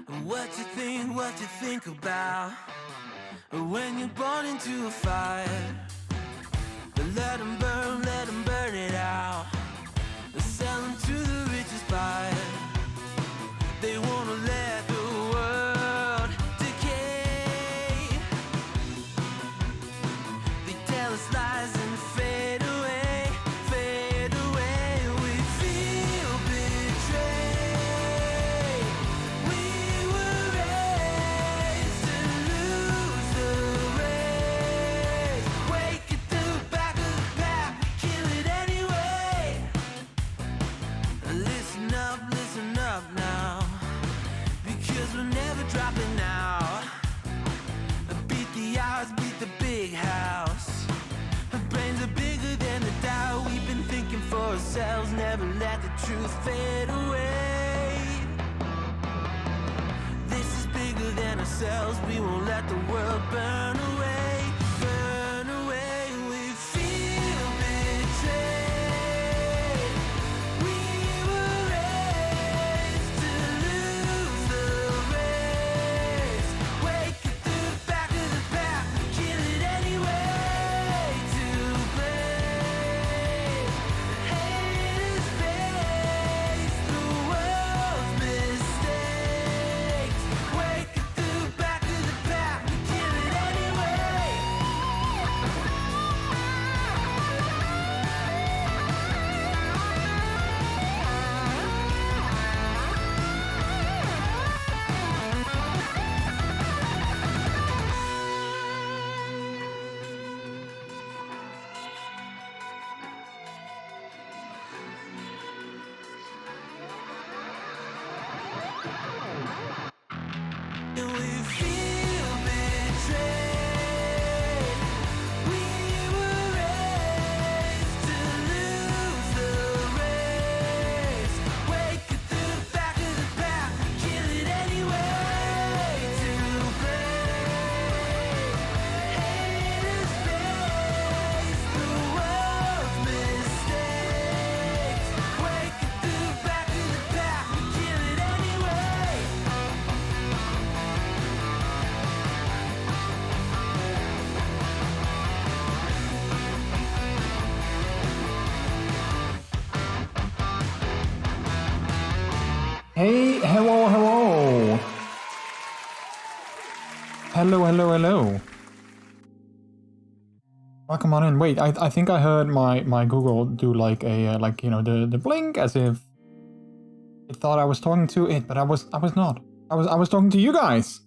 What you think about when you're born into a fire? Let them burn it out. Sell them to the richest buyer. They wanna let the world decay. They tell us lies and fade away, fade away. We feel betrayed. We were raised to lose the race. Wake at the back of the pack, kill it anyway. Listen up now, because we're never dropping out. Beat the odds, beat the big house. Our brains are bigger than the doubt. We've been thinking for ourselves, never let the truth fade away. This is bigger than ourselves, we won't let the world burn away, burn away. We feel betrayed. We were raised to lose the race. Wake at the back of the pack, kill it anyway. To blame, haters face the world's mistakes. Wake at the back of the pack, kill it anyway. And we feel betrayed. We were raised to lose the race. Wake at the back of the pack, kill it anyway. To blame, haters face the world's mistakes. Wake at the back of the pack, kill it anyway. Hey, hello. Hello. Welcome on in. Wait, I think I heard my Google do like a the blink as if it thought I was talking to it, but I was not. I was talking to you guys.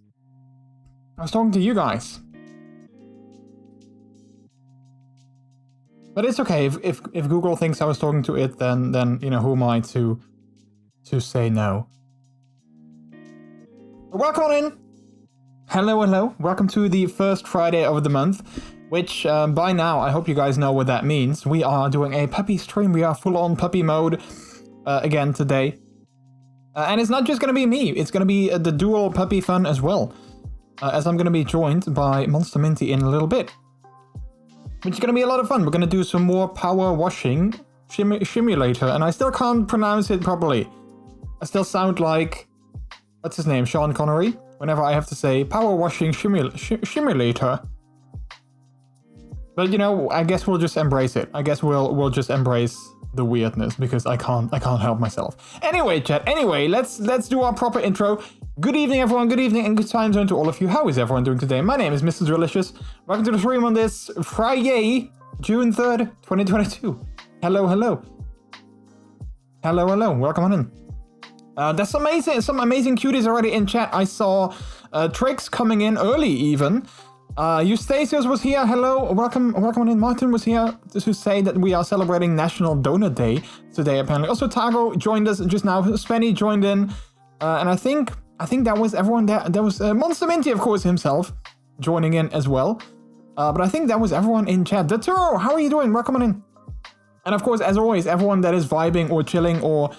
But it's okay if Google thinks I was talking to it, then who am I to say no? Welcome on in. Hello. Welcome to the first Friday of the month, which by now I hope you guys know what that means. We are doing a puppy stream. We are full on puppy mode again today. And it's not just going to be me. It's going to be the dual puppy fun as well. As I'm going to be joined by MonsterMinty in a little bit. Which is going to be a lot of fun. We're going to do some more power washing simulator. And I still can't pronounce it properly. I still sound like, what's his name, Sean Connery? Whenever I have to say power washing simulator. But I guess we'll just embrace it. I guess we'll just embrace the weirdness because I can't help myself. Anyway, chat. Anyway, let's do our proper intro. Good evening, everyone. Good evening and good time zone to all of you. How is everyone doing today? My name is MrJordilicious. Welcome to the stream on this Friday, June 3rd, 2022. Hello. Welcome on in. That's amazing. Some amazing cuties already in chat. I saw Trix coming in early even. Eustachius was here. Hello. Welcome on in. Martin was here to say that we are celebrating National Donut Day today, apparently. Also, Tago joined us just now. Spenny joined in. And I think that was everyone there. There was MonsterMinty, of course, himself joining in as well. But I think that was everyone in chat. Daturo, how are you doing? Welcome on in. And of course, as always, everyone that is vibing or chilling or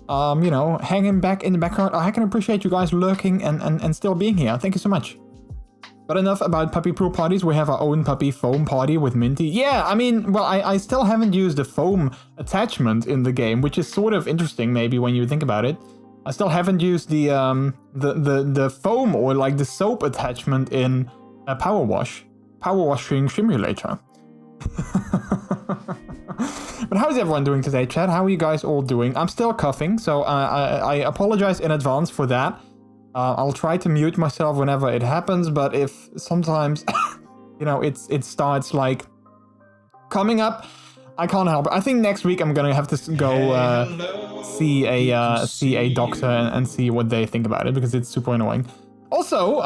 hanging back in the background. I can appreciate you guys lurking and still being here. Thank you so much. But enough about puppy pool parties. We have our own puppy foam party with Minty. Yeah, I mean, well, I still haven't used the foam attachment in the game, which is sort of interesting maybe when you think about it. I still haven't used the foam or like the soap attachment in a power washing simulator. But how's everyone doing today, chat? How are you guys all doing? I'm still coughing, so I apologize in advance for that. I'll try to mute myself whenever it happens, but if sometimes, you know, it starts like coming up, I can't help it. I think next week I'm gonna have to go see a doctor and see what they think about it, because it's super annoying. Also,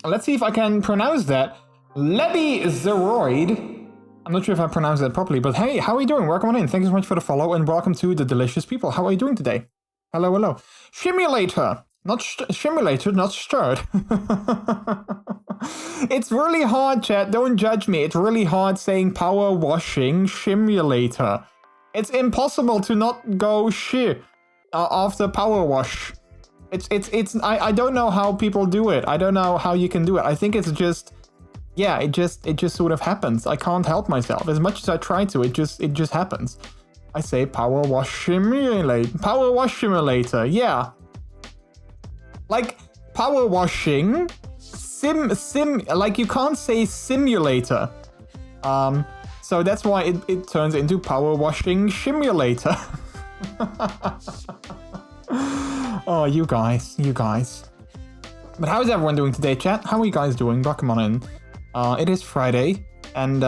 let's see if I can pronounce that. Levi Zeroid. I'm not sure if I pronounced that properly, but hey, how are you doing? Welcome on in. Thank you so much for the follow, and welcome to the delicious people. How are you doing today? Hello, hello. Simulator. Not simulator, not stirred. It's really hard, chat. Don't judge me. It's really hard saying power washing simulator. It's impossible to not go after power wash. I don't know how people do it. I don't know how you can do it. I think it's just, yeah, it just sort of happens. I can't help myself. As much as I try to, it just happens. I say power wash simulator. Yeah. Like power washing like you can't say simulator. So that's why it turns into power washing simulator. Oh, you guys. But how is everyone doing today, chat? How are you guys doing? Welcome on in. It is Friday, and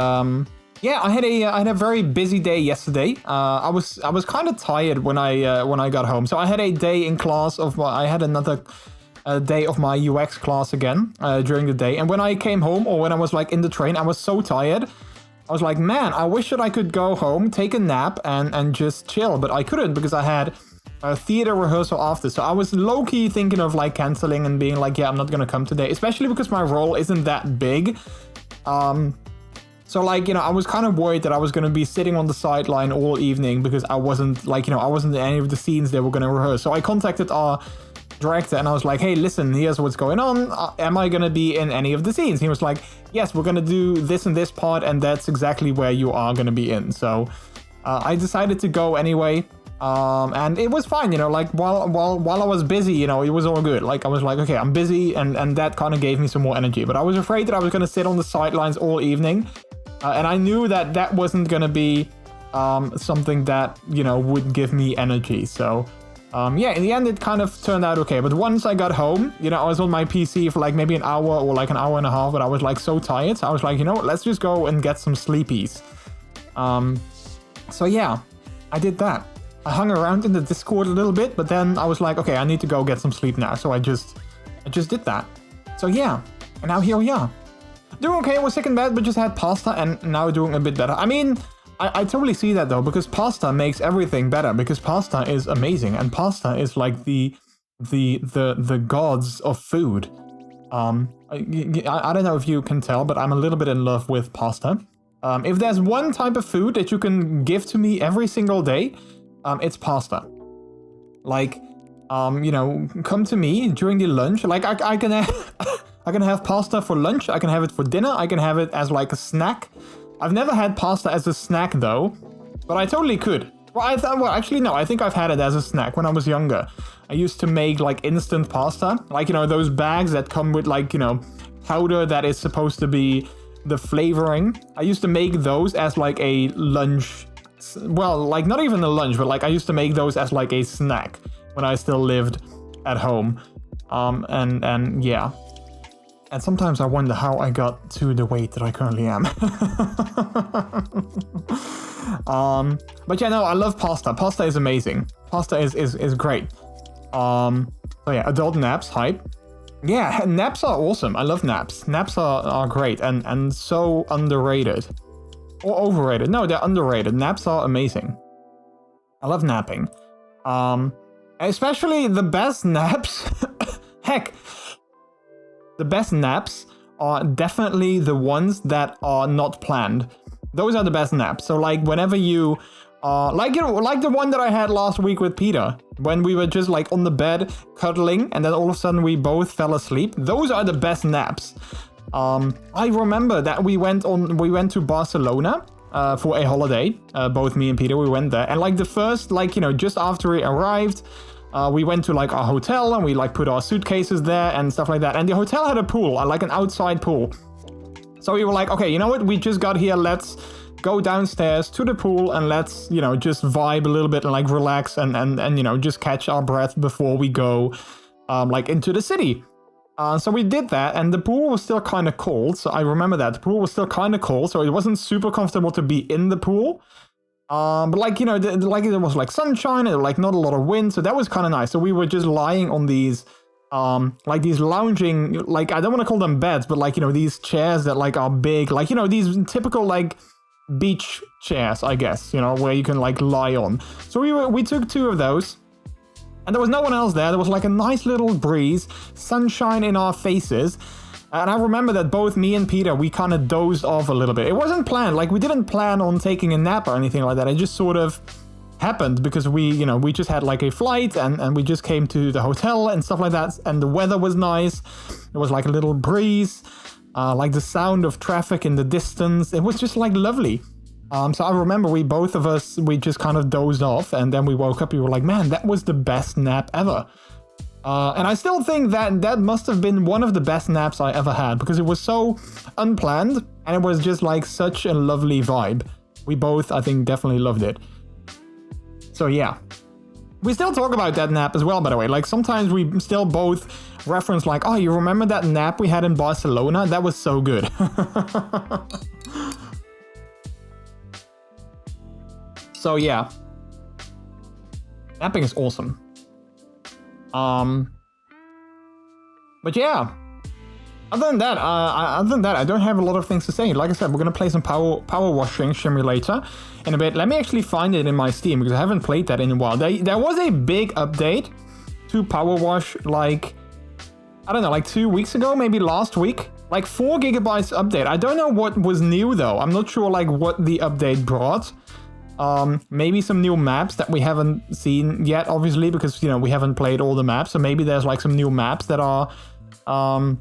yeah, I had a very busy day yesterday. I was kind of tired when I got home. So I had a day in class I had another day of my UX class again during the day. And when I came home, or when I was like in the train, I was so tired. I was like, man, I wish that I could go home, take a nap, and just chill. But I couldn't, because I had a theater rehearsal after. So I was low-key thinking of like canceling and being like, yeah, I'm not gonna come today, especially because my role isn't that big. So like, you know, I was kind of worried that I was going to be sitting on the sideline all evening, because I wasn't like, you know, I wasn't in any of the scenes they were going to rehearse. So I contacted our director and I was like, hey, listen, here's what's going on. Am I going to be in any of the scenes? He was like, yes, we're going to do this and this part, and that's exactly where you are going to be in. So I decided to go anyway. And it was fine, you know, like while I was busy, you know, it was all good. Like I was like, okay, I'm busy, and that kind of gave me some more energy. But I was afraid that I was going to sit on the sidelines all evening. And I knew that that wasn't going to be something that, you know, would give me energy. So yeah, in the end, it kind of turned out okay. But once I got home, you know, I was on my PC for like maybe an hour or like an hour and a half, but I was like so tired. So I was like, you know what, let's just go and get some sleepies. So yeah, I did that. I hung around in the Discord a little bit, but then I was like, okay, I need to go get some sleep now. So I just did that. So yeah, and now here we are. Doing okay, was sick in bed, but just had pasta, and now doing a bit better. I mean, I totally see that though, because pasta makes everything better, because pasta is amazing, and pasta is like the gods of food. I don't know if you can tell, but I'm a little bit in love with pasta. If there's one type of food that you can give to me every single day, it's pasta. Like, you know, come to me during the lunch. Like, I can have pasta for lunch. I can have it for dinner. I can have it as like a snack. I've never had pasta as a snack though, but I totally could. Well, actually, no. I think I've had it as a snack when I was younger. I used to make like instant pasta, like, you know, those bags that come with like, you know, powder that is supposed to be the flavoring. I used to make those as like a lunch. Well, like not even a lunch, but like I used to make those as like a snack when I still lived at home. And yeah. And sometimes I wonder how I got to the weight that I currently am. But yeah, no, I love pasta. Pasta is amazing. Pasta is great. So yeah, adult naps, hype. Yeah, naps are awesome. I love naps. Naps are great and so underrated. Or overrated. No, they're underrated. Naps are amazing. I love napping. Especially the best naps. Heck, the best naps are definitely the ones that are not planned. Those are the best naps. So like whenever you like, you know, like the one that I had last week with Peter, when we were just like on the bed cuddling and then all of a sudden we both fell asleep. Those are the best naps. I remember that we went to Barcelona for a holiday. Both me and Peter, we went there, and like the first, like, you know, just after we arrived, we went to like our hotel and we like put our suitcases there and stuff like that. And the hotel had a pool, like an outside pool. So we were like, okay, you know what? We just got here. Let's go downstairs to the pool and let's, you know, just vibe a little bit and like relax and you know, just catch our breath before we go like into the city. So we did that, and the pool was still kind of cold. So I remember that the pool was still kind of cold, so it wasn't super comfortable to be in the pool. But like, you know, like there was like sunshine and like not a lot of wind, so that was kind of nice. So we were just lying on these like these lounging, like I don't want to call them beds, but like, you know, these chairs that like are big, like, you know, these typical like beach chairs, I guess, you know, where you can like lie on. So we took 2 of those. And there was no one else there. There was like a nice little breeze, sunshine in our faces. And I remember that both me and Peter, we kind of dozed off a little bit. It wasn't planned. Like, we didn't plan on taking a nap or anything like that. It just sort of happened because we, you know, we just had like a flight and we just came to the hotel and stuff like that. And the weather was nice. There was like a little breeze, like the sound of traffic in the distance. It was just like lovely. So I remember we just kind of dozed off, and then we woke up, we were like, man, that was the best nap ever. And I still think that must have been one of the best naps I ever had, because it was so unplanned, and it was just like such a lovely vibe. We both, I think, definitely loved it. So yeah. We still talk about that nap as well, by the way. Like, sometimes we still both reference like, oh, you remember that nap we had in Barcelona? That was so good. So yeah, napping is awesome. But yeah, other than that, I don't have a lot of things to say. Like I said, we're gonna play some power washing simulator in a bit. Let me actually find it in my Steam, because I haven't played that in a while. There was a big update to Power Wash, like, I don't know, like 2 weeks ago, maybe last week. Like 4 gigabytes update. I don't know what was new though. I'm not sure like what the update brought. Maybe some new maps that we haven't seen yet, obviously, because, you know, we haven't played all the maps. So maybe there's like some new maps that are new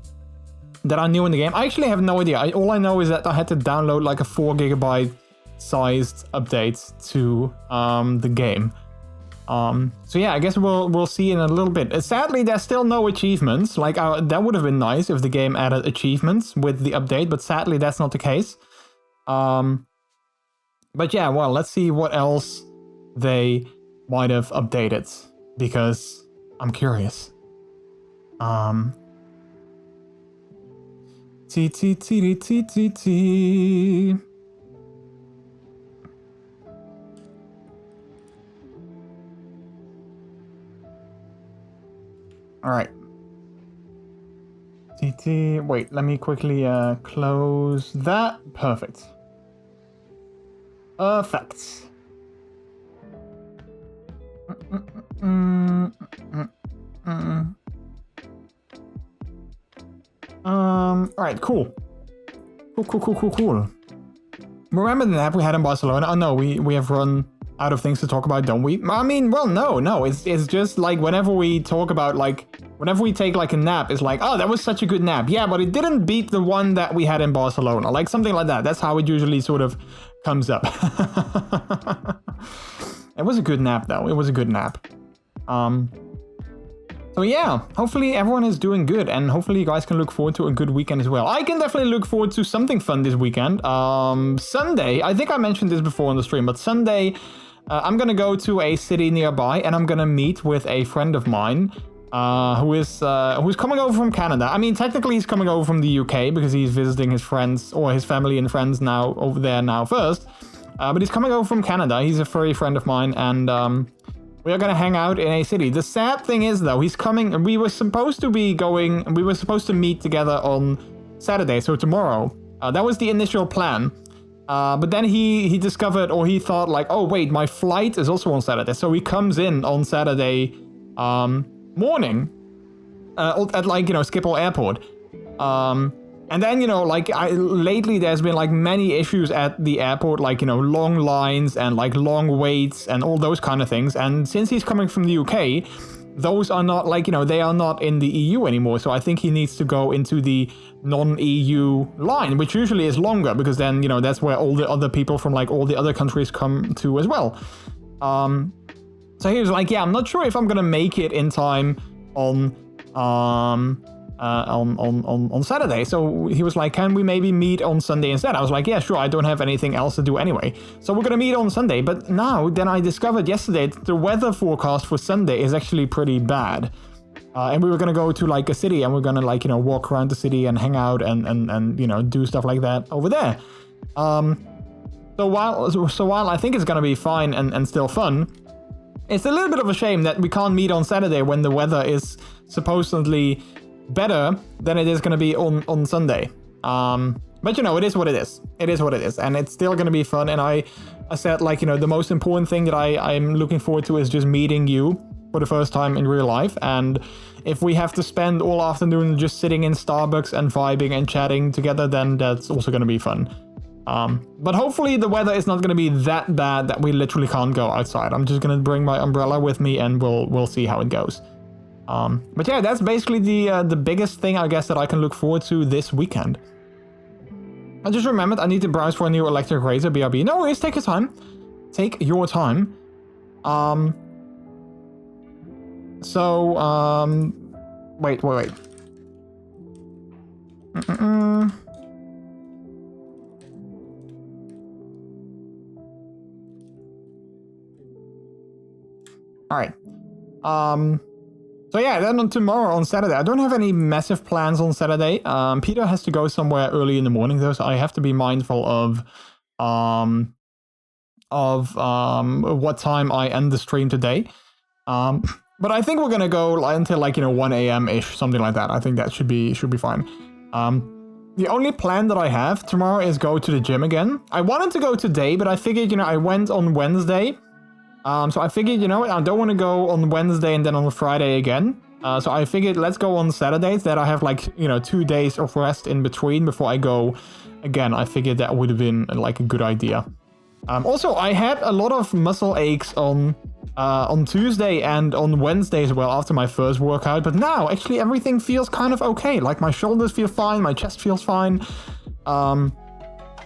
in the game. I actually have no idea. All I know is that I had to download like a 4 gigabyte sized update to the game. So yeah, I guess we'll see in a little bit. Sadly, there's still no achievements. Like, that would have been nice if the game added achievements with the update, but sadly that's not the case. But yeah, well, let's see what else they might have updated, because I'm curious. T. All right. Wait, let me quickly close that. Perfect. Perfect. Alright, cool. Cool. Remember the nap we had in Barcelona? Oh no, we have run out of things to talk about, don't we? I mean, well, no. It's just like whenever we talk about, like, whenever we take like a nap, it's like, oh, that was such a good nap. Yeah, but it didn't beat the one that we had in Barcelona. Like something like that. That's how it usually sort of comes up. It was a good nap though. It was a good nap. So yeah, hopefully everyone is doing good, and hopefully you guys can look forward to a good weekend as well. I can definitely look forward to something fun this weekend. Sunday, I think I mentioned this before on the stream, but Sunday, I'm gonna go to a city nearby, and I'm gonna meet with a friend of mine who's coming over from Canada. I mean, technically he's coming over from the UK because he's visiting his friends, or his family and friends now over there now first. But he's coming over from Canada. He's a furry friend of mine, and we are gonna hang out in a city. The sad thing is though, he's coming. We were supposed to meet together on Saturday, so tomorrow. That was the initial plan. But then he discovered, or he thought like, oh wait, my flight is also on Saturday. So he comes in on Saturday morning at, like, you know, Schiphol Airport. And then, you know, like, lately there's been like many issues at the airport, like, you know, long lines and like long waits and all those kind of things. And since he's coming from the UK, those are not, like, you know, they are not in the EU anymore. So I think he needs to go into the non-EU line, which usually is longer, because then, you know, that's where all the other people from like all the other countries come to as well. So So he was like, yeah, I'm not sure if I'm gonna make it in time on Saturday. So he was like, can we maybe meet on Sunday instead? I was like, yeah, sure. I don't have anything else to do anyway. So we're gonna meet on Sunday. But now, then I discovered yesterday that the weather forecast for Sunday is actually pretty bad. And we were gonna go to like a city, and we're gonna like, you know, walk around the city and hang out and you know, do stuff like that over there. So while I think it's gonna be fine and still fun, it's a little bit of a shame that we can't meet on Saturday when the weather is supposedly better than it is gonna be on Sunday. But you know, it is what it is. It is what it is, and it's still gonna be fun. And I said, like, you know, the most important thing that I'm looking forward to is just meeting you for the first time in real life. And if we have to spend all afternoon just sitting in Starbucks and vibing and chatting together, then that's also going to be fun. But hopefully the weather is not going to be that bad that we literally can't go outside. I'm just going to bring my umbrella with me, and we'll see how it goes. But yeah, that's basically the biggest thing, I guess, that I can look forward to this weekend. I just remembered I need to browse for a new electric razor, BRB. No worries, take your time. Take your time. Wait. Alright. So yeah, then on tomorrow, on Saturday, I don't have any massive plans on Saturday. Peter has to go somewhere early in the morning though, so I have to be mindful of what time I end the stream today. But I think we're gonna go until like, you know, 1 a.m.-ish, something like that. I think that should be fine. The only plan that I have tomorrow is go to the gym again. I wanted to go today, but I figured, you know, I went on Wednesday. So I figured, you know what, I don't want to go on Wednesday and then on Friday again. So I figured let's go on Saturdays, that I have like, you know, 2 days of rest in between before I go again. I figured that would have been like a good idea. Also, I had a lot of muscle aches on Tuesday and on Wednesday as well after my first workout, but now actually everything feels kind of okay. Like my shoulders feel fine, my chest feels fine.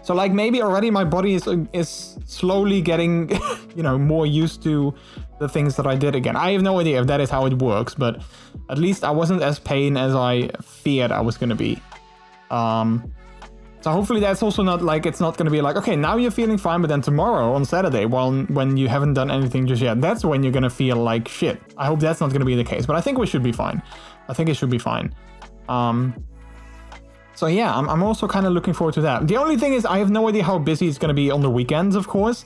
So like maybe already my body is slowly getting, you know, more used to the things that I did again. I have no idea if that is how it works, but at least I wasn't as pain as I feared I was gonna be. So hopefully that's also not like, it's not going to be like, okay, now you're feeling fine, but then tomorrow on Saturday, when you haven't done anything just yet, that's when you're going to feel like shit. I hope that's not going to be the case, but I think we should be fine. I think it should be fine. So yeah, I'm also kind of looking forward to that. The only thing is I have no idea how busy it's going to be on the weekends, of course.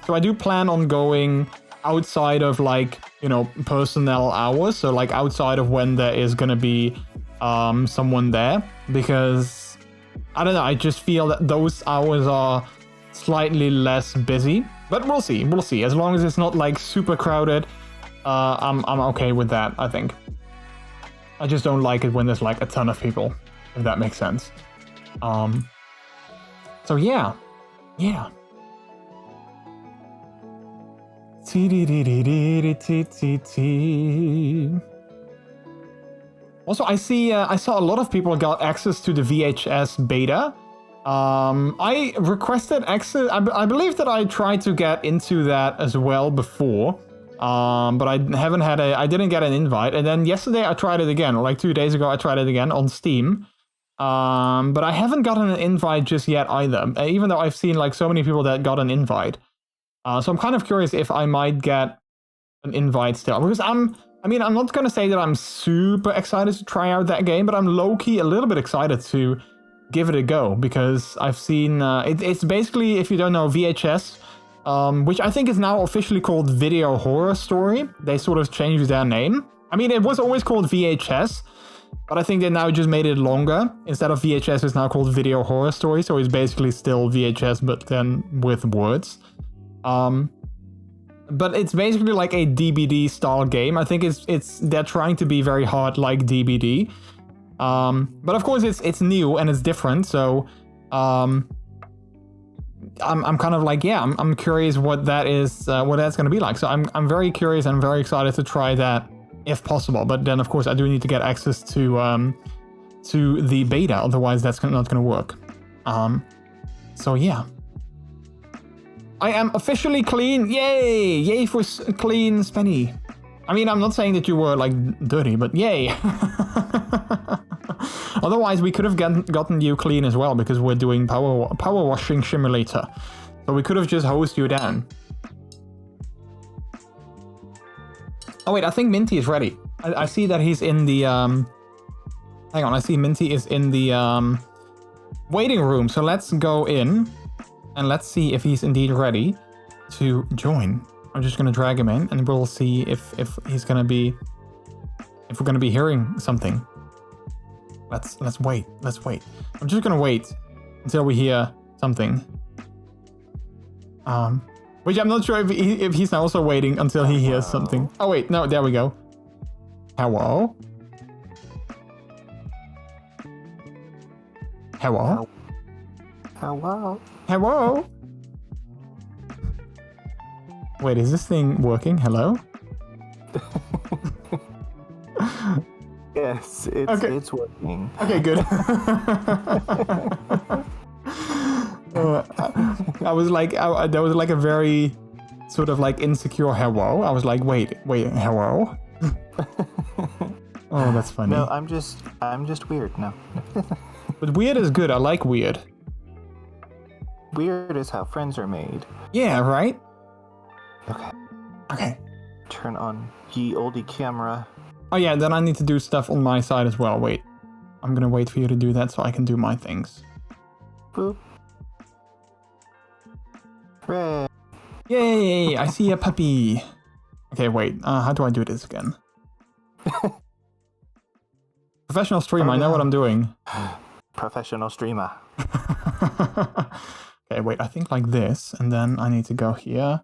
So I do plan on going outside of like, you know, personnel hours. So like outside of when there is going to be someone there, because I don't know, I just feel that those hours are slightly less busy, but we'll see. As long as it's not like super crowded, I'm okay with that, I think. I just don't like it when there's like a ton of people, if that makes sense. So yeah. Also, I saw a lot of people got access to the VHS beta. I requested access. I believe that I tried to get into that as well before, but I didn't get an invite. And then yesterday I tried it again, like 2 days ago I tried it again on Steam. But I haven't gotten an invite just yet either, even though I've seen like so many people that got an invite. So I'm kind of curious if I might get an invite still, because I'm not going to say that I'm super excited to try out that game, but I'm low-key a little bit excited to give it a go, because I've seen... it's basically, if you don't know, VHS, which I think is now officially called Video Horror Story. They sort of changed their name. I mean, it was always called VHS, but I think they now just made it longer. Instead of VHS, it's now called Video Horror Story, so it's basically still VHS, but then with words. But it's basically like a DBD style game. I think they're trying to be very hard like DBD. But of course it's new and it's different. So I'm kind of like, yeah, I'm curious what that is, what that's going to be like. So I'm very curious and very excited to try that if possible. But then of course I do need to get access to the beta. Otherwise that's not going to work. So yeah. I am officially clean. Yay! Yay for clean Spenny. I mean, I'm not saying that you were like dirty, but yay. Otherwise, we could have gotten you clean as well because we're doing power washing simulator. So we could have just hosed you down. Oh wait, I think Minty is ready. I see that he's in the hang on, I see Minty is in the waiting room. So let's go in and let's see if he's indeed ready to join. I'm just gonna drag him in and we'll see if he's gonna be, if we're gonna be hearing something. Let's wait. Let's wait. I'm just gonna wait until we hear something. Which I'm not sure if he's also waiting until he hears something. Oh wait, no, there we go. Hello? Hello? Hello? Hello? Wait, is this thing working? Hello? Yes, it's working. Okay, good. I was like, that was like a very sort of like insecure hello. I was like, wait, hello? Oh, that's funny. No, I'm just weird now. But weird is good. I like weird. Weird is how friends are made. Yeah, right? Okay. Okay. Turn on ye olde camera. Oh yeah, then I need to do stuff on my side as well. Wait. I'm gonna wait for you to do that so I can do my things. Boop. Red. Yay! I see a puppy. Okay, wait. How do I do this again? Professional streamer, I know what I'm doing. Professional streamer. Okay, wait, I think like this, and then I need to go here.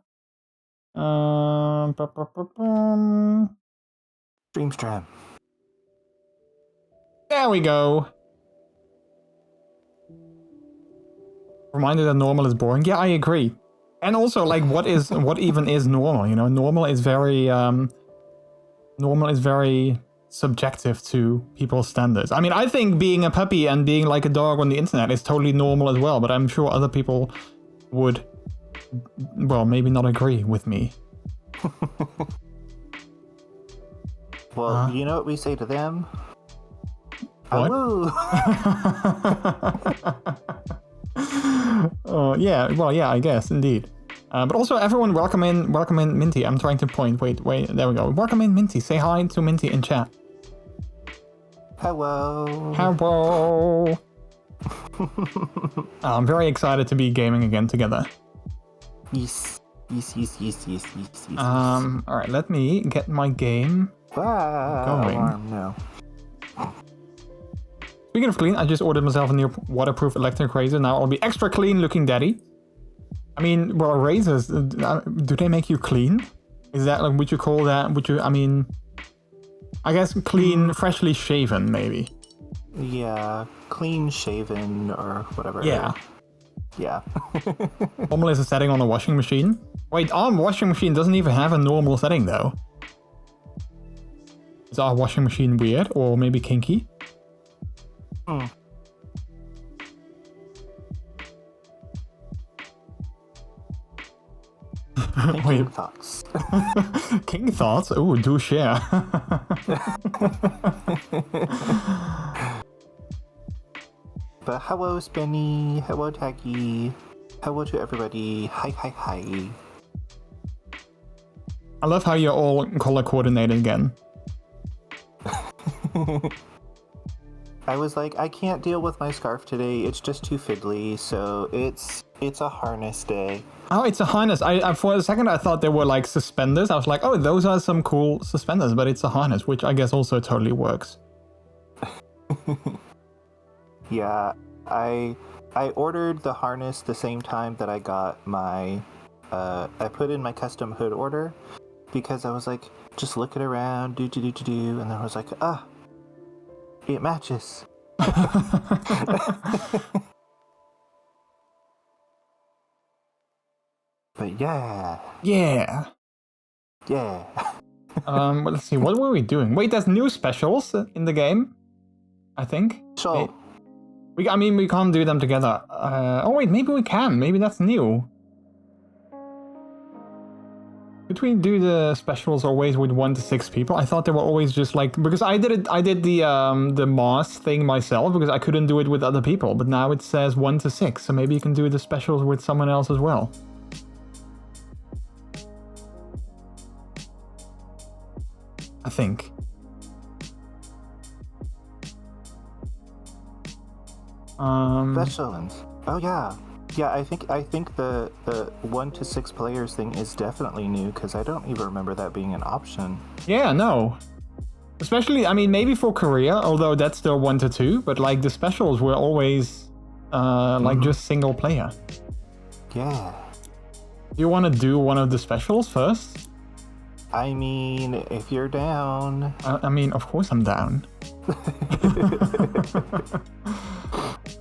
Stream. There we go. Reminder that normal is boring. Yeah, I agree. And also, like, what even is normal? You know, normal is very subjective to people's standards. I mean, I think being a puppy and being like a dog on the internet is totally normal as well, but I'm sure other people would, well, maybe not agree with me. Well, you know what we say to them? What? Yeah, well, yeah, I guess, indeed. But also, everyone, welcome in Minty. I'm trying to point. Wait, there we go. Welcome in Minty. Say hi to Minty in chat. Hello. Hello. I'm very excited to be gaming again together. Yes. Alright, let me get my game going. No. Speaking of clean, I just ordered myself a new waterproof electric razor. Now I'll be extra clean looking daddy. I mean, well, razors, do they make you clean? Is that, like, would you call that, I mean, I guess clean, freshly shaven, maybe. Yeah, clean shaven or whatever. Yeah. Yeah. Normal is a setting on a washing machine. Wait, our washing machine doesn't even have a normal setting, though. Is our washing machine weird, or maybe kinky? King thoughts. King thoughts? Oh, do share. But hello, Spenny. Hello, Taggy. Hello to everybody. Hi. I love how you're all color coordinated again. I was like, I can't deal with my scarf today. It's just too fiddly, so it's a harness day. Oh, it's a harness. I for a second I thought they were like suspenders. I was like, oh, those are some cool suspenders, but it's a harness, which I guess also totally works. Yeah, I ordered the harness the same time that I got my I put in my custom hood order because I was like, just looking around, do, and then I was like, it matches. But yeah. Well, let's see, what were we doing? Wait, there's new specials in the game, I think. So I mean, we can't do them together. Oh wait, maybe we can. Maybe that's new. Could we do the specials always with 1 to 6 people? I thought they were always just like, because I did the Mars thing myself because I couldn't do it with other people, but now it says 1 to 6, so maybe you can do the specials with someone else as well. I think. Specials. Oh yeah. Yeah, I think the 1 to 6 players thing is definitely new because I don't even remember that being an option. Yeah, no. Especially, I mean, maybe for Korea, although that's still 1 to 2, but like the specials were always like just single player. Yeah. Do you want to do one of the specials first? I mean, if you're down. I mean, of course I'm down.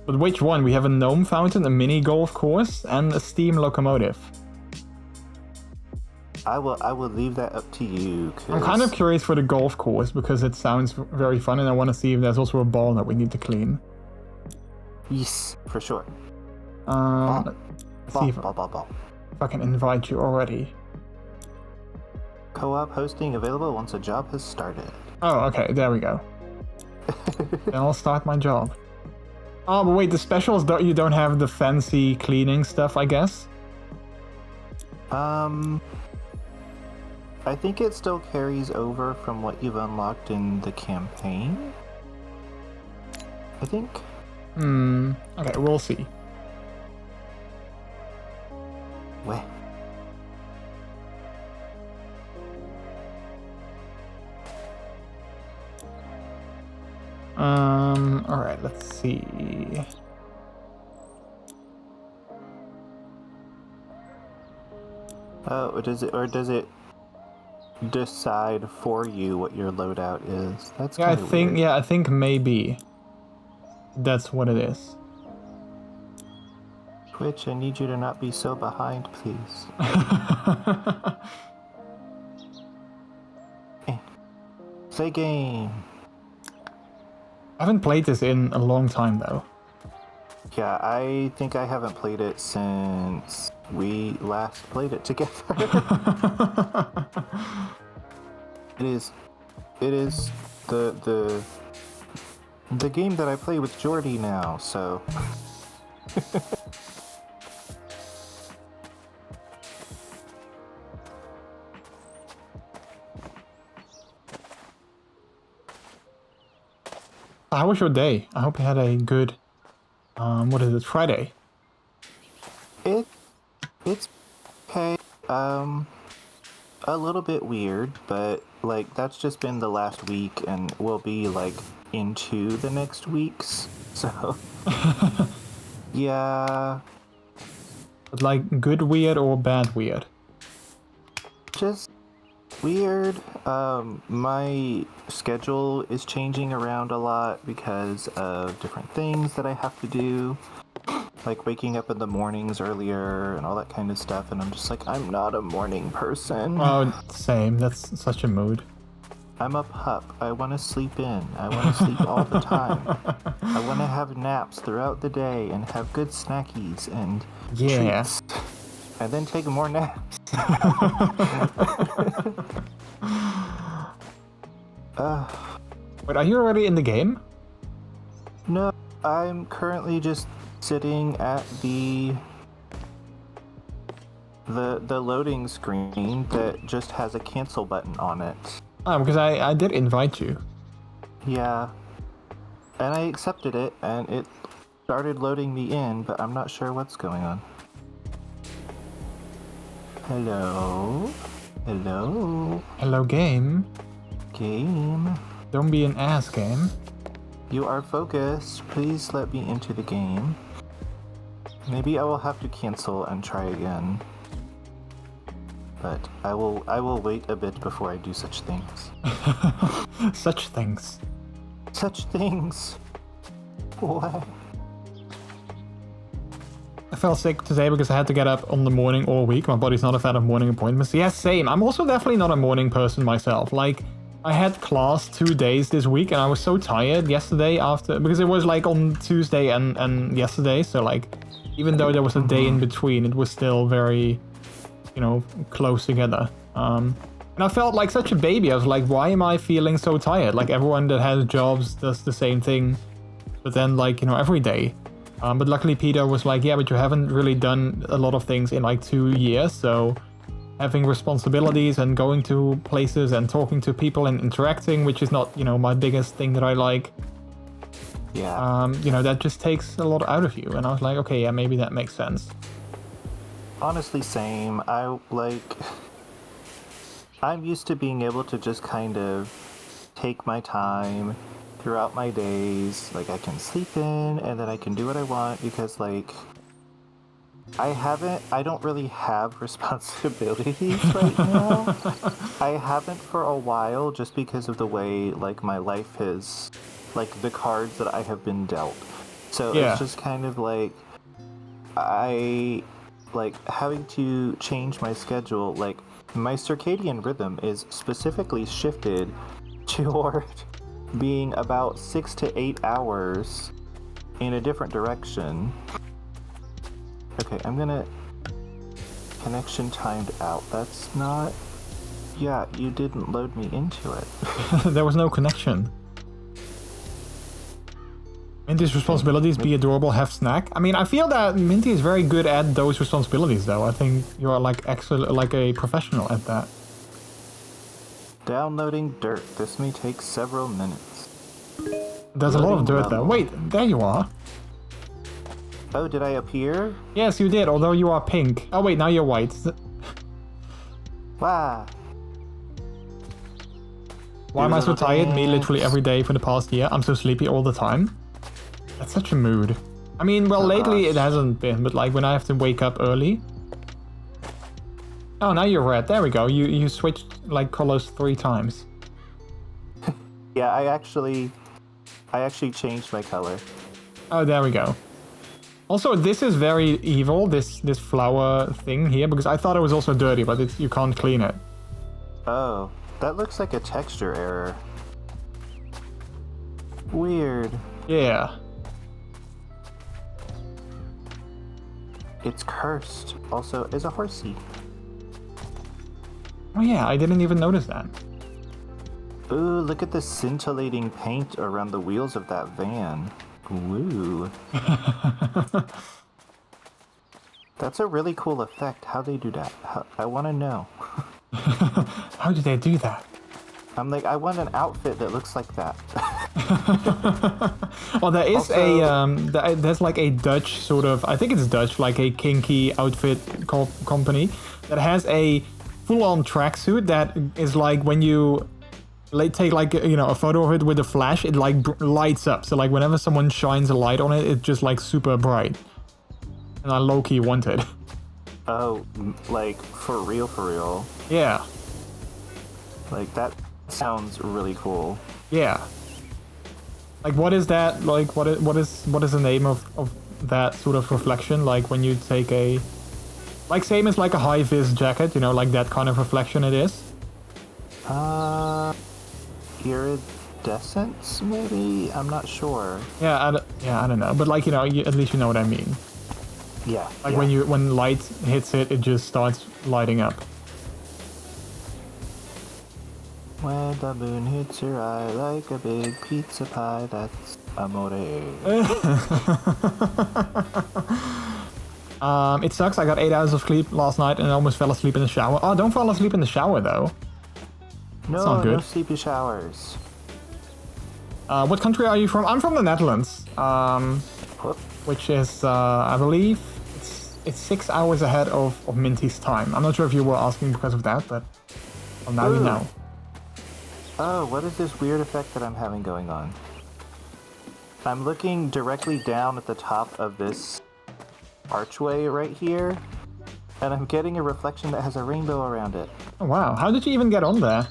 But which one? We have a gnome fountain, a mini golf course, and a steam locomotive. I will leave that up to you. I'm kind of curious for the golf course because it sounds very fun, and I want to see if there's also a ball that we need to clean. Yes, for sure. Let's see if Ball. I can invite you already. Co-op hosting available once a job has started. Oh, okay, there we go. Then I'll start my job. Oh, but wait, the specials, you don't have the fancy cleaning stuff, I guess? I think it still carries over from what you've unlocked in the campaign. I think. Okay, we'll see. Where? Alright, let's see. Oh, does it decide for you what your loadout is? That's Yeah, weird. I think maybe that's what it is. Twitch, I need you to not be so behind, please. Say game. I haven't played this in a long time though. Yeah, I think I haven't played it since we last played it together. It is the game that I play with Jordy now, so. How was your day? I hope you had a good, what is it, Friday? It's okay. A little bit weird, but like that's just been the last week, and we'll be like into the next weeks. So yeah, But like good weird or bad weird? just weird. My schedule is changing around a lot because of different things that I have to do. Like waking up in the mornings earlier and all that kind of stuff, and I'm just like, I'm not a morning person. Oh, same. That's such a mood. I'm a pup. I want to sleep in. I want to sleep all the time. I want to have naps throughout the day and have good snackies and treats. And then take more naps. Wait, are you already in the game? No, I'm currently just sitting at the loading screen that just has a cancel button on it. Oh, because I did invite you. Yeah. And I accepted it, and it started loading me in, but I'm not sure what's going on. Hello? Hello? Hello, game. Game? Don't be an ass, game. You are focused. Please let me into the game. Maybe I will have to cancel and try again. But I will wait a bit before I do such things. Such things. Such things? What? I felt sick today because I had to get up on the morning all week. My body's not a fan of morning appointments. Yeah, same. I'm also definitely not a morning person myself. Like, I had class 2 days this week and I was so tired yesterday after, because it was like on Tuesday and yesterday. So like, even though there was a day in between, it was still very, you know, close together. And I felt like such a baby. I was like, why am I feeling so tired? Like everyone that has jobs does the same thing, but then like, you know, every day. But luckily Peter was like, yeah, but you haven't really done a lot of things in like 2 years. So having responsibilities and going to places and talking to people and interacting, which is not, you know, my biggest thing that I like. Yeah. You know, that just takes a lot out of you. And I was like, okay, yeah, maybe that makes sense. Honestly, same. I'm used to being able to just kind of take my time throughout my days. Like, I can sleep in and then I can do what I want because, like, I don't really have responsibilities right now. I haven't for a while just because of the way, like, my life is, like, the cards that I have been dealt. So it's just kind of like, having to change my schedule, like, my circadian rhythm is specifically shifted toward being about 6 to 8 hours in a different direction. Okay, I'm gonna... Connection timed out. That's not... Yeah, you didn't load me into it. There was no connection. Minty's responsibilities, be adorable, have snack. I mean, I feel that Minty is very good at those responsibilities, though. I think you're like excellent, like a professional at that. Downloading dirt. This may take several minutes. There's a lot of dirt, though. Wait, there you are. Oh, did I appear? Yes, you did, although you are pink. Oh, wait, now you're white. Wow. Why am I so tired? Me literally every day for the past year. I'm so sleepy all the time. That's such a mood. I mean, well, lately it hasn't been, but like when I have to wake up early. Oh, now you're red. There we go. You switched like colors 3 times. Yeah, I actually changed my color. Oh, there we go. Also, this is very evil, this flower thing here, because I thought it was also dirty, but you can't clean it. Oh, that looks like a texture error. Weird. Yeah. It's cursed. Also, is a horsey. Oh yeah, I didn't even notice that. Ooh, look at the scintillating paint around the wheels of that van. Woo. That's a really cool effect. How they do that? I want to know. How do they do that? I'm like, I want an outfit that looks like that. Well, there is Also, there's like a Dutch sort of, I think it's Dutch, like a kinky outfit company that has a full-on tracksuit that is like when you take like, you know, a photo of it with a flash, it like lights up. So like whenever someone shines a light on it, it's just like super bright. And I low-key want it. Oh, like for real? Yeah. Like that sounds really cool. Yeah. Like what is that? Like what is the name of that sort of reflection? Like when you take a, like same as like a high-vis jacket, you know, like that kind of reflection it is. Iridescence maybe? I'm not sure. Yeah, I don't know, but like, you know, at least you know what I mean. Yeah. Like yeah. when light hits it, it just starts lighting up. When the moon hits your eye like a big pizza pie, that's amore. It sucks. I got 8 hours of sleep last night and I almost fell asleep in the shower. Oh, don't fall asleep in the shower though. No, no sleepy showers. What country are you from? I'm from the Netherlands. Which is, I believe, it's 6 hours ahead of Minty's time. I'm not sure if you were asking because of that, but well, now you know. Oh, what is this weird effect that I'm having going on? I'm looking directly down at the top of this archway right here, and I'm getting a reflection that has a rainbow around it. Oh, wow. How did you even get on there?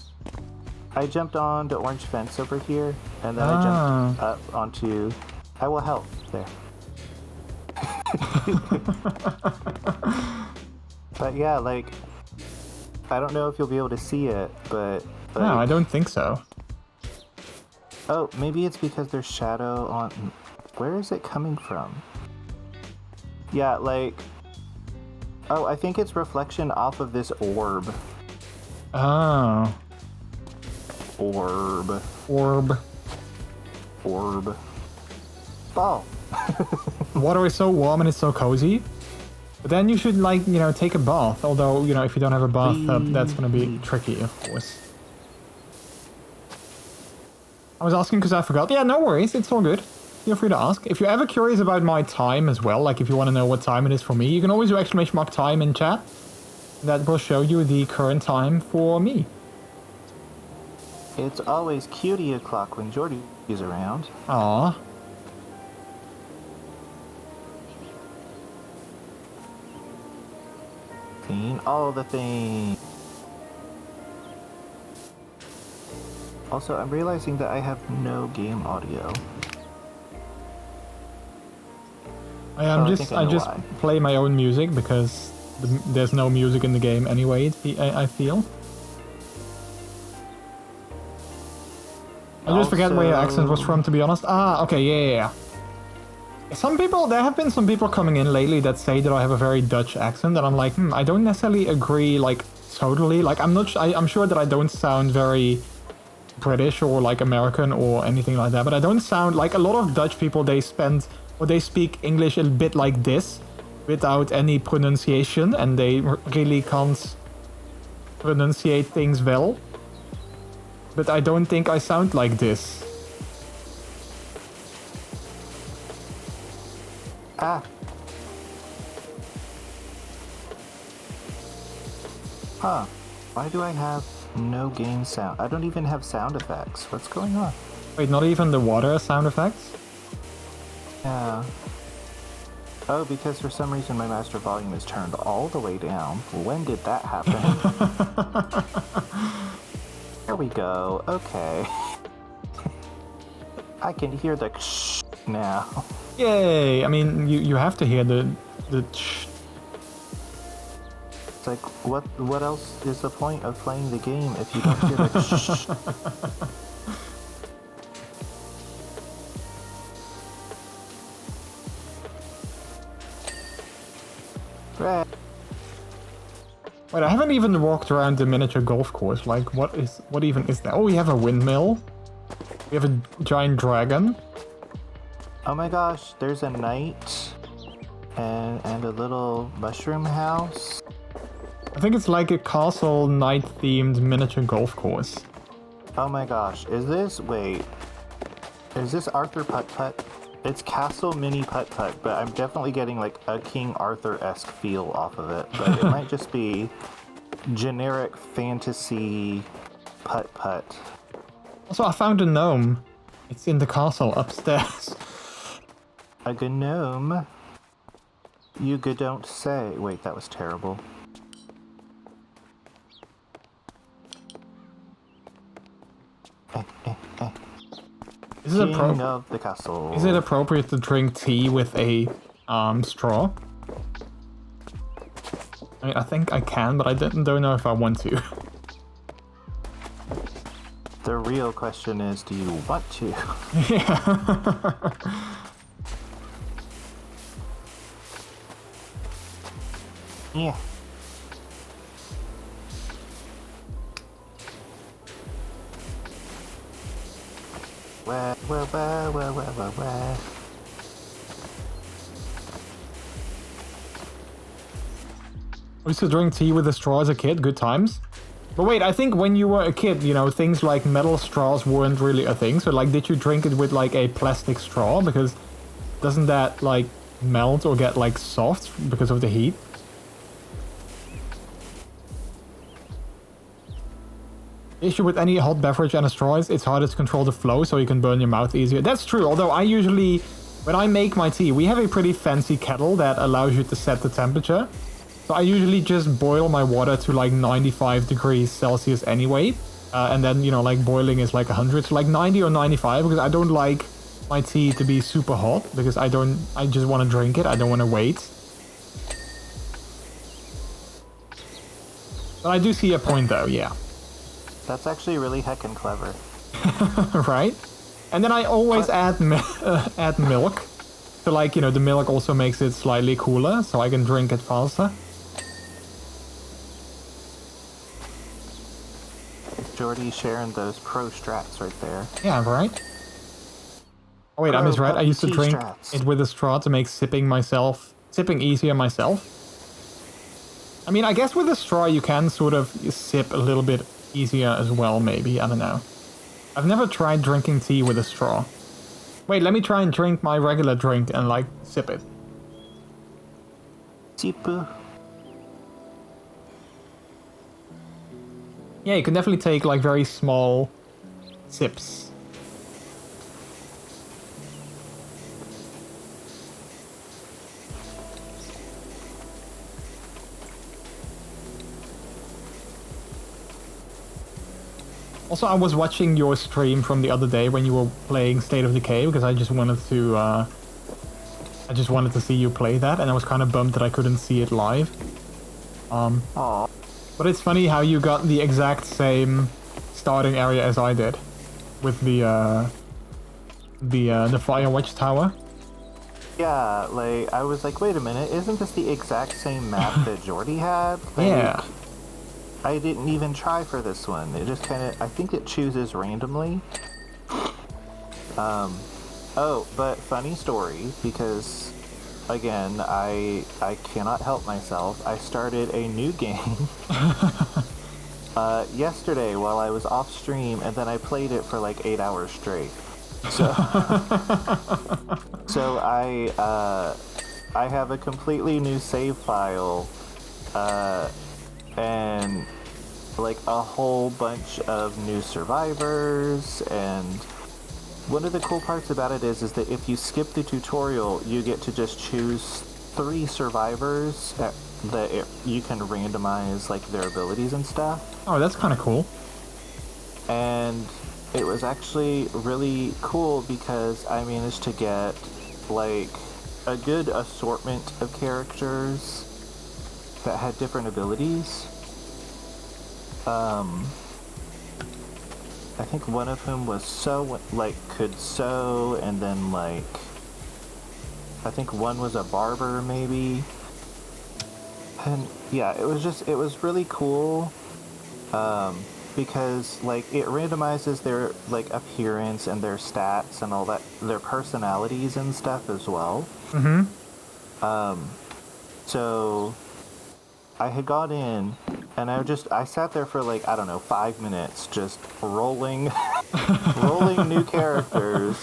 I jumped on the orange fence over here, and then I jumped up onto... I will help. There. But yeah, like... I don't know if you'll be able to see it, but... Like, no, I don't think so. Oh, maybe it's because there's shadow on... Where is it coming from? Yeah, like... Oh, I think it's reflection off of this orb. Oh. Orb. Orb. Orb. Ball. Water is so warm and it's so cozy. But then you should, like, you know, take a bath. Although, you know, if you don't have a bathtub, that's gonna be tricky, of course. I was asking because I forgot. Yeah, no worries. It's all good. Feel free to ask. If you're ever curious about my time as well, like if you want to know what time it is for me, you can always do !time in chat. That will show you the current time for me. It's always cutie o'clock when Jordy is around. Aww. Clean all the things. Also, I'm realizing that I have no game audio. I think I know just why. play my own music because there's no music in the game anyway, I feel. I just forget where your accent was from, to be honest. Ah, okay, yeah. There have been some people coming in lately that say that I have a very Dutch accent, and I'm like, I don't necessarily agree, like, totally. Like, I'm sure that I don't sound very British or, like, American or anything like that, but I don't sound like a lot of Dutch people. They speak English a bit like this, without any pronunciation, and they really can't pronunciate things well. But I don't think I sound like this. Ah. Huh. Why do I have no game sound? I don't even have sound effects. What's going on? Wait, not even the water sound effects? Yeah. Oh, because for some reason my master volume is turned all the way down. When did that happen? There we go. Okay. I can hear the now. Yay! I mean, you have to hear the It's like, what else is the point of playing the game if you don't hear the Right. Wait, I haven't even walked around the miniature golf course. Like, what even is that? Oh, we have a windmill. We have a giant dragon. Oh my gosh, there's a knight and a little mushroom house. I think it's like a castle knight themed miniature golf course. Oh my gosh, is this Arthur Putt-Putt? It's Castle Mini Putt-Putt, but I'm definitely getting like a King Arthur-esque feel off of it. But it might just be generic fantasy Putt-Putt. Also, I found a gnome. It's in the castle upstairs. A gnome? You don't say. Wait, that was terrible. Is it King of the castle. Is it appropriate to drink tea with a straw? I think I can, but I don't know if I want to. The real question is, do you want to? Yeah. Yeah. Where? I used to drink tea with a straw as a kid, good times. But wait, I think when you were a kid, you know, things like metal straws weren't really a thing. So, like, did you drink it with, like, a plastic straw? Because doesn't that, like, melt or get, like, soft because of the heat? The issue with any hot beverage and a straw is it's harder to control the flow, so you can burn your mouth easier. That's true, although I usually, when I make my tea, we have a pretty fancy kettle that allows you to set the temperature. So I usually just boil my water to like 95 degrees Celsius anyway. And then, you know, like boiling is like 100, so like 90 or 95, because I don't like my tea to be super hot, because I just want to drink it, I don't want to wait. But I do see a point though, yeah. That's actually really heckin' clever. Right? And then I always add milk. So, like, you know, the milk also makes it slightly cooler, so I can drink it faster. Jordy sharing those pro strats right there. Yeah, right? Oh wait, I Pro misread. I used to puppy drink strats. it with a straw to make sipping easier myself. I mean, I guess with a straw you can sort of sip a little bit easier as well, maybe. I don't know. I've never tried drinking tea with a straw. Wait, let me try and drink my regular drink and, like, sip it. Sipu. Yeah, you can definitely take, like, very small sips. Also, I was watching your stream from the other day when you were playing State of Decay because I just wanted to see you play that, and I was kind of bummed that I couldn't see it live. Aww. But it's funny how you got the exact same starting area as I did, with the Firewatch Tower. Yeah, like, I was like, wait a minute, isn't this the exact same map that Jordy had? Like, Yeah. I didn't even try for this one. It just kind of, I think it chooses randomly. Oh, but funny story, because, again, I cannot help myself. I started a new game yesterday while I was off stream, and then I played it for like 8 hours straight. So, so I have a completely new save file, and like a whole bunch of new survivors, and one of the cool parts about it is that if you skip the tutorial, you get to just choose 3 survivors that you can randomize like their abilities and stuff. Oh, that's kind of cool. And it was actually really cool because I managed to get like a good assortment of characters that had different abilities. I think one of whom was could sew, and then like I think one was a barber maybe. And yeah, it was really cool. Because like it randomizes their like appearance and their stats and all that, their personalities and stuff as well. Mm-hmm. So I had got in and I sat there for like, I don't know, 5 minutes just rolling new characters,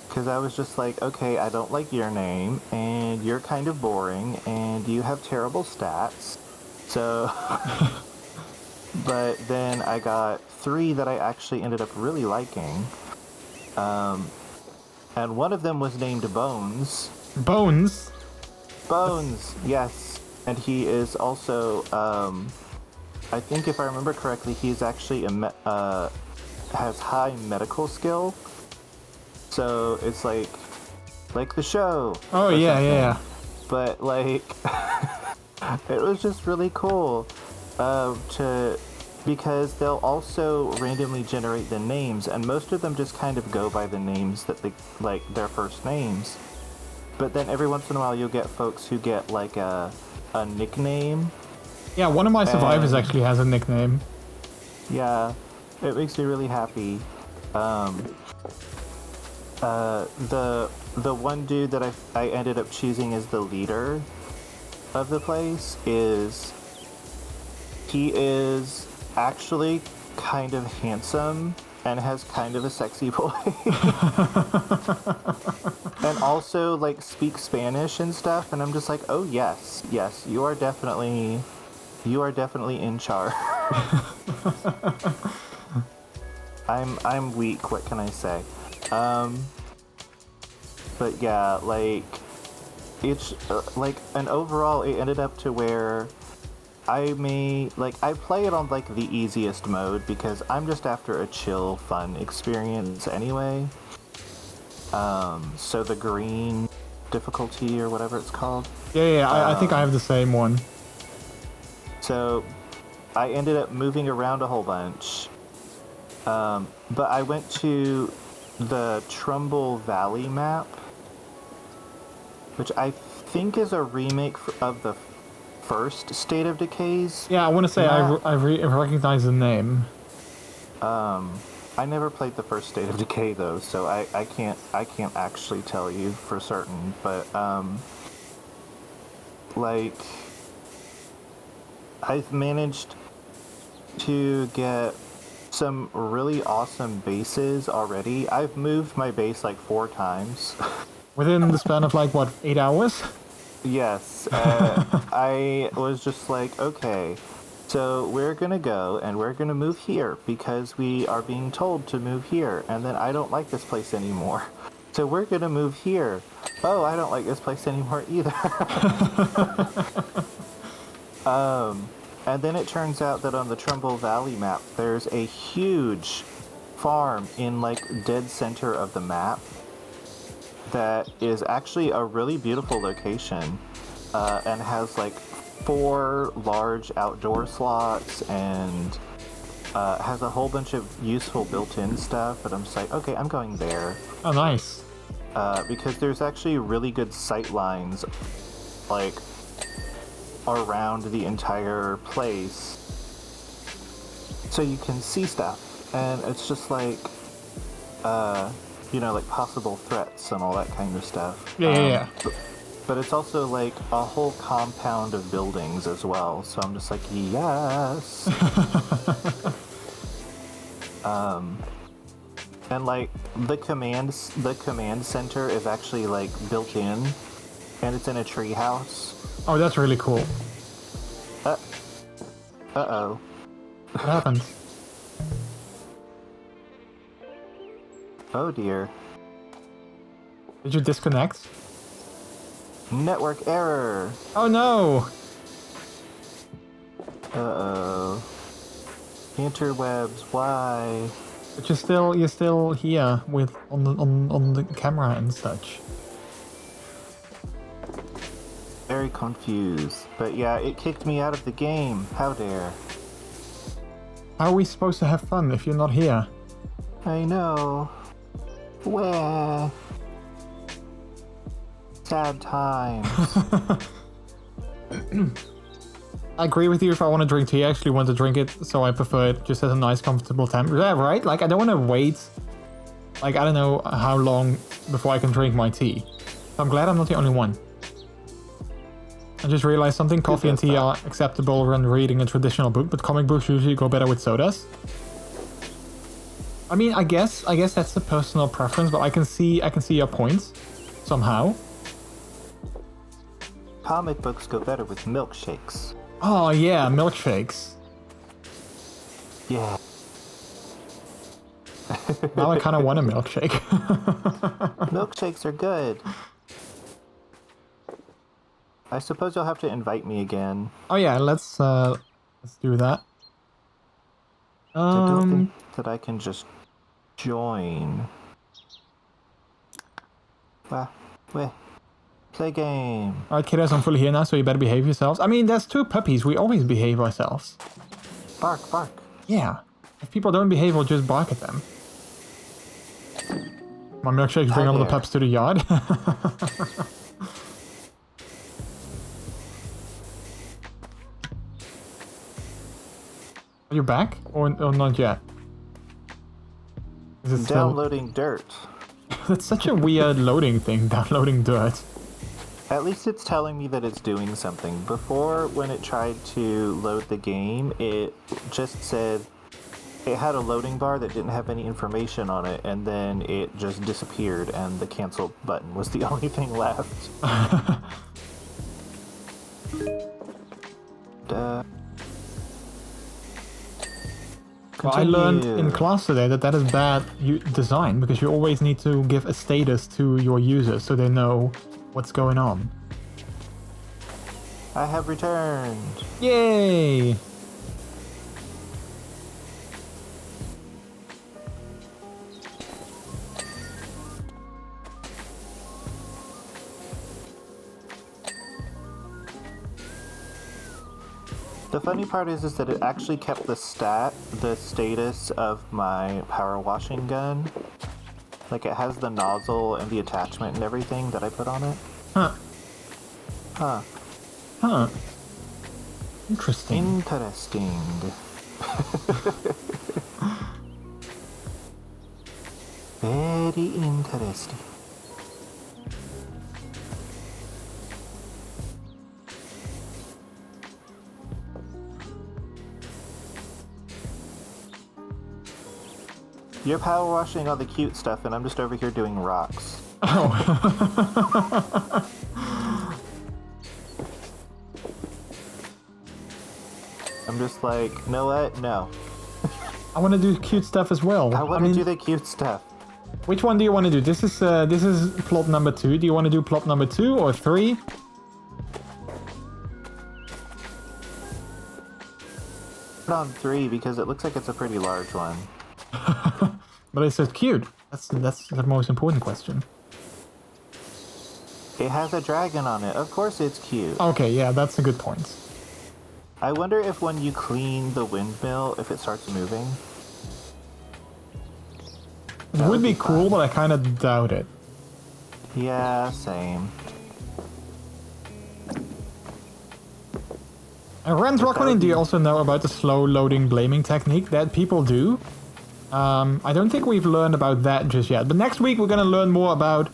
because I was just like, okay, I don't like your name and you're kind of boring and you have terrible stats, so but then I got 3 that I actually ended up really liking. And one of them was named Bones. Bones? Bones, yes. And he is also, I think if I remember correctly, he's actually has high medical skill. So it's like the show. Oh, yeah, something. yeah. But like, it was just really cool. Because they'll also randomly generate the names, and most of them just kind of go by the names that they like, their first names. But then every once in a while you'll get folks who get like a nickname. Yeah, one of my survivors actually has a nickname. Yeah, it makes me really happy. The one dude that I ended up choosing as the leader of the place he is actually kind of handsome and has kind of a sexy voice. And also like speaks Spanish and stuff, and I'm just like, oh yes, you are definitely in charge. I'm weak, what can I say? But yeah, like it's like, and overall it ended up to where I play it on like the easiest mode because I'm just after a chill, fun experience anyway. So the green difficulty or whatever it's called. Yeah, I think I have the same one. So I ended up moving around a whole bunch. But I went to the Trumbull Valley map, which I think is a remake of the first State of Decays. Yeah, I want to say I recognize the name. I never played the first State of Decay though, so I can't actually tell you for certain. But like, I've managed to get some really awesome bases already. I've moved my base like 4 times. Within the span of like, what, 8 hours? Yes. I was just like, okay, so we're gonna go and we're gonna move here because we are being told to move here, and then I don't like this place anymore. So we're gonna move here. Oh, I don't like this place anymore either. And then it turns out that on the Trumbull Valley map, there's a huge farm in like dead center of the map that is actually a really beautiful location, and has like 4 large outdoor slots and has a whole bunch of useful built-in stuff. But I'm just like, okay, I'm going there. Oh, nice. Because there's actually really good sight lines, like, around the entire place, so you can see stuff, and it's just like, you know, like possible threats and all that kind of stuff. Yeah. But it's also like a whole compound of buildings as well, so I'm just like, yes. And like the command center is actually like built in, and it's in a tree house. Oh, that's really cool. Uh-oh. What happened? Oh dear. Did you disconnect? Network error. Oh no! Uh-oh. Interwebs, why? But you're still here with on the camera and such. Very confused. But yeah, it kicked me out of the game. How dare. How are we supposed to have fun if you're not here? I know. Where? Sad times. I agree with you. If I want to drink tea, I actually want to drink it, so I prefer it just at a nice, comfortable temperature. Yeah, right? Like, I don't want to wait, like, I don't know how long before I can drink my tea. I'm glad I'm not the only one. I just realized something. Coffee and tea are acceptable when reading a traditional book, but comic books usually go better with sodas. I mean, I guess that's a personal preference, but I can see your points somehow. Comic books go better with milkshakes. Oh yeah, milkshakes. Yeah. Now I kind of want a milkshake. Milkshakes are good. I suppose you'll have to invite me again. Oh yeah, let's do that. I don't think that I can just join. Where? Play game. Alright, kiddos, I'm fully here now, so you better behave yourselves. I mean, there's 2 puppies. We always behave ourselves. Bark, bark. Yeah. If people don't behave, we'll just bark at them. My milkshakes bring all the pups to the yard. Are you back? Or not yet? Is it still... Downloading dirt. That's such a weird loading thing, downloading dirt. At least it's telling me that it's doing something. Before, when it tried to load the game, it just said it had a loading bar that didn't have any information on it, and then it just disappeared, and the cancel button was the only thing left. Well, I learned in class today that is bad design, because you always need to give a status to your users so they know what's going on. I have returned. Yay! The funny part is that it actually kept the status of my power washing gun. Like, it has the nozzle and the attachment and everything that I put on it. Huh. Huh. Huh. Interesting. Interesting. Very interesting. You're power washing all the cute stuff, and I'm just over here doing rocks. Oh. I'm just like, you know what? No. I want to do cute stuff as well. I want to do the cute stuff. Which one do you want to do? This is plot number 2. Do you want to do plot number 2 or 3? Put on 3 because it looks like it's a pretty large one. But is it cute? That's the most important question. It has a dragon on it. Of course it's cute. Okay, yeah, that's a good point. I wonder if when you clean the windmill, if it starts moving. It would be cool, but I kind of doubt it. Yeah, same. And Rens Rockman, do you also know about the slow loading blaming technique that people do? I don't think we've learned about that just yet. But next week we're going to learn more about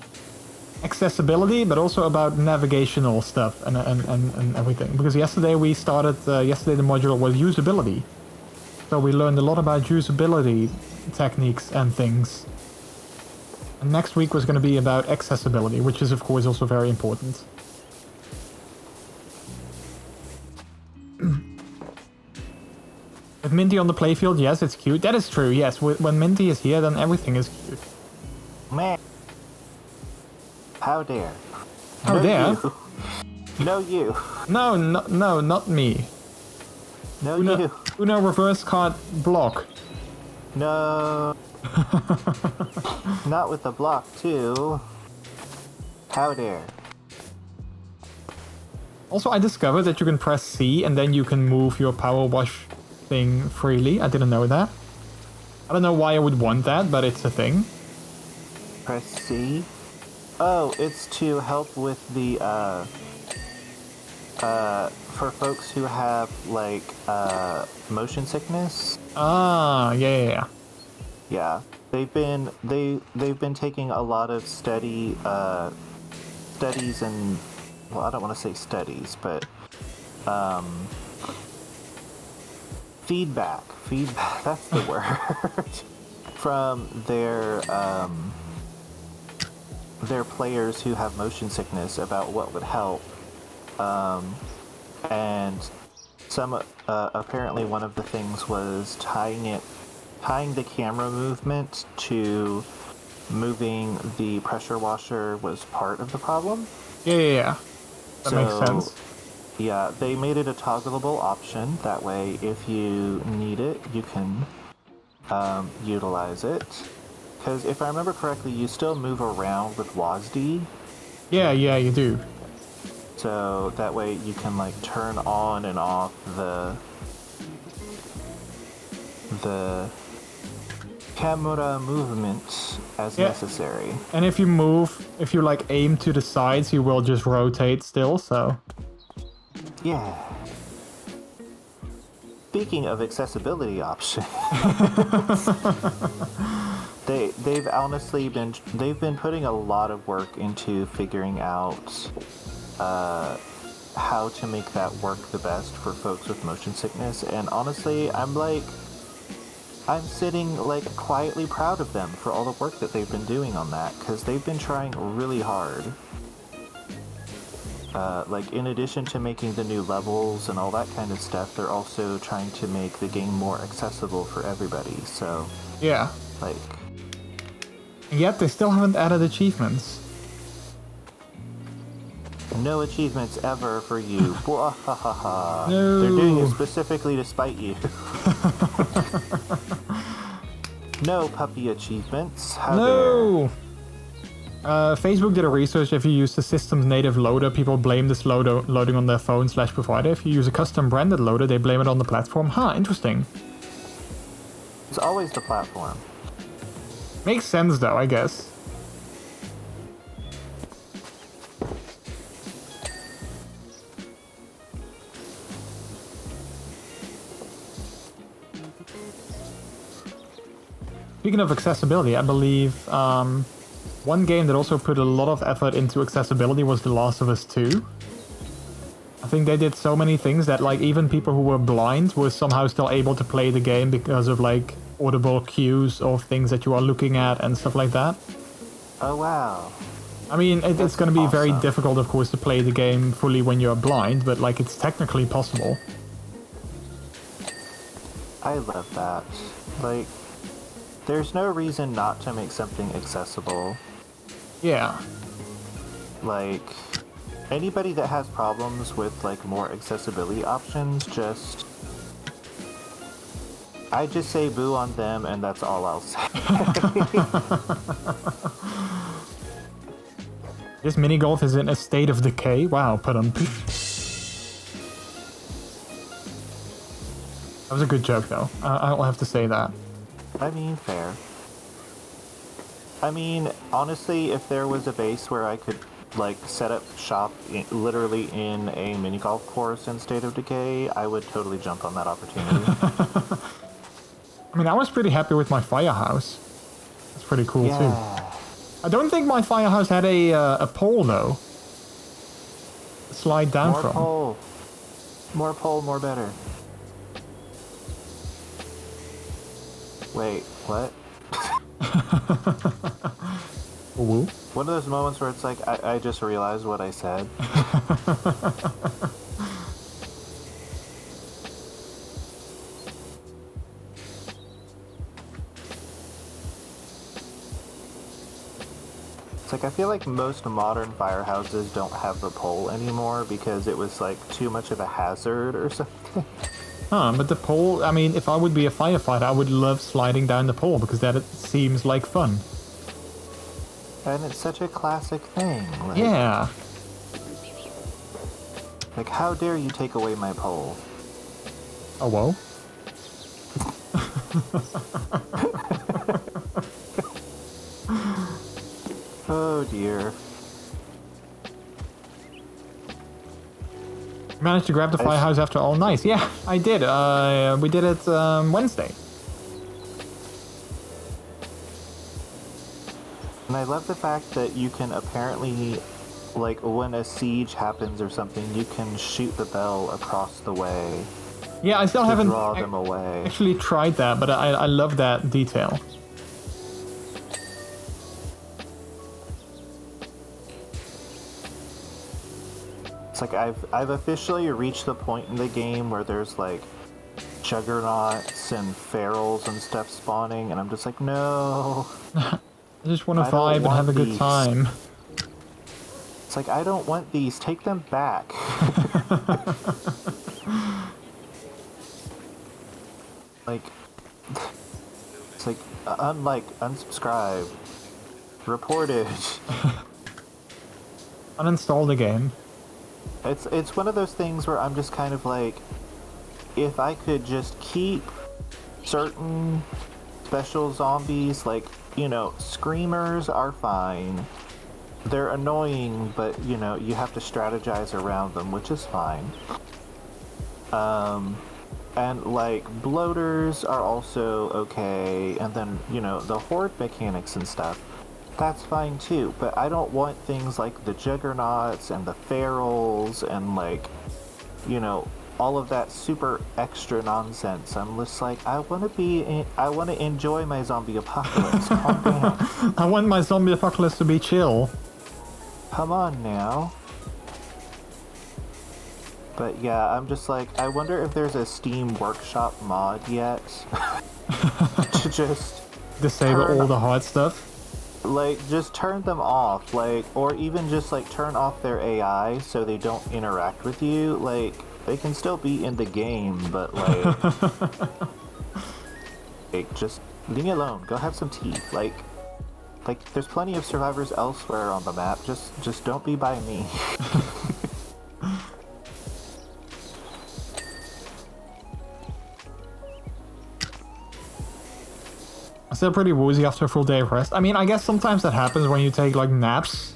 accessibility, but also about navigational stuff and everything. Because yesterday we started, yesterday the module was usability. So we learned a lot about usability techniques and things. And next week was going to be about accessibility, which is of course also very important. With Minty on the playfield, yes, it's cute. That is true, yes. When Minty is here, then everything is cute. Man. How dare. How No dare? you. No you. No, not me. No Uno, you. Uno reverse card block. No. Not with the block too. How dare. Also, I discovered that you can press C and then you can move your power wash thing freely. I didn't know that. I don't know why I would want that, but it's a thing. Press C. Oh, it's to help with the, for folks who have, like, motion sickness. Ah, yeah. Yeah. They've been taking a lot of studies and, well, I don't want to say studies, but, feedback, that's the word, from their players who have motion sickness about what would help. And some, apparently one of the things was tying the camera movement to moving the pressure washer was part of the problem. Yeah. That makes sense. Yeah, they made it a toggleable option. That way, if you need it, you can utilize it. Because if I remember correctly, you still move around with WASD. Yeah, you do. So that way you can like turn on and off the camera movement as necessary. And if you like aim to the sides, you will just rotate still, so. Yeah. Speaking of accessibility options, they've honestly been putting a lot of work into figuring out how to make that work the best for folks with motion sickness. And honestly, I'm sitting like quietly proud of them for all the work that they've been doing on that, because they've been trying really hard. Like, in addition to making the new levels and all that kind of stuff, they're also trying to make the game more accessible for everybody, so... Yeah. Like... Yet they still haven't added achievements. No achievements ever for you. No. They're doing it specifically to spite you. No puppy achievements. How dare. Facebook did a research. If you use the system's native loader, people blame this loading on their phone/provider. If you use a custom branded loader, they blame it on the platform. Interesting. It's always the platform. Makes sense though, I guess. Speaking of accessibility, I believe one game that also put a lot of effort into accessibility was The Last of Us 2. I think they did so many things that like even people who were blind were somehow still able to play the game because of like audible cues of things that you are looking at and stuff like that. Oh wow. I mean, it's going to be very awesome. difficult, of course, to play the game fully when you're blind, but like it's technically possible. I love that. Like, there's no reason not to make something accessible. Yeah. Like, anybody that has problems with like more accessibility options, I just say boo on them, and that's all I'll say. This mini golf is in a state of decay. Wow, put on. That was a good joke, though. I'll have to say that. I mean, fair. I mean, honestly, if there was a base where I could like set up shop literally in a mini golf course in State of Decay, I would totally jump on that opportunity. I mean, I was pretty happy with my firehouse. That's pretty cool too. I don't think my firehouse had a pole though. Slide down More from. pole. More pole, more better. Wait, what? Ooh. One of those moments where it's like, I just realized what I said. It's like, I feel like most modern firehouses don't have the pole anymore because it was like too much of a hazard or something. Huh, but the pole, I mean, if I would be a firefighter, I would love sliding down the pole because that seems like fun. And it's such a classic thing. Like, Yeah. Like, how dare you take away my pole? Oh, whoa. Oh dear. Managed to grab the firehouse after all. Nice. Yeah, I did. We did it Wednesday. And I love the fact that you can apparently, like, when a siege happens or something, you can shoot the bell across the way. Yeah, I still to haven't draw them away. actually tried that, but I love that detail. It's like I've officially reached the point in the game where there's like juggernauts and ferals and stuff spawning, and I'm just like, no. I just want to I don't vibe and want have a good these. time. It's like, I don't want these. Take them back. Like, it's like, unlike, unsubscribe, reported. Uninstall the game. It's one of those things where I'm just kind of like, if I could just keep certain special zombies, like, you know, screamers are fine. They're annoying, but, you know, you have to strategize around them, which is fine. And, like, bloaters are also okay, and then, you know, the horde mechanics and stuff, that's fine too, but I don't want things like the juggernauts and the ferals and, like, you know, all of that super extra nonsense. I'm just like, I want to enjoy my zombie apocalypse. Calm down. I want my zombie apocalypse to be chill. Come on now. But yeah, I'm just like, I wonder if there's a Steam Workshop mod yet to just Disable all the hard stuff. like, just turn them off, like, or even just like turn off their AI so they don't interact with you. Like, they can still be in the game, but like, just leave me alone. Go have some tea. Like, there's plenty of survivors elsewhere on the map. Just don't be by me. I'm still pretty woozy after a full day of rest. I mean, I guess sometimes that happens when you take like naps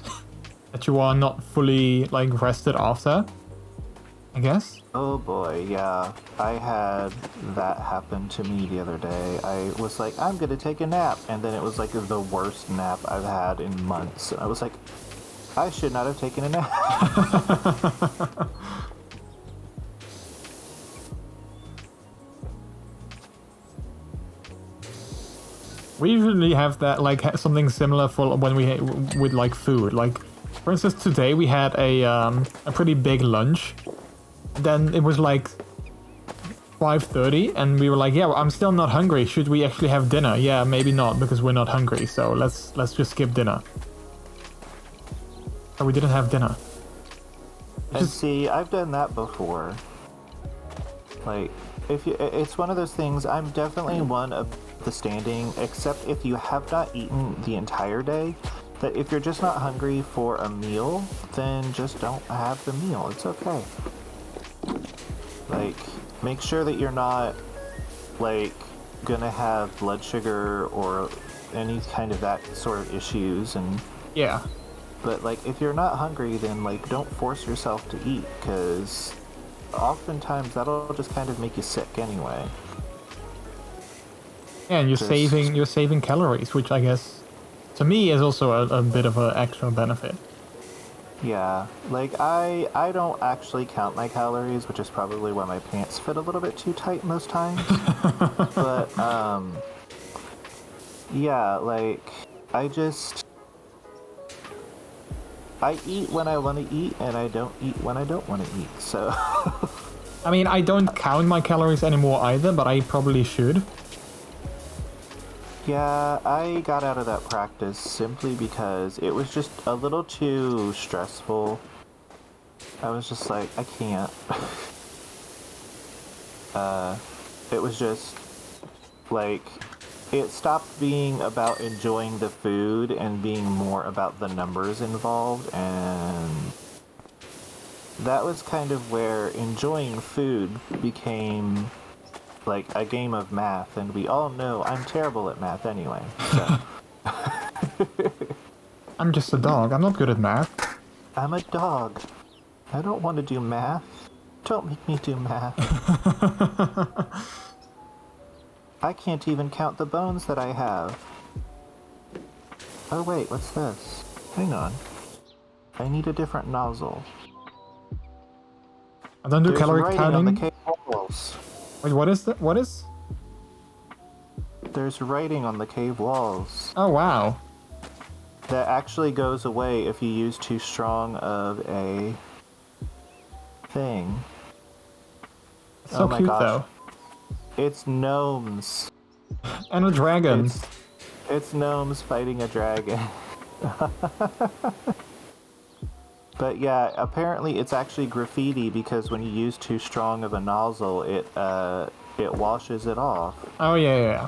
that you are not fully like rested after. I guess. Oh boy, yeah. I had that happen to me the other day. I was like, I'm gonna take a nap, and then it was like the worst nap I've had in months. And I was like, I should not have taken a nap. We usually have that, like, something similar for when we with like food. Like, for instance, today we had a pretty big lunch. Then it was like 5:30, and we were like, yeah, well, I'm still not hungry. Should we actually have dinner? Yeah, maybe not, because we're not hungry. So let's just skip dinner. So we didn't have dinner. And see, I've done that before. Like, it's one of those things. I'm definitely one of the standing, except if you have not eaten the entire day, that if you're just not hungry for a meal, then just don't have the meal. It's okay. Like, make sure that you're not, like, gonna have blood sugar or any kind of that sort of issues. And yeah. But, like, if you're not hungry, then, like, don't force yourself to eat, because oftentimes that'll just kind of make you sick anyway. Yeah, and you're saving calories, which I guess, to me, is also a bit of an extra benefit. Yeah, like, I don't actually count my calories, which is probably why my pants fit a little bit too tight most times. But, yeah, like, I eat when I want to eat, and I don't eat when I don't want to eat, so... I mean, I don't count my calories anymore either, but I probably should. Yeah, I got out of that practice simply because it was just a little too stressful. I was just like, I can't. It was just, like, it stopped being about enjoying the food and being more about the numbers involved, and that was kind of where enjoying food became like a game of math, and we all know I'm terrible at math anyway, so. I'm just a dog. I'm not good at math. I'm a dog. I don't want to do math. Don't make me do math. I can't even count the bones that I have. Oh wait, what's this? Hang on. I need a different nozzle. I don't do There's calorie writing counting. on the cave walls. Wait, what is that? What is? There's writing on the cave walls. Oh, wow. That actually goes away if you use too strong of a thing. It's so my cute, gosh. though. It's gnomes. And a dragon. It's gnomes fighting a dragon. But yeah, apparently it's actually graffiti because when you use too strong of a nozzle, it washes it off. Oh, yeah.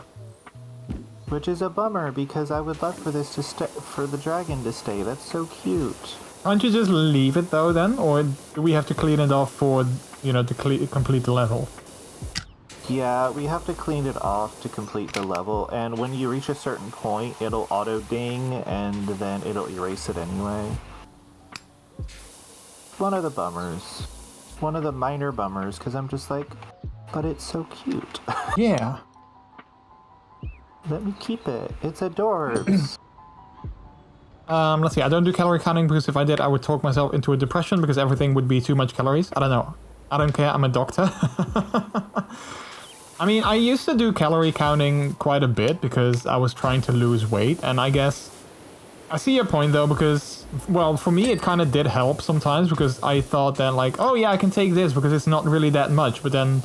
Which is a bummer because I would love for this to for the dragon to stay. That's so cute. Can't you just leave it, though, then? Or do we have to clean it off for, you know, to complete the level? Yeah, we have to clean it off to complete the level, and when you reach a certain point, it'll auto-ding, and then it'll erase it anyway. One of the bummers. One of the minor bummers, because I'm just like, but it's so cute. Yeah. Let me keep it. It's adorbs. Let's see. I don't do calorie counting because if I did, I would talk myself into a depression because everything would be too much calories. I don't know. I don't care. I'm a doctor. I mean, I used to do calorie counting quite a bit because I was trying to lose weight, and I guess I see your point though, because, well, for me it kind of did help sometimes because I thought that, like, oh yeah, I can take this because it's not really that much, but then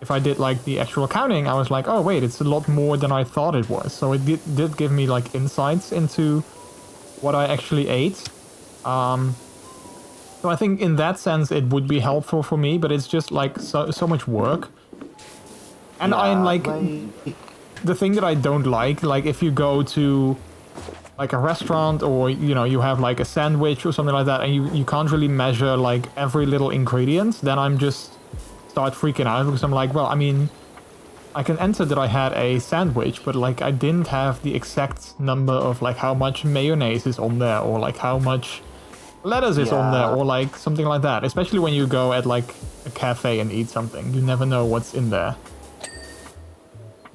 if I did like the actual counting, I was like, oh wait, it's a lot more than I thought it was. So it did give me like insights into what I actually ate. So I think in that sense it would be helpful for me, but it's just like so much work. And Yeah, I'm like, the thing that I don't like if you go to like a restaurant or, you know, you have like a sandwich or something like that and you can't really measure like every little ingredient, then I'm just start freaking out because I'm like, well, I mean, I can enter that I had a sandwich, but like I didn't have the exact number of like how much mayonnaise is on there or like how much lettuce is on there Yeah. or like something like that. Especially when you go at like a cafe and eat something, you never know what's in there.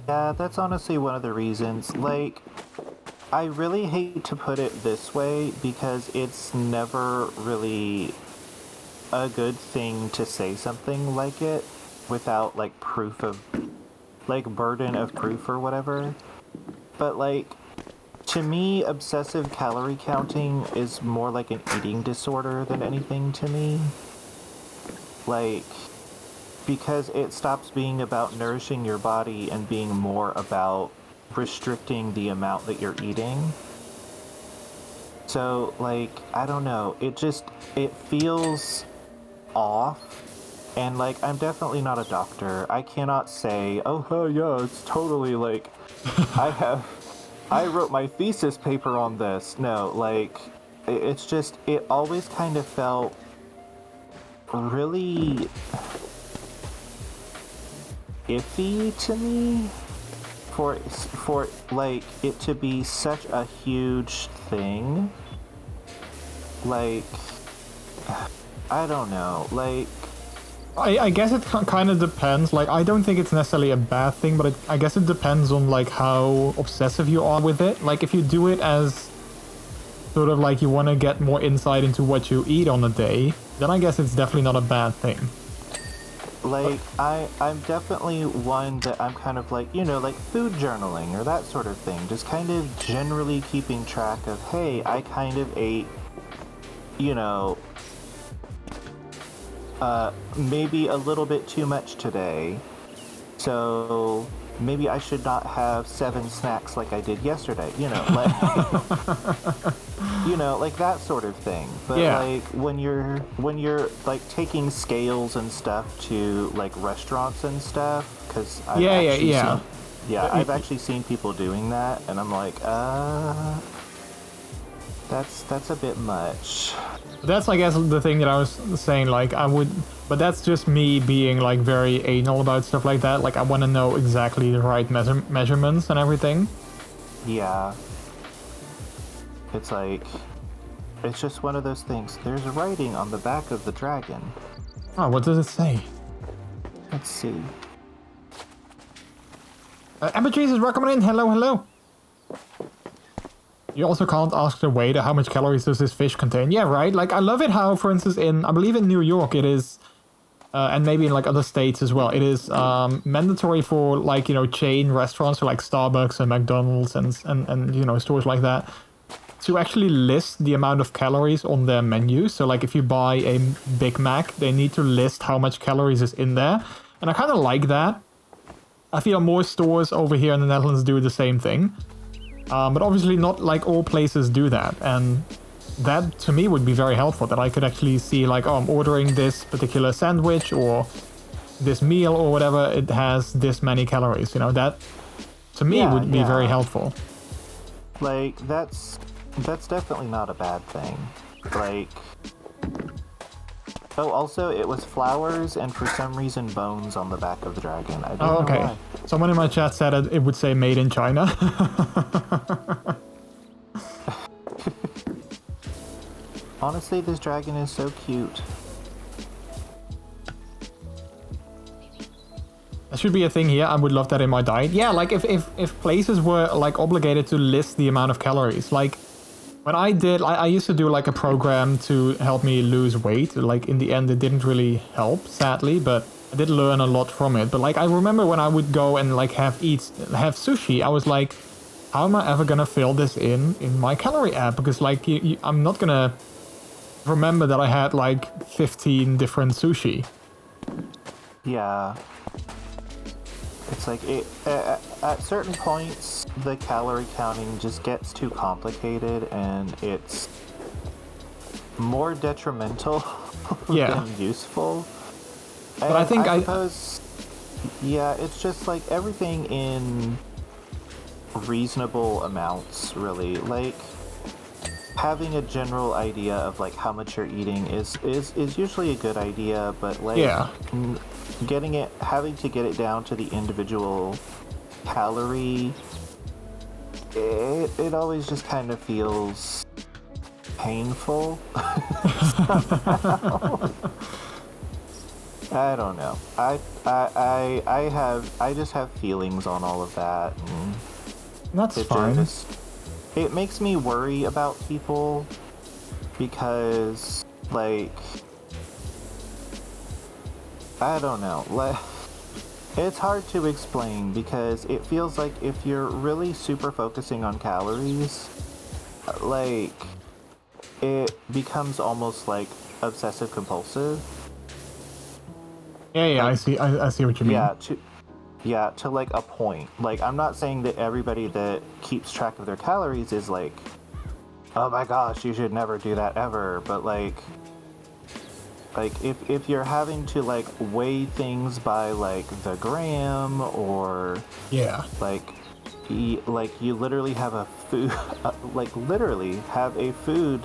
Yeah, that's honestly one of the reasons. Like, I really hate to put it this way because it's never really a good thing to say something like it without like proof of, like, burden of proof or whatever. But like, to me, obsessive calorie counting is more like an eating disorder than anything to me. Like, because it stops being about nourishing your body and being more about restricting the amount that you're eating. So, like, I don't know, it feels off. And like, I'm definitely not a doctor. I cannot say, oh yeah, it's totally like, I wrote my thesis paper on this. No, like, it's just, it always kind of felt really iffy to me for like it to be such a huge thing. Like, I don't know, like, I guess it kind of depends. Like, I don't think it's necessarily a bad thing, but I guess it depends on like how obsessive you are with it. Like, if you do it as sort of like you want to get more insight into what you eat on a day, then I guess it's definitely not a bad thing. like, I'm definitely one that I'm kind of like, you know, like food journaling or that sort of thing. Just kind of generally keeping track of, hey, I kind of ate, you know, maybe a little bit too much today. So maybe I should not have 7 snacks like I did yesterday, you know, like, you know, like that sort of thing. But Yeah. like when you're like taking scales and stuff to like restaurants and stuff, because I've actually seen people doing that, and I'm like, that's a bit much. That's, I guess, the thing that I was saying, like, but that's just me being, like, very anal about stuff like that. Like, I want to know exactly the right measurements and everything. Yeah. It's like, it's just one of those things. There's writing on the back of the dragon. Oh, what does it say? Let's see. MrJordilicious is recommending. Hello. You also can't ask the waiter how much calories does this fish contain. Yeah, right? Like, I love it how, for instance, I believe in New York it is, and maybe in like other states as well, it is mandatory for like, you know, chain restaurants, so like Starbucks and McDonald's and you know, stores like that, to actually list the amount of calories on their menu. So like if you buy a Big Mac, they need to list how much calories is in there. And I kind of like that. I feel more stores over here in the Netherlands do the same thing. But obviously not like all places do that, and that to me would be very helpful, that I could actually see like, oh, I'm ordering this particular sandwich or this meal or whatever, it has this many calories, you know, that to me would be very helpful. Like, that's definitely not a bad thing. Like, oh, also it was flowers and for some reason bones on the back of the dragon. I don't know why. Someone in my chat said it would say made in China. Honestly, this dragon is so cute. That should be a thing here. I would love that in my diet. Yeah, like if places were like obligated to list the amount of calories. Like when I used to do like a program to help me lose weight. Like in the end, it didn't really help, sadly, but I did learn a lot from it. But like I remember when I would go and like have sushi, I was like, how am I ever gonna fill this in my calorie app? Because like I'm not gonna remember that I had like 15 different sushi. Yeah. It's like, at certain points, the calorie counting just gets too complicated, and it's more detrimental than useful. But I think I suppose, yeah, it's just like everything in reasonable amounts, really. Like, having a general idea of like how much you're eating is usually a good idea, but like having to get it down to the individual calorie, it always just kind of feels painful. I don't know. I just have feelings on all of that. And That's fine. It makes me worry about people because, like, I don't know. Like, it's hard to explain because it feels like if you're really super focusing on calories, like, it becomes almost like obsessive compulsive. Yeah, I see what you mean. To like a point. Like, I'm not saying that everybody that keeps track of their calories is like, oh my gosh, you should never do that ever. But like if you're having to like weigh things by like the gram or like you literally have a food food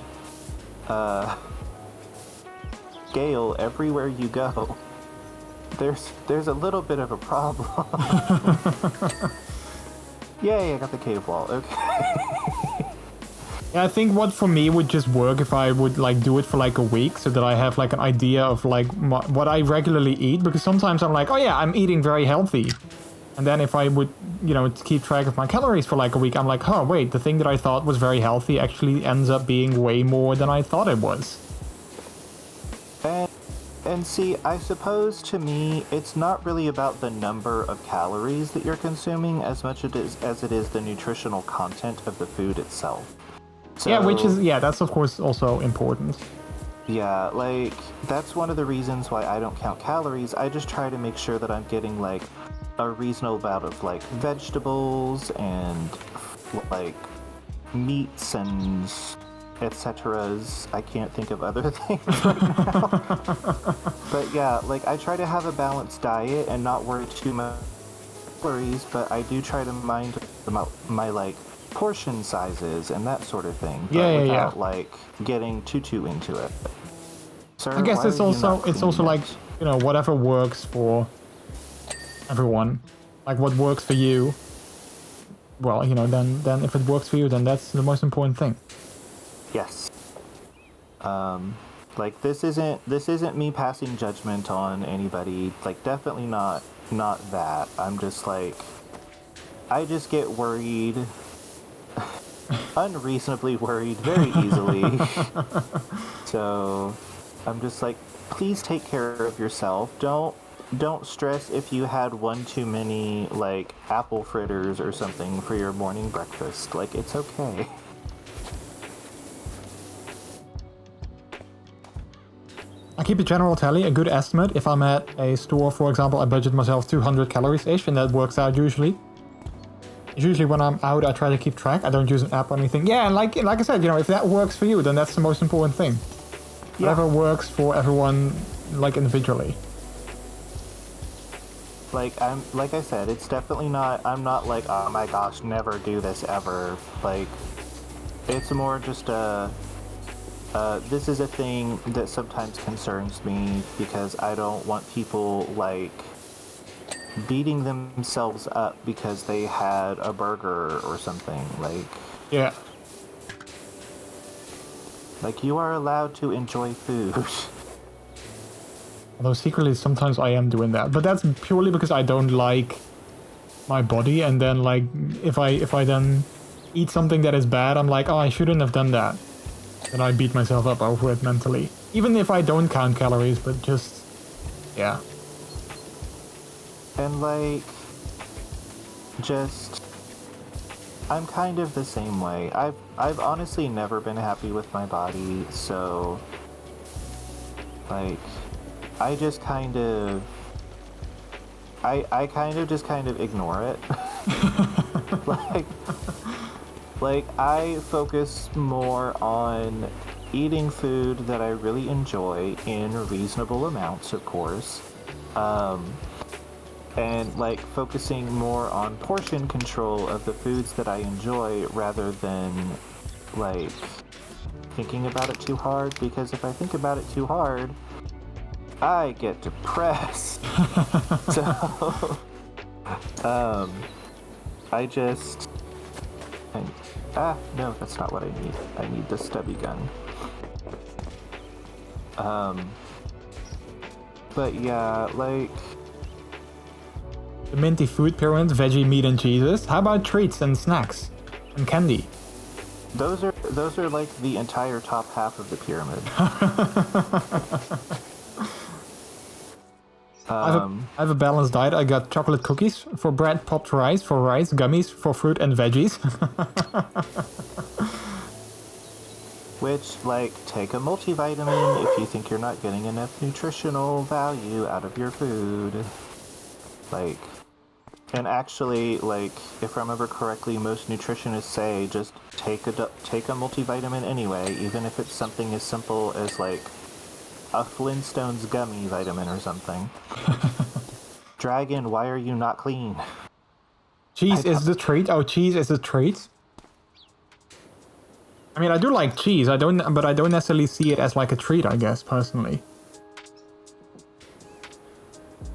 scale everywhere you go. There's a little bit of a problem. Yay, I got the cave wall. Okay. Yeah, I think what for me would just work if I would like do it for like a week so that I have like an idea of like what I regularly eat, because sometimes I'm like, oh yeah, I'm eating very healthy. And then if I would, keep track of my calories for like a week, I'm like, oh wait, the thing that I thought was very healthy actually ends up being way more than I thought it was. And see, I suppose to me, it's not really about the number of calories that you're consuming as much as it is the nutritional content of the food itself. So, that's of course also important. Yeah, like, that's one of the reasons why I don't count calories. I just try to make sure that I'm getting, like, a reasonable amount of, like, vegetables and, like, meats and etceteras. I can't think of other things right now. But yeah, like, I try to have a balanced diet and not worry too much about calories, but I do try to mind my like portion sizes and that sort of thing. But without like getting too into it. Sir, I guess it's also like, whatever works for everyone. Like what works for you. Well, then if it works for you, then that's the most important thing. Yes. Like this isn't me passing judgment on anybody. Like definitely not that. I'm just like, I just get worried, unreasonably worried very easily. So I'm just like, please take care of yourself. Don't stress if you had one too many like apple fritters or something for your morning breakfast. Like it's okay. I keep a general tally, a good estimate. If I'm at a store, for example, I budget myself 200 calories-ish, and that works out usually. Usually when I'm out, I try to keep track. I don't use an app or anything. Yeah, and like I said, if that works for you, then that's the most important thing. Yeah. Whatever works for everyone, like individually. Like I said, it's definitely not. I'm not like, oh my gosh, never do this ever. Like, it's more just this is a thing that sometimes concerns me because I don't want people like beating themselves up because they had a burger or something. Like, yeah. Like, you are allowed to enjoy food. Although secretly sometimes I am doing that, but that's purely because I don't like my body, and then like if I then eat something that is bad, I'm like, oh, I shouldn't have done that. And I beat myself up over it mentally. Even if I don't count calories, but just, yeah. And like, I'm kind of the same way. I've honestly never been happy with my body, so like, I just kind of, I kind of just ignore it. Like, I focus more on eating food that I really enjoy in reasonable amounts, of course. And, like, focusing more on portion control of the foods that I enjoy rather than, like, thinking about it too hard. Because if I think about it too hard, I get depressed. So, I No, that's not what I need. I need the stubby gun. But yeah, like... The minty food pyramid, veggie, meat, and cheeses. How about treats and snacks? And candy? Those are like the entire top half of the pyramid. I have a balanced diet. I got chocolate cookies for bread, popped rice for rice, gummies for fruit and veggies. Which, like, take a multivitamin if you think you're not getting enough nutritional value out of your food. Like, and actually, like, if I remember correctly, most nutritionists say just take a multivitamin anyway, even if it's something as simple as, like, a Flintstones gummy vitamin or something. Dragon, why are you not clean? Cheese is the treat. Oh, cheese is the treat. I mean, I do like cheese. But I don't necessarily see it as like a treat, I guess, personally.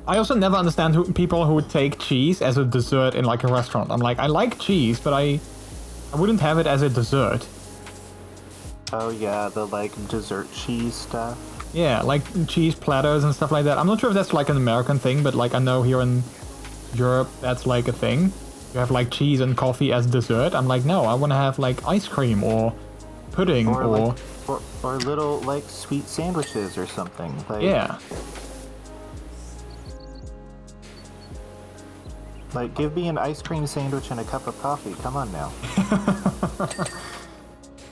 I also never understand people who would take cheese as a dessert in like a restaurant. I'm like, I like cheese, but I wouldn't have it as a dessert. Oh yeah, the like dessert cheese stuff. Yeah, like cheese platters and stuff like that. I'm not sure if that's like an American thing, but like I know here in Europe that's like a thing. You have like cheese and coffee as dessert. I'm like, no, I want to have like ice cream or pudding or little like sweet sandwiches or something. Like, yeah. Like, give me an ice cream sandwich and a cup of coffee. Come on now.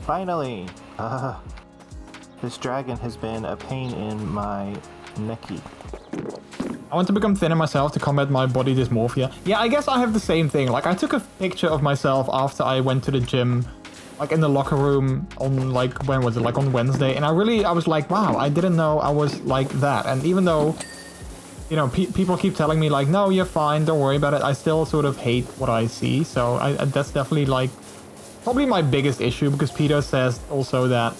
Finally. This dragon has been a pain in my necky. I want to become thinner myself to combat my body dysmorphia. Yeah, I guess I have the same thing. Like, I took a picture of myself after I went to the gym, like in the locker room on like, when was it? Like on Wednesday. And I was like, wow, I didn't know I was like that. And even though, you know, people keep telling me like, no, you're fine, don't worry about it, I still sort of hate what I see. So that's definitely like, probably my biggest issue, because Peter says also that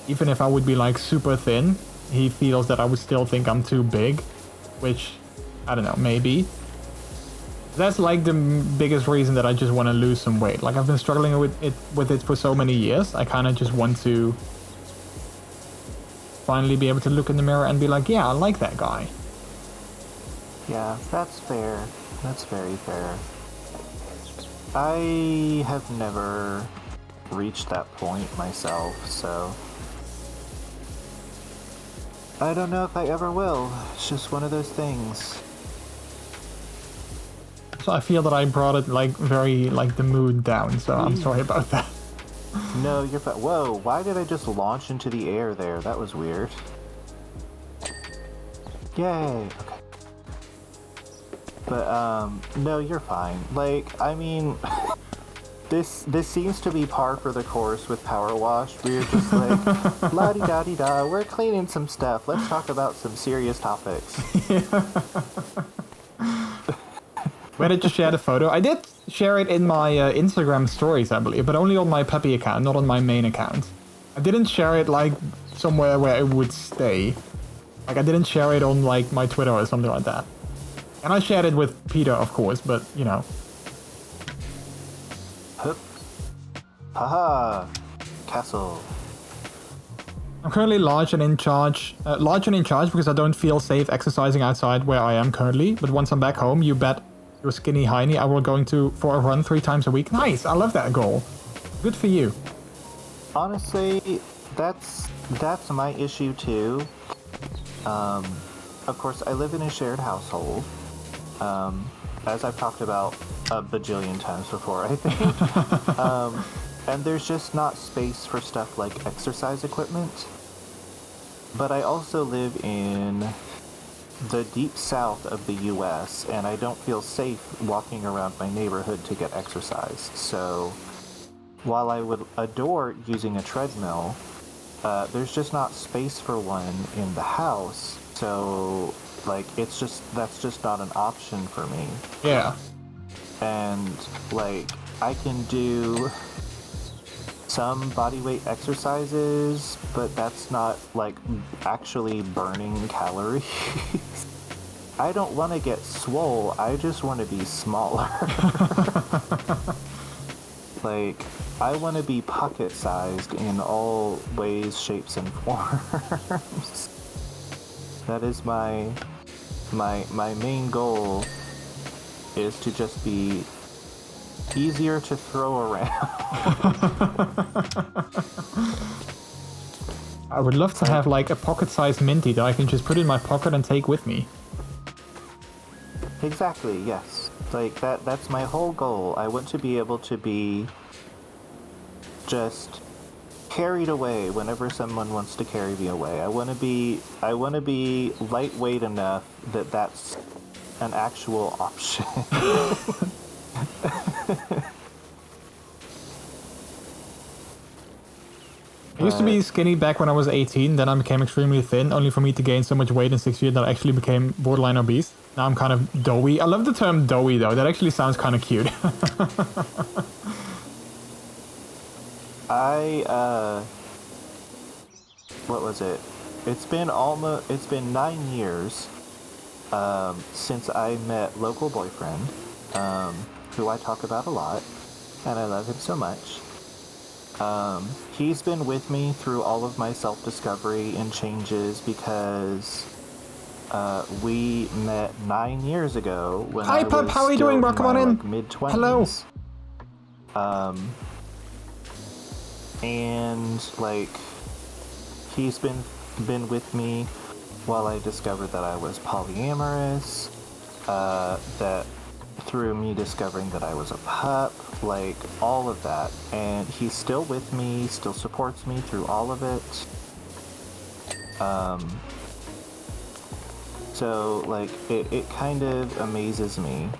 even if I would be like super thin, he feels that I would still think I'm too big, which, I don't know, maybe. That's like the biggest reason that I just want to lose some weight. Like, I've been struggling with it for so many years. I kind of just want to finally be able to look in the mirror and be like, yeah, I like that guy. Yeah, that's fair. That's very fair. I have never reached that point myself, so I don't know if I ever will. It's just one of those things. So I feel that I brought it like very like the mood down, so I'm sorry about that. No, you're fine. Whoa, why did I just launch into the air there? That was weird. Yay. Okay. But no, you're fine. Like, I mean, this seems to be par for the course with Power Wash. We're just like, la-di-da-di-da, we're cleaning some stuff. Let's talk about some serious topics. Where did you share the photo? I did share it in my Instagram stories, I believe, but only on my puppy account, not on my main account. I didn't share it like somewhere where it would stay. Like, I didn't share it on like my Twitter or something like that. And I shared it with Peter, of course, but, you know. Hup. Haha. Castle. I'm currently large and in charge because I don't feel safe exercising outside where I am currently. But once I'm back home, you bet your skinny hiney I will going for a run 3 times a week. Nice, I love that goal. Good for you. Honestly, that's my issue too. Of course, I live in a shared household. As I've talked about a bajillion times before, I think. And there's just not space for stuff like exercise equipment. But I also live in the deep south of the US, and I don't feel safe walking around my neighborhood to get exercise. So while I would adore using a treadmill, there's just not space for one in the house. So like, that's just not an option for me. Yeah. And like, I can do some bodyweight exercises, but that's not like actually burning calories. I don't want to get swole, I just want to be smaller. Like, I want to be pocket-sized in all ways, shapes, and forms. That is my main goal, is to just be easier to throw around. I would love to have like a pocket-sized Minty that I can just put in my pocket and take with me. Exactly, yes. Like that's my whole goal. I want to be able to be just carried away whenever someone wants to carry me away. I want to be lightweight enough that that's an actual option. I used to be skinny back when I was 18, then I became extremely thin, only for me to gain so much weight in 6 years that I actually became borderline obese. Now I'm kind of doughy. I love the term doughy though, that actually sounds kind of cute. What was it? It's been 9 years since I met local boyfriend, who I talk about a lot, and I love him so much. He's been with me through all of my self-discovery and changes because we met 9 years ago when Hi, I Pup, was how are you doing? still Welcome in my, on in. like, mid-20s. Hello. And like he's been with me while I discovered that I was polyamorous, that through me discovering that I was a pup, like all of that. And he's still with me, still supports me through all of it. So like it kind of amazes me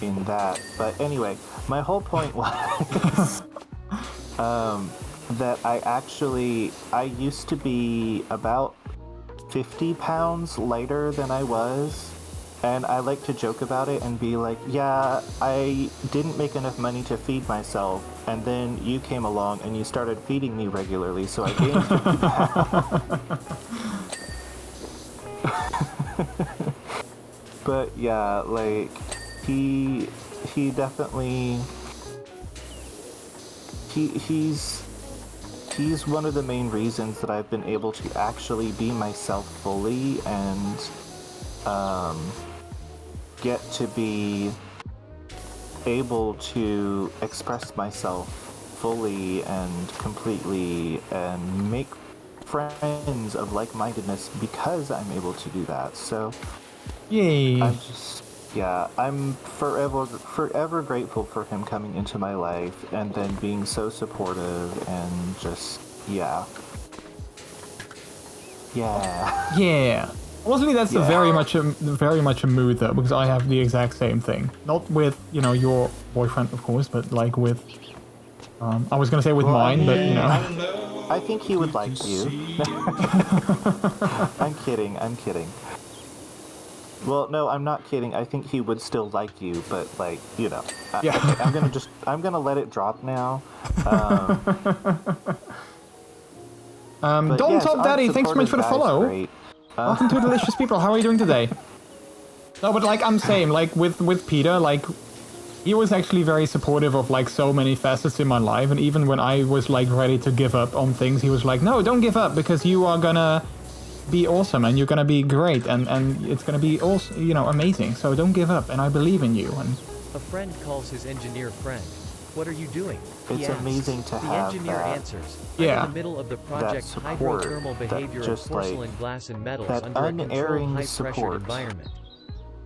in that. But anyway, my whole point was that I used to be about 50 pounds lighter than I was, and I like to joke about it and be like, yeah, I didn't make enough money to feed myself, and then you came along and you started feeding me regularly, so I gained 50 pounds. But yeah, like he definitely he's one of the main reasons that I've been able to actually be myself fully and get to be able to express myself fully and completely and make friends of like-mindedness because I'm able to do that. So Yay. I'm forever grateful for him coming into my life and then being so supportive and just, yeah. Honestly, that's very much a mood though, because I have the exact same thing. Not with, your boyfriend, of course, but like with, I was gonna say with mine, but I think he would like you. I'm kidding. Well, no, I'm not kidding. I think he would still like you, but like, I'm gonna let it drop now. Don't Top Daddy, thanks so much for the follow. Welcome to Delicious People. How are you doing today? No, but like I'm saying, like with Peter, like he was actually very supportive of like so many facets in my life, and even when I was like ready to give up on things, he was like, no, don't give up, because you are gonna be awesome and you're gonna be great and it's gonna be also amazing, so don't give up and I believe in you. And a friend calls his engineer friend. What are you doing? It's amazing to have the engineer that, answers. yeah, I'm in the middle of the project hydrothermal behavior of porcelain, glass and metals under a controlled high-pressured environment.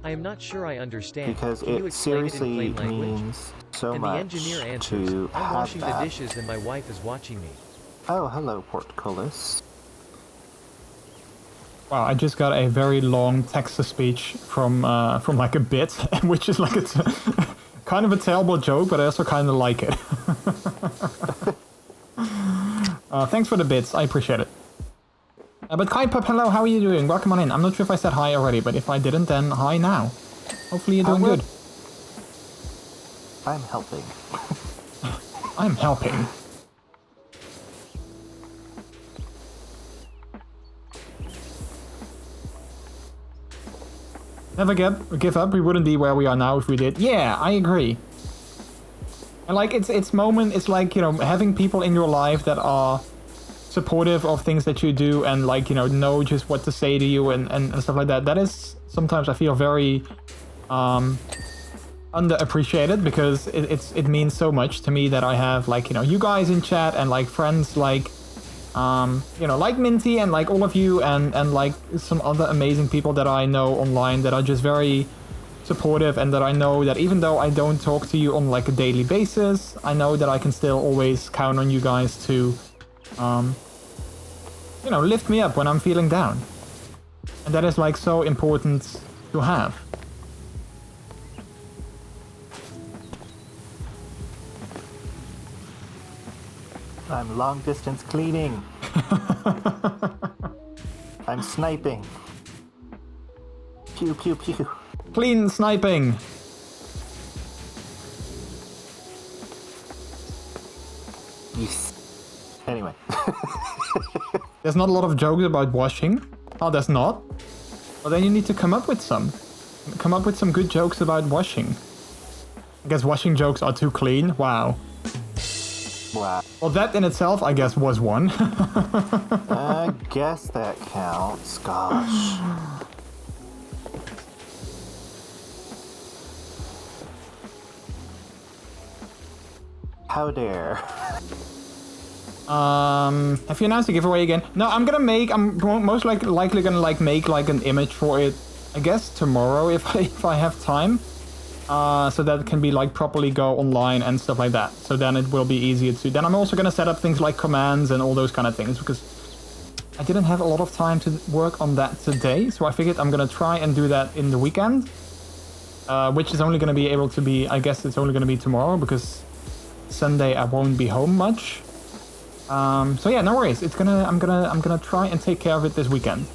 I am not sure I understand. Because Can you it explain seriously it in plain language? means so and much the engineer answers, to I'm have washing that. the dishes and my wife is watching me. Oh, hello, Portcullis. wow, I just got a very long text-to-speech from like a bit, which is like it's kind of a terrible joke, but I also kind of like it. Thanks for the bits, I appreciate it. But Kai Pup, hello, how are you doing? Welcome on in. I'm not sure if I said hi already, but if I didn't, then hi now. Hopefully you're doing good. I'm helping. I'm helping. Never give up. We wouldn't be where we are now if we did. Yeah, I agree. And like it's moment, it's like, you know, having people in your life that are supportive of things that you do and like, you know just what to say to you and stuff like that. That is sometimes I feel very underappreciated, because it means so much to me that I have like, you know, you guys in chat and like friends like you know, like Minty and like all of you and like some other amazing people that I know online that are just very supportive, and that I know that even though I don't talk to you on like a daily basis, I know that I can still always count on you guys to you know, lift me up when I'm feeling down. And that is like so important to have. I'm long distance cleaning. I'm sniping. Pew pew pew. Clean sniping. Yes. Anyway. There's not a lot of jokes about washing. Oh, there's not? Well, then you need to come up with some. Come up with some good jokes about washing. I guess washing jokes are too clean. Wow. Wow. Well, that in itself, I guess, was one. I guess that counts. Gosh. How dare. Have you announced the giveaway again? No, I'm most likely gonna like make like an image for it, I guess tomorrow if I have time. So that it can be like properly go online and stuff like that. So then it will be easier to, then I'm also gonna set up things like commands and all those kind of things, because I didn't have a lot of time to work on that today. So I figured I'm gonna try and do that in the weekend, which is only gonna be able to be, I guess it's only gonna be tomorrow, because Sunday I won't be home much. So yeah, no worries. I'm gonna try and take care of it this weekend.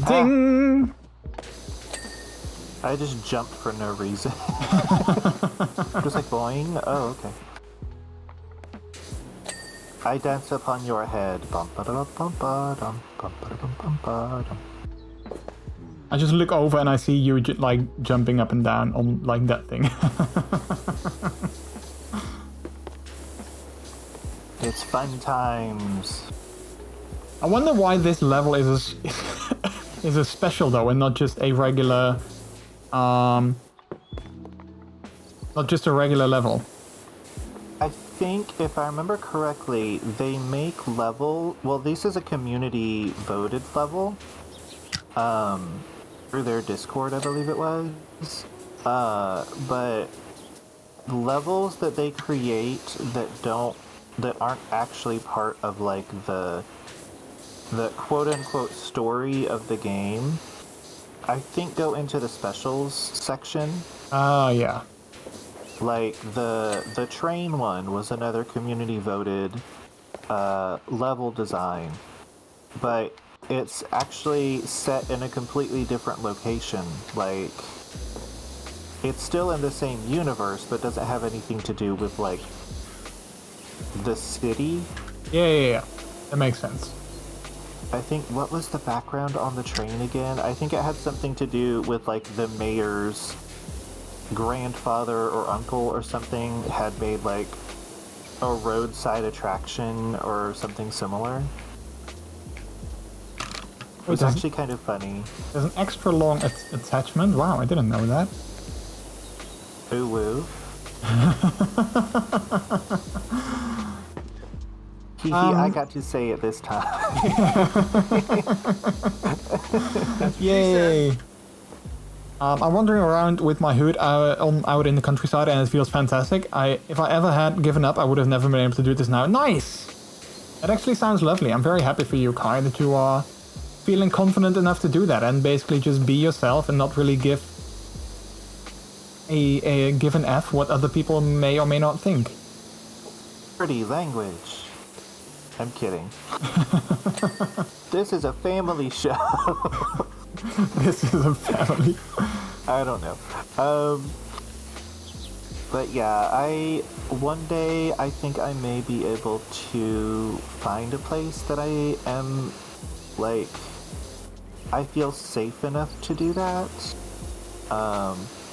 Ding! I just jumped for no reason. Just like boing. Oh, okay. I dance upon your head. Bum ba da bum ba dum bum ba da bum ba dum. I just look over and I see you like jumping up and down on like that thing. It's fun times. I wonder why this level is is a special though, and not just a regular, not just a regular level. I think, if I remember correctly, they make level. Well, this is a community voted level. Through their Discord, I believe it was. But levels that they create that aren't actually part of like the quote-unquote story of the game, I think go into the specials section. Yeah. Like the train one was another community voted level design, but it's actually set in a completely different location. Like, it's still in the same universe, but doesn't have anything to do with like the city. Yeah. That makes sense. I think, what was the background on the train again? I think it had something to do with like the mayor's grandfather or uncle or something had made like a roadside attraction or something similar. It was actually kind of funny. There's an extra long attachment. Wow, I didn't know that. Ooh woo. I got to say it this time. Yay! I'm wandering around with my hood out in the countryside, and it feels fantastic. If I ever had given up, I would have never been able to do this now. Nice! That actually sounds lovely. I'm very happy for you, Kai, that you are feeling confident enough to do that and basically just be yourself and not really give give an F what other people may or may not think. Pretty language. I'm kidding. This is a family show. This is a family. I don't know. But yeah, one day I think I may be able to find a place that I am, like, I feel safe enough to do that.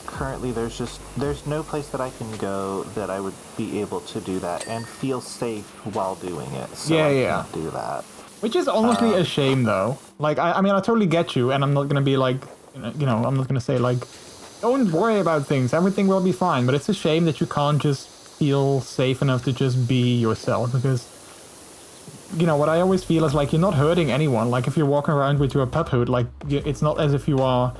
Currently there's no place that I can go that I would be able to do that and feel safe while doing it. So I can't do that. Which is honestly a shame, though. Like, I mean, I totally get you, and I'm not gonna be like, you know, I'm not gonna say like, don't worry about things, everything will be fine. But it's a shame that you can't just feel safe enough to just be yourself, because, you know, what I always feel is like you're not hurting anyone. Like if you're walking around with your pup hood, like it's not as if you are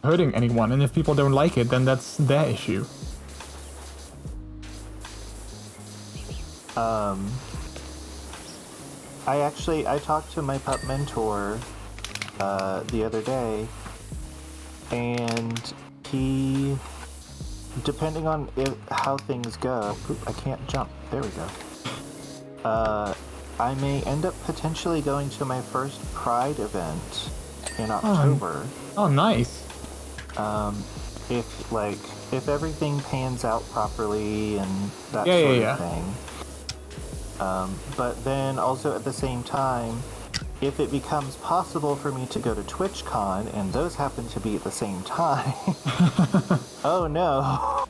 hurting anyone, and if people don't like it, then that's their issue. I talked to my pup mentor the other day, and he, depending on how things go, I can't jump, there we go. I may end up potentially going to my first Pride event in October. Oh, nice. If everything pans out properly and that sort of thing. But then also at the same time, if it becomes possible for me to go to TwitchCon and those happen to be at the same time, oh no.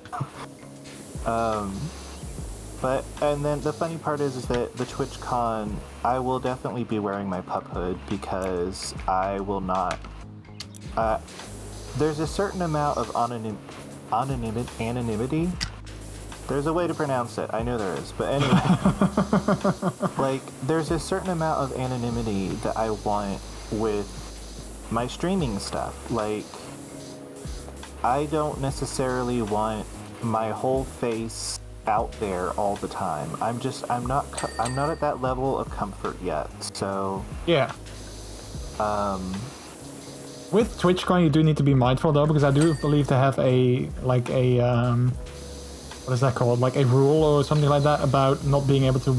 And then the funny part is that the TwitchCon, I will definitely be wearing my pup hood because I will not. There's a certain amount of anonymity. There's a way to pronounce it. I know there is. But anyway, like, there's a certain amount of anonymity that I want with my streaming stuff. Like, I don't necessarily want my whole face out there all the time. I'm not at that level of comfort yet. So yeah. With TwitchCon, you do need to be mindful though, because I do believe they have what is that called? Like a rule or something like that about not being able to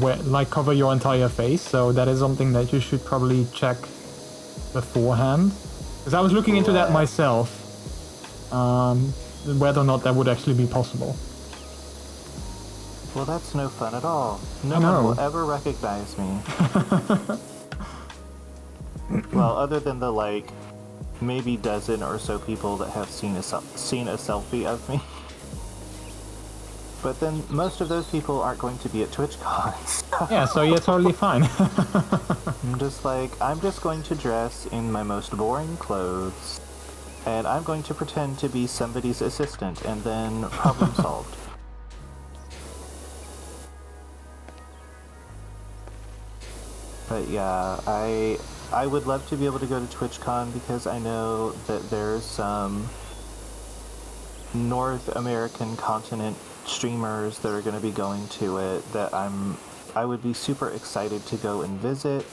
cover your entire face. So that is something that you should probably check beforehand. Because I was looking into that myself, whether or not that would actually be possible. Well, that's no fun at all. No one will ever recognize me. Well, other than the maybe dozen or so people that have seen a selfie of me. But then most of those people aren't going to be at TwitchCon. So. Yeah, so you're totally fine. I'm just going to dress in my most boring clothes, and I'm going to pretend to be somebody's assistant, and then problem solved. But yeah, I would love to be able to go to TwitchCon because I know that there's some North American continent streamers that are going to be going to it that I would be super excited to go and visit.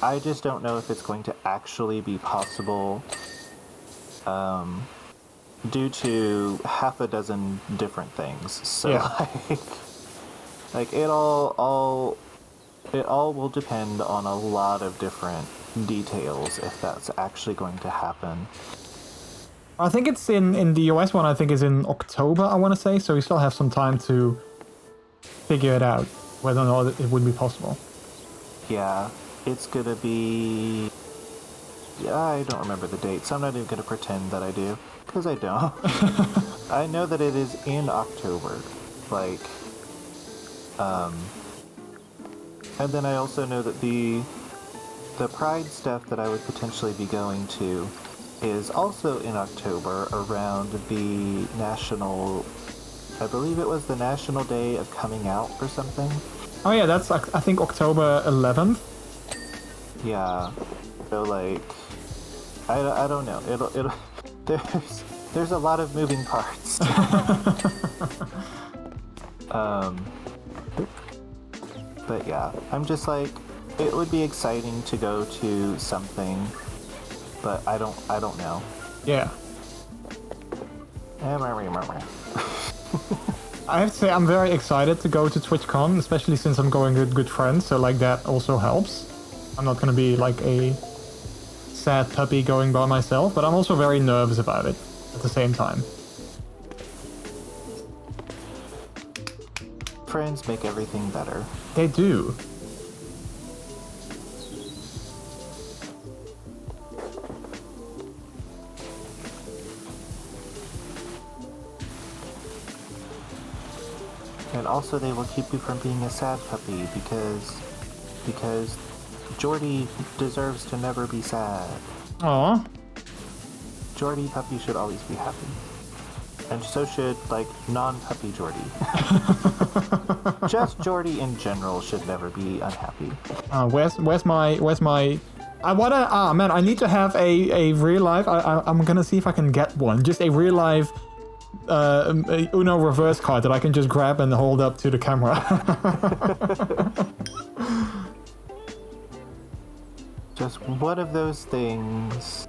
I just don't know if it's going to actually be possible due to half a dozen different things. So it all will depend on a lot of different details if that's actually going to happen. I think it's in the US one, I think is in October, I want to say, so we still have some time to figure it out, whether or not it would be possible. Yeah, it's gonna be... Yeah, I don't remember the date, so I'm not even gonna pretend that I do, because I don't. I know that it is in October, and then I also know that the Pride stuff that I would potentially be going to is also in October around the national, I believe it was the National Day of Coming Out or something. Oh yeah, that's I think October 11th. Yeah, so I don't know. It'll there's a lot of moving parts. But yeah, I'm just it would be exciting to go to something. But I don't know. Yeah. I have to say I'm very excited to go to TwitchCon, especially since I'm going with good friends, so that also helps. I'm not gonna be like a sad puppy going by myself, but I'm also very nervous about it at the same time. Friends make everything better. They do. And also they will keep you from being a sad puppy because Jordy deserves to never be sad. Aww. Jordy puppy should always be happy. And so should, like, non-puppy Jordy. Just Jordy in general should never be unhappy. Where's my... I need to have a real life... I'm gonna see if I can get one. Just a real life Uno reverse card that I can just grab and hold up to the camera. Just one of those things.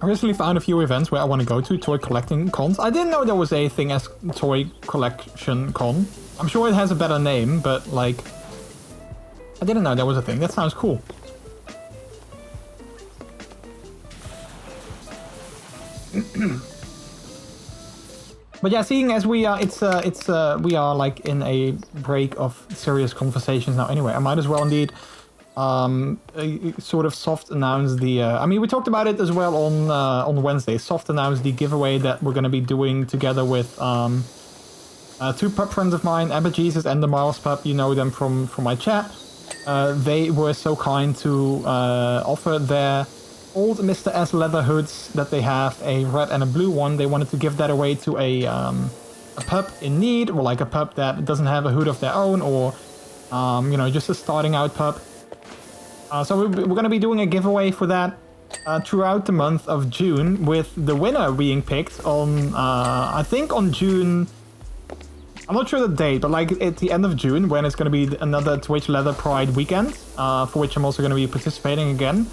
I recently found a few events where I want to go to, toy collecting cons. I didn't know there was a thing as toy collection con. I'm sure it has a better name, but like... I didn't know there was a thing. That sounds cool. But yeah, seeing as we are, we are like in a break of serious conversations now anyway, I might as well indeed sort of soft announce the... I mean, we talked about it as well on Wednesday. Soft announce the giveaway that we're going to be doing together with two pup friends of mine, Abba Jesus and the Miles pup. You know them from my chat. They were so kind to offer their old Mr. S leather hoods that they have, a red and a blue one. They wanted to give that away to a pup in need, or like a pup that doesn't have a hood of their own, or you know, just a starting out pup. So we're going to be doing a giveaway for that throughout the month of June, with the winner being picked on, I think on June... I'm not sure the date, but like at the end of June, when it's going to be another Twitch Leather Pride weekend, for which I'm also going to be participating again.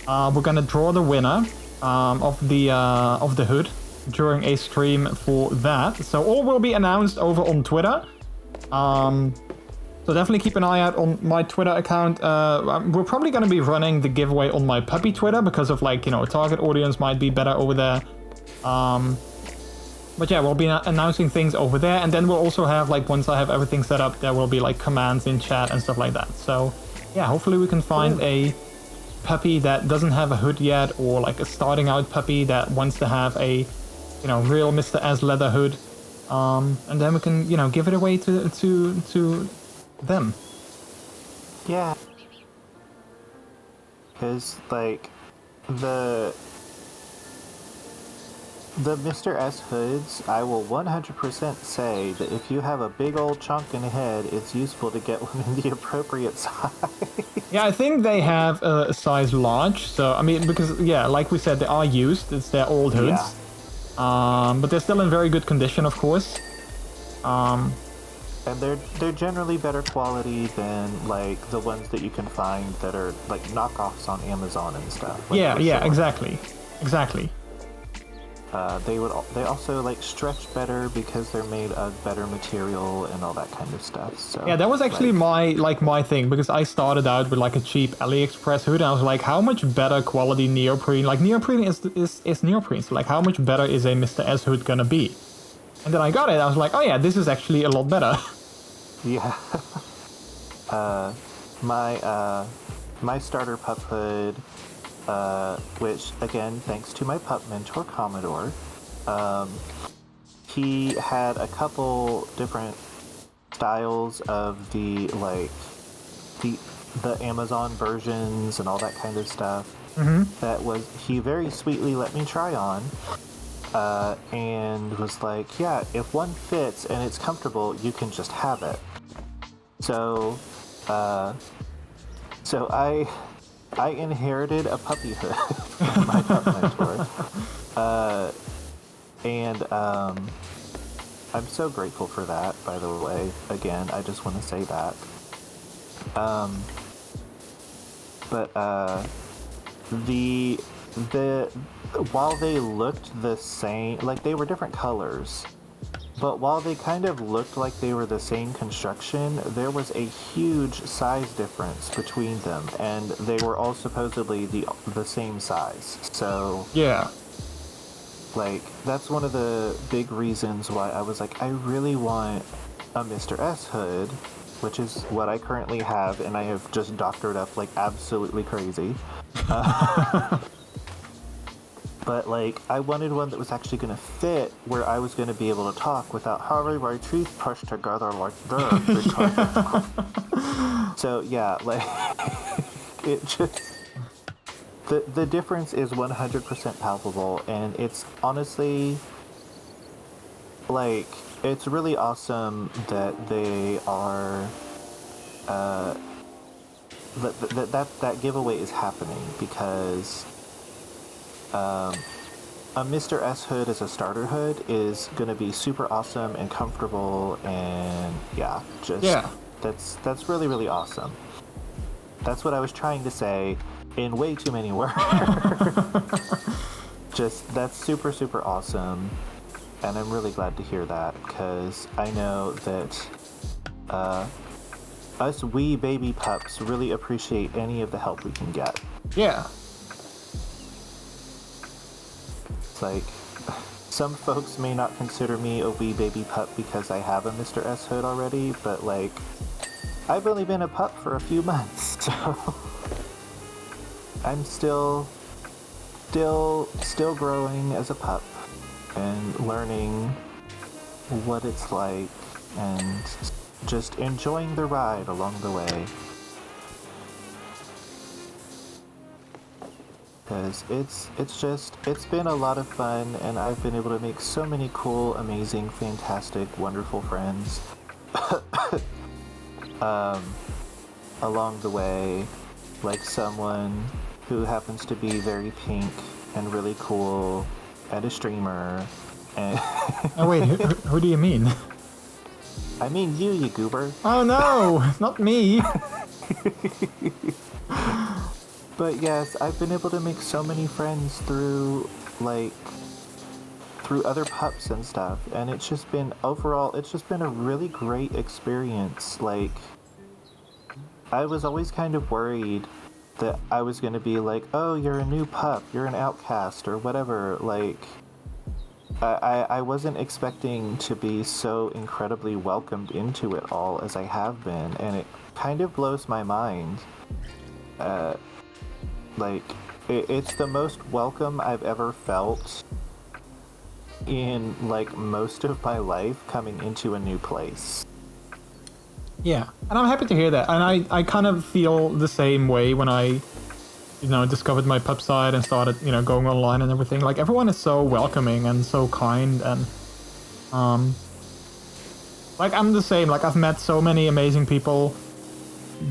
We're going to draw the winner of the hood during a stream for that. So all will be announced over on Twitter. So definitely keep an eye out on my Twitter account. We're probably going to be running the giveaway on my puppy Twitter because of, like, you know, target audience might be better over there. But yeah, we'll be announcing things over there, and then we'll also have, like, once I have everything set up, there will be like commands in chat and stuff like that. So yeah, hopefully we can find a puppy that doesn't have a hood yet, or like a starting out puppy that wants to have a, you know, real Mr. S leather hood. And then we can, you know, give it away to them. Yeah. Because, like, the Mr. S hoods, I will 100% say that if you have a big old chunk in the head, it's useful to get one in the appropriate size. Yeah, I think they have a size large, so, I mean, because, yeah, like we said, they are used, it's their old hoods. Yeah. But they're still in very good condition, of course. And they're generally better quality than, like, the ones that you can find that are, like, knockoffs on Amazon and stuff. Like, yeah, exactly. Exactly. They also, like, stretch better because they're made of better material and all that kind of stuff. So yeah, that was actually my thing, because I started out with like a cheap AliExpress hood, and I was like, how much better quality neoprene? Like, neoprene is neoprene, so like, how much better is a Mr. S hood gonna be? And then I got it, I was like, oh yeah, this is actually a lot better. Yeah. My starter pup hood, which, again, thanks to my pup mentor, Commodore, he had a couple different styles of the Amazon versions and all that kind of stuff. Mm-hmm. He very sweetly let me try on, and was like, yeah, if one fits and it's comfortable, you can just have it. So I inherited a puppy hood from my pup mentor. And I'm so grateful for that, by the way. Again, I just want to say that. While they looked the same, like, they were different colors, but while they kind of looked like they were the same construction, there was a huge size difference between them, and they were all supposedly the same size. So yeah, like, that's one of the big reasons why I was like, I really want a Mr. S hood, which is what I currently have, and I have just doctored up like absolutely crazy. But, like, I wanted one that was actually going to fit where I was going to be able to talk without having my teeth pushed together like this. So, yeah, like, it just... The difference is 100% palpable, and it's honestly, like, it's really awesome that they are... that giveaway is happening because... a Mr. S hood as a starter hood is going to be super awesome and comfortable, and yeah, that's really, really awesome. That's what I was trying to say in way too many words. That's super, super awesome, and I'm really glad to hear that, because I know that us wee baby pups really appreciate any of the help we can get. Yeah. Like, some folks may not consider me a wee baby pup because I have a Mr. S hood already, but, like, I've only been a pup for a few months, so I'm still growing as a pup and learning what it's like and just enjoying the ride along the way. Because it's been a lot of fun, and I've been able to make so many cool, amazing, fantastic, wonderful friends along the way, like someone who happens to be very pink and really cool and a streamer. And Oh wait, who do you mean? I mean you goober. Oh no, not me. But yes, I've been able to make so many friends through other pups and stuff, and it's just been a really great experience. Like, I was always kind of worried that I was going to be like, oh, you're a new pup, you're an outcast, or whatever. Like, I wasn't expecting to be so incredibly welcomed into it all as I have been, and it kind of blows my mind. Like, it's the most welcome I've ever felt in, like, most of my life coming into a new place. Yeah, and I'm happy to hear that. And I kind of feel the same way when I, discovered my pup side and started, going online and everything. Like, everyone is so welcoming and so kind, and, like, I'm the same. Like, I've met so many amazing people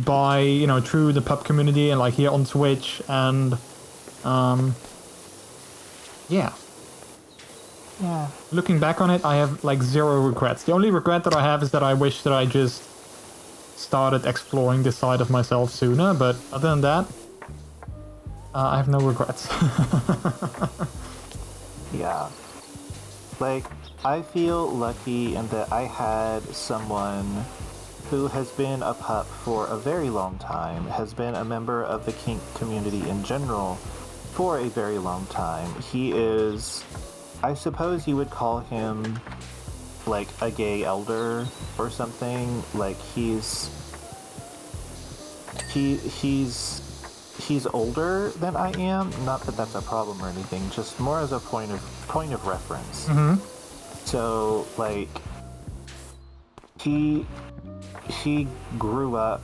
through the pup community and, like, here on Twitch, and, yeah. Looking back on it, I have, like, zero regrets. The only regret that I have is that I wish that I just started exploring this side of myself sooner, but other than that, I have no regrets. Yeah. Like, I feel lucky in that I had someone who has been a pup for a very long time, has been a member of the kink community in general for a very long time. He is, I suppose you would call him, like, a gay elder or something. Like, he's older than I am. Not that that's a problem or anything, just more as a point of reference. Mm-hmm. So, like, he grew up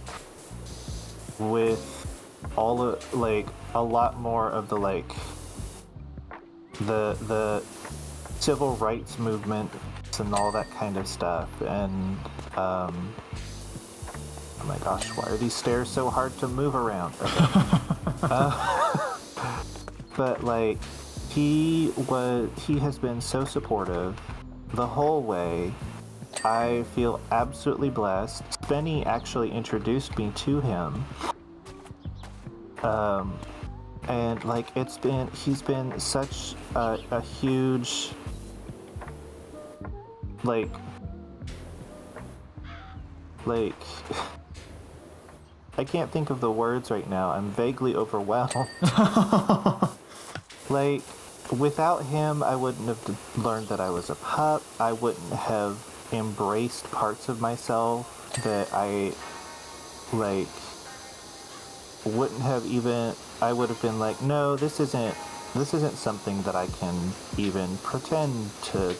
with a lot more of the civil rights movement and all that kind of stuff, and oh my gosh, why are these stairs so hard to move around? Okay. But, like, he has been so supportive the whole way. I feel absolutely blessed. Spenny actually introduced me to him. And, like, he's been such a huge, like, I can't think of the words right now. I'm vaguely overwhelmed. Like, without him, I wouldn't have learned that I was a pup. I wouldn't have embraced parts of myself that I, like, wouldn't have even... I would have been like, no, this isn't this isn't something that I can even pretend to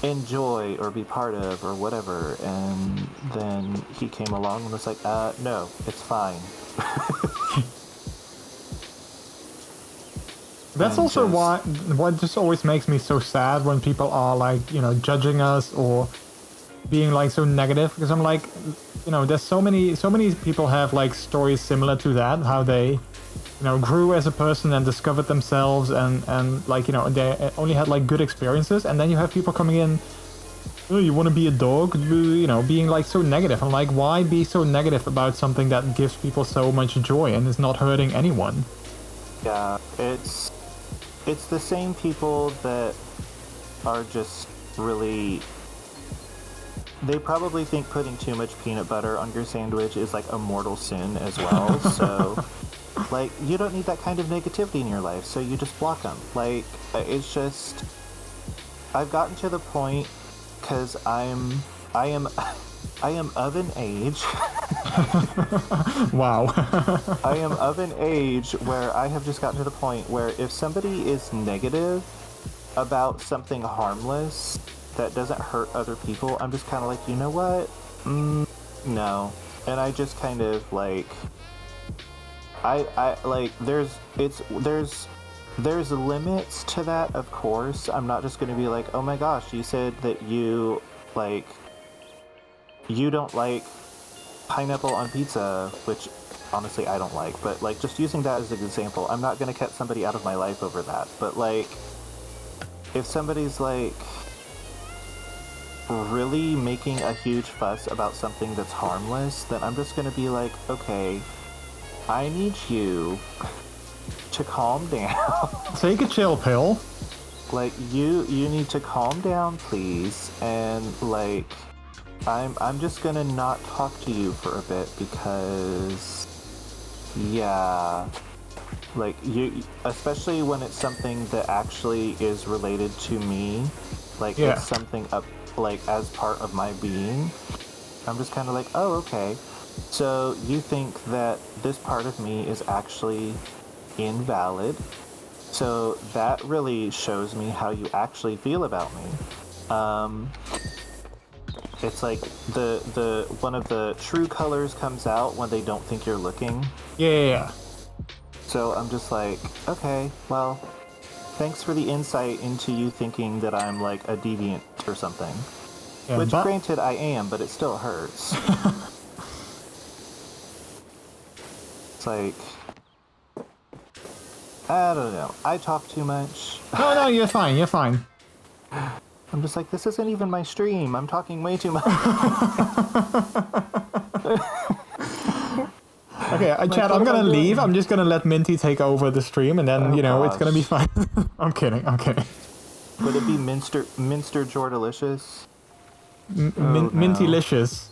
enjoy or be part of or whatever. And then he came along and was like, no, it's fine. That's and also what just always makes me so sad when people are like, you know, judging us or being like so negative, because I'm like, you know, there's so many people have like stories similar to that, how they, you know, grew as a person and discovered themselves and like, you know, they only had like good experiences, and then you have people coming in, oh, you want to be a dog, you know, being like so negative. I'm like, why be so negative about something that gives people so much joy and is not hurting anyone? Yeah, it's the same people that are just really... They probably think putting too much peanut butter on your sandwich is like a mortal sin as well. So, like, you don't need that kind of negativity in your life, so you just block them. Like, it's just... I've gotten to the point, because I am of an age... Wow. I am of an age where I have just gotten to the point where if somebody is negative about something harmless that doesn't hurt other people, I'm just kind of like, you know what? No. And I just kind of like, I like, there's limits to that, of course. I'm not just going to be like, oh my gosh, you said that you don't like pineapple on pizza, which honestly I don't like, but like just using that as an example, I'm not going to cut somebody out of my life over that. But like, if somebody's like really making a huge fuss about something that's harmless, then I'm just going to be like, okay, I need you to calm down. Take a chill pill. Like, you need to calm down, please, and like, I'm just gonna not talk to you for a bit because, yeah, like, you, especially when it's something that actually is related to me, like, yeah. It's something up, like, as part of my being, I'm just kind of like, oh, okay, so you think that this part of me is actually invalid, so that really shows me how you actually feel about me. It's like the one of the true colors comes out when they don't think you're looking. Yeah. So I'm just like, okay, well, thanks for the insight into you thinking that I'm like a deviant or something. Yeah, which, granted, I am, but it still hurts. It's like, I don't know. I talk too much. No, you're fine. You're fine. I'm just like, this isn't even my stream. I'm talking way too much. Okay, Chad, I'm gonna leave. I'm just gonna let Minty take over the stream, and then, you know, gosh, it's gonna be fine. I'm kidding. Would it be MrJordilicious? Mintylicious.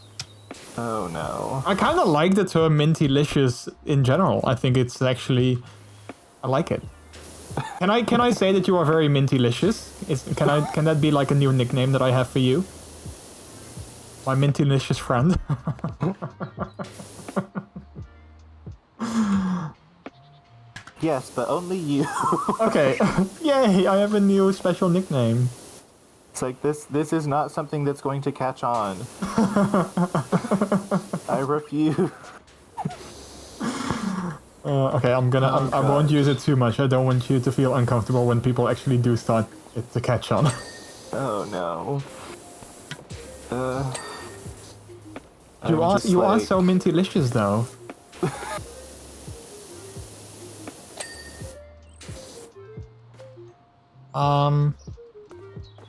Oh no. I kind of like the term Mintylicious in general. I think it's actually... I like it. Can I say that you are very Mintylicious? Can that be like a new nickname that I have for you? My Mintylicious friend. Yes, but only you. Okay. Yay, I have a new special nickname. It's like, this is not something that's going to catch on. I refuse. Okay, I won't use it too much. I don't want you to feel uncomfortable when people actually do start it to catch on. Oh no. You are so Mintylicious though.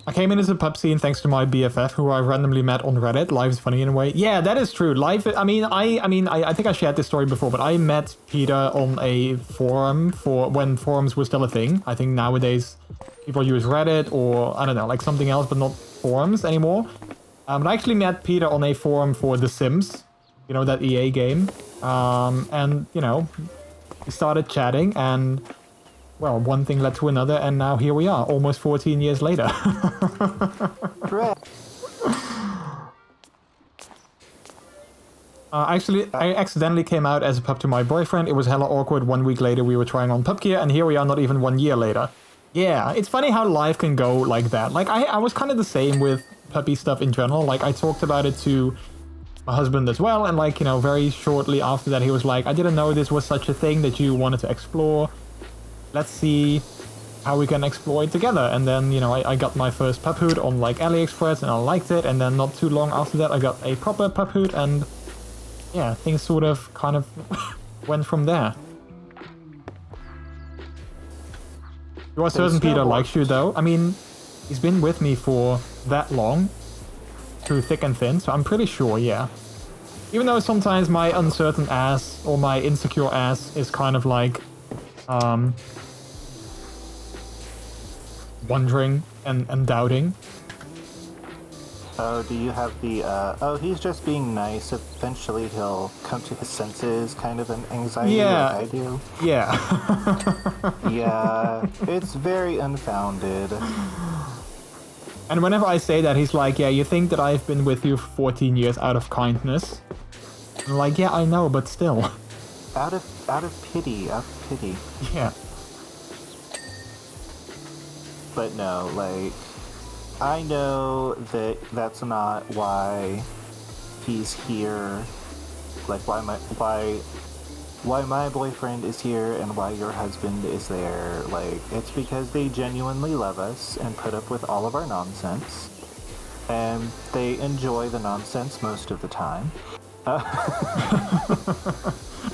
I came in as a pub scene thanks to my BFF, who I randomly met on Reddit. Life's funny in a way. Yeah, that is true. I think I shared this story before, but I met Peter on a forum for when forums were still a thing. I think nowadays people use Reddit or, I don't know, like something else, but not forums anymore. But I actually met Peter on a forum for The Sims, you know, that EA game. And, you know, we started chatting and... well, one thing led to another, and now here we are, almost 14 years later. Actually, I accidentally came out as a pup to my boyfriend. It was hella awkward. 1 week later, we were trying on pup gear, and here we are not even 1 year later. Yeah, it's funny how life can go like that. Like, I was kind of the same with puppy stuff in general. Like, I talked about it to my husband as well, and like, you know, very shortly after that, he was like, I didn't know this was such a thing that you wanted to explore. Let's see how we can explore it together. And then, you know, I got my first pup hood on like AliExpress, and I liked it. And then not too long after that, I got a proper pup hood, and yeah, things sort of kind of went from there. You are certain Peter likes you though. I mean, he's been with me for that long, through thick and thin, so I'm pretty sure, yeah. Even though sometimes my uncertain ass or my insecure ass is kind of like, wondering and doubting. Oh, do you have the, oh, he's just being nice. Eventually he'll come to his senses, kind of an anxiety like I do. Yeah. Yeah, it's very unfounded. And whenever I say that, he's like, yeah, you think that I've been with you for 14 years out of kindness? I'm like, yeah, I know, but still. Out of pity. Yeah. But no, like, I know that that's not why he's here. Like, why my boyfriend is here and why your husband is there. Like, it's because they genuinely love us and put up with all of our nonsense. And they enjoy the nonsense most of the time.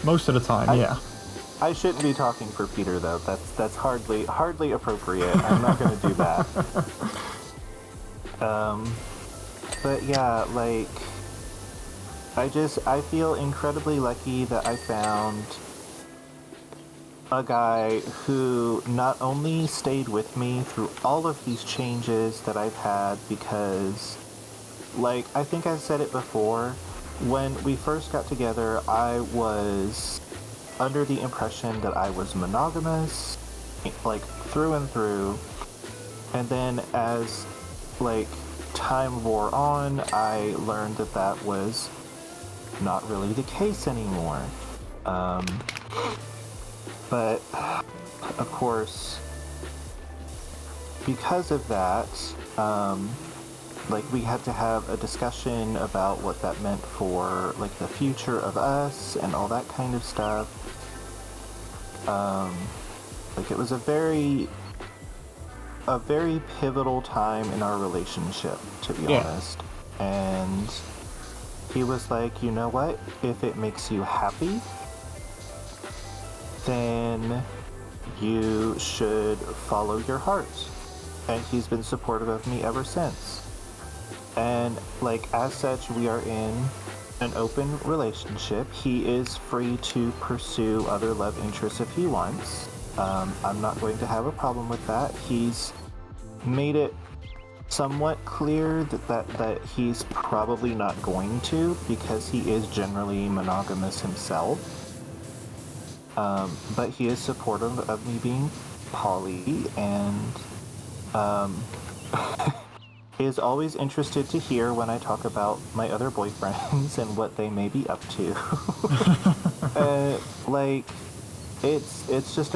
Most of the time, yeah. I shouldn't be talking for Peter though. That's hardly appropriate. I'm not gonna do that. But yeah, like, I feel incredibly lucky that I found a guy who not only stayed with me through all of these changes that I've had, because, like, I think I've said it before, when we first got together, I was under the impression that I was monogamous, like, through and through, and then as, like, time wore on, I learned that that was not really the case anymore. But, of course, because of that, like, we had to have a discussion about what that meant for, like, the future of us and all that kind of stuff. Like, it was a very pivotal time in our relationship, to be honest. And he was like, you know what? If it makes you happy, then you should follow your heart. And he's been supportive of me ever since. And, like, as such, we are in an open relationship. He is free to pursue other love interests if he wants. I'm not going to have a problem with that. He's made it somewhat clear that he's probably not going to, because he is generally monogamous himself. But he is supportive of me being poly, and is always interested to hear when I talk about my other boyfriends and what they may be up to. Like, it's just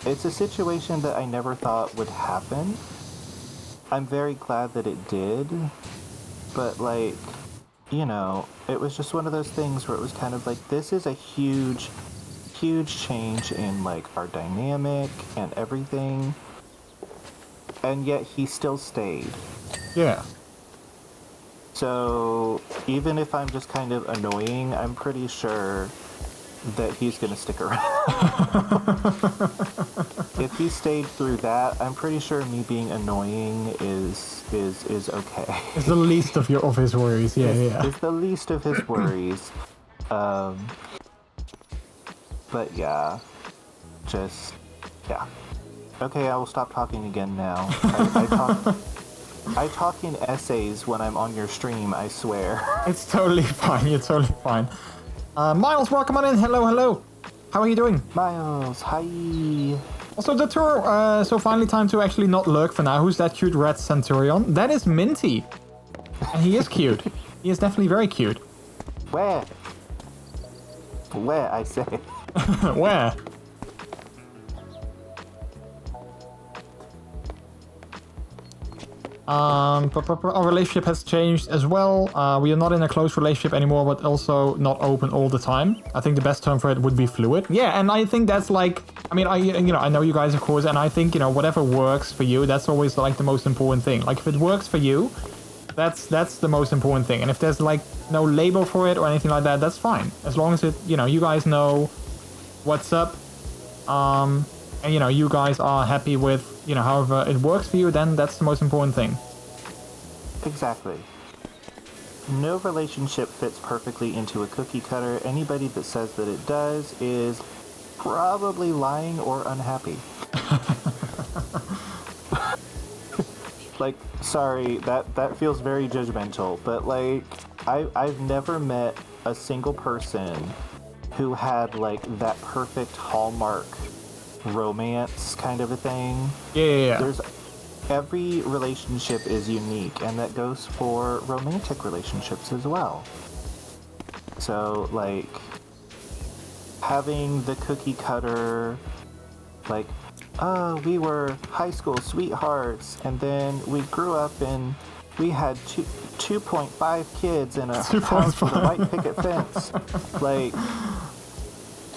it's a situation that I never thought would happen. I'm very glad that it did, but, like, you know, it was just one of those things where it was kind of like, this is a huge change in, like, our dynamic and everything, and yet he still stayed. Yeah. So, even if I'm just kind of annoying, I'm pretty sure that he's gonna stick around. If he stayed through that, I'm pretty sure me being annoying is okay. It's the least of his worries, yeah. It's the least of his worries. But yeah, just, yeah. Okay, I will stop talking again now. I talk in essays when I'm on your stream, I swear. It's totally fine, you're totally fine. Miles, welcome on in. Hello. How are you doing? Miles, hi. Also, the tour, so finally time to actually not lurk for now. Who's that cute red centurion? That is Minty. And he is cute. He is definitely very cute. Where? Where, I say. Where? Our relationship has changed as well. We are not in a close relationship anymore, but also not open all the time. I think the best term for it would be fluid. Yeah, and I think that's like, I mean, I know you guys, of course, and I think, whatever works for you, that's always like the most important thing. Like if it works for you, that's the most important thing. And if there's like no label for it or anything like that, that's fine. As long as it, you guys know what's up, and you guys are happy with, however it works for you, then that's the most important thing. Exactly. No relationship fits perfectly into a cookie cutter. Anybody that says that it does is probably lying or unhappy. Like, sorry, that feels very judgmental, but like, I've never met a single person who had like that perfect hallmark romance kind of a thing. Yeah. Every relationship is unique, and that goes for romantic relationships as well. So like, having the cookie cutter, like, oh, we were high school sweethearts, and then we grew up and we had 2.5 kids in a house with a white picket fence. Like,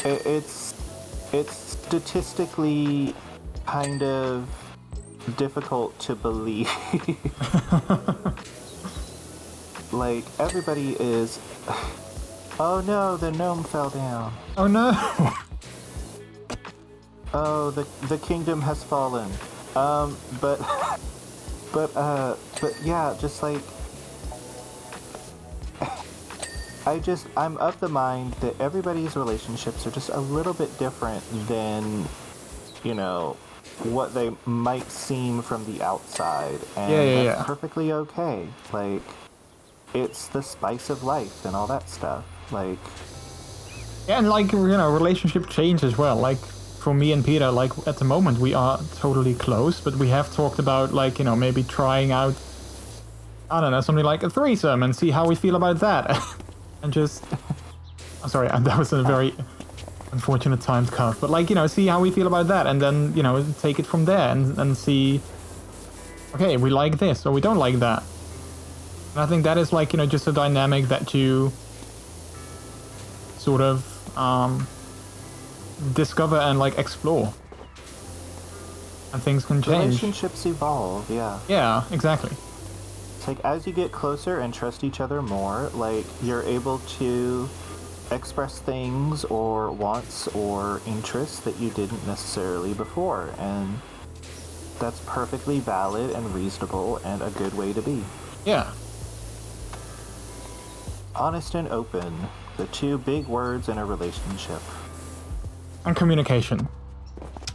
it's statistically kind of difficult to believe. Like, everybody is, oh no, the gnome fell down. Oh no. Oh, the kingdom has fallen. But yeah, just like, I'm of the mind that everybody's relationships are just a little bit different than, what they might seem from the outside. And that's perfectly okay. Like, it's the spice of life and all that stuff. Like, yeah, and like, relationship change as well. Like, for me and Peter, like, at the moment we are totally close, but we have talked about, like, maybe trying out, I don't know, something like a threesome and see how we feel about that. And just, I'm sorry, that was a very unfortunate timed cut, but like, see how we feel about that, and then, take it from there and see, okay, we like this or we don't like that. And I think that is like, just a dynamic that you sort of discover and like explore, and things can change. Relationships evolve. Yeah, exactly. It's like, as you get closer and trust each other more, like, you're able to express things or wants or interests that you didn't necessarily before, and that's perfectly valid and reasonable and a good way to be. Yeah. Honest and open, the two big words in a relationship. And communication.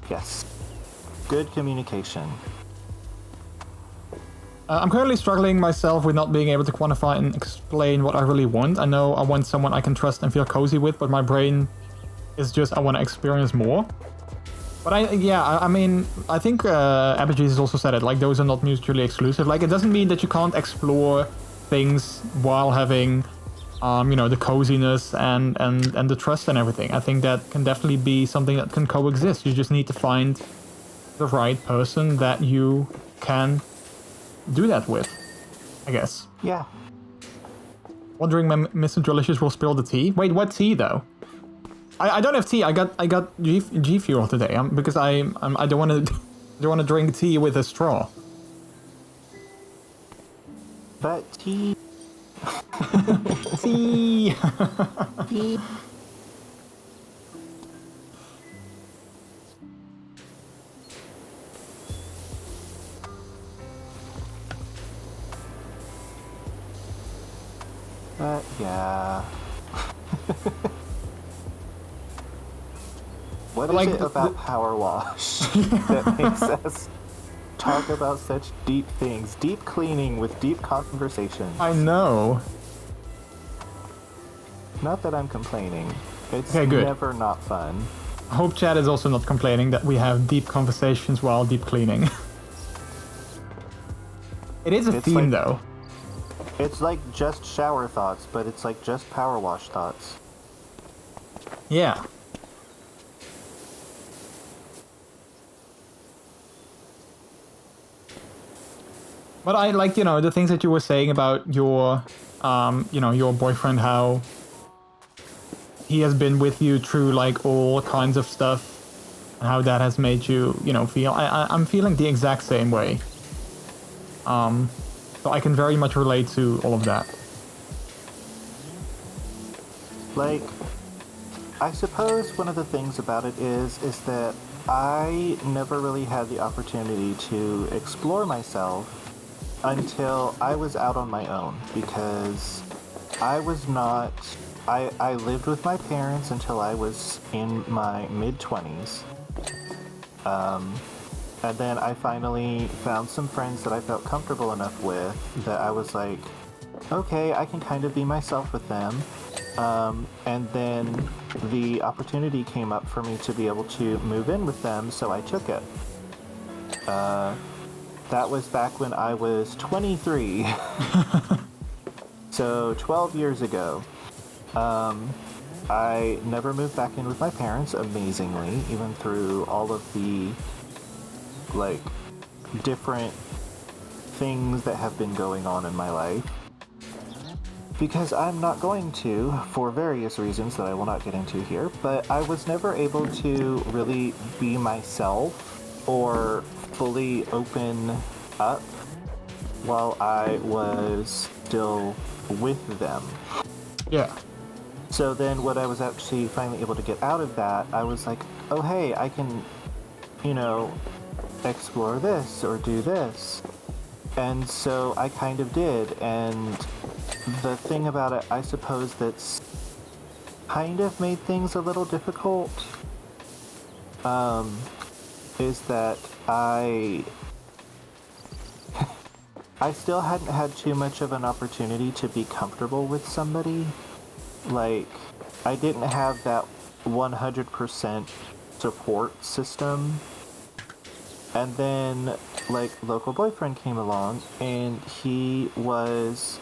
Yes. Good communication. I'm currently struggling myself with not being able to quantify and explain what I really want. I know I want someone I can trust and feel cozy with, but my brain is just, I want to experience more. But I mean, I think Abigail has also said it, like, those are not mutually exclusive. Like, it doesn't mean that you can't explore things while having, the coziness and the trust and everything. I think that can definitely be something that can coexist. You just need to find the right person that you can do that with, I guess. Yeah. Wondering when MrJordilicious will spill the tea. Wait, what tea though? I don't have tea. I got G Fuel today. Because I don't want to drink tea with a straw. But tea. Tea. Tea. But yeah. What is it about Power Wash that makes us talk about such deep things? Deep cleaning with deep conversations. I know. Not that I'm complaining. It's okay, good. Never not fun. I hope Chad is also not complaining that we have deep conversations while deep cleaning. It is a theme, like, though. It's like just shower thoughts, but it's like just power wash thoughts. Yeah. But I like, the things that you were saying about your, your boyfriend, how he has been with you through like all kinds of stuff, and how that has made you, feel. I'm feeling the exact same way. So I can very much relate to all of that. Like, I suppose one of the things about it is that I never really had the opportunity to explore myself until I was out on my own, because I was not... I lived with my parents until I was in my mid-20s. And then I finally found some friends that I felt comfortable enough with that I was like, okay, I can kind of be myself with them. And then the opportunity came up for me to be able to move in with them, so I took it. That was back when I was 23. So 12 years ago. I never moved back in with my parents, amazingly, even through all of the, like, different things that have been going on in my life. Because I'm not going to, for various reasons that I will not get into here, but I was never able to really be myself or fully open up while I was still with them. Yeah. So then when I was actually finally able to get out of that, I was like, oh hey, I can, explore this or do this. And so I kind of did, and the thing about it, I suppose, that's kind of made things a little difficult, is that I still hadn't had too much of an opportunity to be comfortable with somebody. Like, I didn't have that 100% support system. And then, like, local boyfriend came along, and he was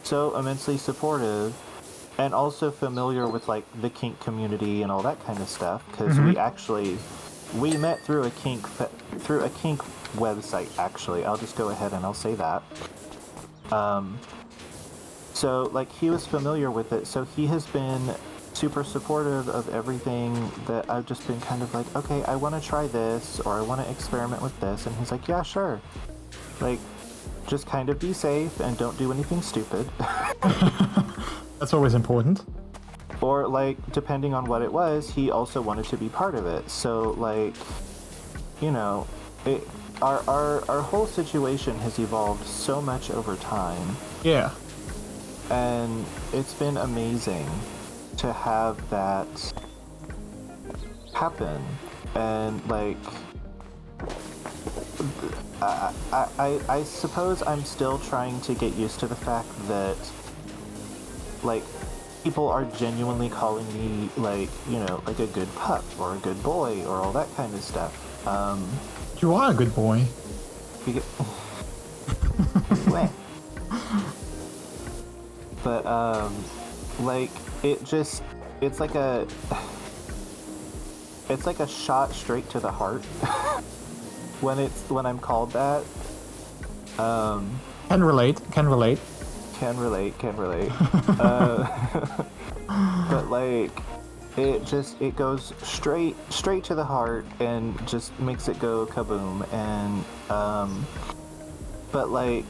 so immensely supportive, and also familiar with, like, the kink community and all that kind of stuff, because we met through a kink website, actually. I'll just go ahead and I'll say that. So, like, he was familiar with it, so he has been super supportive of everything that I've just been kind of like, okay, I want to try this, or I want to experiment with this, and he's like, yeah, sure. Like, just kind of be safe and don't do anything stupid. That's always important. Or, like, depending on what it was, he also wanted to be part of it. So, like, our whole situation has evolved so much over time. Yeah. And it's been amazing to have that happen. And, like, I suppose I'm still trying to get used to the fact that, like, people are genuinely calling me, like, like a good pup or a good boy or all that kind of stuff. You are a good boy. But, like, it's like a shot straight to the heart when I'm called that. Can relate. But, like, it goes straight to the heart and just makes it go kaboom. And, but, like,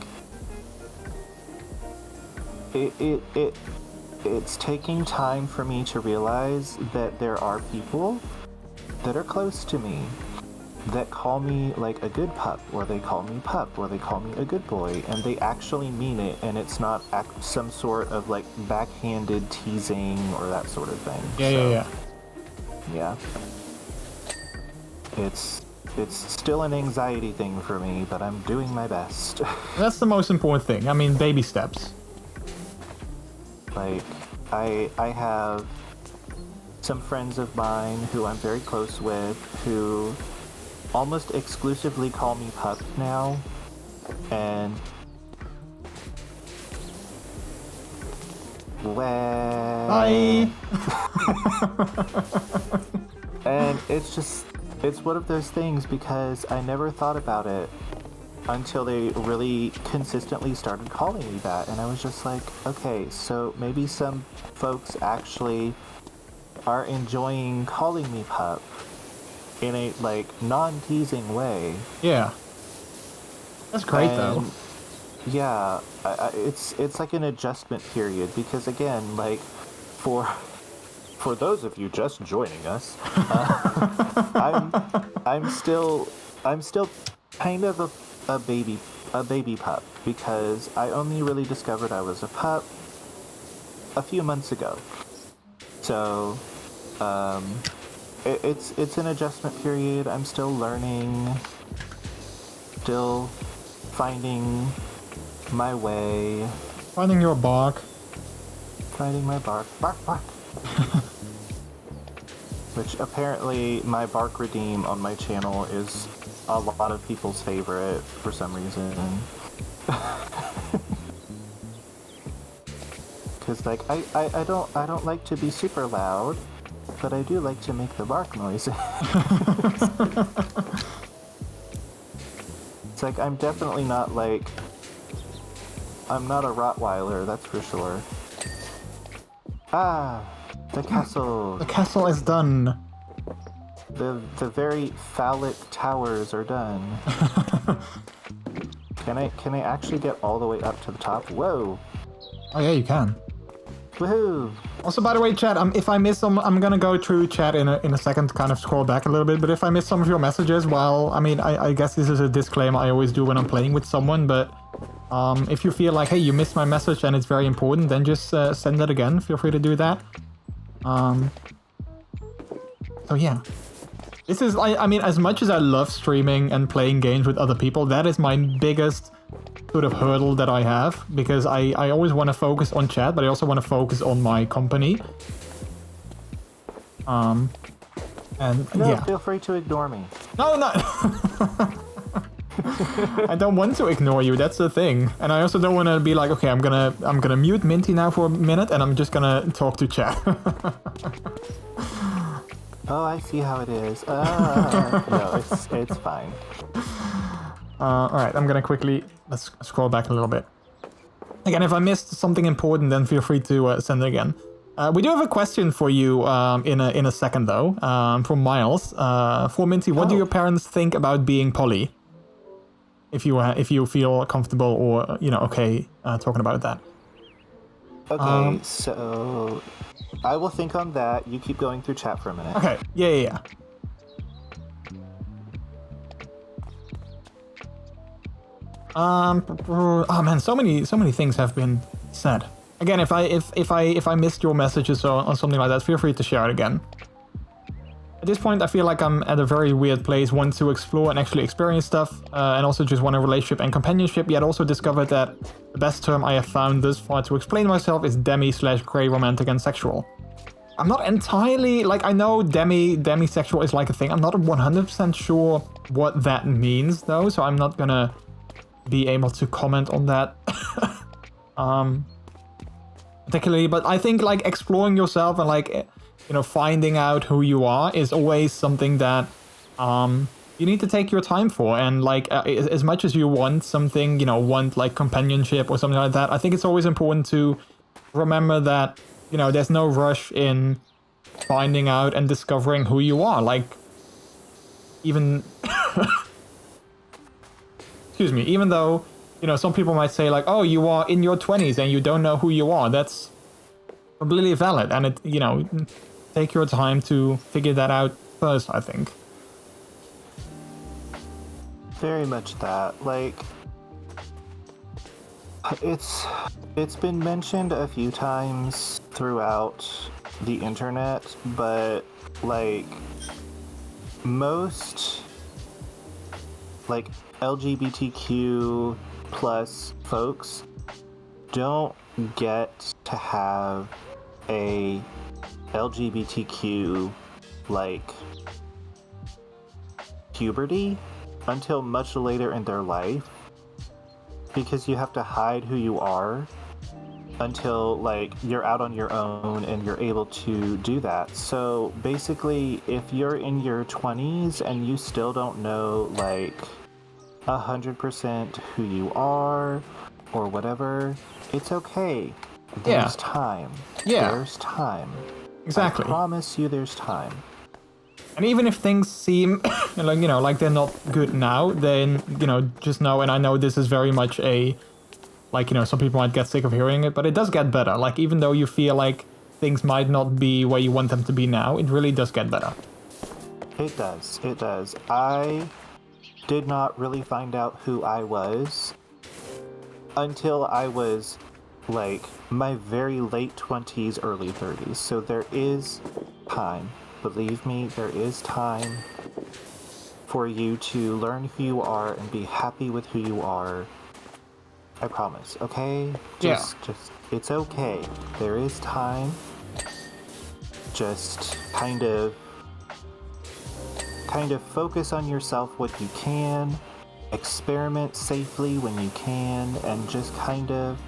it's taking time for me to realize that there are people that are close to me that call me, like, a good pup, or they call me pup, or they call me a good boy, and they actually mean it, and it's not some sort of, like, backhanded teasing or that sort of thing. Yeah. It's still an anxiety thing for me, but I'm doing my best. That's the most important thing. I mean, baby steps. Like, I have some friends of mine who I'm very close with who almost exclusively call me pup now, and Bye. And it's one of those things because I never thought about it until they really consistently started calling me that. And I was just like, okay, so maybe some folks actually are enjoying calling me pup in a, like, non-teasing way. Yeah. That's great, though. Yeah, it's like an adjustment period because, again, like, for those of you just joining us, I'm still kind of a baby pup because I only really discovered I was a pup a few months ago. So, it's an adjustment period. I'm still learning, still finding my way. Finding your bark. Finding my bark. Bark, bark. Which apparently my bark redeem on my channel is a lot of people's favorite for some reason. Because, like, I don't like to be super loud, but I do like to make the bark noise. It's like, I'm definitely not, like, I'm not a Rottweiler, that's for sure. Ah, the castle. The castle is done. The very phallic towers are done. Can I actually get all the way up to the top? Whoa. Oh yeah, you can. Woohoo! Also, by the way, chat, if I miss some, I'm gonna go through chat in a second to kind of scroll back a little bit, but if I miss some of your messages, well, I mean, I guess this is a disclaimer I always do when I'm playing with someone, but if you feel like, hey, you missed my message and it's very important, then just send it again. Feel free to do that. So yeah. This is, I mean, as much as I love streaming and playing games with other people, that is my biggest sort of hurdle that I have, because I always want to focus on chat, but I also want to focus on my company. And no, yeah. Feel free to ignore me. No, no. I don't want to ignore you. That's the thing. And I also don't want to be like, okay, I'm gonna mute Minty now for a minute, and I'm just gonna talk to chat. Oh, I see how it is. No, it's fine. Alright, I'm gonna quickly... Let's scroll back a little bit. Again, if I missed something important, then feel free to send it again. We do have a question for you in a second, though, from Miles. For Minty, what do your parents think about being poly? If you feel comfortable or, you know, okay talking about that. Okay, so... I will think on that. You keep going through chat for a minute. Okay, yeah. Oh man, so many things have been said. Again, if I missed your messages or something like that, feel free to share it again. At this point, I feel like I'm at a very weird place, want to explore and actually experience stuff, and also just want a relationship and companionship, yet also discovered that the best term I have found thus far to explain myself is demi/grey romantic and sexual. I'm not entirely, like, I know demisexual is like a thing. I'm not 100% sure what that means, though, so I'm not gonna be able to comment on that. Particularly, but I think, like, exploring yourself and, like, you know, finding out who you are is always something that you need to take your time for. And, like, as much as you want something, you know, want, like, companionship or something like that, I think it's always important to remember that, you know, there's no rush in finding out and discovering who you are. Like, even... Excuse me, even though, you know, some people might say, like, oh, you are in your 20s and you don't know who you are. That's completely valid. And, it, you know, take your time to figure that out first, I think. Very much that. Like, it's been mentioned a few times throughout the internet, but, like, most, like, LGBTQ plus folks don't get to have a LGBTQ, like, puberty until much later in their life, because you have to hide who you are until like you're out on your own and you're able to do that. So basically, if you're in your 20s and you still don't know like 100% who you are or whatever, it's okay. There's time. Yeah. There's time. Exactly. I promise you there's time. And even if things seem like, you know, like they're not good now, then, you know, just know, and I know this is very much a, like, you know, some people might get sick of hearing it, but it does get better. Like, even though you feel like things might not be where you want them to be now, it really does get better. It does. It does. I did not really find out who I was until I was, like, my very late 20s, early 30s. So there is time. Believe me, there is time for you to learn who you are and be happy with who you are. I promise, okay? Just, it's okay. There is time. Just kind of focus on yourself what you can, experiment safely when you can, and just kind of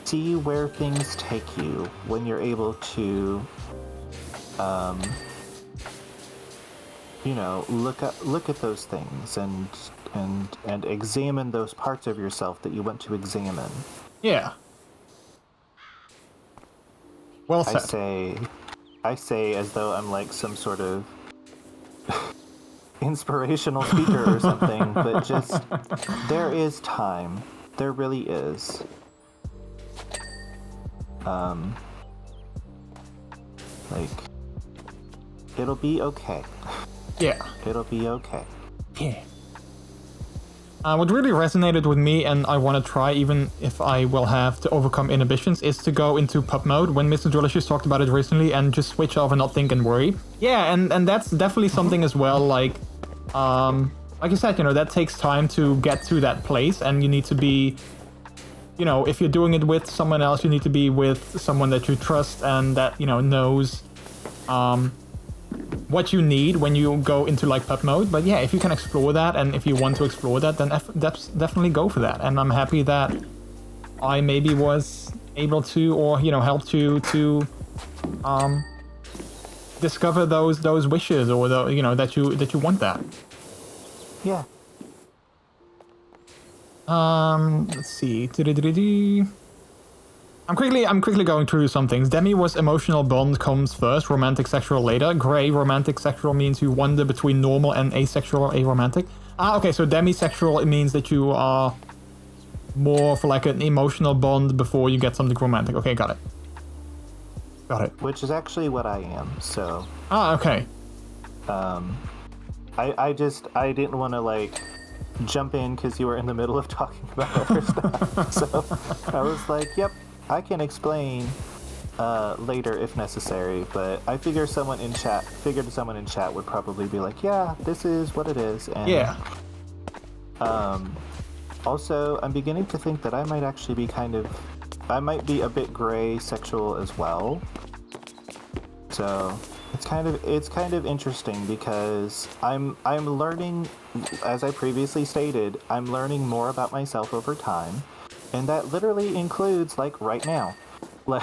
see where things take you when you're able to, you know, look at those things and examine those parts of yourself that you want to examine. Yeah. Well said. I say as though I'm like some sort of inspirational speaker or something, but just, there is time. There really is. Like, it'll be okay. Yeah. It'll be okay. Yeah. What really resonated with me, and I want to try even if I will have to overcome inhibitions, is to go into pub mode when MrJordilicious talked about it recently and just switch off and not think and worry. Yeah, and that's definitely something as well, like you said, you know, that takes time to get to that place, and you need to be, you know, if you're doing it with someone else, you need to be with someone that you trust and that, you know, knows what you need when you go into like pub mode. But yeah, if you can explore that, and if you want to explore that, then definitely go for that. And I'm happy that I maybe was able to, or, you know, helped you to discover those wishes, or the, you know, that you want that. Yeah. Let's see. I'm quickly going through some things. Demi was emotional bond comes first, romantic sexual later. Gray, romantic sexual means you wander between normal and asexual or aromantic. Okay, so demisexual, it means that you are more for like an emotional bond before you get something romantic. Okay, got it. Got it. Which is actually what I am, so. Okay. I didn't want to like jump in because you were in the middle of talking about other stuff. So I was like, yep, I can explain later if necessary, but I figured someone in chat would probably be like, yeah, this is what it is. And yeah. Also, I'm beginning to think that I might actually be I might be a bit gray sexual as well. So it's kind of interesting because I'm learning, as I previously stated, I'm learning more about myself over time, and that literally includes like right now. Like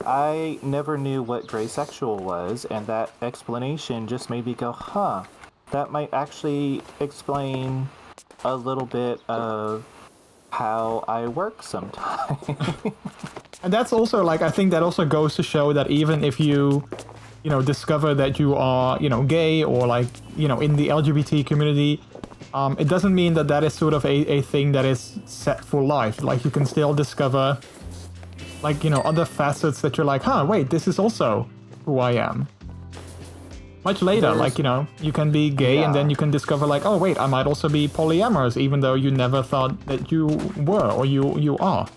I never knew what gray sexual was, and that explanation just made me go, huh, that might actually explain a little bit of how I work sometimes. And that's also, like, I think that also goes to show that even if you know, discover that you are, you know, gay or, like, you know, in the LGBT community, it doesn't mean that that is sort of a thing that is set for life. Like, you can still discover, like, you know, other facets that you're like, huh, wait, this is also who I am. Much later, like, you know, you can be gay and then you can discover, like, oh, wait, I might also be polyamorous, even though you never thought that you were or you are.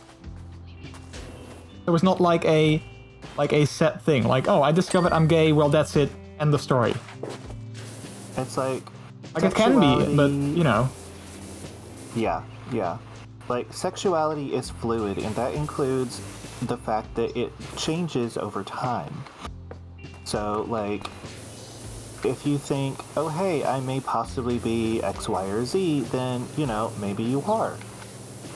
It was not like a set thing, like, oh, I discovered I'm gay, well, that's it, end of story. It's like it can be, but, you know. Yeah. Like, sexuality is fluid, and that includes the fact that it changes over time. So, like, if you think, oh, hey, I may possibly be X, Y, or Z, then, you know, maybe you are.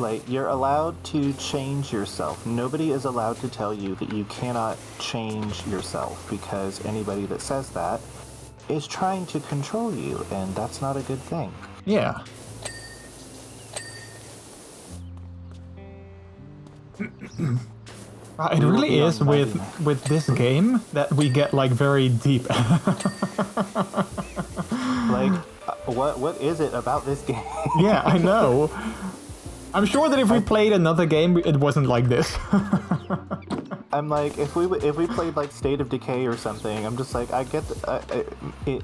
Like, you're allowed to change yourself. Nobody is allowed to tell you that you cannot change yourself, because anybody that says that is trying to control you, and that's not a good thing. Yeah. It really is with this game that we get like very deep. Like, what is it about this game? Yeah, I know. I'm sure that if we played another game, it wasn't like this. I'm like, if we played like State of Decay or something, I'm just like, I get it.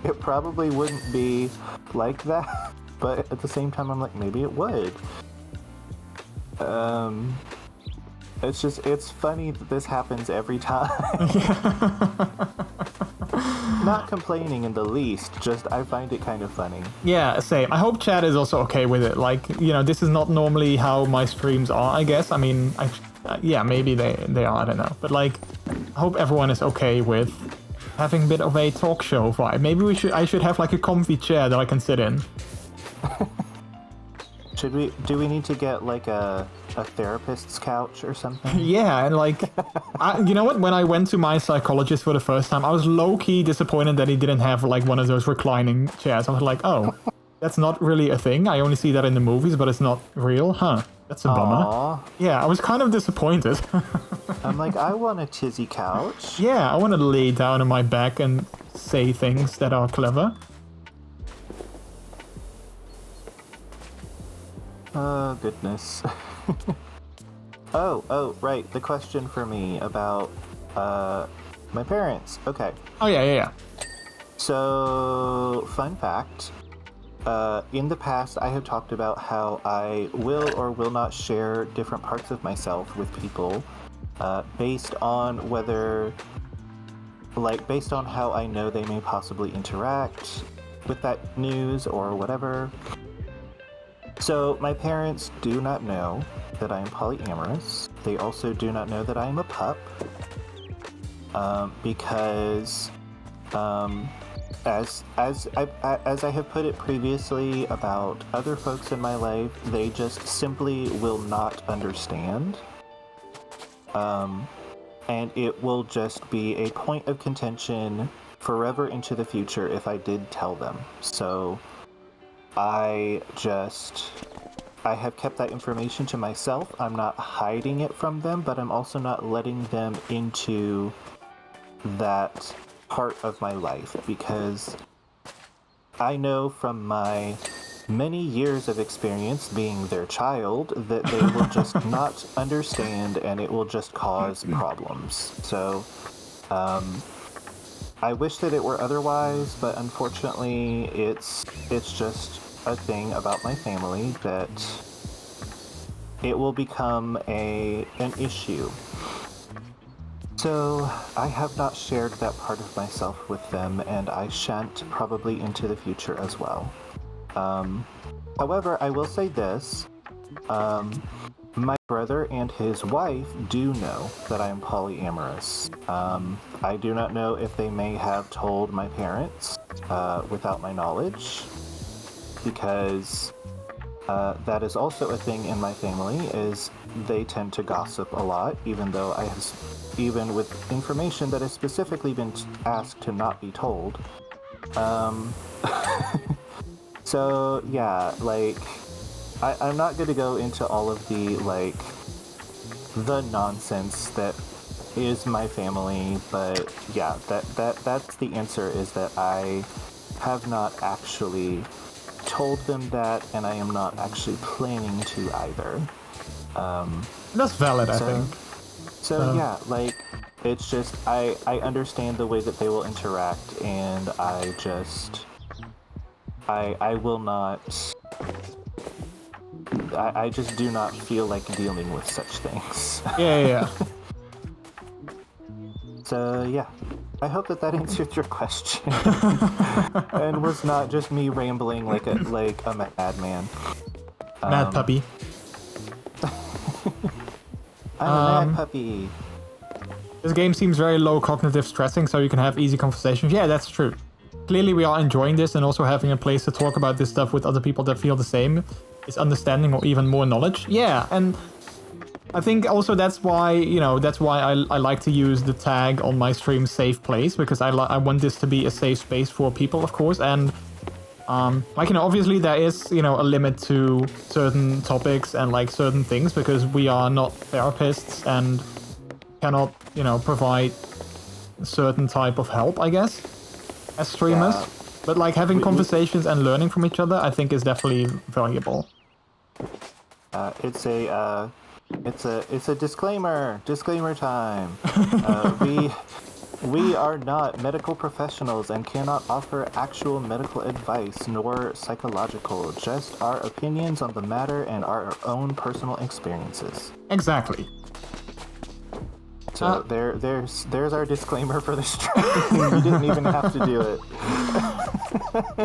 It probably wouldn't be like that, but at the same time, I'm like, maybe it would. It's funny that this happens every time. Not complaining in the least, just I find it kind of funny. Yeah, same. I hope chat is also okay with it. Like, you know, this is not normally how my streams are, I guess. I mean, yeah, maybe they are, I don't know. But like, I hope everyone is okay with having a bit of a talk show vibe. Maybe I should have like a comfy chair that I can sit in. Do we need to get like a therapist's couch or something? Yeah, and like, you know what? When I went to my psychologist for the first time, I was low-key disappointed that he didn't have like one of those reclining chairs. I was like, oh, that's not really a thing. I only see that in the movies, but it's not real. Huh, that's a bummer. Aww. Yeah, I was kind of disappointed. I'm like, I want a tizzy couch. Yeah, I want to lay down on my back and say things that are clever. Oh, goodness. Oh, right. The question for me about my parents. Okay. Oh, yeah. So, fun fact. In the past, I have talked about how I will or will not share different parts of myself with people based on based on how I know they may possibly interact with that news or whatever. So, my parents do not know that I am polyamorous. They also do not know that I am a pup. Because, as I have put it previously about other folks in my life, they just simply will not understand. And it will just be a point of contention forever into the future if I did tell them. So, I have kept that information to myself. I'm not hiding it from them, but I'm also not letting them into that part of my life, because I know from my many years of experience being their child that they will just not understand, and it will just cause problems. So, I wish that it were otherwise, but unfortunately, it's just a thing about my family that it will become an issue. So I have not shared that part of myself with them, and I shan't probably into the future as well. However, I will say this. My brother and his wife do know that I am polyamorous. I do not know if they may have told my parents without my knowledge, because that is also a thing in my family, is they tend to gossip a lot, even with information that has specifically been asked to not be told. So yeah, like, I'm not going to go into all of the nonsense that is my family, but yeah, that's the answer, is that I have not actually told them that, and I am not actually planning to either. That's valid, I think. So yeah, like, it's just, I understand the way that they will interact, and I just, I will not, I just do not feel like dealing with such things. Yeah. So yeah, I hope that answered your question, and was not just me rambling like a madman. Mad puppy. I'm a mad puppy. This game seems very low cognitive stressing, so you can have easy conversations. Yeah, that's true. clearly we are enjoying this, and also having a place to talk about this stuff with other people that feel the same is understanding or even more knowledge. Yeah, and I think also that's why, I like to use the tag on my stream safe place, because I want this to be a safe space for people, of course, and obviously there is, a limit to certain topics and like certain things, because we are not therapists and cannot, provide a certain type of help, I guess, as streamers. Yeah. But like having conversations and learning from each other, I think is definitely valuable. It's a disclaimer time. We are not medical professionals and cannot offer actual medical advice nor psychological, just our opinions on the matter and our own personal experiences. Exactly. So there's our disclaimer for the stream. You didn't even have to do it.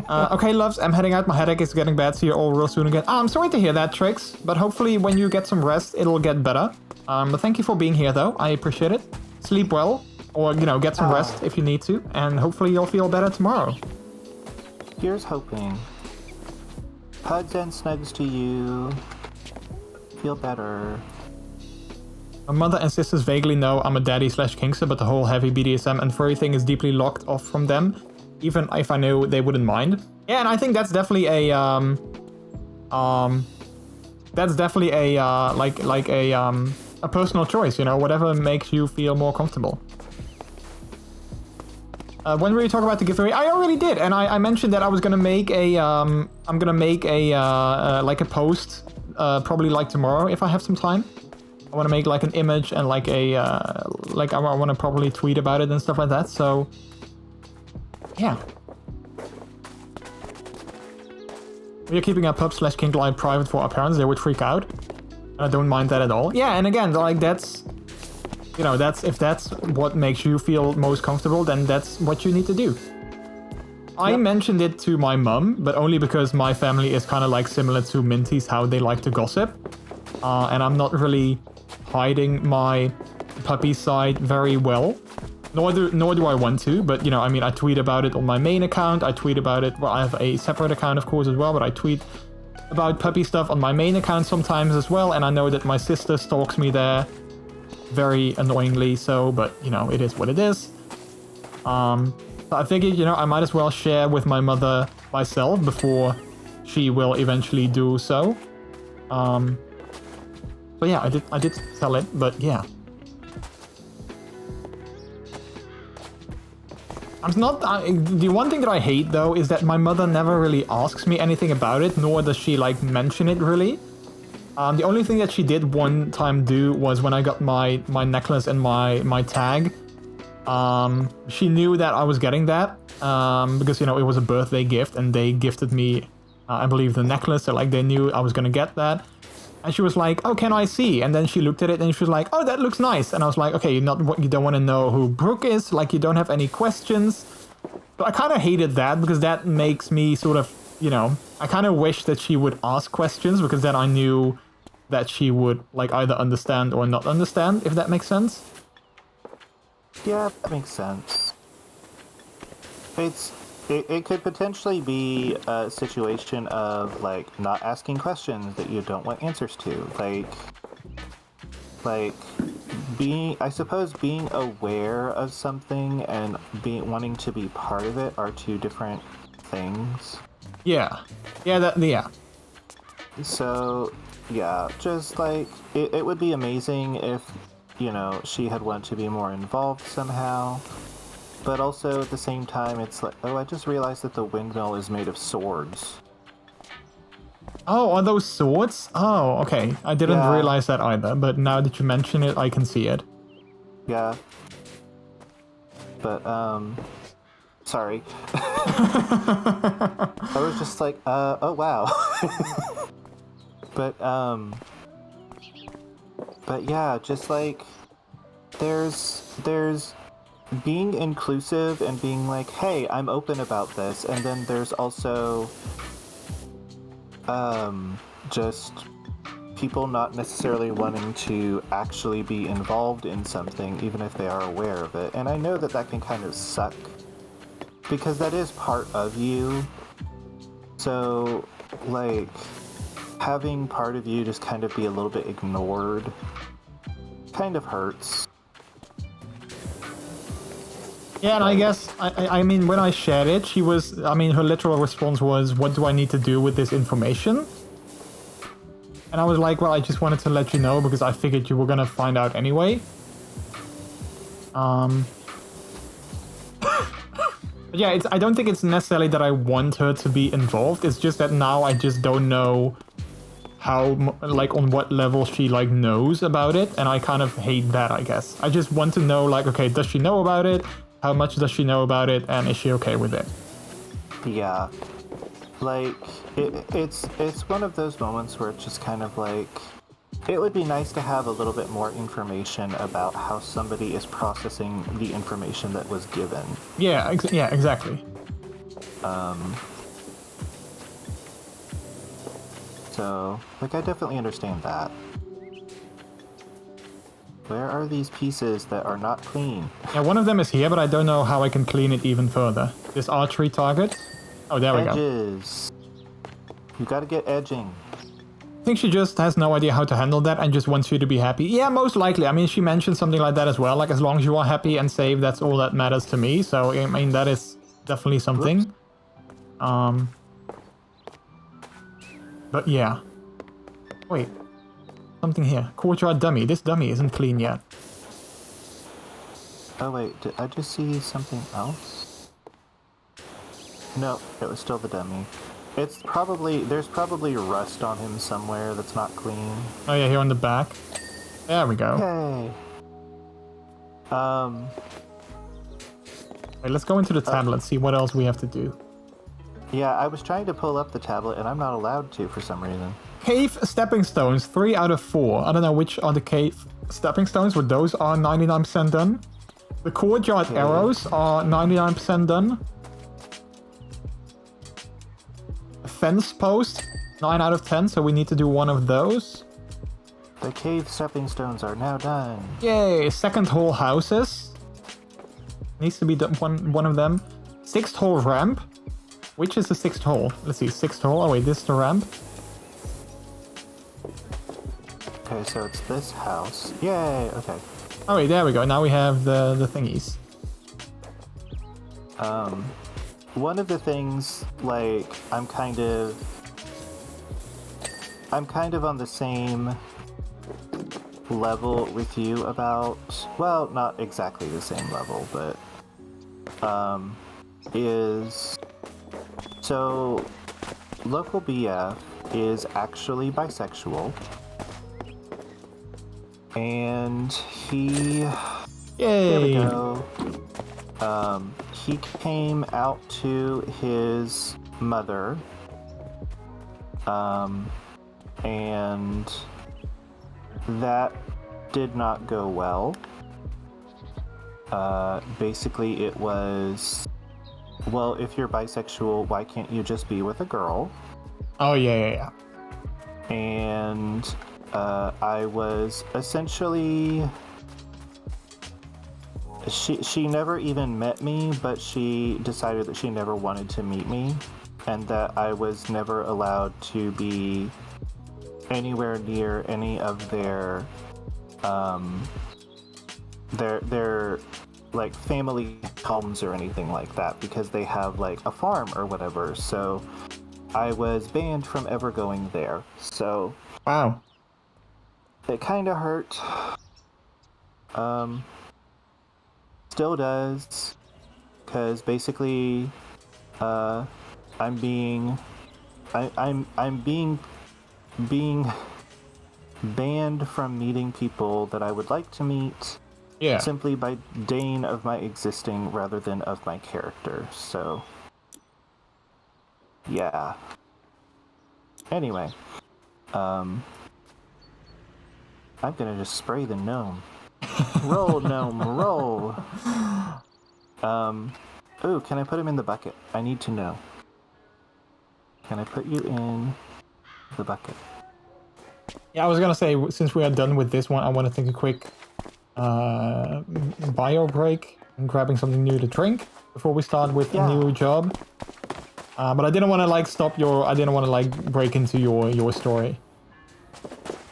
Okay, loves, I'm heading out. My headache is getting bad, so you're all real soon again. I'm sorry to hear that, Trix, but hopefully when you get some rest, it'll get better. But thank you for being here, though. I appreciate it. Sleep well, or, get some rest if you need to, and hopefully you'll feel better tomorrow. Here's hoping. Hugs and snugs to you. Feel better. My mother and sisters vaguely know I'm a daddy/kinkster, but the whole heavy BDSM and furry thing is deeply locked off from them, even if I knew they wouldn't mind. Yeah, and I think that's definitely a a personal choice, whatever makes you feel more comfortable. When we talk about the giveaway, I already did, and I mentioned that I was gonna make a like a post, probably like tomorrow if I have some time. I want to make like an image and like a I want to probably tweet about it and stuff like that. So yeah, we are keeping our pup/kink line private for our parents. They would freak out, and I don't mind that at all. Yeah, and again, like that's if that's what makes you feel most comfortable, then that's what you need to do. I mentioned it to my mum, but only because my family is kind of like similar to Minty's, how they like to gossip, and I'm not really hiding my puppy side very well, nor do I want to, but I tweet about it on my main account. I tweet about it, well, I have a separate account of course as well, but I tweet about puppy stuff on my main account sometimes as well, and I know that my sister stalks me there very annoyingly, so, but it is what it is. So I figured, I might as well share with my mother myself before she will eventually do so. But yeah, I did tell it, but yeah. The one thing that I hate though is that my mother never really asks me anything about it, nor does she like mention it really. The only thing that she did one time do was when I got my necklace and my tag. She knew that I was getting that because it was a birthday gift and they gifted me, I believe, the necklace. So like they knew I was gonna get that. And she was like, "Oh, can I see?" And then she looked at it and she was like, "Oh, that looks nice." And I was like, "Okay, you don't want to know who Brooke is. Like, you don't have any questions." But I kind of hated that because that makes me sort of, I kind of wish that she would ask questions, because then I knew that she would like either understand or not understand, if that makes sense. Yeah, that makes sense. It could potentially be a situation of like not asking questions that you don't want answers to, like being aware of something and wanting to be part of it are two different things. Yeah. So yeah, just like it would be amazing if she had wanted to be more involved somehow. But also, at the same time, it's like, oh, I just realized that the windmill is made of swords. Oh, are those swords? Oh, okay. I didn't realize that either, but now that you mention it, I can see it. Yeah. But, sorry. I was just like, oh, wow. But yeah, just like, there's being inclusive and being like, hey, I'm open about this, and then there's also just people not necessarily wanting to actually be involved in something even if they are aware of it. And I know that can kind of suck because that is part of you. So, like, having part of you just kind of be a little bit ignored kind of hurts. Yeah, and I guess, I mean, when I shared it, she was, I mean, her literal response was, what do I need to do with this information? And I was like, well, I just wanted to let you know because I figured you were gonna find out anyway. But yeah, I don't think it's necessarily that I want her to be involved. It's just that now I just don't know how, like, on what level she, like, knows about it. And I kind of hate that, I guess. I just want to know, like, okay, does she know about it? How much does she know about it? And is she okay with it? Yeah. Like, it's one of those moments where it's just kind of like, it would be nice to have a little bit more information about how somebody is processing the information that was given. Yeah, yeah, exactly. So, like, I definitely understand that. Where are these pieces that are not clean? Yeah, one of them is here, but I don't know how I can clean it even further. This archery target. Oh, there we go. Edges. You gotta get edging. I think she just has no idea how to handle that and just wants you to be happy. Yeah, most likely. I mean, she mentioned something like that as well. Like, as long as you are happy and safe, that's all that matters to me. So, I mean, that is definitely something. Whoops. But yeah. Wait. Something here. Courtyard dummy. This dummy isn't clean yet. Oh wait, did I just see something else? No, it was still the dummy. It's probably, there's probably rust on him somewhere that's not clean. Oh yeah, here on the back. There we go. Okay. Wait, let's go into the tablet, see what else we have to do. Yeah, I was trying to pull up the tablet and I'm not allowed to for some reason. Cave stepping stones, 3 out of 4. I don't know which are the cave stepping stones, but those are 99% done. The courtyard arrows are 99% done. A fence post, 9 out of 10, so we need to do one of those. The cave stepping stones are now done. Yay! Second hole houses. Needs to be done, one of them. 6th hole ramp. Which is the 6th hole? Let's see, 6th hole. Oh wait, this is the ramp. Okay, so it's this house. Yay! Okay. Oh wait, there we go. Now we have the thingies. One of the things, like, I'm kind of on the same level with you about, well, not exactly the same level, but, so, local BF is actually bisexual, and he, Yay! there we go. He came out to his mother, and that did not go well. Basically it was, well, if you're bisexual, why can't you just be with a girl? Oh, yeah. And, I was essentially... She never even met me, but she decided that she never wanted to meet me, and that I was never allowed to be anywhere near any of their like family homes or anything like that, because they have like a farm or whatever. So I was banned from ever going there. So Wow. it kind of hurt. Still does, because basically, I'm being banned from meeting people that I would like to meet. Yeah. Simply by dane of my existing rather than of my character. So, yeah. Anyway, I'm gonna just spray the gnome. Roll, gnome, roll. Ooh, can I put him in the bucket? I need to know. Can I put you in the bucket? Yeah, I was gonna say, since we are done with this one, I want to take a quick bio break and grabbing something new to drink. before we start with a new job. But I didn't want to like stop your. I didn't want to like break into your story.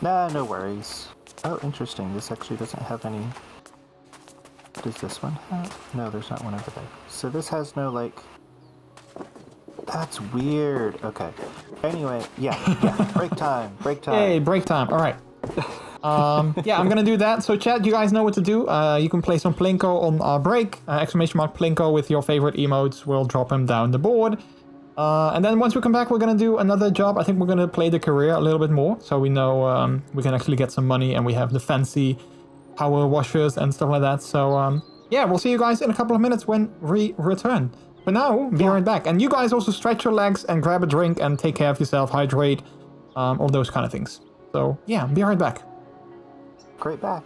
Nah, no worries. Oh, interesting. This actually doesn't have any. Does this one have? No, there's not one over there. So this has no like. That's weird. Okay. Anyway, yeah. Break time. Break time. Hey, break time. All right. Yeah, I'm gonna do that. So chat, you guys know what to do. You can play some Plinko on our break. Exclamation mark Plinko with your favorite emotes. We'll drop them down the board. And then once we come back, we're gonna do another job. I think we're gonna play the career a little bit more, so we know we can actually get some money, and we have the fancy power washers and stuff like that. So yeah, we'll see you guys in a couple of minutes when we return. For now, be right back. And you guys also stretch your legs and grab a drink and take care of yourself, hydrate, all those kind of things. So yeah, be right back. Great back.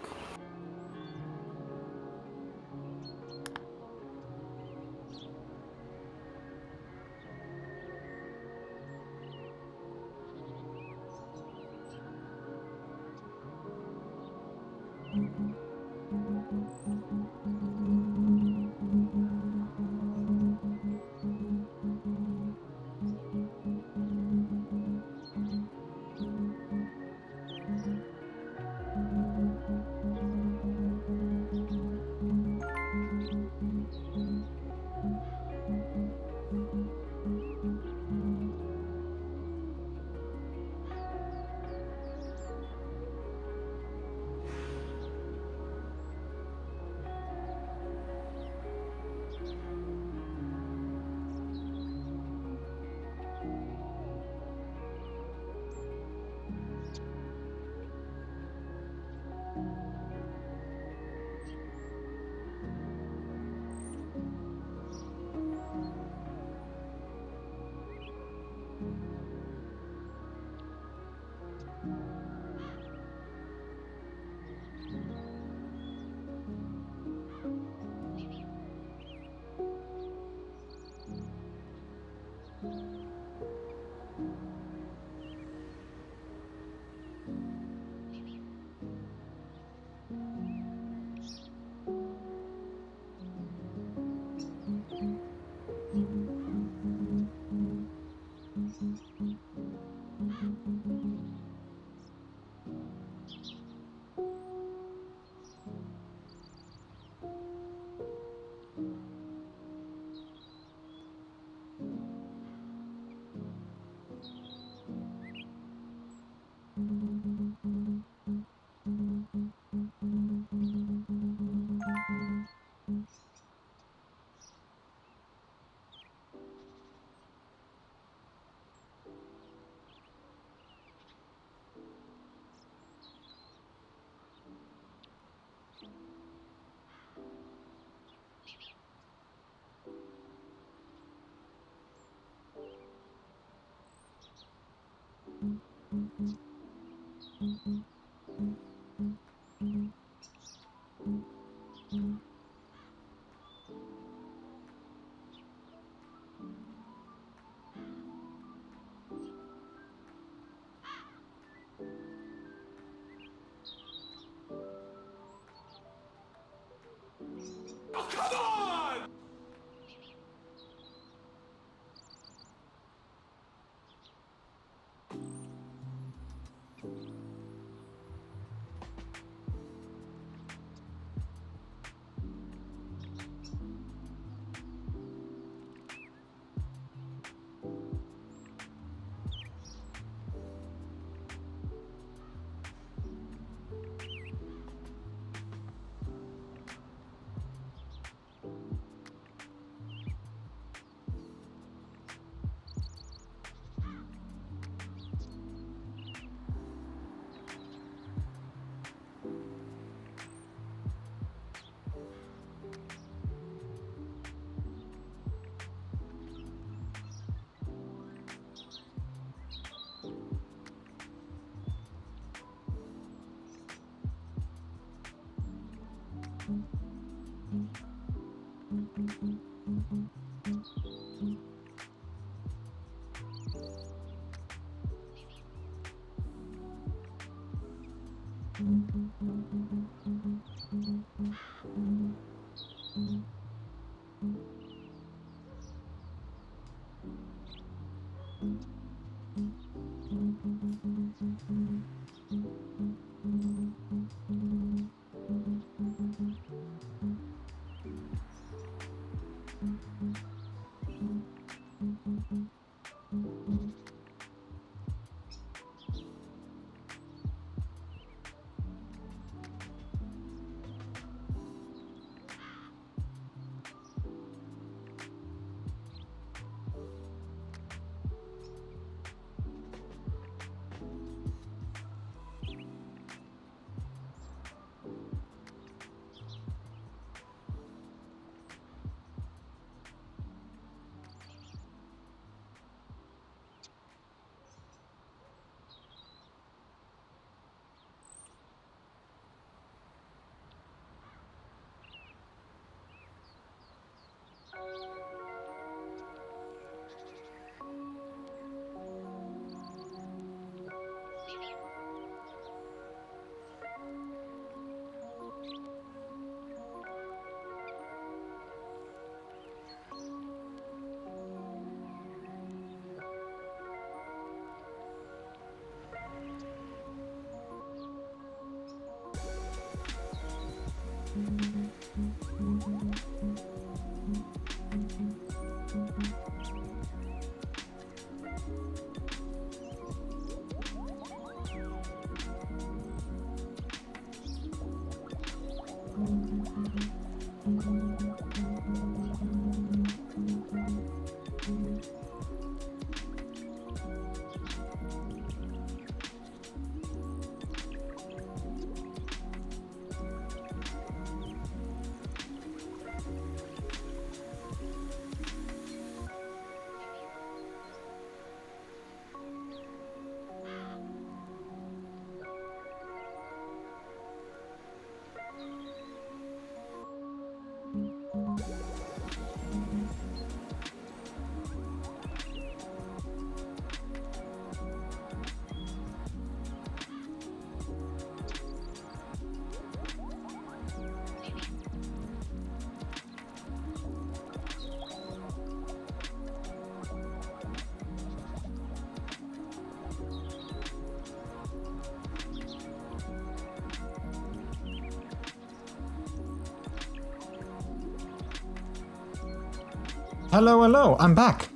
Hello, hello, I'm back.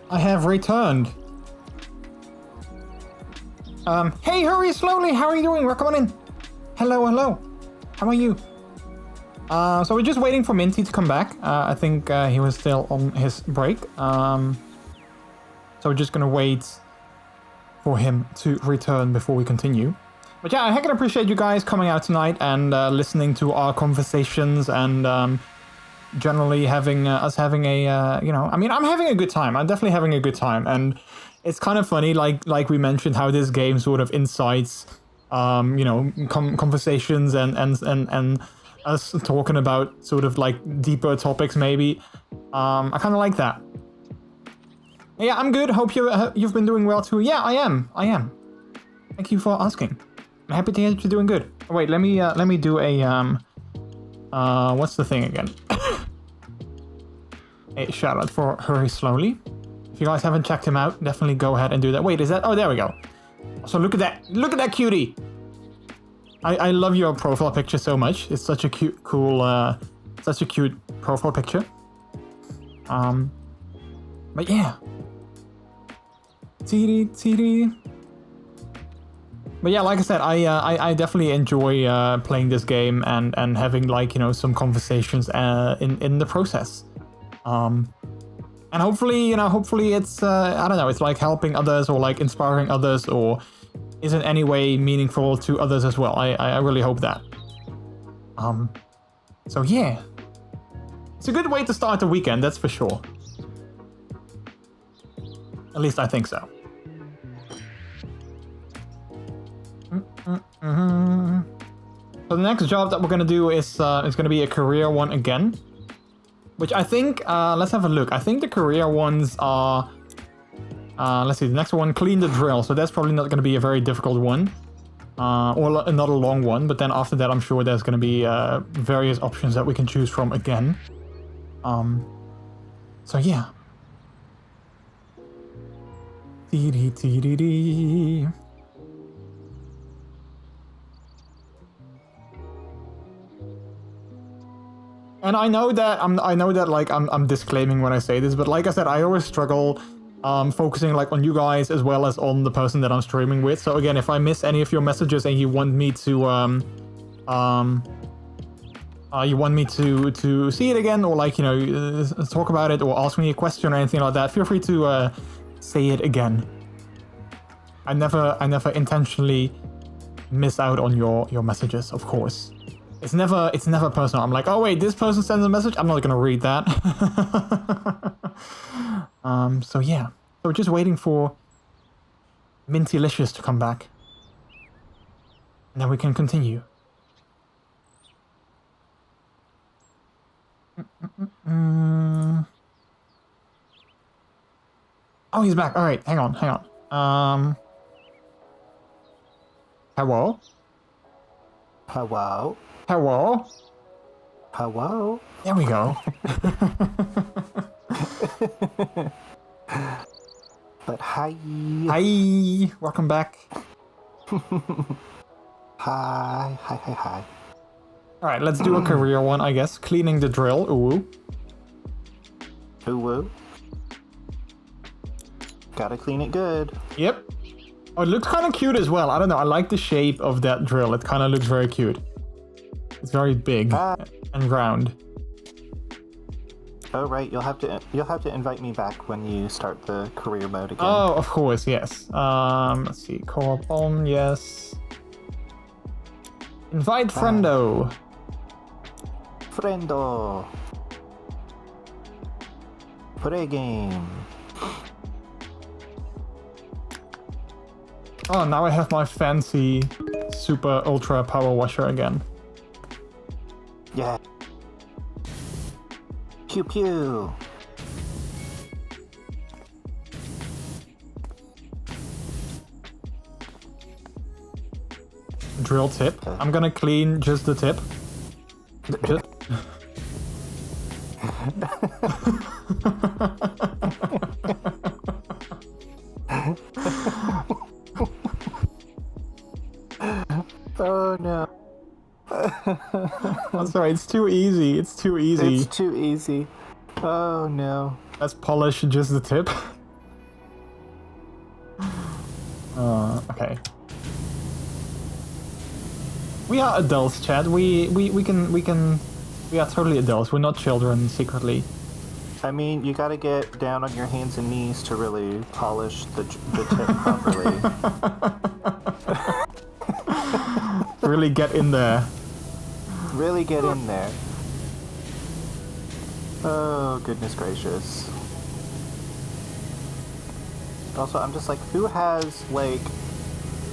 I have returned. Hey, hurry slowly, how are you doing? Welcome on in. Hello, hello. How are you? So we're just waiting for Minty to come back. I think he was still on his break. So we're just gonna wait for him to return before we continue. But yeah, I can appreciate you guys coming out tonight and listening to our conversations and generally having us having a you know, I mean, I'm having a good time. I'm definitely having a good time, and it's kind of funny, like we mentioned, how this game sort of incites you know, conversations and us talking about sort of like deeper topics maybe. I kind of like that. Yeah, I'm good. Hope you've been doing well too. Yeah, I am. Thank you for asking. I'm happy to hear that you're doing good. Oh, wait, let me do a what's the thing again? A shout out for Hurry Slowly. If you guys haven't checked him out, definitely go ahead and do that. Wait, is that? Oh, there we go. So look at that. Look at that cutie. I love your profile picture so much. It's such a cute, cool, such a cute profile picture. But yeah. TD. But yeah, like I said, I definitely enjoy playing this game and having, like, you know, some conversations in the process. And hopefully, you know, it's I don't know, it's like helping others or like inspiring others or is in any way meaningful to others as well. I really hope that. So yeah, it's a good way to start the weekend, that's for sure. At least I think so. So the next job that we're gonna do is gonna be a career one again, which I think let's have a look. I think the career ones are let's see, the next one, clean the drill. So that's probably not gonna be a very difficult one, or another long one. But then after that, I'm sure there's gonna be various options that we can choose from again. So yeah. Dee-dee-dee-dee-dee. And I know that I'm disclaiming when I say this, but like I said, I always struggle focusing like on you guys as well as on the person that I'm streaming with. So again, if I miss any of your messages and you want me to see it again, or like, you know, talk about it, or ask me a question or anything like that, feel free to say it again. I never intentionally miss out on your messages, of course. It's never personal. I'm like, oh wait, this person sends a message, I'm not gonna read that. So yeah. So we're just waiting for MrJordilicious to come back. And then we can continue. Oh, he's back. Alright, hang on. Hello? Hello? Hello? Hello? There we go. But hi. Hi. Welcome back. Hi. Alright, let's do a career one, I guess. Cleaning the drill. Ooh. Ooh. Gotta clean it good. Yep. Oh, it looks kind of cute as well. I don't know. I like the shape of that drill. It kind of looks very cute. It's very big and round. Oh right, you'll have to invite me back when you start the career mode again. Oh, of course, yes. Let's see. Co-op on, yes. Invite friendo. Friendo. Play game. Oh, now I have my fancy super ultra power washer again. Yeah. Pew pew. Drill tip. I'm gonna clean just the tip. Just... Oh no. I'm sorry, it's too easy. It's too easy. It's too easy. Oh no. Let's polish just the tip. Okay. We are adults, Chad. We are totally adults. We're not children secretly. I mean, you gotta get down on your hands and knees to really polish the tip properly. Really get in there. Really get in there. Oh, goodness gracious. Also, I'm just like, who has, like,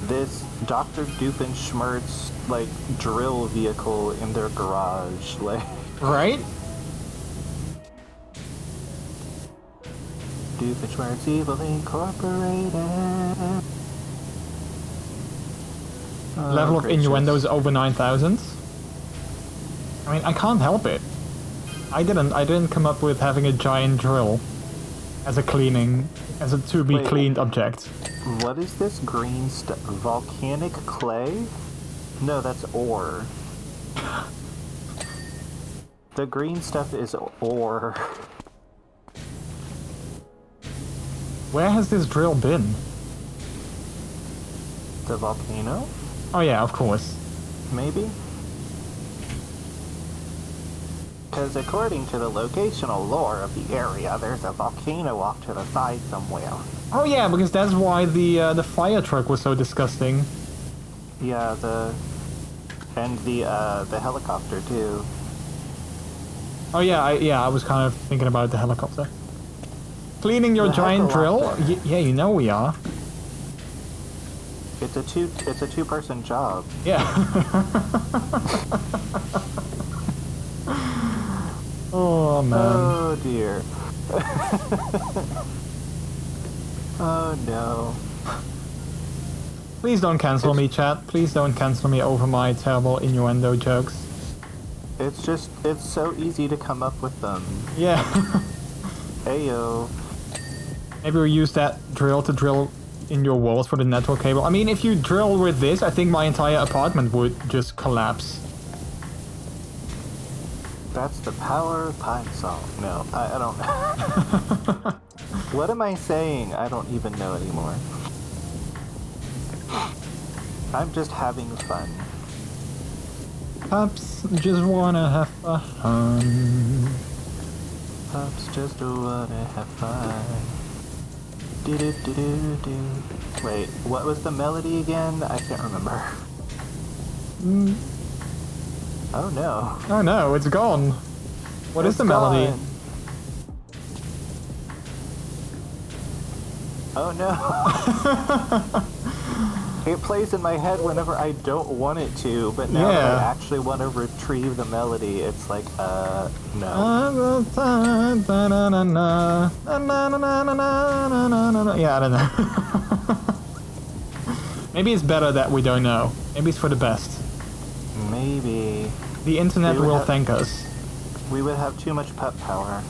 this Dr. Doofenshmirtz, like, drill vehicle in their garage? Like... Right? Doofenshmirtz Evil Incorporated. Level of innuendo is over 9,000. I mean, I can't help it. I didn't come up with having a giant drill as a to-be cleaned object. What is this green stuff? Volcanic clay? No, that's ore. The green stuff is ore. Where has this drill been? The volcano? Oh yeah, of course. Maybe? Because according to the locational lore of the area, there's a volcano off to the side somewhere. Oh yeah, because that's why the fire truck was so disgusting. Yeah, the helicopter too. Oh yeah, I was kind of thinking about the helicopter. Cleaning your giant drill? Yeah, you know we are. It's a two-person job. Yeah. Oh man. Oh dear. Oh no. Please don't cancel me, chat. Please don't cancel me over my terrible innuendo jokes. It's so easy to come up with them. Yeah. Ayo. Maybe we use that drill to drill in your walls for the network cable. I mean, if you drill with this, I think my entire apartment would just collapse. That's the power of pine salt. No, I don't know. What am I saying? I don't even know anymore. I'm just having fun. Pups just wanna have fun. Pups just wanna have fun. Do do do do do. Wait, what was the melody again? I can't remember. Oh no. Oh no, it's gone. What is the melody? Gone. Oh no. It plays in my head whenever I don't want it to, but now that I actually want to retrieve the melody, it's like, no. Yeah, I don't know. Maybe it's better that we don't know. Maybe it's for the best. Maybe. The internet will thank us. We would have too much pup power.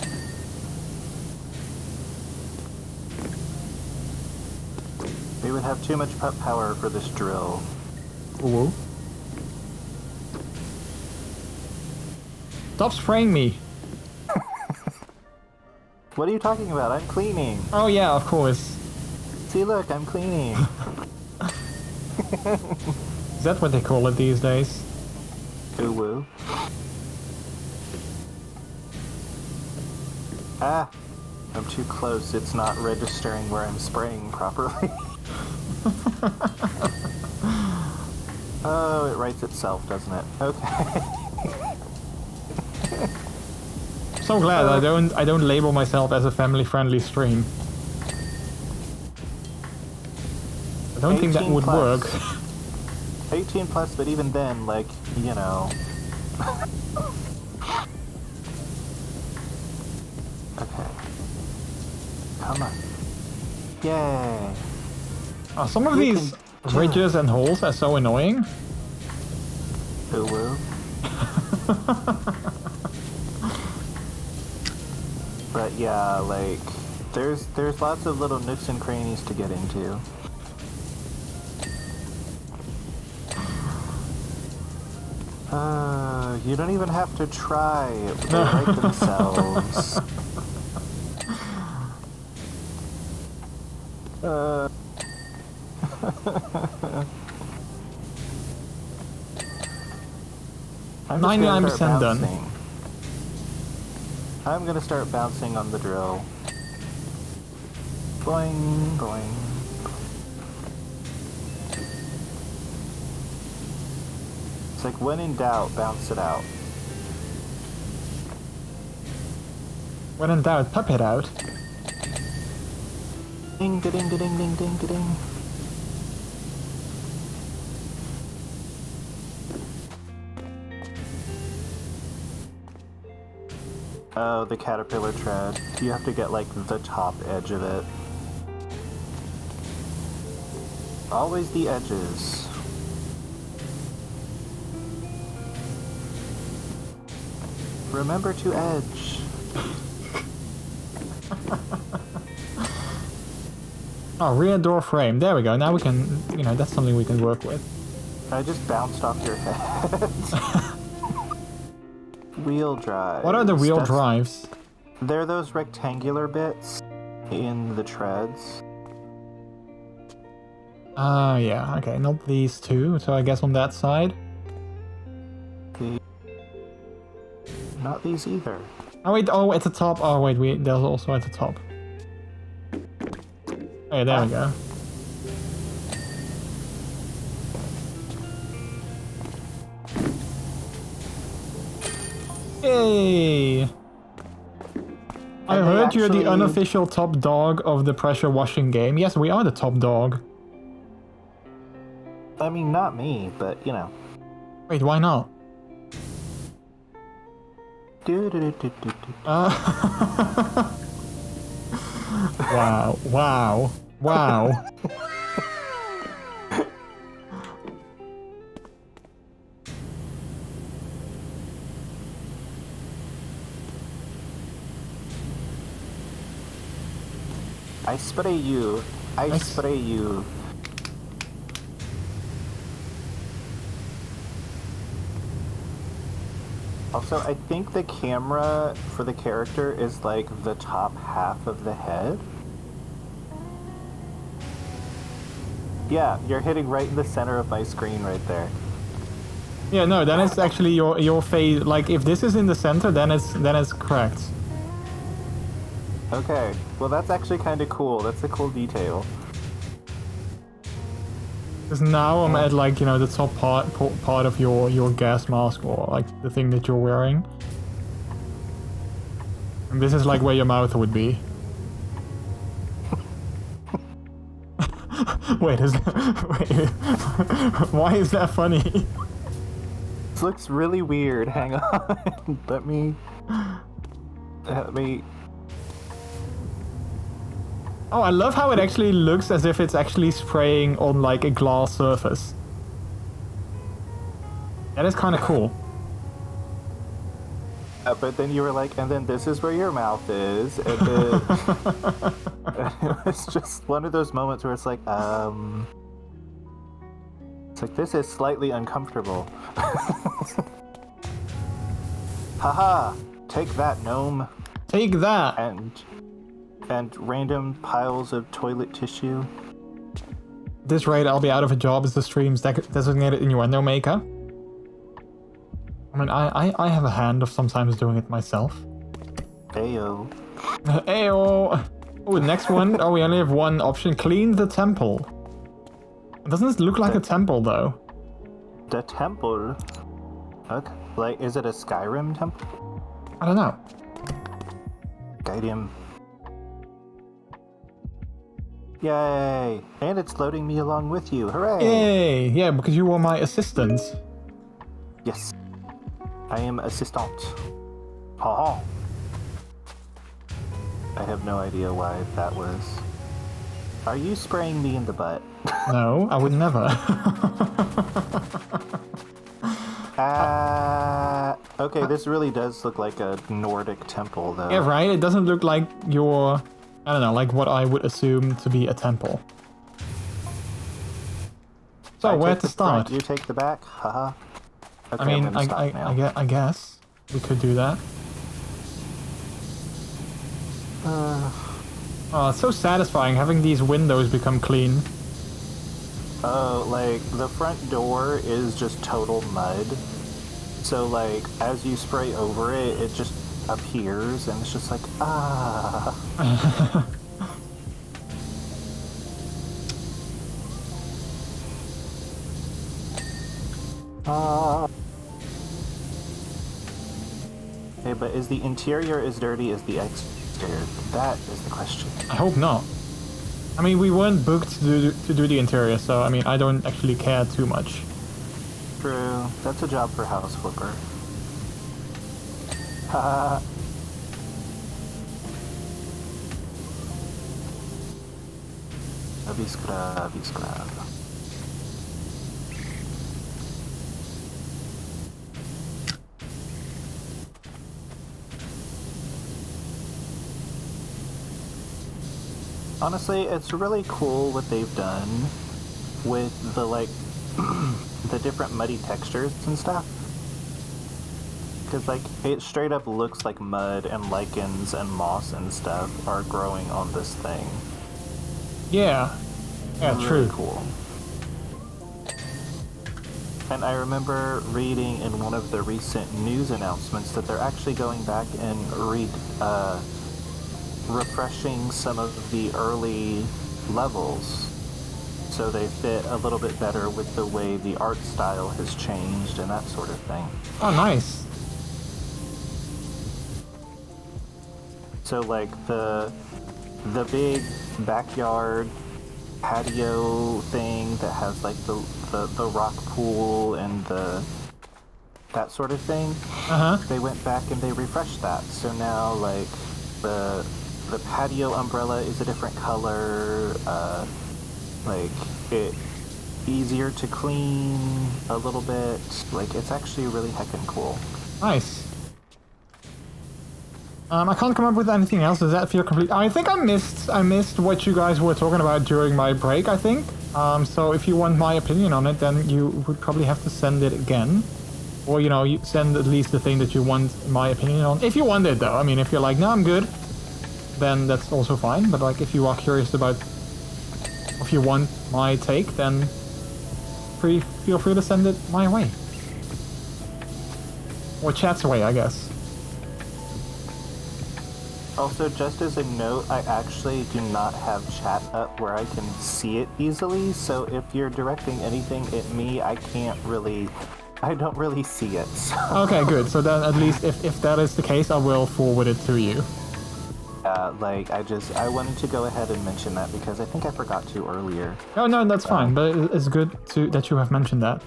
We would have too much pup power for this drill. Ooh. Stop spraying me. What are you talking about? I'm cleaning. Oh yeah, of course. See, look, I'm cleaning. Is that what they call it these days? Ooh woo. Ah, I'm too close. It's not registering where I'm spraying properly. Oh, it writes itself, doesn't it? Okay. So glad I don't label myself as a family-friendly stream. I don't think that would work. 18 plus, but even then, like, you know. Okay. Come on. Yay. Oh, some of these ridges and holes are so annoying. Ooh woo. But yeah, like, there's lots of little nooks and crannies to get into. You don't even have to try. They write themselves. I'm 99% done. I'm gonna start bouncing on the drill. Boing, boing. It's like, when in doubt, bounce it out. When in doubt, pup it out. Ding, ding, ding, ding, ding, ding, ding. Oh, the caterpillar tread. You have to get, like, the top edge of it. Always the edges. Remember to edge. Oh, rear door frame. There we go. Now we can, you know, that's something we can work with. I just bounced off your head. Wheel drives. What are the wheel drives? They're those rectangular bits in the treads. Yeah, okay, not these two, so I guess on that side. Not these either. Oh wait, oh, at the top. Oh wait, there's also at the top. Oh yeah, there we go. Yay! I heard you're the unofficial top dog of the pressure washing game. Yes, we are the top dog. I mean, not me, but, you know. Wait, why not? Wow, wow, wow. I spray you. I spray you. Also, I think the camera for the character is like the top half of the head. Yeah, you're hitting right in the center of my screen right there. Yeah, no, then it's actually your face. Like, if this is in the center, then it's correct. Okay, well that's actually kind of cool. That's a cool detail. Because now I'm at, like, you know, the top part of your gas mask, or like the thing that you're wearing. And this is like where your mouth would be. Wait, wait, why is that funny? This looks really weird. Hang on. Let me. Oh, I love how it actually looks as if it's actually spraying on like a glass surface. That is kind of cool. But then you were like, and then this is where your mouth is, and then it was just one of those moments where it's like, it's like, this is slightly uncomfortable. Haha! Take that, gnome. Take that. And random piles of toilet tissue. At this rate, I'll be out of a job as the stream's designated innuendo maker. I mean, I have a hand of sometimes doing it myself. Ayo. Ayo! Oh, the next one. Oh, we only have one option. Clean the temple. Doesn't this look like a temple, though? The temple? Okay. Like, is it a Skyrim temple? I don't know. Guide him. Yay! And it's loading me along with you. Hooray! Yay! Yeah, because you were my assistant. Yes. I am assistant. Haha. I have no idea why that was. Are you spraying me in the butt? No, I would never. Okay, this really does look like a Nordic temple, though. Yeah, right? It doesn't look like your... I don't know, like what I would assume to be a temple. So, where to start? You take the back? Haha. Okay, I mean, I guess we could do that. Oh, it's so satisfying having these windows become clean. Oh, like, the front door is just total mud. So, like, as you spray over it, it just appears, and it's just like, ah. Okay, but is the interior as dirty as the exterior? That is the question. I hope not. I mean, we weren't booked to do the interior, so I mean, I don't actually care too much. True. That's a job for House Flipper. Haha. Abby scrub. Honestly, it's really cool what they've done with the, like, the different muddy textures and stuff. Because, like, it straight up looks like mud and lichens and moss and stuff are growing on this thing. Yeah. Yeah, really true. Cool. And I remember reading in one of the recent news announcements that they're actually going back and refreshing some of the early levels so they fit a little bit better with the way the art style has changed and that sort of thing. Oh, nice. So, like, the big backyard patio thing that has, like, the rock pool and that sort of thing. Uh-huh. They went back and they refreshed that. So now, like, the patio umbrella is a different color. Like, it easier to clean a little bit. Like, it's actually really heckin' cool. Nice. I can't come up with anything else. Does that feel complete? I think I missed what you guys were talking about during my break, I think. So if you want my opinion on it, then you would probably have to send it again. Or, you know, you send at least the thing that you want my opinion on. If you want it, though. I mean, if you're like, no, I'm good, then that's also fine. But, like, if you are curious about... If you want my take, then feel free to send it my way. Or chat's way, I guess. Also, just as a note, I actually do not have chat up where I can see it easily, so if you're directing anything at me, I don't really see it. So. Okay, good. So then at least if that is the case, I will forward it to you. Like, I wanted to go ahead and mention that because I think I forgot to earlier. No, that's fine, but it's good that you have mentioned that.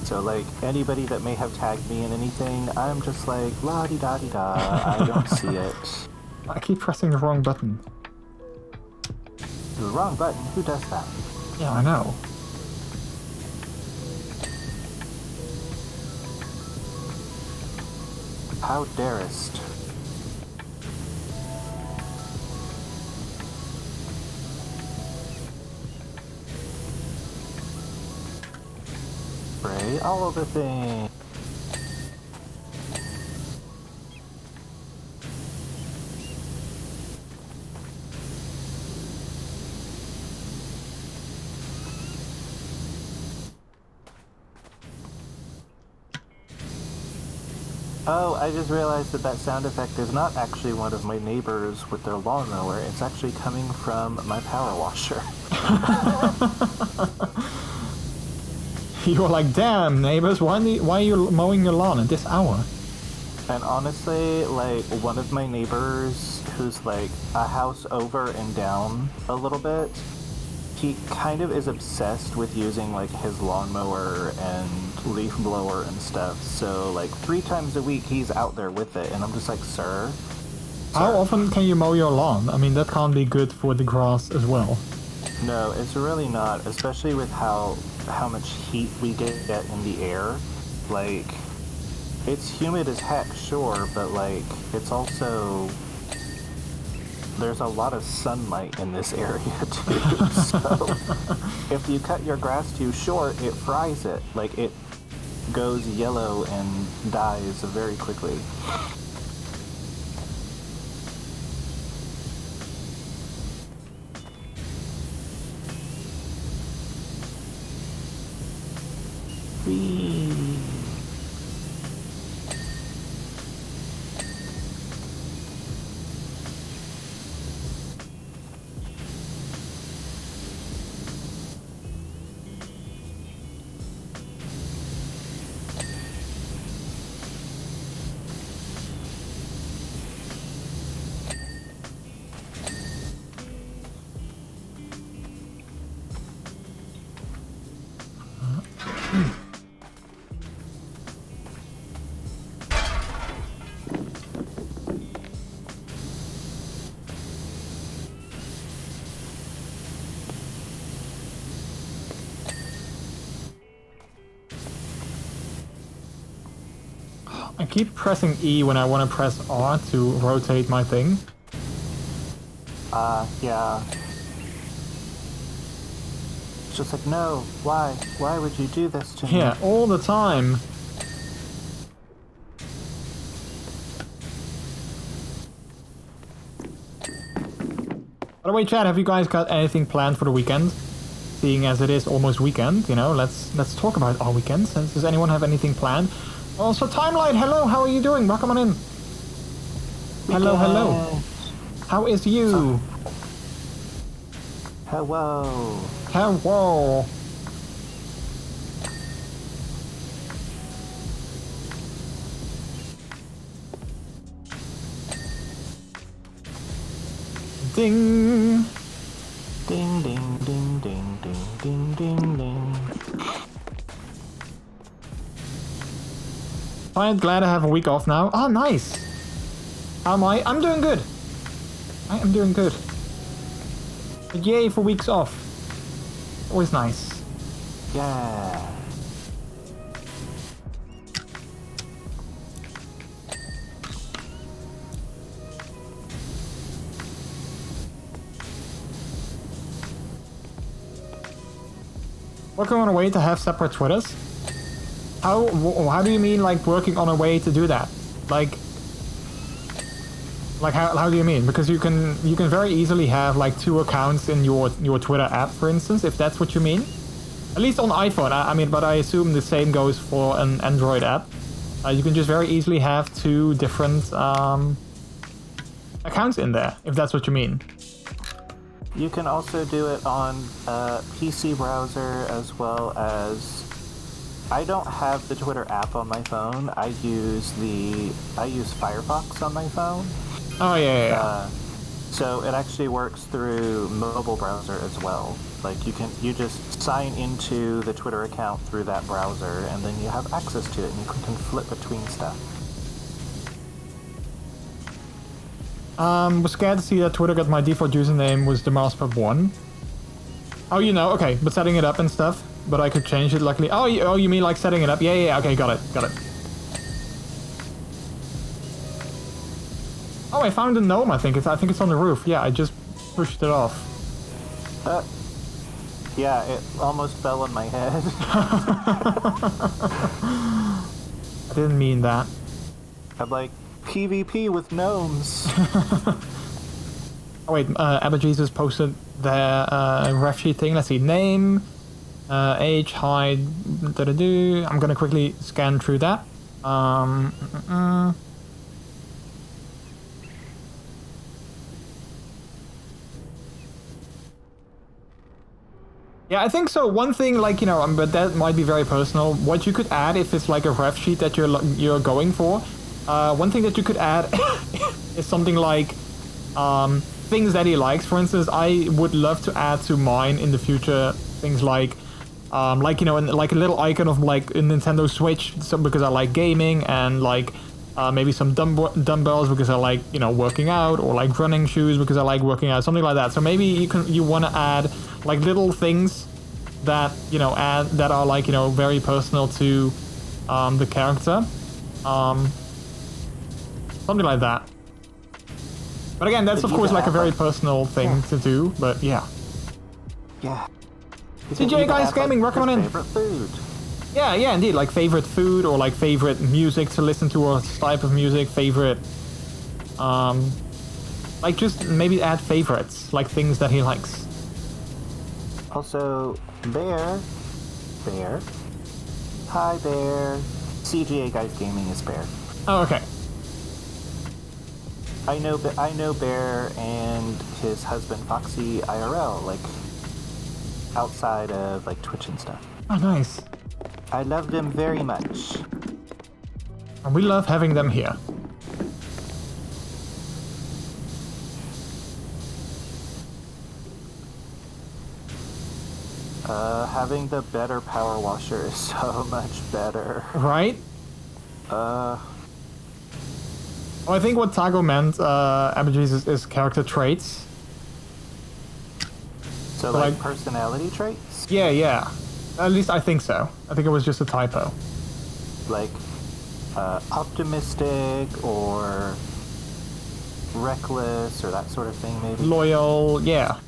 So, like, anybody that may have tagged me in anything, I'm just like, la-di-da-di-da, I don't see it. I keep pressing the wrong button. The wrong button? Who does that? Yeah, I know. How darest? Spray all over things. Oh, I just realized that sound effect is not actually one of my neighbors with their lawnmower. It's actually coming from my power washer. You were like, damn, neighbors, why are you mowing your lawn at this hour? And honestly, like, one of my neighbors, who's like a house over and down a little bit, he kind of is obsessed with using like his lawnmower and leaf blower and stuff. So like 3 times a week he's out there with it, and I'm just like, sir? How often can you mow your lawn? I mean, that can't be good for the grass as well. No, it's really not, especially with how much heat we get in the air. Like, it's humid as heck, sure, but like, it's also... There's a lot of sunlight in this area too, so if you cut your grass too short, it fries it. Like, it goes yellow and dies very quickly. Whee! I keep pressing E when I want to press R to rotate my thing. Yeah. It's just like, no, why? Why would you do this to me? Yeah, all the time. By the way, chat, have you guys got anything planned for the weekend? Seeing as it is almost weekend, you know, let's talk about our weekends. Does anyone have anything planned? Also, Timelight, hello, how are you doing? Welcome on in. Hello, hello. How is you? Hello. Hello. Ding. Ding, ding, ding, ding, ding, ding, ding, ding. I'm glad I have a week off now. Oh, nice. How am I? I'm doing good. I am doing good. But yay for weeks off. Always nice. Yeah. Working on a way to have separate Twitters? How do you mean, like, working on a way to do that? Like how do you mean? Because you can very easily have like 2 accounts in your Twitter app, for instance, if that's what you mean. At least on iPhone, I mean, but I assume the same goes for an Android app. You can just very easily have 2 different accounts in there, if that's what you mean. You can also do it on a PC browser as well as... I don't have the Twitter app on my phone. I use Firefox on my phone. Oh, yeah. So it actually works through mobile browser as well. Like you just sign into the Twitter account through that browser, and then you have access to it, and you can flip between stuff. Was scared to see that Twitter got my default username was the Masterpub1. Oh, you know, okay, but setting it up and stuff. But I could change it, luckily. Oh, you mean like setting it up? Yeah, okay, got it. Oh, I found a gnome, I think it's on the roof. Yeah, I just pushed it off. Yeah, it almost fell on my head. I didn't mean that. I'm like, PvP with gnomes. Oh wait, AbbaJesus posted their ref sheet thing. Let's see, name, age, height, I'm gonna quickly scan through that. Yeah, I think so. One thing, like, you know, but that might be very personal. What you could add if it's like a ref sheet that you're going for, one thing that you could add is something like things that he likes. For instance, I would love to add to mine in the future things like you know, like a little icon of like a Nintendo Switch, because I like gaming, and like maybe some dumbbells because I like, you know, working out, or like running shoes because I like working out, something like that. So maybe you want to add like little things that, you know, that are like, you know, very personal to the character, something like that. But again, that's of course like a very personal thing to do. But yeah. Yeah. CJ Guys Gaming, recommend. Favorite food. Yeah, indeed, like favorite food, or like favorite music to listen to, or type of music, favorite, like just maybe add favorites, like things that he likes. Also, Bear, hi Bear, CGA Guys Gaming is Bear. Oh, okay. I know Bear and his husband Foxy IRL, like outside of like Twitch and stuff. Oh, nice. I love them very much. And we love having them here. Having the better power washer is so much better. Right? Oh, I think what Tago meant, AbbaJesus, is character traits. So like personality traits? Yeah. At least I think so. I think it was just a typo. Like, optimistic, or reckless, or that sort of thing, maybe? Loyal, yeah.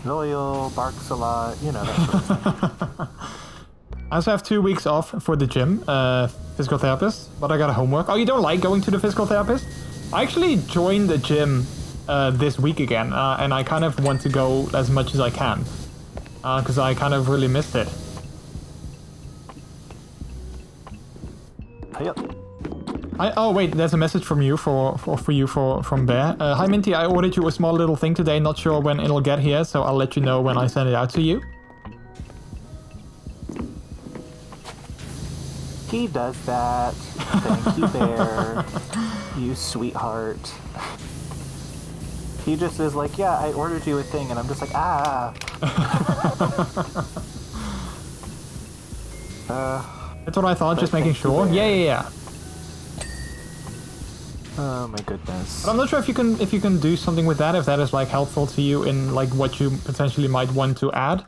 Loyal, barks a lot, you know, that sort of thing. I also have 2 weeks off for the gym, physical therapist, but I got a homework. Oh, you don't like going to the physical therapist? I actually joined the gym this week again, and I kind of want to go as much as I can, because I kind of really missed it. Yep. Oh wait, there's a message from you from Bear. Hi Minty, I ordered you a small little thing today. Not sure when it'll get here, so I'll let you know when I send it out to you. He does that. Thank you, Bear. You sweetheart. He just is like, yeah, I ordered you a thing, and I'm just like, ah. That's what I thought, just making sure. Yeah. Oh my goodness. But I'm not sure if you can do something with that, if that is like helpful to you in like what you potentially might want to add.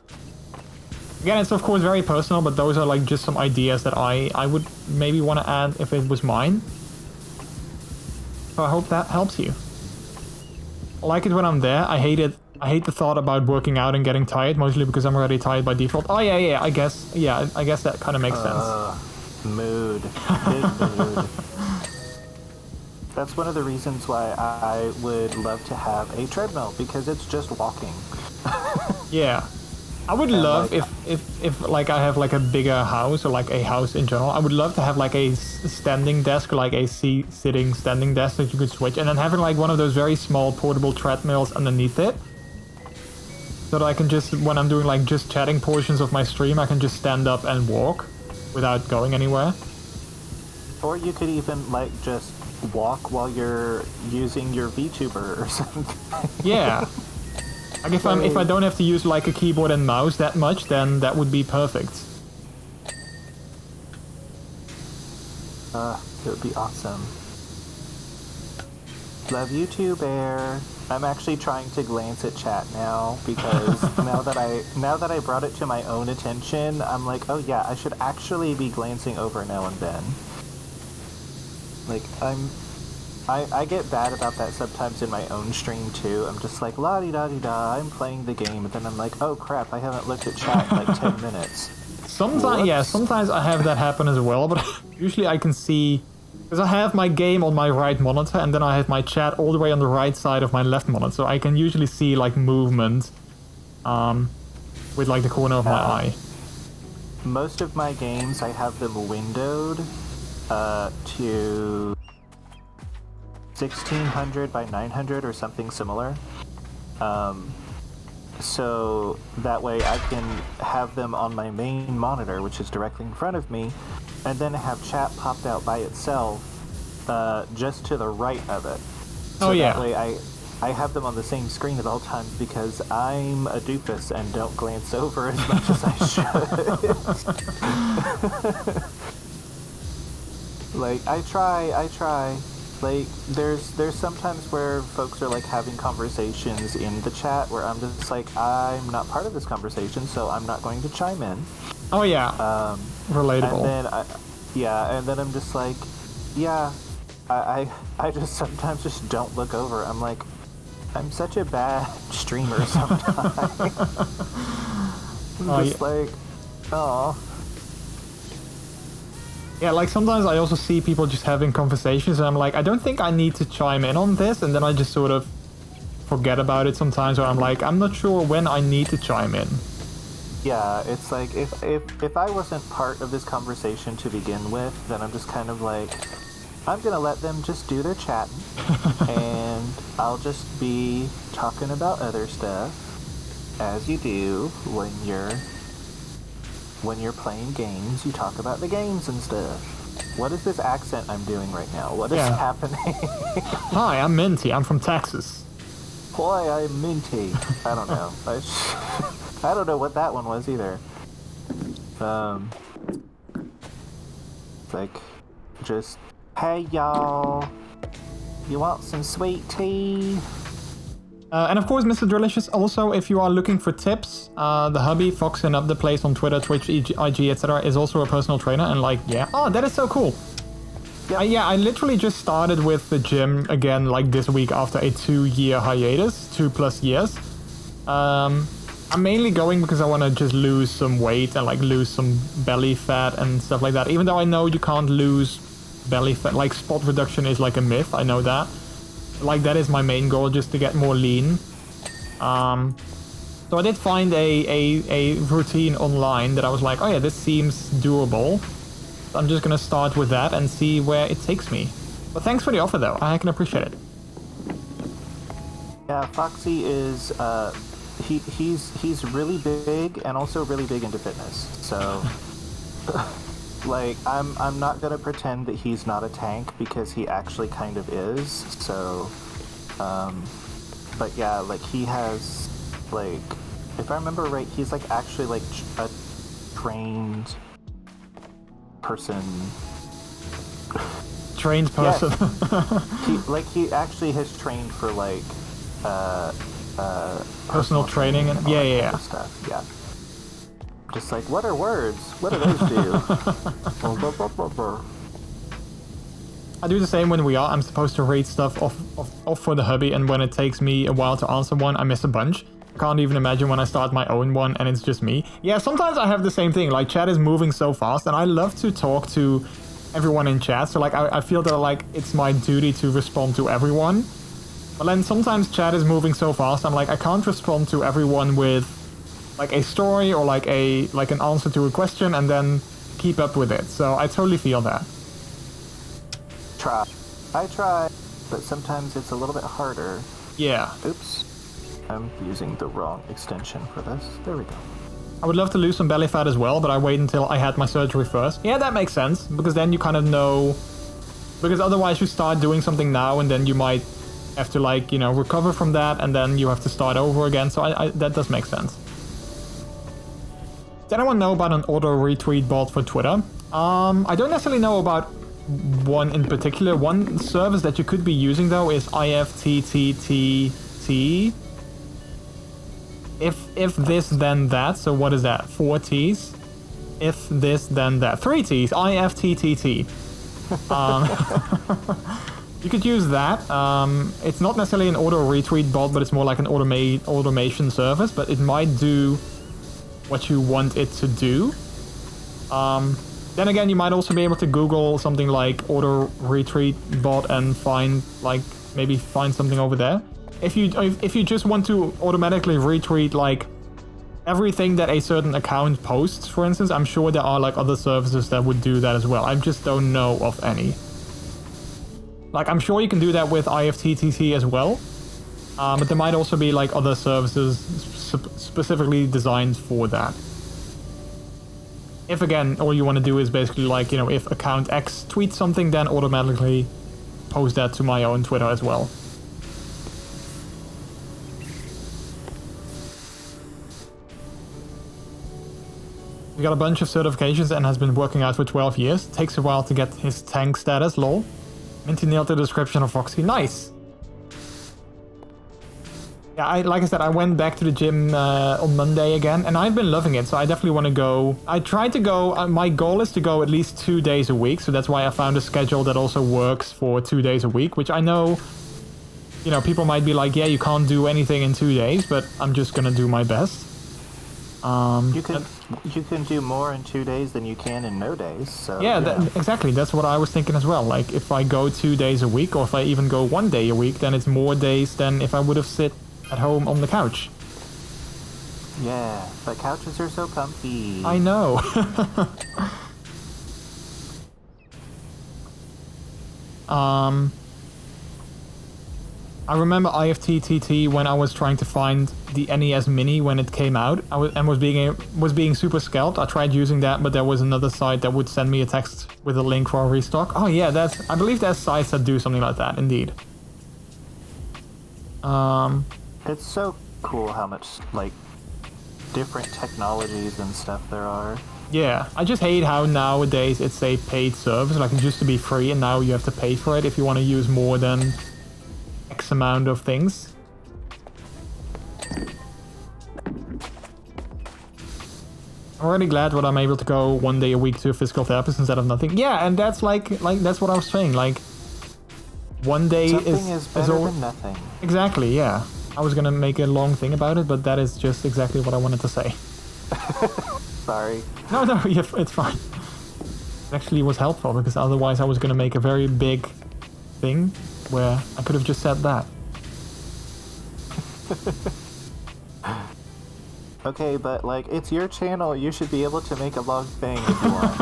Again, it's of course very personal, but those are like just some ideas that I would maybe want to add if it was mine. So I hope that helps you. I like it when I'm there. I hate it I hate the thought about working out and getting tired, mostly because I'm already tired by default. Oh yeah, I guess that kind of makes sense. Mood. Big mood. That's one of the reasons why I would love to have a treadmill, because it's just walking. Yeah. I would love if like I have like a bigger house, or like a house in general, I would love to have like a standing desk, or like a sitting standing desk that you could switch, and then having like one of those very small portable treadmills underneath it. So that I can just, when I'm doing like just chatting portions of my stream, I can just stand up and walk without going anywhere. Or you could even like just walk while you're using your VTuber or something. Yeah. Like if I don't have to use like a keyboard and mouse that much, then that would be perfect. It would be awesome. Love you too, Bear. I'm actually trying to glance at chat now, because now that I brought it to my own attention, I'm like, oh yeah, I should actually be glancing over now and then. Like, I get bad about that sometimes in my own stream too. I'm just like, la-di-da-di-da, I'm playing the game, and then I'm like, oh crap, I haven't looked at chat in like 10 minutes. Sometimes, yeah, sometimes I have that happen as well, but usually I can see, because I have my game on my right monitor, and then I have my chat all the way on the right side of my left monitor, so I can usually see like movement with like the corner of my eye. Most of my games, I have them windowed to 1600 by 900 or something similar. So that way I can have them on my main monitor, which is directly in front of me, and then have chat popped out by itself just to the right of it. So that way I have them on the same screen at all times, because I'm a doofus and don't glance over as much as I should. Like, I try. Like, there's sometimes where folks are like having conversations in the chat where I'm just like, I'm not part of this conversation, so I'm not going to chime in. Oh yeah. Relatable. And then I'm just like, yeah, I just sometimes just don't look over. I'm like, I'm such a bad streamer sometimes. I'm just like, oh. Yeah, like sometimes I also see people just having conversations, and I'm like, I don't think I need to chime in on this, and then I just sort of forget about it sometimes, or I'm like, I'm not sure when I need to chime in. Yeah, it's like, if I wasn't part of this conversation to begin with, then I'm just kind of like, I'm gonna let them just do their chatting, and I'll just be talking about other stuff, as you do when you're playing games. You talk about the games and stuff. What is this accent I'm doing right now? What is happening? Hi, I'm Minty. I'm from Texas. Boy, I'm Minty. I don't know. I don't know what that one was either. Like, just, hey y'all, you want some sweet tea? And of course, MrJordilicious, also, if you are looking for tips, the hubby, Foxing Up the Place on Twitter, Twitch, IG, etc., is also a personal trainer, and like, oh, that is so cool. Yeah, I literally just started with the gym again, like this week after a 2-year hiatus, 2+ years. I'm mainly going because I want to just lose some weight and like lose some belly fat and stuff like that, even though I know you can't lose belly fat, like spot reduction is like a myth, I know that. Like, that is my main goal, just to get more lean. So I did find a routine online that I was like, oh yeah, this seems doable. So I'm just gonna start with that and see where it takes me. But thanks for the offer though, I can appreciate it. Yeah, Foxy is, he's really big and also really big into fitness, so... Like, I'm not gonna pretend that he's not a tank, because he actually kind of is, so, but yeah, like, he has, like, if I remember right, he's, like, actually, like, a trained person. Trained person? Yes. He actually has trained for, like, personal training and yeah. Stuff, yeah. Just like, what are words? What do those do? I do the same when we are. I'm supposed to read stuff off for the hubby, and when it takes me a while to answer one, I miss a bunch. Can't even imagine when I start my own one and it's just me. Yeah, sometimes I have the same thing. Like, chat is moving so fast, and I love to talk to everyone in chat. So, like, I feel that, like, it's my duty to respond to everyone. But then sometimes chat is moving so fast, I'm like, I can't respond to everyone with, like, a story or, like, an answer to a question and then keep up with it. So I totally feel that. I try, but sometimes it's a little bit harder. Yeah. Oops. I'm using the wrong extension for this. There we go. I would love to lose some belly fat as well, but I wait until I had my surgery first. Yeah, that makes sense, because then you kind of know... Because otherwise you start doing something now and then you might have to, like, you know, recover from that, and then you have to start over again, so that does make sense. Does anyone know about an auto-retweet bot for Twitter? I don't necessarily know about one in particular. One service that you could be using, though, is IFTTT. If this, then that. So what is that? 4 T's? If this, then that. 3 T's. IFTTT. You could use that. It's not necessarily an auto-retweet bot, but it's more like an automation service, but it might do what you want it to do. Then again, you might also be able to Google something like auto-retweet bot and find, like, maybe find something over there. If you just want to automatically retweet, like, everything that a certain account posts, for instance, I'm sure there are, like, other services that would do that as well. I just don't know of any. Like, I'm sure you can do that with IFTTT as well. But there might also be, like, other services specifically designed for that. If, again, all you want to do is basically, like, you know, if account X tweets something, then automatically post that to my own Twitter as well. He got a bunch of certifications and has been working out for 12 years. Takes a while to get his tank status, lol. Minty nailed the description of Foxy. Nice! Yeah, like I said, I went back to the gym on Monday again, and I've been loving it, so I definitely want to go. I tried to go, my goal is to go at least 2 days a week, so that's why I found a schedule that also works for 2 days a week, which I know, you know, people might be like, yeah, you can't do anything in 2 days, but I'm just gonna do my best. You can do more in 2 days than you can in no days. So yeah. Exactly. That's what I was thinking as well. Like, if I go 2 days a week, or if I even go 1 day a week, then it's more days than if I would have sit at home on the couch. Yeah, but couches are so comfy. I know. I remember IFTTT when I was trying to find the NES Mini when it came out. Was being super scalped. I tried using that, but there was another site that would send me a text with a link for a restock. Oh yeah, I believe there's sites that do something like that, indeed. It's so cool how much, like, different technologies and stuff there are. Yeah, I just hate how nowadays it's a paid service. Like, it used to be free, and now you have to pay for it if you want to use more than X amount of things. I'm already glad that I'm able to go 1 day a week to a physical therapist instead of nothing. Yeah, and that's like that's what I was saying. Like, 1 day is better than nothing. Exactly. Yeah, I was gonna make a long thing about it, but that is just exactly what I wanted to say. Sorry. No, yeah, it's fine. It actually was helpful, because otherwise I was gonna make a very big thing where I could have just said that. Okay, but, like, it's your channel. You should be able to make a long thing if you want.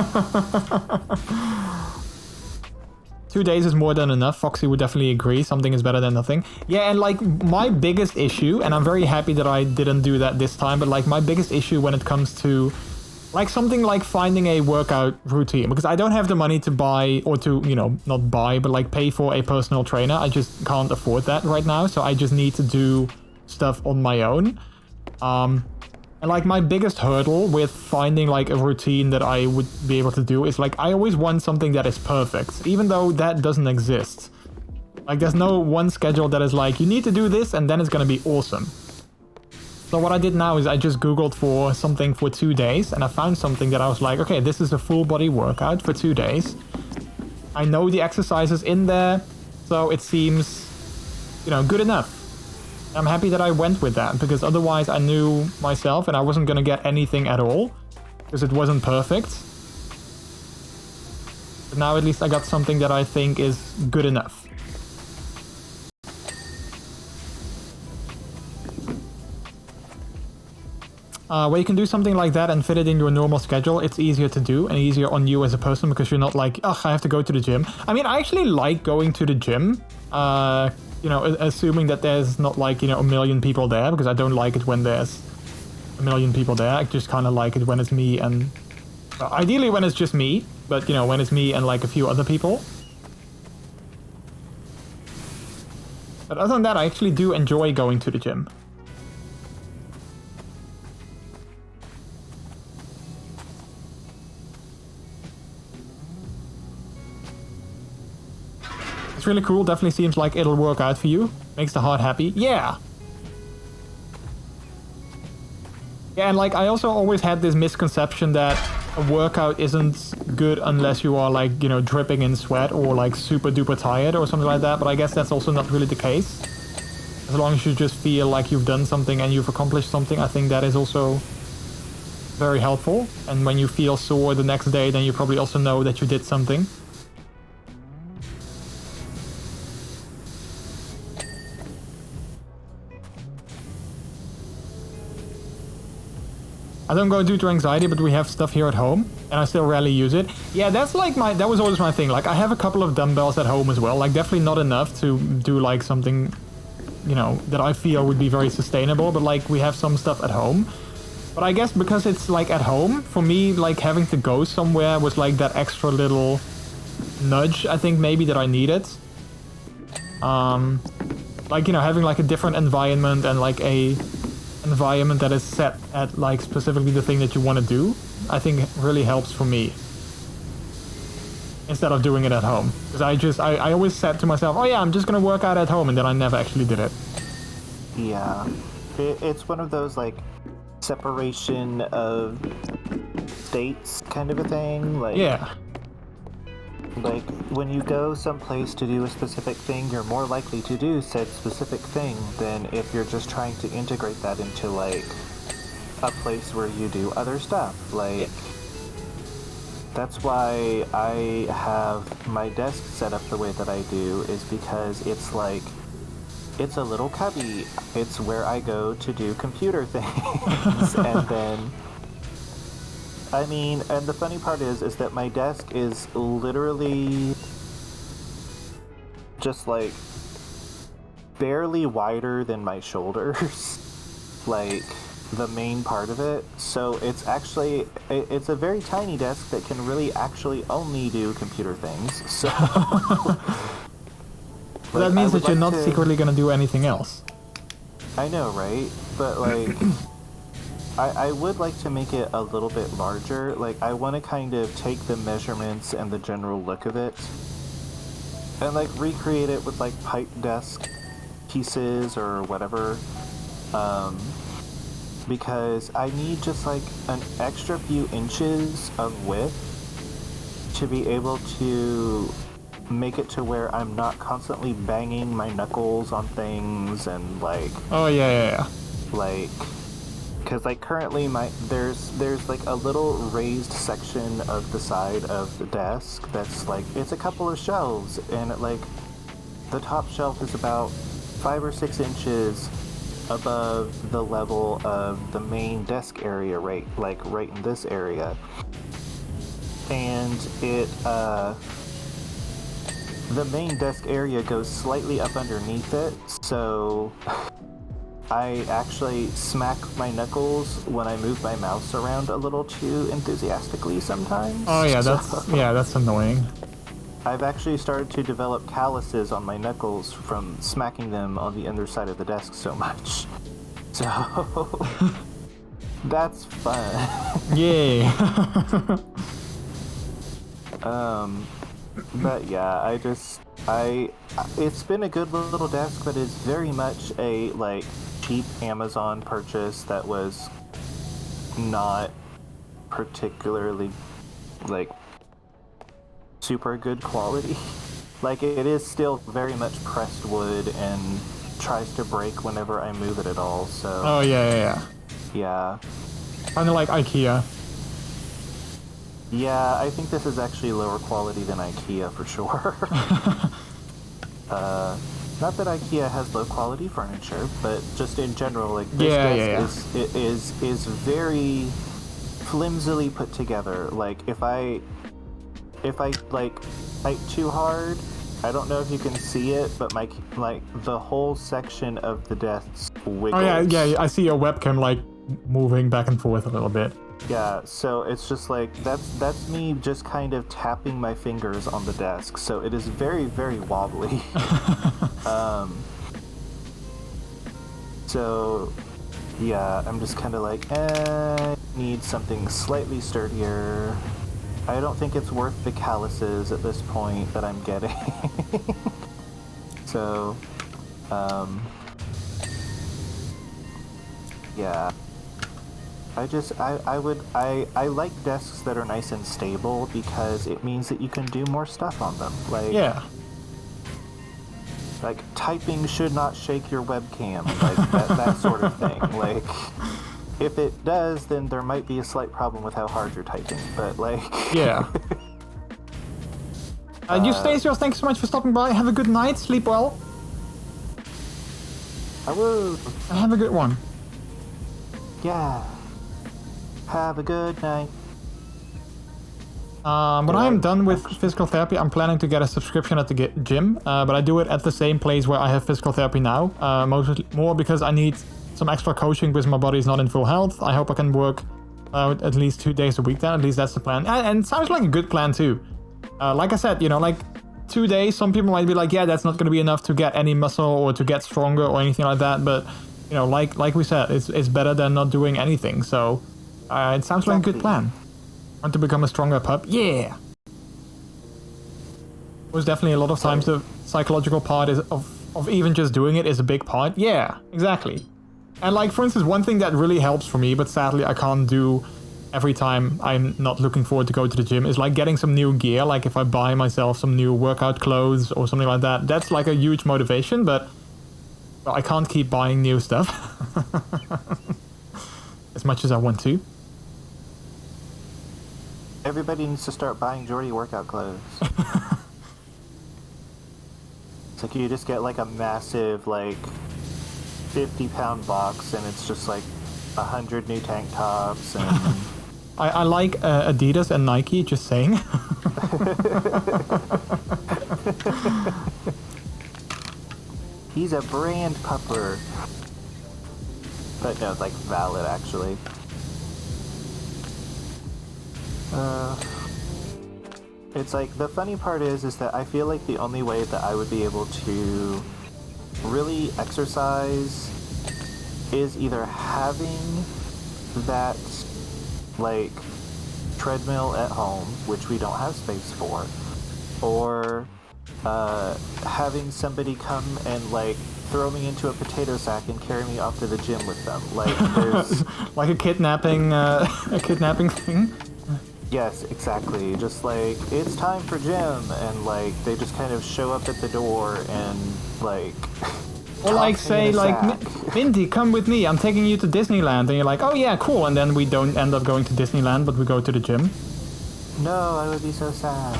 2 days is more than enough. Foxy would definitely agree. Something is better than nothing. Yeah, and, like, my biggest issue, and I'm very happy that I didn't do that this time, but, like, my biggest issue when it comes to, like, something like finding a workout routine, because I don't have the money to buy, or to, you know, not buy, but, like, pay for a personal trainer. I just can't afford that right now, so I just need to do stuff on my own. And, like, my biggest hurdle with finding, like, a routine that I would be able to do is, like, I always want something that is perfect, even though that doesn't exist. Like, there's no one schedule that is like, you need to do this, and then it's gonna be awesome. So what I did now is I just Googled for something for 2 days, and I found something that I was like, okay, this is a full body workout for 2 days. I know the exercises in there, so it seems, you know, good enough. I'm happy that I went with that, because otherwise I knew myself and I wasn't gonna get anything at all, because it wasn't perfect. But now at least I got something that I think is good enough. Where you can do something like that and fit it in your normal schedule, it's easier to do and easier on you as a person, because you're not like, ugh, I have to go to the gym. I mean, I actually like going to the gym, you know, assuming that there's not like, you know, a million people there, because I don't like it when there's a million people there. I just kind of like it when it's me and... Well, ideally when it's just me, but, you know, when it's me and like a few other people. But other than that, I actually do enjoy going to the gym. It's really cool, definitely seems like it'll work out for you. Makes the heart happy. Yeah! Yeah, and like, I also always had this misconception that a workout isn't good unless you are like, you know, dripping in sweat or like super duper tired or something like that, but I guess that's also not really the case. As long as you just feel like you've done something and you've accomplished something, I think that is also very helpful. And when you feel sore the next day, then you probably also know that you did something. I don't go due to anxiety, but we have stuff here at home, and I still rarely use it. Yeah, that's like that was always my thing. Like, I have a couple of dumbbells at home as well. Like, definitely not enough to do like something, you know, that I feel would be very sustainable, but like, we have some stuff at home. But I guess because it's like at home, for me, like having to go somewhere was like that extra little nudge, I think maybe, that I needed. Like, you know, having like a different environment and like a environment that is set at like specifically the thing that you want to do, I think really helps for me, instead of doing it at home. Because I always said to myself, oh yeah, I'm just gonna work out at home, and then I never actually did it. Yeah, it's one of those like separation of states kind of a thing. Like, yeah. Like, when you go someplace to do a specific thing, you're more likely to do said specific thing than if you're just trying to integrate that into, like, a place where you do other stuff. Like, that's why I have my desk set up the way that I do, is because it's like, it's a little cubby. It's where I go to do computer things. And then... I mean, and the funny part is that my desk is literally just like barely wider than my shoulders, like the main part of it. So it's actually, it's a very tiny desk that can really actually only do computer things. So like, that means that you're not secretly gonna do anything else. I know, right? But like... I would like to make it a little bit larger. Like, I want to kind of take the measurements and the general look of it and like recreate it with like pipe desk pieces or whatever, because I need just like an extra few inches of width to be able to make it to where I'm not constantly banging my knuckles on things and like... Oh yeah. Like... Because like currently there's like a little raised section of the side of the desk that's like, it's a couple of shelves, and like the top shelf is about 5 or 6 inches above the level of the main desk area, right in this area. And it the main desk area goes slightly up underneath it, so I actually smack my knuckles when I move my mouse around a little too enthusiastically sometimes. Oh yeah, that's annoying. I've actually started to develop calluses on my knuckles from smacking them on the underside of the desk so much. So that's fun. Yay. But yeah, it's been a good little desk, but it's very much a like cheap Amazon purchase that was not particularly like super good quality. Like, it is still very much pressed wood and tries to break whenever I move it at all, so... Oh, yeah. Yeah. Kind of like IKEA. Yeah, I think this is actually lower quality than IKEA for sure. Not that IKEA has low quality furniture, but just in general, like, this desk is very flimsily put together. Like, if I like type too hard, I don't know if you can see it, but the whole section of the desk wiggles. Oh yeah, I see your webcam like moving back and forth a little bit. Yeah, so it's just like that's me just kind of tapping my fingers on the desk, so it is very, very wobbly. So yeah, I'm just kind of like, need something slightly sturdier. I don't think it's worth the calluses at this point that I'm getting. So, yeah. I like desks that are nice and stable because it means that you can do more stuff on them. Like, yeah. Like, typing should not shake your webcam, like that sort of thing. Like, if it does, then there might be a slight problem with how hard you're typing, but like... Yeah. Eustachius, thanks so much for stopping by. Have a good night, sleep well. I will. Have a good one. Yeah. Have a good night. When I'm done with physical therapy, I'm planning to get a subscription at the gym, but I do it at the same place where I have physical therapy now. More because I need some extra coaching because my body's not in full health. I hope I can work at least 2 days a week then. At least that's the plan. And it sounds like a good plan too. Like I said, you know, like 2 days, some people might be like, yeah, that's not going to be enough to get any muscle or to get stronger or anything like that. But, you know, like we said, it's better than not doing anything. So it sounds like a good plan. Want to become a stronger pup? Yeah! There's definitely a lot of times the psychological part is of even just doing it is a big part. Yeah, exactly. And like, for instance, one thing that really helps for me, but sadly I can't do every time I'm not looking forward to go to the gym, is like getting some new gear. Like if I buy myself some new workout clothes or something like that, that's like a huge motivation, but well, I can't keep buying new stuff as much as I want to. Everybody needs to start buying Jordy workout clothes. It's like you just get like a massive like 50-pound box and it's just like 100 new tank tops and... I like Adidas and Nike, just saying. He's a brand pupper. But no, it's like valid actually. It's like, the funny part is that I feel like the only way that I would be able to really exercise is either having that, like, treadmill at home, which we don't have space for, or having somebody come and, like, throw me into a potato sack and carry me off to the gym with them. Like, there's... like a kidnapping thing? Yes, exactly. Just like, it's time for gym, and like, they just kind of show up at the door and like... Or like say, like, Minty, come with me, I'm taking you to Disneyland, and you're like, oh yeah, cool, and then we don't end up going to Disneyland, but we go to the gym. No, I would be so sad.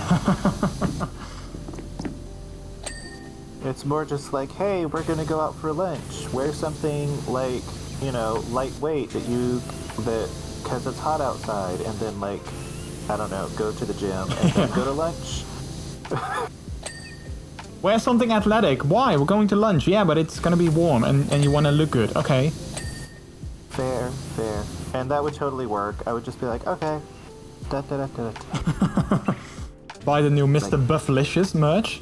It's more just like, hey, we're gonna go out for lunch. Wear something like, you know, lightweight because it's hot outside, and then like, I don't know, go to the gym and then go to lunch. Wear something athletic. Why? We're going to lunch. Yeah, but it's gonna be warm and you want to look good. Okay. Fair. And that would totally work. I would just be like, okay. Buy the new Mr. Bufflicious merch.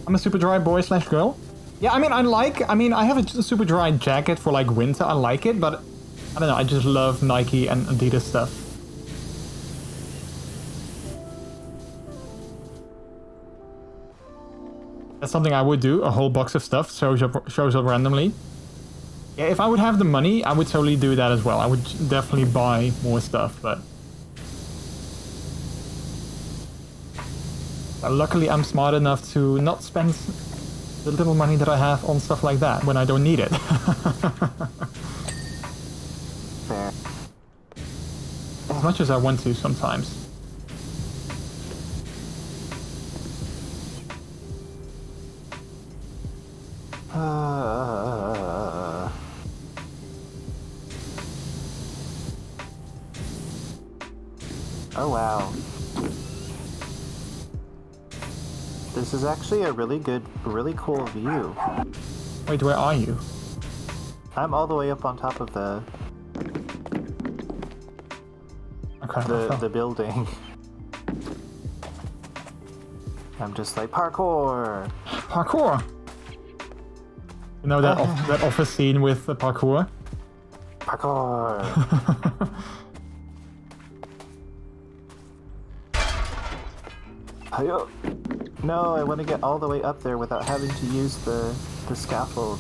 I'm a super dry boy / girl. Yeah, I have a super dry jacket for like winter. I like it, but I don't know. I just love Nike and Adidas stuff. That's something I would do. A whole box of stuff shows up randomly. Yeah, if I would have the money, I would totally do that as well. I would definitely buy more stuff, but Luckily, I'm smart enough to not spend the little money that I have on stuff like that when I don't need it. Fair. As much as I want to sometimes. Oh wow. This is actually a really cool view. Wait, where are you? I'm all the way up on top of the building. I'm just like parkour. Parkour. You know that that office scene with the parkour? Parkour. No, I want to get all the way up there without having to use the scaffold.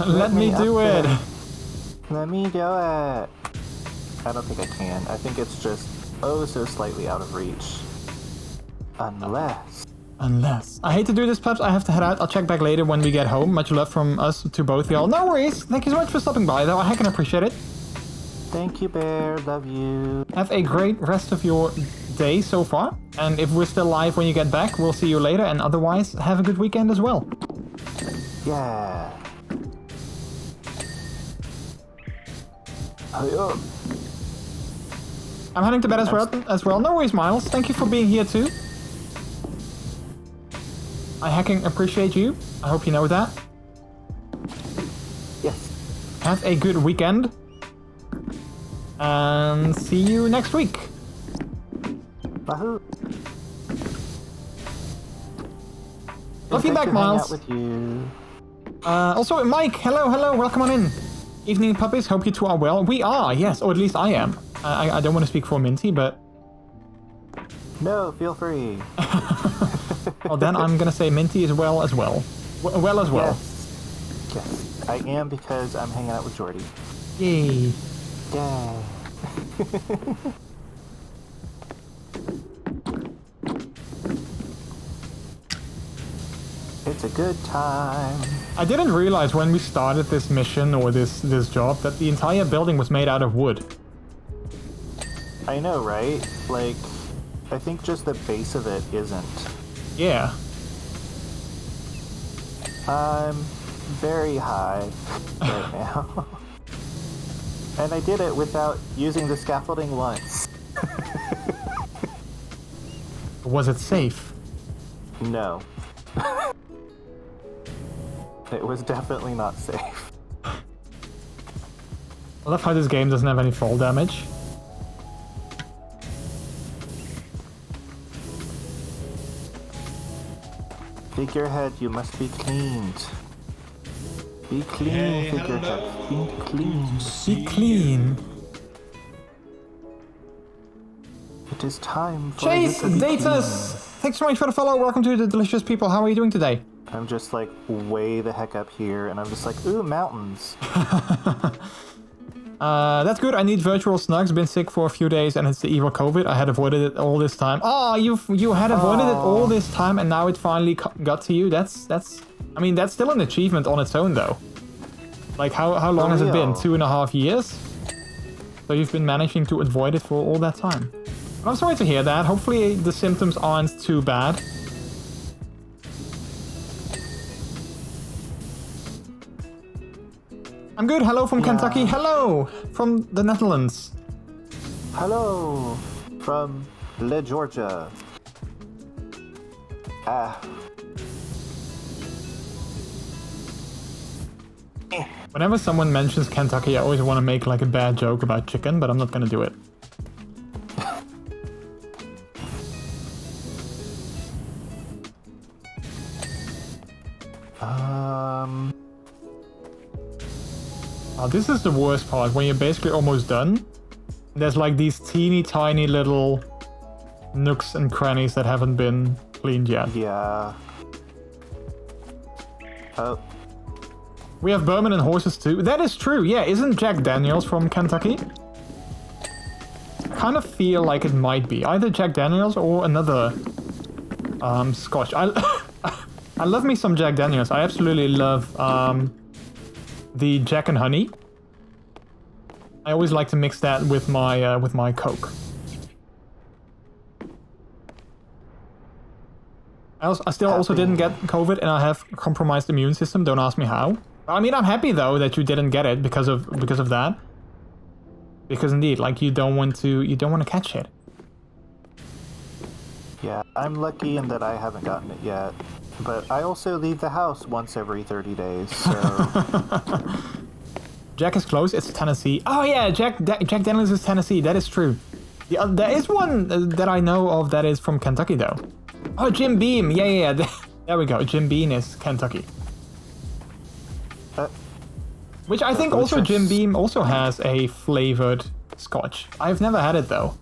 Let me do it. Let me do it. I don't think I can. I think it's just so slightly out of reach. Unless. I hate to do this, Peps. I have to head out. I'll check back later when we get home. Much love from us to both y'all. No worries. Thank you so much for stopping by, though. I can appreciate it. Thank you, Bear. Love you. Have a great rest of your day so far. And if we're still live when you get back, we'll see you later. And otherwise, have a good weekend as well. Yeah. I'm heading to bed as well. No worries, Miles. Thank you for being here too. I hecking appreciate you. I hope you know that. Yes. Have a good weekend. And see you next week. Wahoo. Love you back, Miles. With you. Also, Mike, hello, welcome on in. Evening, puppies, hope you two are well. We are, yes, or at least I am. I don't want to speak for Minty, but... No, feel free. Well, then I'm gonna say Minty is well as well. Well as well. Yes, I am because I'm hanging out with Jordy. Yay. Yay. It's a good time. I didn't realize when we started this mission or this job that the entire building was made out of wood. I know, right? Like, I think just the base of it isn't. Yeah. I'm very high right now. And I did it without using the scaffolding once. Was it safe? No. It was definitely not safe. I love how this game doesn't have any fall damage. Figurehead, you must be cleaned. Be clean, figurehead. Be clean. Be clean. It is time for Chase you to be Datus! Thanks so much for the follow. Welcome to the Delicious People. How are you doing today? I'm just like way the heck up here, and I'm just like, ooh, mountains. That's good. I need virtual snugs. Been sick for a few days, and it's the evil COVID. I had avoided it all this time. Oh, you had avoided it all this time, and now it finally got to you. That's. I mean, that's still an achievement on its own, though. Like, how long has it been? 2.5 years? So you've been managing to avoid it for all that time. But I'm sorry to hear that. Hopefully the symptoms aren't too bad. I'm good. Hello from Kentucky. Hello from the Netherlands. Hello from Georgia. Whenever someone mentions Kentucky, I always want to make like a bad joke about chicken, but I'm not gonna do it. Oh, this is the worst part, when you're basically almost done. There's like these teeny tiny little nooks and crannies that haven't been cleaned yet. Yeah. Oh. We have Berman and horses too. That is true, yeah. Isn't Jack Daniels from Kentucky? I kind of feel like it might be. Either Jack Daniels or another Scotch. I love me some Jack Daniels. I absolutely love the Jack and Honey. I always like to mix that with my Coke. I still also didn't get COVID, and I have compromised immune system. Don't ask me how. I mean, I'm happy though that you didn't get it because of that. Because indeed, like you don't want to catch it. Yeah, I'm lucky in that I haven't gotten it yet. But I also leave the house once every 30 days, so... Jack is close, it's Tennessee. Oh yeah, Jack Daniels is Tennessee, that is true. There is one that I know of that is from Kentucky though. Oh, Jim Beam, yeah. There we go, Jim Beam is Kentucky. Which I think also Jim Beam also has a flavored Scotch. I've never had it though.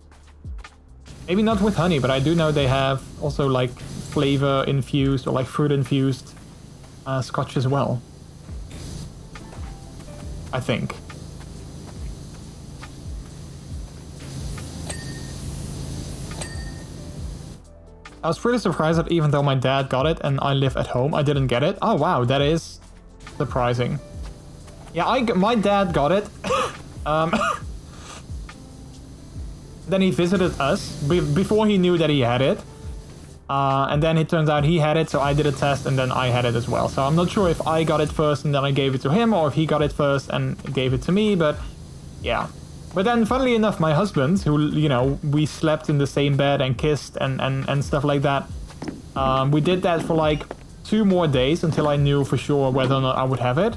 Maybe not with honey, but I do know they have also like flavor infused or like fruit infused Scotch as well. I think. I was pretty surprised that even though my dad got it and I live at home, I didn't get it. Oh wow, that is surprising. Yeah, my dad got it. Then he visited us before he knew that he had it. And then it turns out he had it, so I did a test and then I had it as well. So I'm not sure if I got it first and then I gave it to him, or if he got it first and gave it to me, but yeah. But then funnily enough, my husband, who, you know, we slept in the same bed and kissed and stuff like that. We did that for like 2 more days until I knew for sure whether or not I would have it.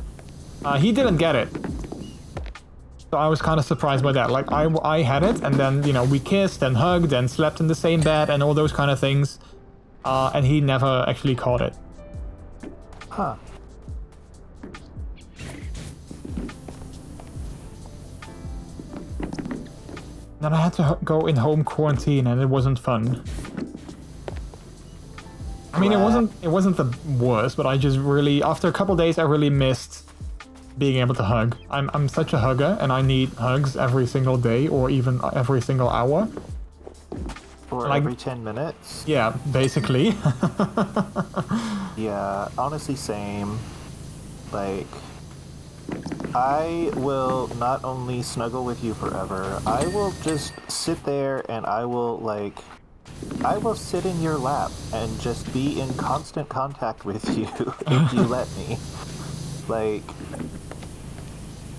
He didn't get it. So I was kind of surprised by that. Like, I had it, and then, you know, we kissed and hugged and slept in the same bed and all those kind of things. And he never actually caught it. Huh. Then I had to go in home quarantine, and it wasn't fun. I mean, it wasn't the worst, but I just really, after a couple days, I really missed being able to hug. I'm such a hugger, and I need hugs every single day, or even every single hour. Or like, every 10 minutes? Yeah, basically. Yeah, honestly, same. Like, I will not only snuggle with you forever, I will just sit there and I will sit in your lap and just be in constant contact with you if you let me. Like,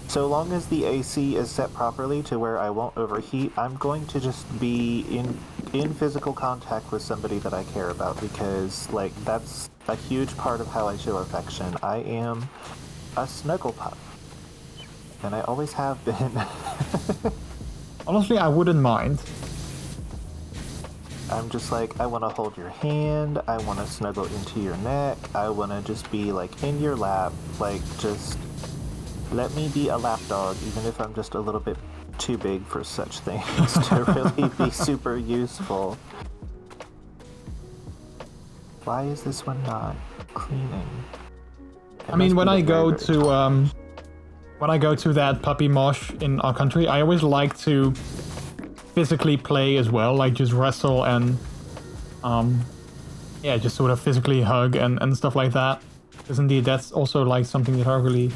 so long as the AC is set properly to where I won't overheat, I'm going to just be in physical contact with somebody that I care about, because, like, that's a huge part of how I show affection. I am a snuggle pup. And I always have been. Honestly, I wouldn't mind. I'm just like, I want to hold your hand, I want to snuggle into your neck, I want to just be, like, in your lap, like, just let me be a lap dog, even if I'm just a little bit too big for such things to really be super useful. Why is this one not cleaning? I mean, when I go to that puppy mosh in our country, I always like to physically play as well, like just wrestle and yeah, just sort of physically hug and stuff like that. Because indeed, that's also like something that I really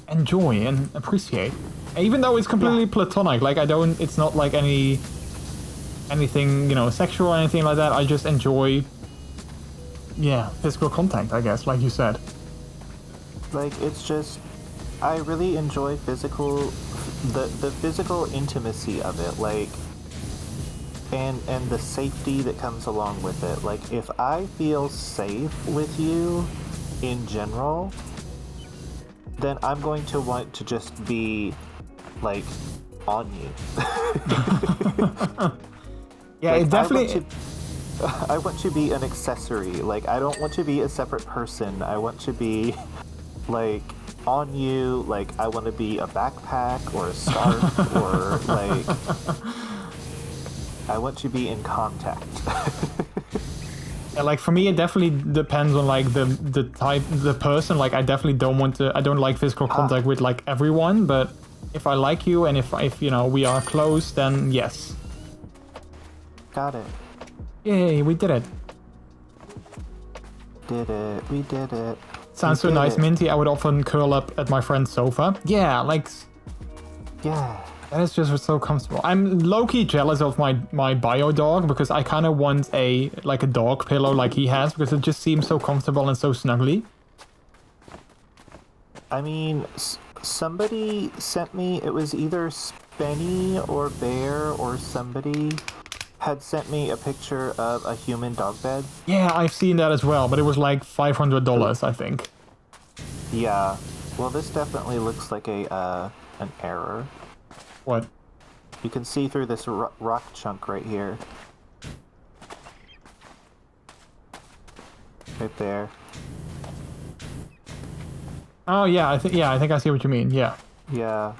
enjoy and appreciate. Even though it's completely platonic, like it's not like anything, you know, sexual or anything like that. I just enjoy, yeah, physical contact, I guess, like you said. Like, it's just, I really enjoy the physical intimacy of it, like, and the safety that comes along with it. Like, if I feel safe with you in general, then I'm going to want to just be, like, on you. Yeah, like, it definitely... I want to be an accessory. Like, I don't want to be a separate person. I want to be, like, on you. Like, I want to be a backpack or a scarf or, like, I want to be in contact. Yeah, like, for me, it definitely depends on, like, the type, the person. Like, I definitely I don't like physical contact with, like, everyone, but if I like you and if you know, we are close, then yes. Got it. Yay, we did it. did it. We did it. Sounds so nice, Minty. I would often curl up at my friend's sofa. Yeah, like... Yeah. That is just so comfortable. I'm low-key jealous of my bio dog because I kind of want a dog pillow like he has because it just seems so comfortable and so snuggly. I mean, somebody sent me, it was either Spenny or Bear or somebody had sent me a picture of a human dog bed. Yeah, I've seen that as well, but it was like $500, I think. Yeah. Well, this definitely looks like an error. What? You can see through this rock chunk right here. Right there. Oh yeah, I think I see what you mean. Yeah. Yeah.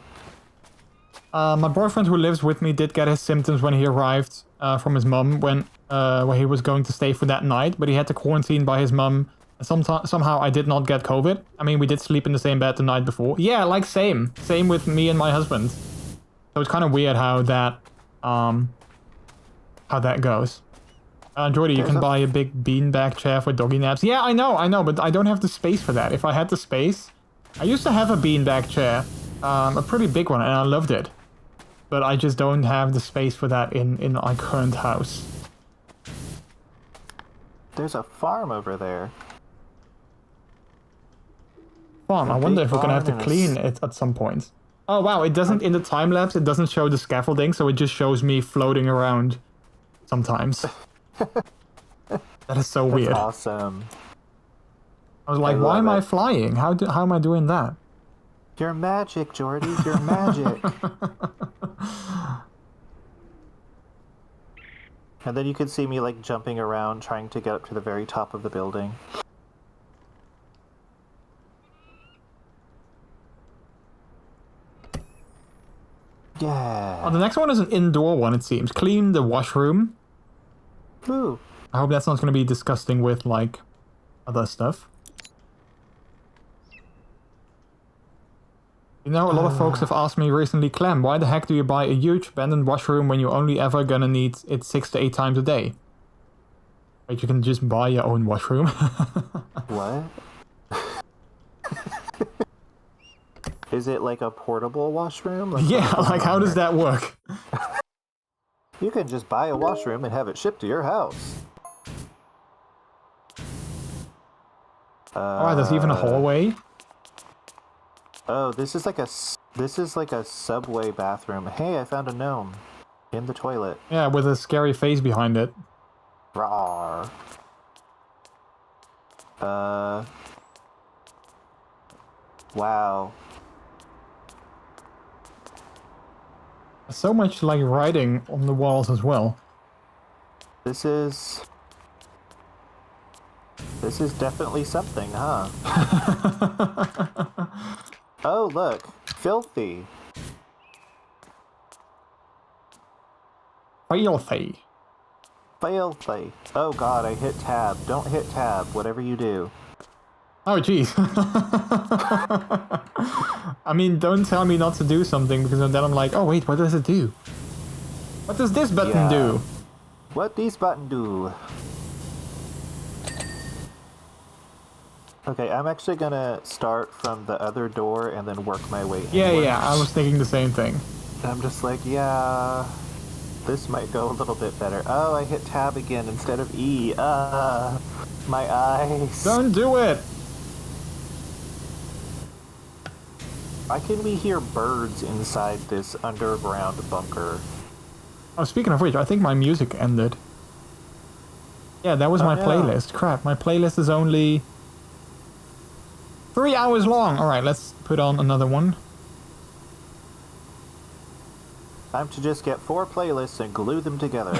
My boyfriend who lives with me did get his symptoms when he arrived from his mum when he was going to stay for that night, but he had to quarantine by his mum. Somehow I did not get COVID. I mean, we did sleep in the same bed the night before. Yeah, like same with me and my husband. So it's kind of weird how that goes. Jordy, you can buy a big beanbag chair for doggy naps. Yeah, I know, but I don't have the space for that. If I had the space, I used to have a beanbag chair, a pretty big one, and I loved it. But I just don't have the space for that in my current house. There's a farm over there. Farm. I wonder if we're gonna have to clean it at some point. Oh wow, it doesn't in the time lapse. It doesn't show the scaffolding, so it just shows me floating around. Sometimes. That is so weird. Awesome. I was like, why am I flying? How am I doing that? You're magic, Jordy. You're magic. And then you can see me like jumping around trying to get up to the very top of the building. Yeah. Oh, the next one is an indoor one, it seems. Clean the washroom. Ooh. I hope that's not going to be disgusting with, like, other stuff. You know, a lot of folks have asked me recently, Clem, why the heck do you buy a huge abandoned washroom when you're only ever gonna need it 6 to 8 times a day? Wait, you can just buy your own washroom? What? Is it like a portable washroom? Like yeah, like how does that work? You can just buy a washroom and have it shipped to your house. Alright, there's even a hallway. Oh, this is like a subway bathroom. Hey, I found a gnome in the toilet. Yeah, with a scary face behind it. Rawr. Wow. So much like writing on the walls as well. This is definitely something, huh? Oh, look. Filthy. Filthy. Filthy. Oh god, I hit tab. Don't hit tab, whatever you do. Oh, jeez. I mean, don't tell me not to do something, because then I'm like, oh wait, what does it do? What does this button do? What this button do? Okay, I'm actually gonna start from the other door and then work my way inwards. Yeah, I was thinking the same thing. I'm just like, yeah, this might go a little bit better. Oh, I hit tab again instead of E. My eyes. Don't do it! Why can we hear birds inside this underground bunker? Oh, speaking of which, I think my music ended. Yeah, that was my playlist. Crap, my playlist is only 3 hours long. Alright, let's put on another one. Time to just get 4 playlists and glue them together.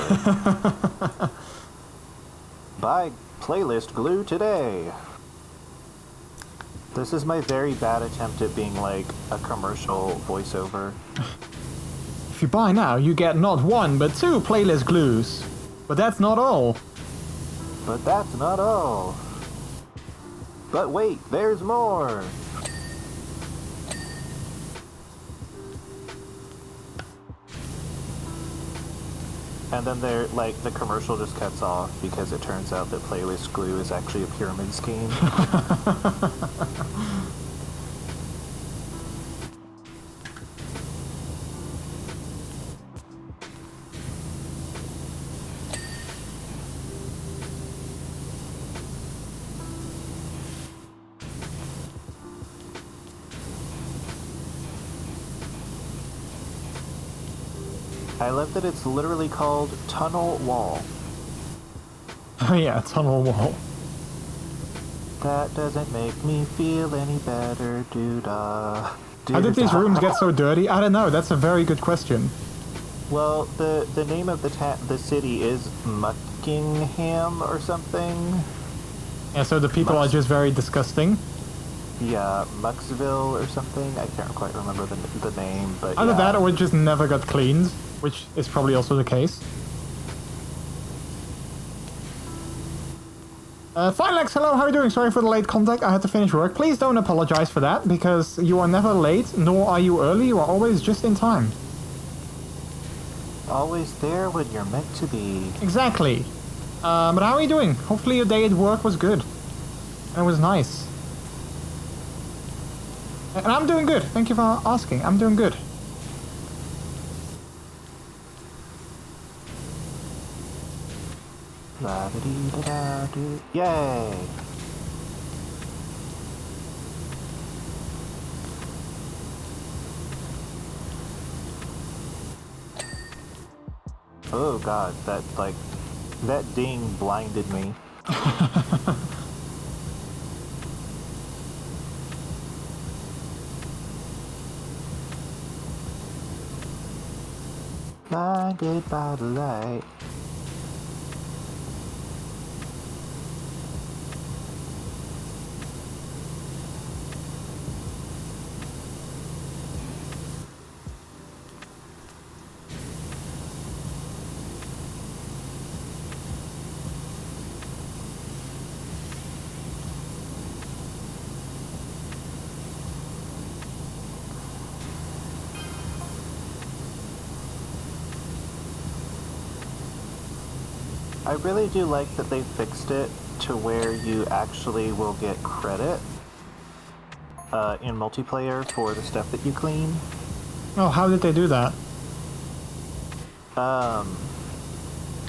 Buy playlist glue today. This is my very bad attempt at being like a commercial voiceover. If you buy now, you get not 1, but 2 playlist glues. But that's not all. But that's not all. But wait, there's more. And then they're like the commercial just cuts off because it turns out that playlist glue is actually a pyramid scheme. I love that it's literally called Tunnel Wall. Oh yeah, tunnel wall. That doesn't make me feel any better, doo-dah. How did these rooms get so dirty? I don't know, that's a very good question. Well, the name of the city is Muckingham or something. Yeah, so the people are just very disgusting. Yeah, Mucksville or something. I can't quite remember the name, but Either yeah. that or it just never got cleaned, which is probably also the case. Finelex, hello, how are you doing? Sorry for the late contact, I had to finish work. Please don't apologize for that, because you are never late, nor are you early, you are always just in time. Always there when you're meant to be. Exactly. But how are you doing? Hopefully your day at work was good. And it was nice. And I'm doing good, thank you for asking, I'm doing good. La-da-dee-da-da-doo. Yay! Oh god, that ding blinded me. Blinded by the light. I really do like that they fixed it to where you actually will get credit in multiplayer for the stuff that you clean. Oh, how did they do that? I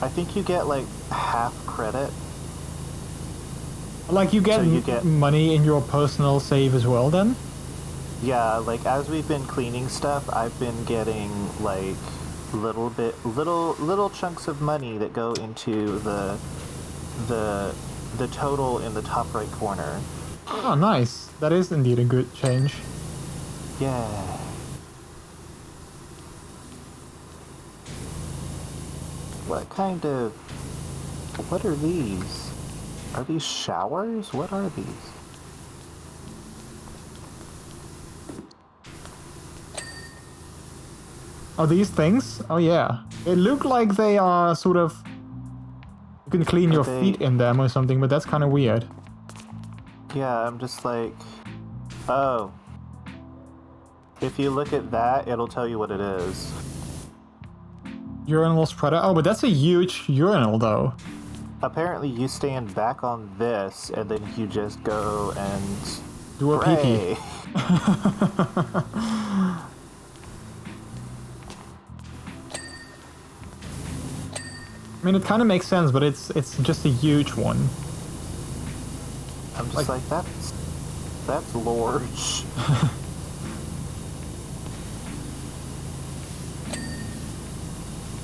think you get like half credit. Like you get money in your personal save as well then? Yeah, like as we've been cleaning stuff, I've been getting like little chunks of money that go into the total in the top right corner. Oh, nice. That is indeed a good change. Yeah. What are these? Are these showers? What are these? Oh, these things? Oh yeah. They look like they are sort of... You can clean your feet in them or something, but that's kind of weird. Yeah, I'm just like... Oh. If you look at that, it'll tell you what it is. Urinal spreader? Oh, but that's a huge urinal though. Apparently you stand back on this, and then you just go and... Do a pee-pee. I mean, it kind of makes sense, but it's just a huge one. I'm just like that's large.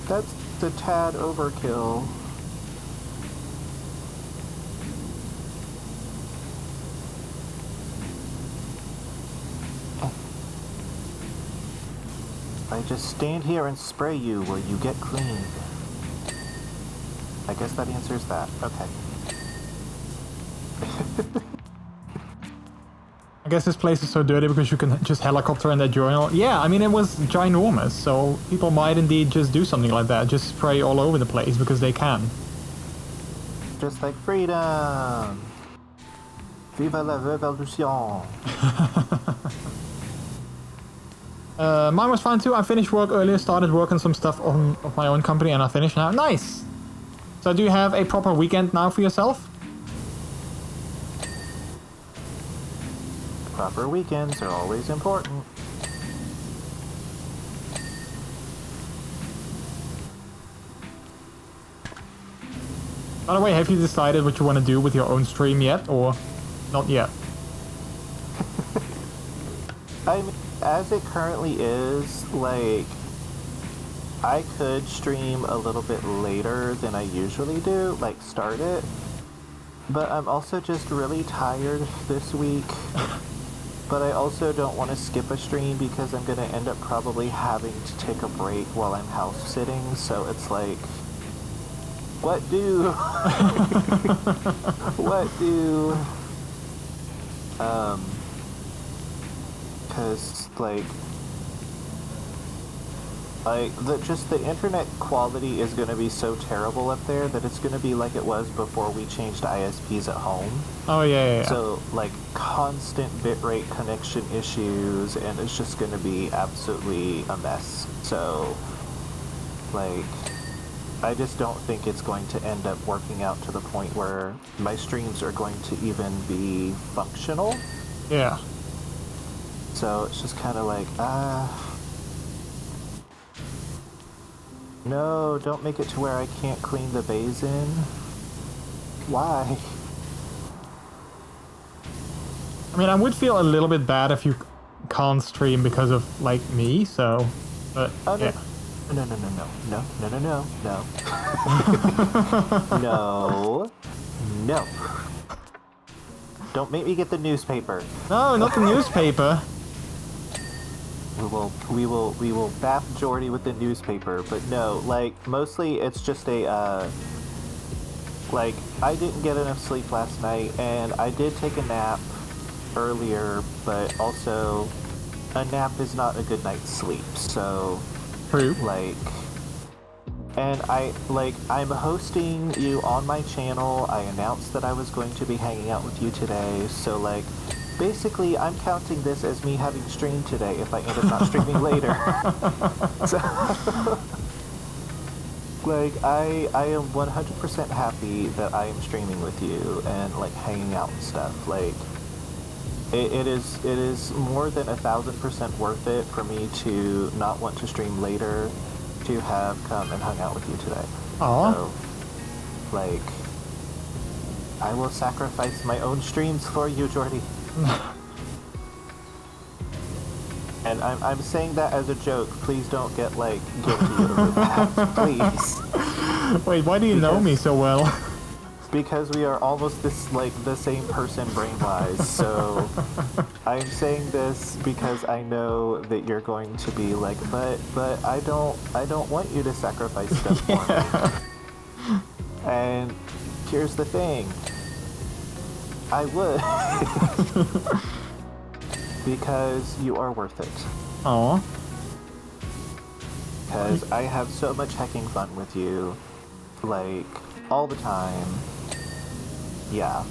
That's the tad overkill. I just stand here and spray you while you get clean. I guess that answers that. Okay. I guess this place is so dirty because you can just helicopter in that urinal. Yeah, I mean, it was ginormous, so people might indeed just do something like that. Just spray all over the place because they can. Just like freedom! Viva la revolution! Mine was fine too. I finished work earlier, started working some stuff on of my own company, and I finished now. Nice! So do you have a proper weekend now for yourself? Proper weekends are always important. By the way, have you decided what you want to do with your own stream yet, or not yet? I mean, as it currently is, like, I could stream a little bit later than I usually do, like start it, but I'm also just really tired this week. But I also don't want to skip a stream because I'm going to end up probably having to take a break while I'm house sitting, so it's like, what do? What do? Because, like, the internet quality is going to be so terrible up there that it's going to be like it was before we changed ISPs at home. Oh, yeah. So, like, constant bitrate connection issues, and it's just going to be absolutely a mess. So, like, I just don't think it's going to end up working out to the point where my streams are going to even be functional. Yeah. So it's just kind of like, no, don't make it to where I can't clean the basin. Why? I mean, I would feel a little bit bad if you can't stream because of, like, me, so... But, yeah. No. No. Don't make me get the newspaper. No, not the newspaper. We will bap Jordy with the newspaper, but no, like, mostly it's just a, like, I didn't get enough sleep last night, and I did take a nap earlier, but also, a nap is not a good night's sleep, so... True. Like, and I'm hosting you on my channel. I announced that I was going to be hanging out with you today, so, like, basically, I'm counting this as me having streamed today if I end up not streaming later. So, like, I am 100% happy that I am streaming with you and, like, hanging out and stuff. Like, it is more than 1,000% worth it for me to not want to stream later, to have come and hung out with you today. Aww. So, like, I will sacrifice my own streams for you, Jordy. And I'm saying that as a joke. Please don't get, like, guilty over that, please. Wait, why do you know me so well? Because we are almost the same person brain-wise, so I'm saying this because I know that you're going to be like, but I don't want you to sacrifice stuff for me. And here's the thing. I would. Because you are worth it. Aw. Because I have so much hecking fun with you, like, all the time. Yeah.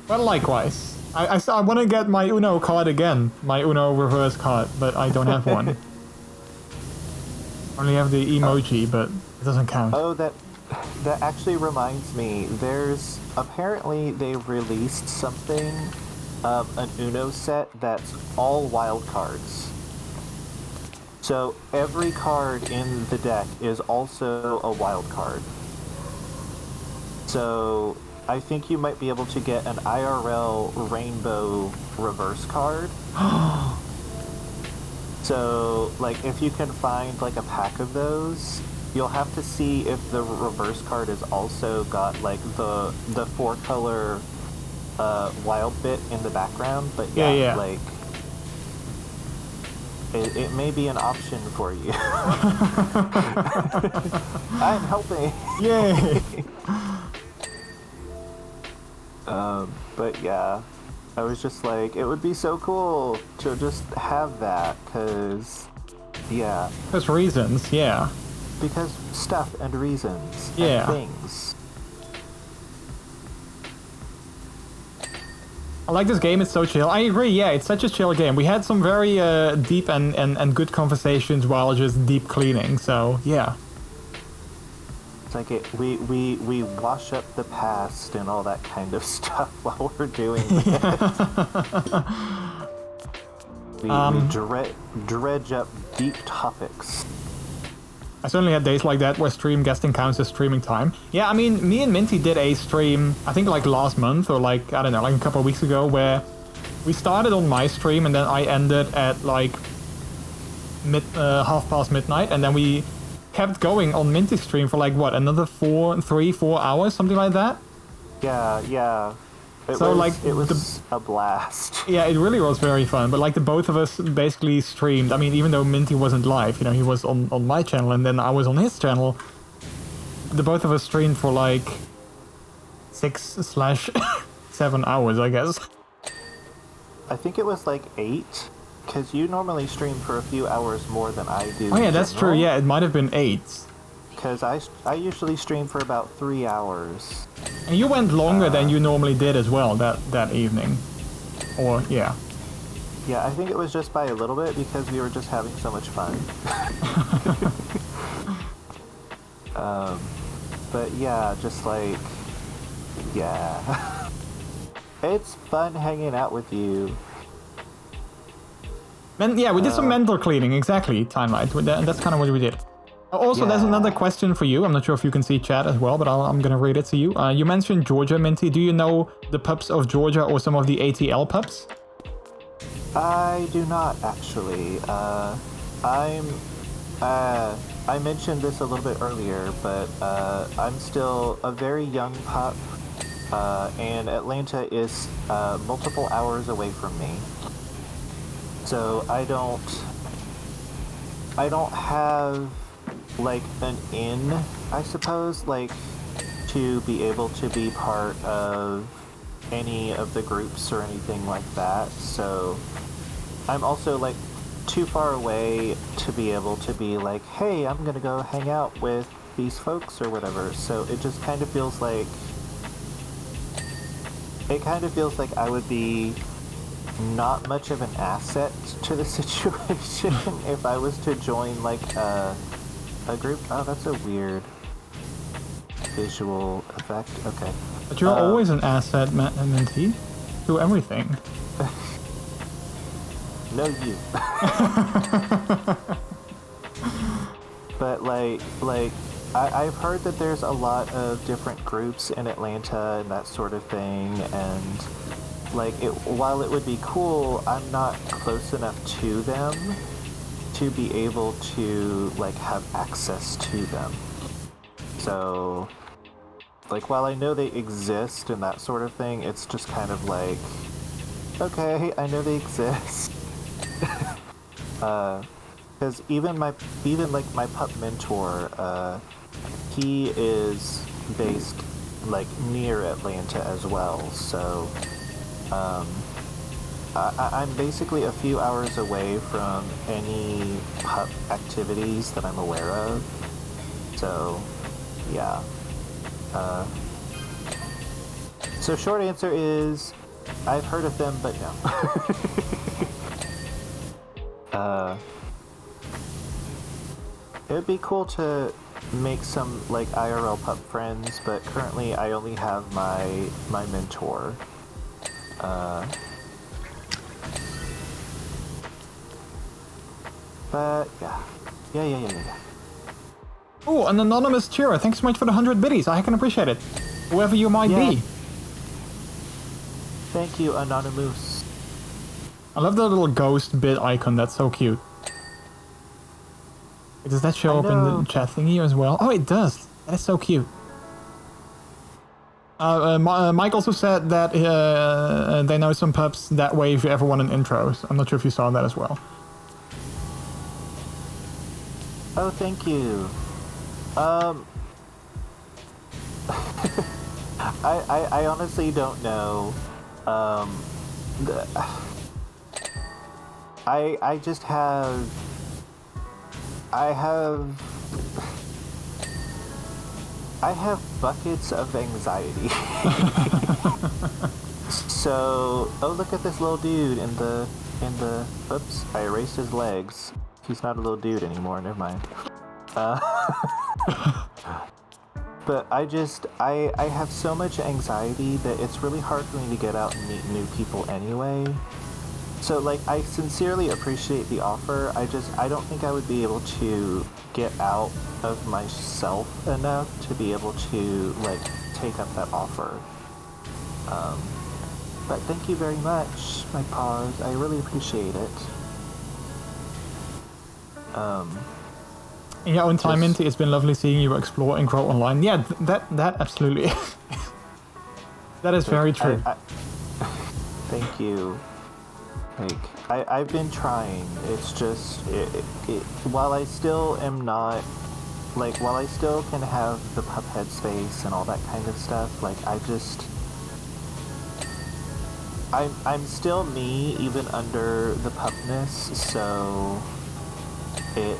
Well, likewise. I want to get my Uno card again. My Uno reverse card, but I don't have one. Only have the emoji, but it doesn't count. Oh, that actually reminds me. There's... Apparently, they released something, an Uno set that's all wild cards. So, every card in the deck is also a wild card. So, I think you might be able to get an IRL rainbow reverse card. So, like, if you can find, like, a pack of those, you'll have to see if the reverse card has also got, like, the 4-color wild bit in the background. But yeah. Like, it may be an option for you. I'm helping. Yay! But yeah, I was just like, it would be so cool to just have that, cause, yeah. Because reasons, yeah. Because stuff and reasons and things. I like this game, it's so chill. I agree, yeah, it's such a chill game. We had some very deep and good conversations while just deep cleaning, so yeah. It's like we wash up the past and all that kind of stuff while we're doing this. we dredge up deep topics. I certainly had days like that where stream guesting counts as streaming time. Yeah, I mean, me and Minty did a stream, I think like last month or like, I don't know, like a couple of weeks ago, where we started on my stream and then I ended at like 4:30 midnight, and then we kept going on Minty's stream for like, what, another 4 hours, something like that? Yeah. It was a blast. Yeah, it really was very fun. But like the both of us basically streamed. I mean, even though Minty wasn't live, you know, he was on my channel and then I was on his channel. The both of us streamed for like 6/7 hours, I guess. I think it was like 8, because you normally stream for a few hours more than I do. Oh yeah, that's true. Yeah, it might have been 8. Because I usually stream for about 3 hours. And you went longer than you normally did as well that evening. Or, yeah. Yeah, I think it was just by a little bit because we were just having so much fun. But yeah, just like, yeah. It's fun hanging out with you. Yeah, we did some mental cleaning, exactly, Timelight. That's kind of what we did. Also, there's another question for you. I'm not sure if you can see chat as well, but I'm going to read it to you. You mentioned Georgia, Minty. Do you know the pups of Georgia or some of the ATL pups? I do not, actually. I mentioned this a little bit earlier, but I'm still a very young pup, and Atlanta is multiple hours away from me. So I don't have like an in, I suppose, like to be able to be part of any of the groups or anything like that. So I'm also like too far away to be able to be like, hey, I'm gonna go hang out with these folks or whatever. So it just kind of feels like I would be not much of an asset to the situation if I was to join like a group. Oh, that's a weird visual effect. Okay. But you're always an asset, Minty, to everything. No, you. But like I've heard that there's a lot of different groups in Atlanta and that sort of thing, and like while it would be cool, I'm not close enough to them to be able to like have access to them. So like while I know they exist and that sort of thing, it's just kind of like, okay, I know they exist. Because even my pup mentor, he is based like near Atlanta as well, so I'm basically a few hours away from any pup activities that I'm aware of. So yeah. So short answer is I've heard of them, but no. It would be cool to make some like IRL pup friends, but currently I only have my mentor. But yeah. Oh, an anonymous cheerer. Thanks so much for the 100 biddies. I can appreciate it. Whoever you might be. Thank you, Anonymous. I love the little ghost bit icon. That's so cute. Does that show up in the chat thingy as well? Oh, it does. That is so cute. Mike also said that they know some pups that way if you ever want an intro. So I'm not sure if you saw that as well. Oh, thank you. I honestly don't know. I just have... I have buckets of anxiety. So, oh, look at this little dude in the, oops, I erased his legs. He's not a little dude anymore, never mind. But I have so much anxiety that it's really hard for me to get out and meet new people anyway. So, like, I sincerely appreciate the offer. I don't think I would be able to get out of myself enough to be able to, like, take up that offer. But thank you very much, my paws. I really appreciate it. In your own time, Minty, it's been lovely seeing you explore and grow online. Yeah, that absolutely. That is very true. Thank you. Like, I've been trying. It's just, while I still am not, like, while I still can have the pup head space and all that kind of stuff, like, I'm still me, even under the pupness, so it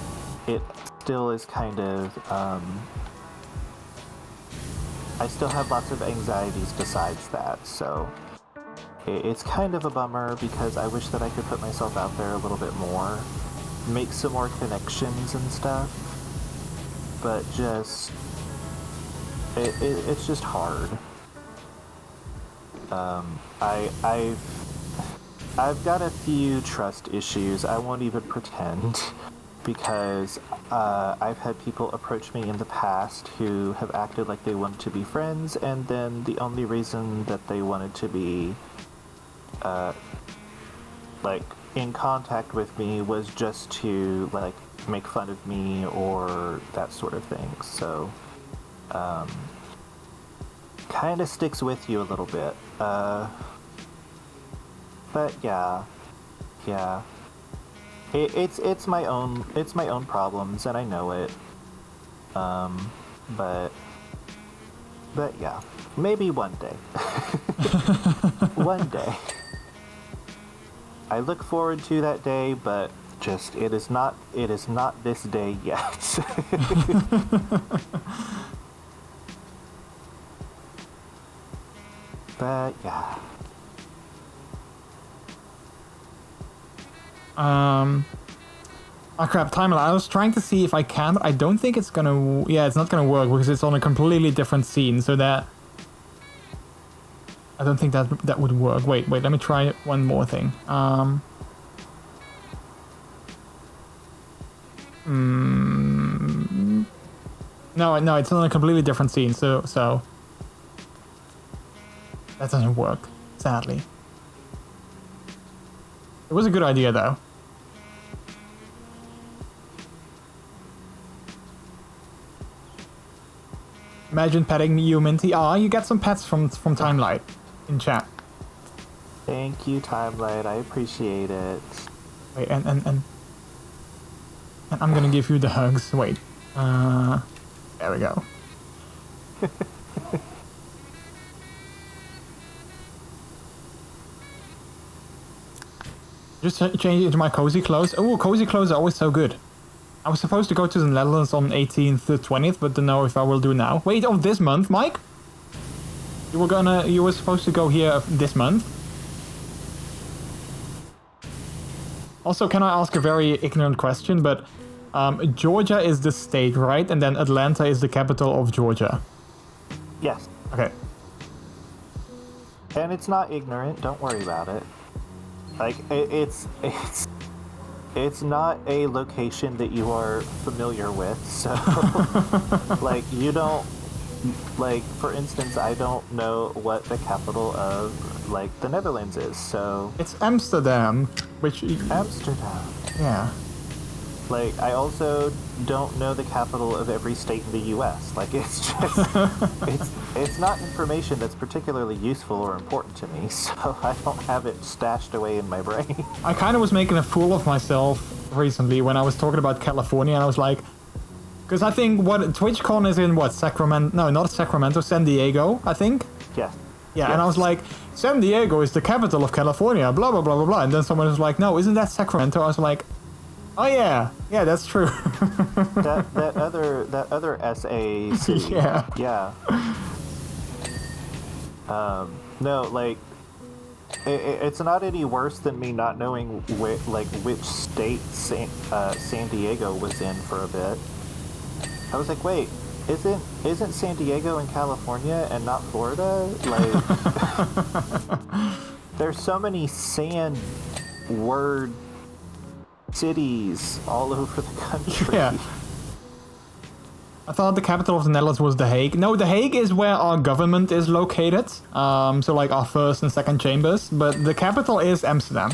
still is kind of, I still have lots of anxieties besides that, so it's kind of a bummer because I wish that I could put myself out there a little bit more, make some more connections and stuff, but just, it's just hard. I've got a few trust issues, I won't even pretend, because I've had people approach me in the past who have acted like they wanted to be friends, and then the only reason that they wanted to be, like, in contact with me was just to, like, make fun of me or that sort of thing, so, kind of sticks with you a little bit, but yeah. It's my own problems, and I know it. But yeah, maybe one day. One day. I look forward to that day, but just it is not this day yet. But yeah. Oh crap, timeline. I was trying to see if I can, but I don't think it's gonna... Yeah, it's not gonna work because it's on a completely different scene, so that... I don't think that would work. Wait, let me try one more thing. No, it's on a completely different scene, so... That doesn't work, sadly. It was a good idea, though. Imagine petting you, Minty. Ah, you get some pets from Timelight in chat. Thank you, Timelight. I appreciate it. Wait, and I'm gonna give you the hugs. Wait. There we go. Just change it into my cozy clothes. Oh, cozy clothes are always so good. I was supposed to go to the Netherlands on 18th to 20th, but don't know if I will do now. Wait, oh, this month, Mike? You were supposed to go here this month? Also, can I ask a very ignorant question, but Georgia is the state, right? And then Atlanta is the capital of Georgia. Yes. Okay. And it's not ignorant, don't worry about it. Like, it's not a location that you are familiar with, so, like, you don't, like, for instance, I don't know what the capital of, like, the Netherlands is, so... It's Amsterdam, which... Amsterdam. Yeah. Like, I also don't know the capital of every state in the U.S. Like, it's just... it's not information that's particularly useful or important to me, so I don't have it stashed away in my brain. I kind of was making a fool of myself recently when I was talking about California, and I was like... Because I think, TwitchCon is in, Sacramento... No, not Sacramento, San Diego, I think? Yeah. Yeah, yes. And I was like, San Diego is the capital of California, blah, blah, blah, blah, blah. And then someone was like, no, isn't that Sacramento? I was like... Oh yeah, that's true. that other SA city. Yeah. Yeah. No, like, it's not any worse than me not knowing which state San Diego was in for a bit. I was like, wait, isn't San Diego in California and not Florida? Like, there's so many sand word cities all over the country. Yeah. I thought the capital of the Netherlands was The Hague. No, The Hague is where our government is located. So like our first and second chambers. But the capital is Amsterdam.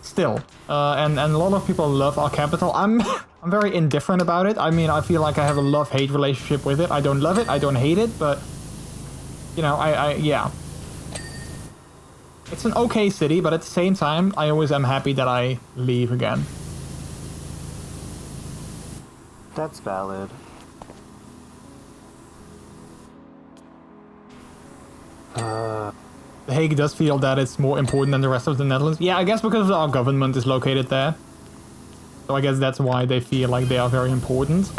Still. And a lot of people love our capital. I'm very indifferent about it. I mean, I feel like I have a love-hate relationship with it. I don't love it, I don't hate it, but... You know, yeah. It's an okay city, but at the same time, I always am happy that I leave again. That's valid. The Hague does feel that it's more important than the rest of the Netherlands. Yeah, I guess because our government is located there. So I guess that's why they feel like they are very important.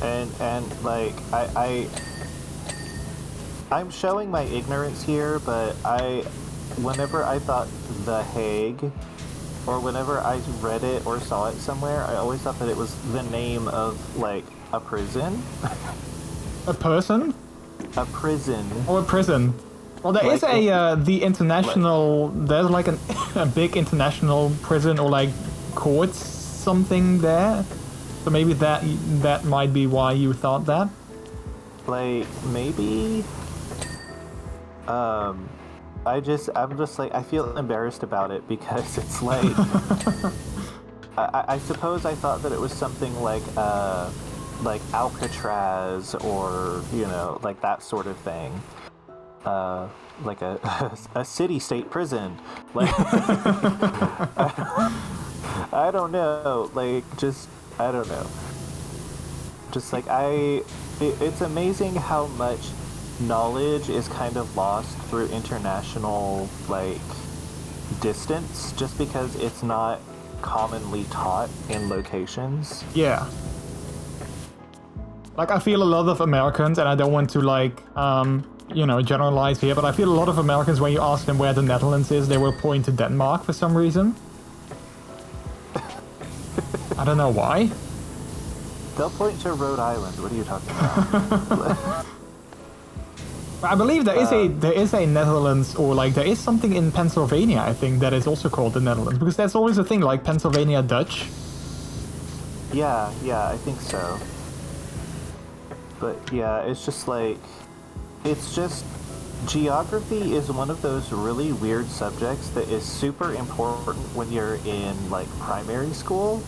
and like I'm showing my ignorance here, but whenever I thought The Hague, or whenever I read it or saw it somewhere, I always thought that it was the name of like a prison. A person? A prison. Or a prison. Well, there is the international, there's like a big international prison or like courts something there. So maybe that might be why you thought that. Like, maybe, I'm just like, I feel embarrassed about it because it's like, I suppose I thought that it was something like Alcatraz or, you know, like that sort of thing. Like a city-state prison. Like, I don't know. Like, just, I don't know. Just like, it's amazing how much knowledge is kind of lost through international, like, distance, just because it's not commonly taught in locations. Yeah. Like, I feel a lot of Americans, and I don't want to, like, you know, generalize here, but I feel a lot of Americans, when you ask them where the Netherlands is, they will point to Denmark for some reason. I don't know why. They'll point to Rhode Island. What are you talking about? I believe there is a Netherlands, or like there is something in Pennsylvania, I think, that is also called the Netherlands, because that's always a thing, like Pennsylvania Dutch. Yeah, I think so. But yeah, it's just like, it's just, geography is one of those really weird subjects that is super important when you're in like primary school,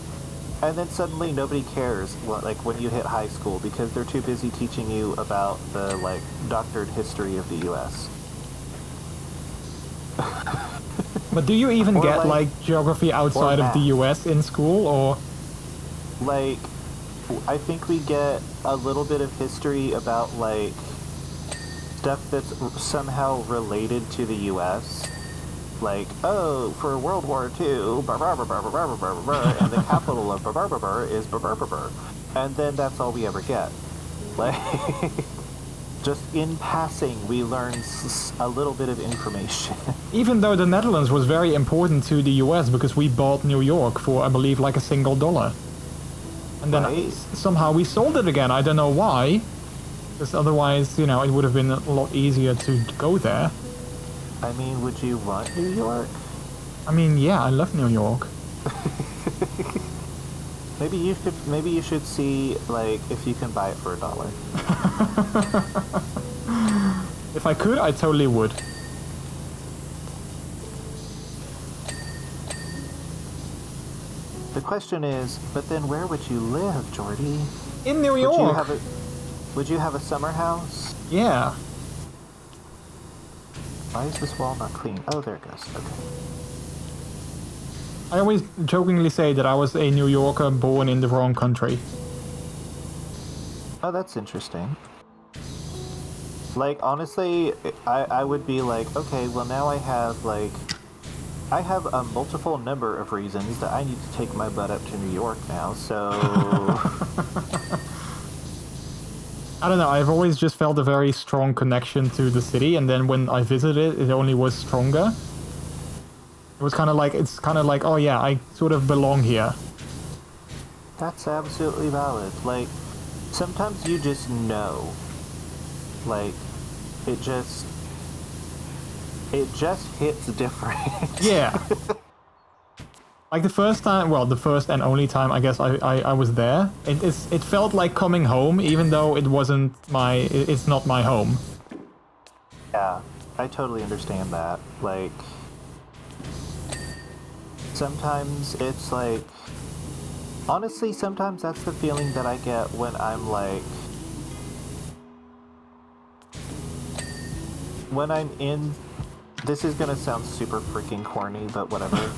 and then suddenly nobody cares like when you hit high school because they're too busy teaching you about the like doctored history of the US. But do you even get like geography outside of the math. US in school, or? Like, I think we get a little bit of history about like stuff that's somehow related to the US. Like, oh, for World War II, and the capital of is and then that's all we ever get. Like, just in passing, we learn a little bit of information. Even though the Netherlands was very important to the US because we bought New York for, I believe, like $1. And then somehow we sold it again. I don't know why. Because otherwise, you know, it would have been a lot easier to go there. I mean, would you want New York? I mean, yeah, I love New York. Maybe you should see, like, if you can buy it for $1. If I could, I totally would. The question is, but then where would you live, Jordy? In New York. Would you have a summer house? Yeah. Why is this wall not clean? Oh, there it goes. Okay. I always jokingly say that I was a New Yorker born in the wrong country. Oh, that's interesting. Like, honestly, I would be like, okay, well now I have a multiple number of reasons that I need to take my butt up to New York now, so... I don't know, I've always just felt a very strong connection to the city, and then when I visited it only was stronger. It was kind of like, it's kind of like, oh yeah, I sort of belong here. That's absolutely valid. Like, sometimes you just know. Like, it just hits different. Yeah. Like the first time, well, the first and only time I guess I was there, it felt like coming home, even though it wasn't it's not my home. Yeah, I totally understand that. Like, sometimes it's like, honestly, sometimes that's the feeling that I get when I'm like, when I'm in, this is gonna sound super freaking corny, but whatever.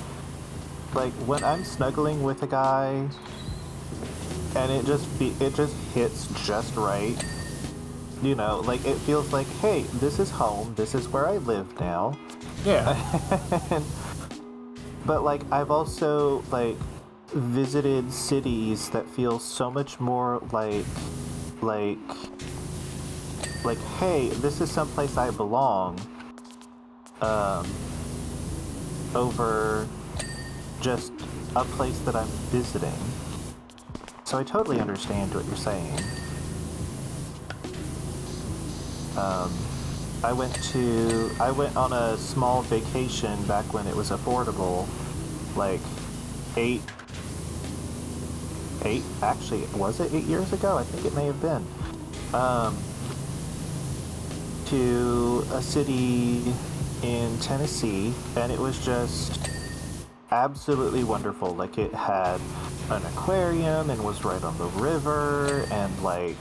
Like, when I'm snuggling with a guy, and it just hits just right, you know, like, it feels like, hey, this is home, this is where I live now. Yeah. But, like, I've also, like, visited cities that feel so much more like, hey, this is someplace I belong, over just a place that I'm visiting. So I totally understand what you're saying. I went on a small vacation back when it was affordable, like actually, was it 8 years ago? I think it may have been. To a city in Tennessee, and it was just absolutely wonderful. Like, it had an aquarium and was right on the river, and like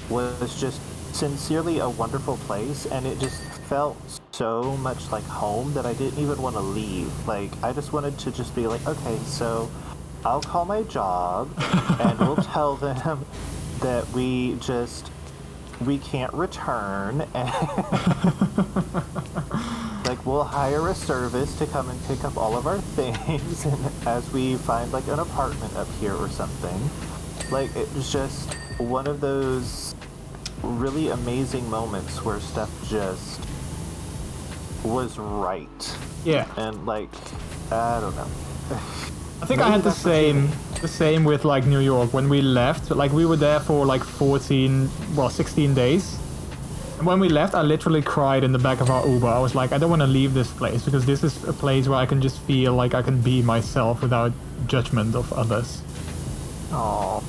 was just sincerely a wonderful place, and it just felt so much like home that I didn't even want to leave. Like, I just wanted to just be like, okay, so I'll call my job and we'll tell them that we can't return, and like, we'll hire a service to come and pick up all of our things, and as we find like an apartment up here or something. Like, it was just one of those really amazing moments where stuff just was right. Yeah. And like, I don't know. I think I had the same with like New York when we left. Like, we were there for like 16 days. And when we left, I literally cried in the back of our Uber. I was like, I don't want to leave this place, because this is a place where I can just feel like I can be myself without judgment of others. Oh.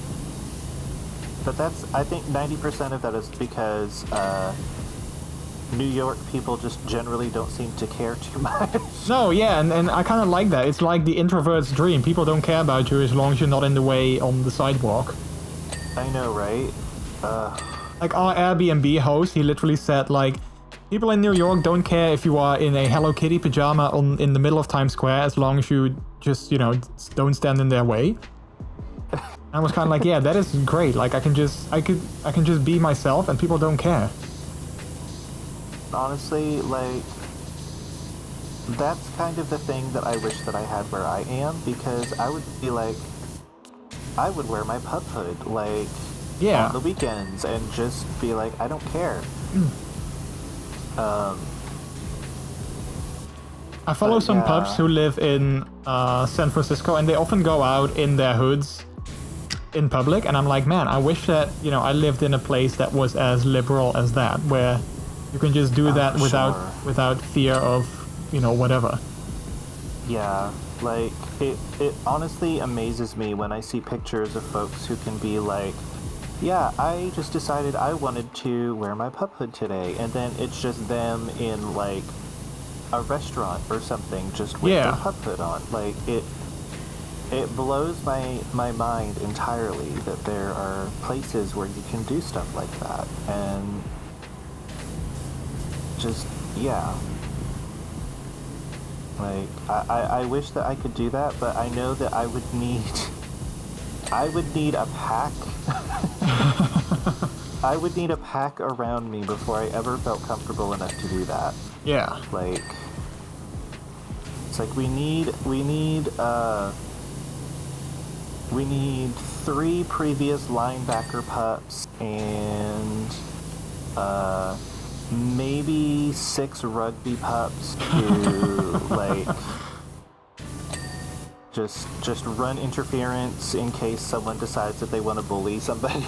But I think 90% of that is because New York people just generally don't seem to care too much. No, yeah, and I kind of like that. It's like the introvert's dream. People don't care about you as long as you're not in the way on the sidewalk. I know, right? Like, our Airbnb host, he literally said, like, people in New York don't care if you are in a Hello Kitty pajama in the middle of Times Square, as long as you just, you know, don't stand in their way. I was kind of like, yeah, that is great. Like, I can just be myself, and people don't care. Honestly, like, that's kind of the thing that I wish that I had where I am, because I would be like, I would wear my pub hood, like, yeah, on the weekends, and just be like, I don't care. I follow some pubs who live in San Francisco, and they often go out in their hoods in public, and I'm like, man, I wish that, you know, I lived in a place that was as liberal as that, where you can just do that without fear of, you know, whatever. Yeah, like, it honestly amazes me when I see pictures of folks who can be like, yeah, I just decided I wanted to wear my pub hood today, and then it's just them in, like, a restaurant or something, just with their pub hood on. Like, it blows my mind entirely that there are places where you can do stuff like that, and just, yeah. Like, I wish that I could do that, but I know that I would need a pack. I would need a pack around me before I ever felt comfortable enough to do that. Yeah. Like, it's like we need 3 previous linebacker pups and maybe 6 rugby pups to like just run interference in case someone decides that they want to bully somebody.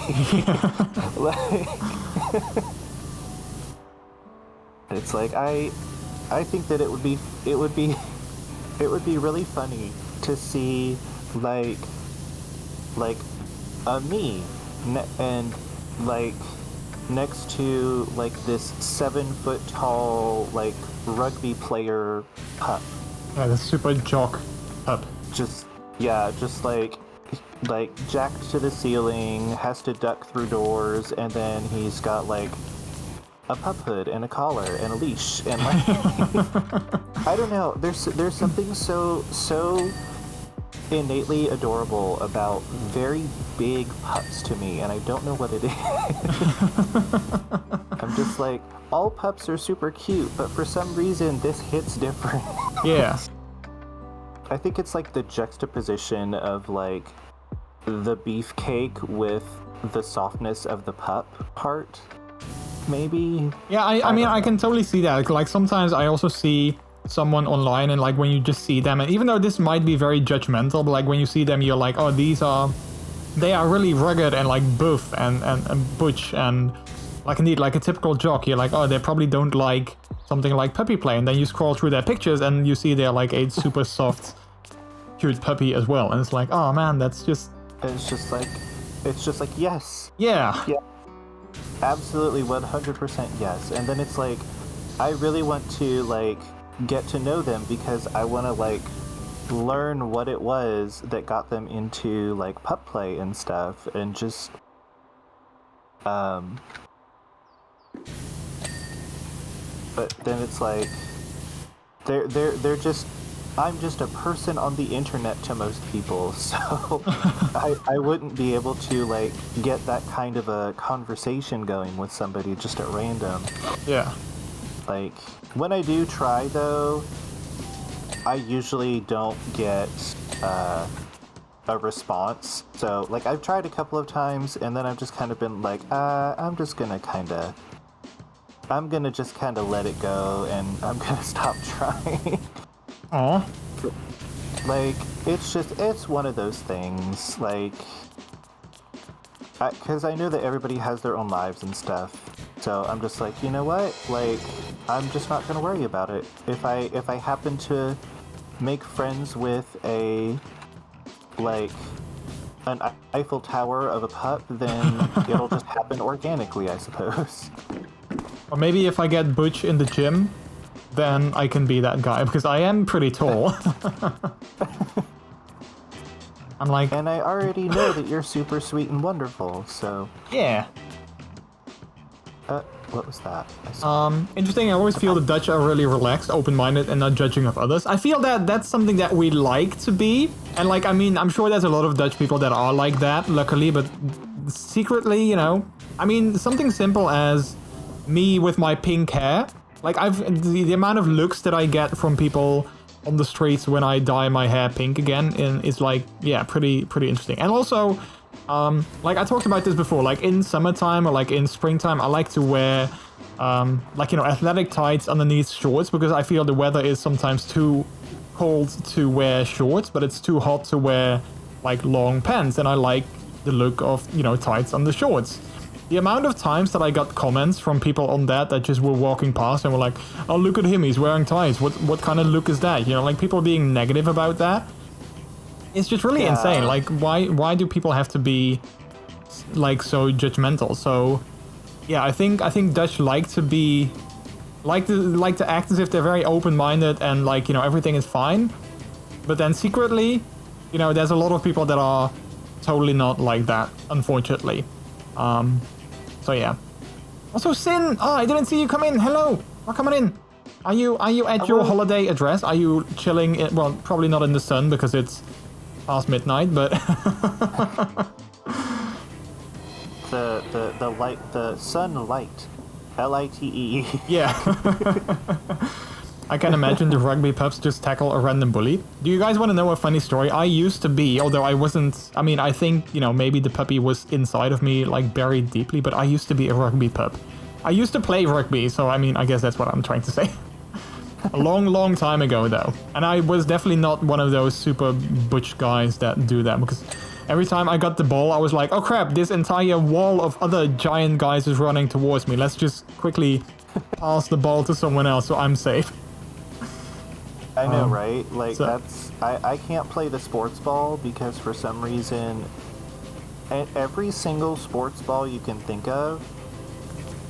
Like, it's like I think that it would be really funny to see like me and like next to like this 7-foot tall like rugby player pup. Yeah, the super jock pup. Just like jacked to the ceiling, has to duck through doors, and then he's got like a pup hood and a collar and a leash and like I don't know. There's something so innately adorable about very big pups to me, and I don't know what it is. I'm just like, all pups are super cute, but for some reason this hits different. Yeah. I think it's like the juxtaposition of like the beefcake with the softness of the pup part, maybe. Yeah, I mean, I can totally see that. Like sometimes I also see someone online, and like when you just see them, and even though this might be very judgmental, but like when you see them, you're like, oh, they are really rugged and like buff and butch and like indeed like a typical jock. You're like, oh, they probably don't like something like puppy play, and then you scroll through their pictures and you see they're like a super soft cute puppy as well, and it's like, oh man, it's just like yes, yeah, absolutely 100% yes. And then it's like, I really want to like get to know them because I want to like learn what it was that got them into like pup play and stuff, and just but then it's like they're just, I'm just a person on the internet to most people, so I wouldn't be able to like get that kind of a conversation going with somebody just at random. Yeah. Like, when I do try though, I usually don't get a response. So like, I've tried a couple of times and then I've just kind of been like, I'm just gonna just kind of let it go, and I'm gonna stop trying. Aw. Like, it's one of those things, like, because I know that everybody has their own lives and stuff, so I'm just like, you know what, like, I'm just not gonna worry about it. If I happen to make friends with an Eiffel Tower of a pup, then it'll just happen organically, I suppose. Or maybe if I get butch in the gym, then I can be that guy, because I am pretty tall. I'm like... And I already know that you're super sweet and wonderful, so... Yeah. What was that? Interesting, I always feel the Dutch are really relaxed, open-minded, and not judging of others. I feel that that's something that we like to be. And like, I mean, I'm sure there's a lot of Dutch people that are like that, luckily, but secretly, you know... I mean, something simple as me with my pink hair. Like, the amount of looks that I get from people on the streets when I dye my hair pink again is like, yeah, pretty interesting. And also, like I talked about this before, like in summertime or like in springtime, I like to wear, like, you know, athletic tights underneath shorts, because I feel the weather is sometimes too cold to wear shorts, but it's too hot to wear like long pants, and I like the look of, you know, tights under shorts. The amount of times that I got comments from people on that just were walking past and were like, oh, look at him, he's wearing tights. What kind of look is that? You know, like people being negative about that. It's just really insane. Like, why do people have to be like so judgmental? So, yeah, I think Dutch like to act as if they're very open-minded and like, you know, everything is fine. But then secretly, you know, there's a lot of people that are totally not like that, unfortunately. So yeah. Also, Sin! I didn't see you come in. Hello! Welcome on in. Are you at your holiday address? Are you chilling? Well, probably not in the sun because it's past midnight, but the light, the sunlight, LITE. Yeah. I can imagine the rugby pups just tackle a random bully. Do you guys want to know a funny story? I used to be, although I wasn't, I mean, I think, you know, maybe the puppy was inside of me, like buried deeply, but I used to be a rugby pup. I used to play rugby, so I mean, I guess that's what I'm trying to say. A long, long time ago, though. And I was definitely not one of those super butch guys that do that, because every time I got the ball, I was like, oh crap, this entire wall of other giant guys is running towards me. Let's just quickly pass the ball to someone else so I'm safe. I know, right? Like, so, that's... I can't play the sports ball because for some reason, every single sports ball you can think of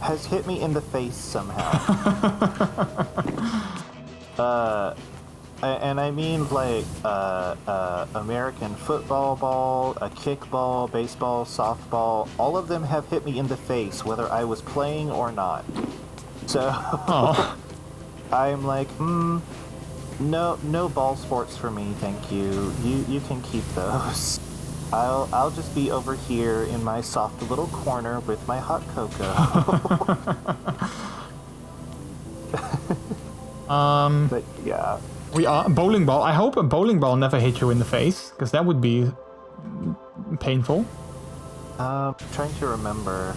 has hit me in the face somehow. And I mean, like, American football ball, a kickball, baseball, softball, all of them have hit me in the face, whether I was playing or not. So, I'm like, no ball sports for me, thank you. You can keep those. I'll just be over here in my soft little corner with my hot cocoa. But yeah. We are bowling ball. I hope a bowling ball never hit you in the face, because that would be painful. Trying to remember.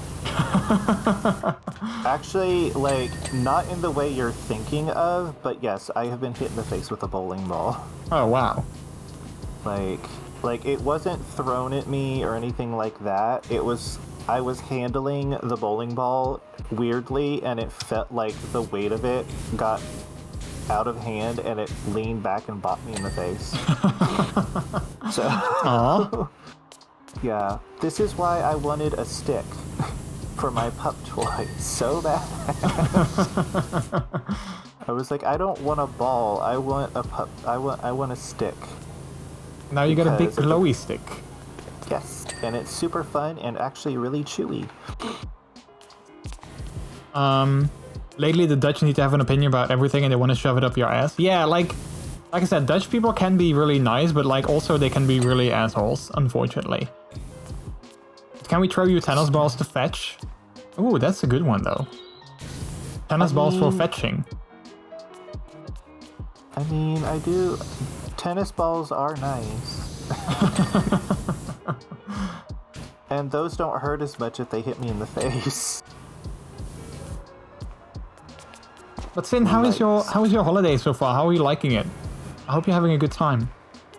Actually, like, not in the way you're thinking of, but yes, I have been hit in the face with a bowling ball. Oh, wow. Like it wasn't thrown at me or anything like that. I was handling the bowling ball weirdly, and it felt like the weight of it got out of hand, and it leaned back and bopped me in the face. So, aww. Yeah, this is why I wanted a stick for my pup toy so bad. I was like, I don't want a ball. I want a pup. I want a stick. Now you got a big glowy stick. Yes, and it's super fun and actually really chewy. Lately the Dutch need to have an opinion about everything and they want to shove it up your ass. Yeah, like I said, Dutch people can be really nice, but like also they can be really assholes, unfortunately. Can we throw you tennis balls to fetch? Ooh, that's a good one though. Tennis balls for fetching. I mean, I do. Tennis balls are nice. And those don't hurt as much if they hit me in the face. But Sin, how is your holiday so far? How are you liking it? I hope you're having a good time.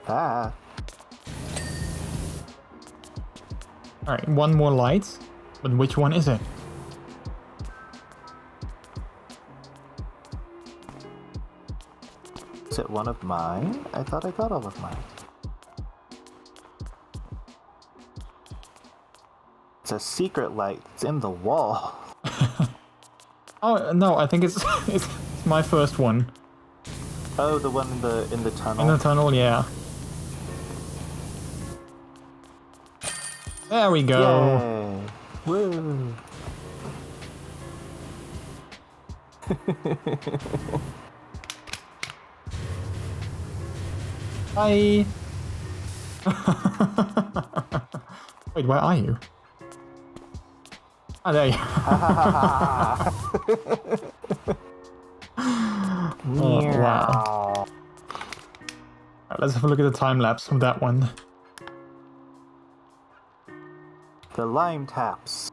Ah. Alright, one more light. But which one is it? Is it one of mine? I thought I got all of mine. It's a secret light. It's in the wall. Oh no, I think it's it's my first one. Oh, the one in the tunnel. In the tunnel, yeah. There we go. Yay. Woo. Bye. Wait, where are you? Oh, there you are. Oh, wow. Right, let's have a look at the time lapse of that one. The lime taps.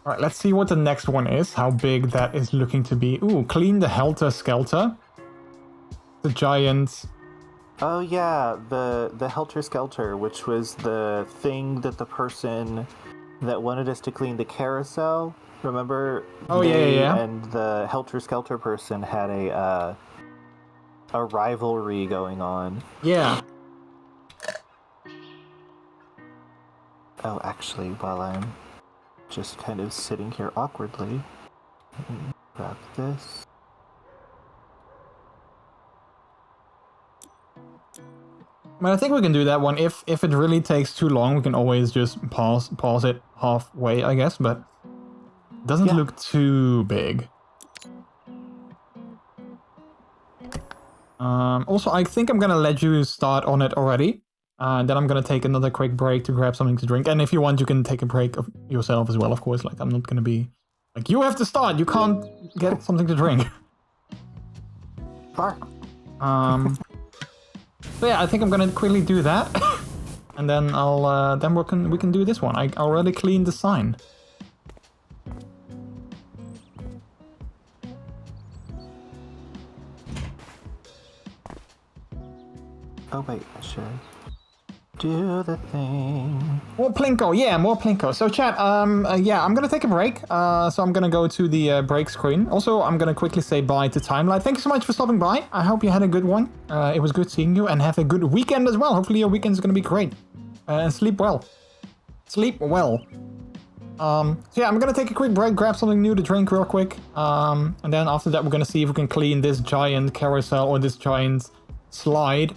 Alright, let's see what the next one is, how big that is looking to be. Ooh, clean the Helter Skelter. The giant... Oh yeah, the Helter Skelter, which was the thing that the person that wanted us to clean the carousel, remember? Oh yeah. And the Helter Skelter person had a rivalry going on. Yeah. Oh, actually, while I'm just kind of sitting here awkwardly, let me grab this. But I think we can do that one. If it really takes too long, we can always just pause it halfway, I guess, but it doesn't look too big. Also, I think I'm gonna let you start on it already. Then I'm gonna take another quick break to grab something to drink. And if you want, you can take a break of yourself as well, of course. Like, I'm not gonna be... Like, you have to start. You can't get something to drink. Bar. So yeah, I think I'm gonna quickly do that. And then we can do this one. I already cleaned the sign. Oh wait, I should do the thing. More Plinko, yeah, more Plinko. So chat, yeah, I'm gonna take a break. So I'm gonna go to the break screen. Also, I'm gonna quickly say bye to Timeline. Thank you so much for stopping by. I hope you had a good one. It was good seeing you, and have a good weekend as well. Hopefully your weekend is gonna be great. And sleep well. Sleep well. So yeah, I'm gonna take a quick break, grab something new to drink real quick. And then after that, we're gonna see if we can clean this giant carousel or this giant slide.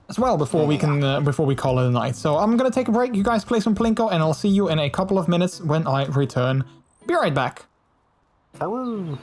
As well before we can before we call it a night. So I'm gonna take a break. You guys play some Plinko, and I'll see you in a couple of minutes when I return. Be right back. Hello.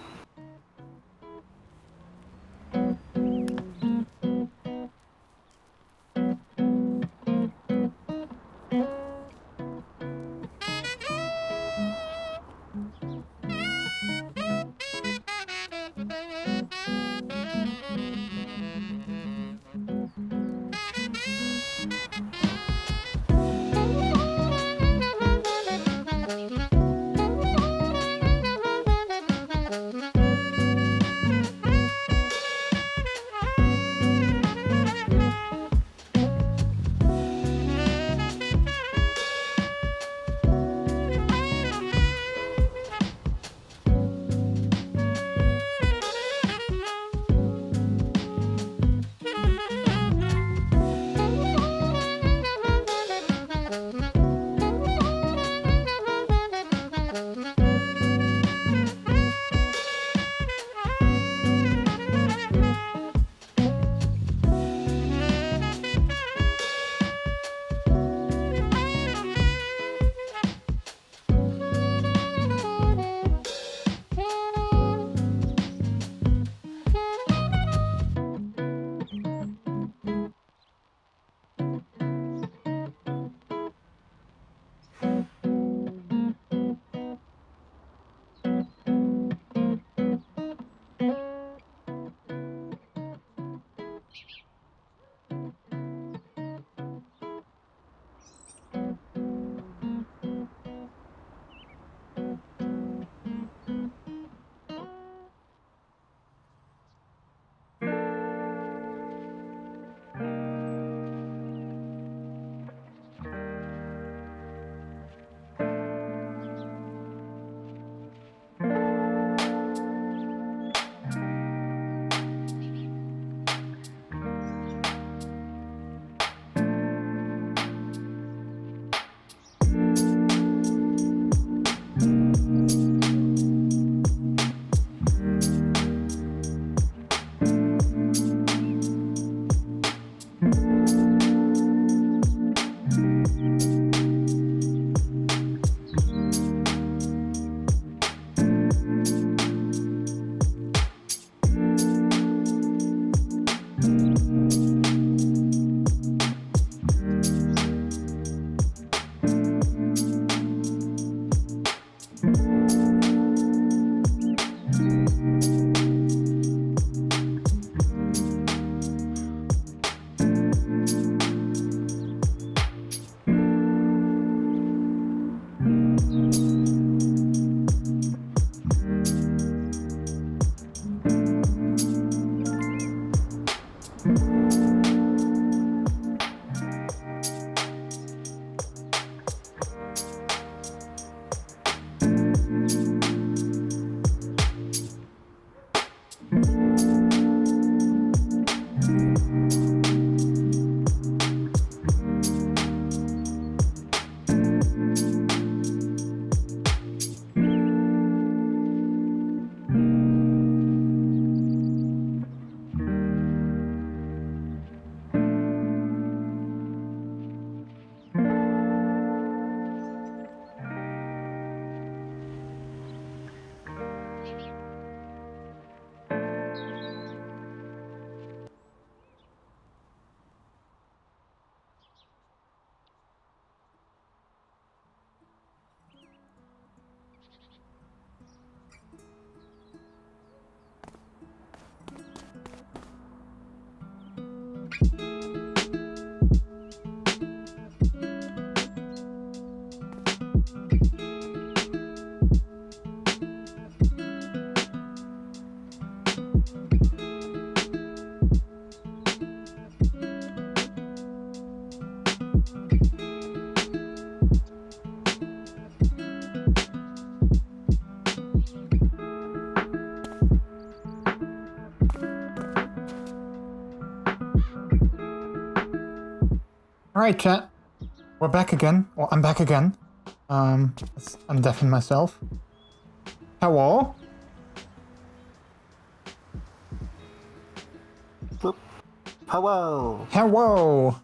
Alright, chat. We're back again. Or I'm back again. Let's undeafen myself. Hello? Boop. Hello. Hello.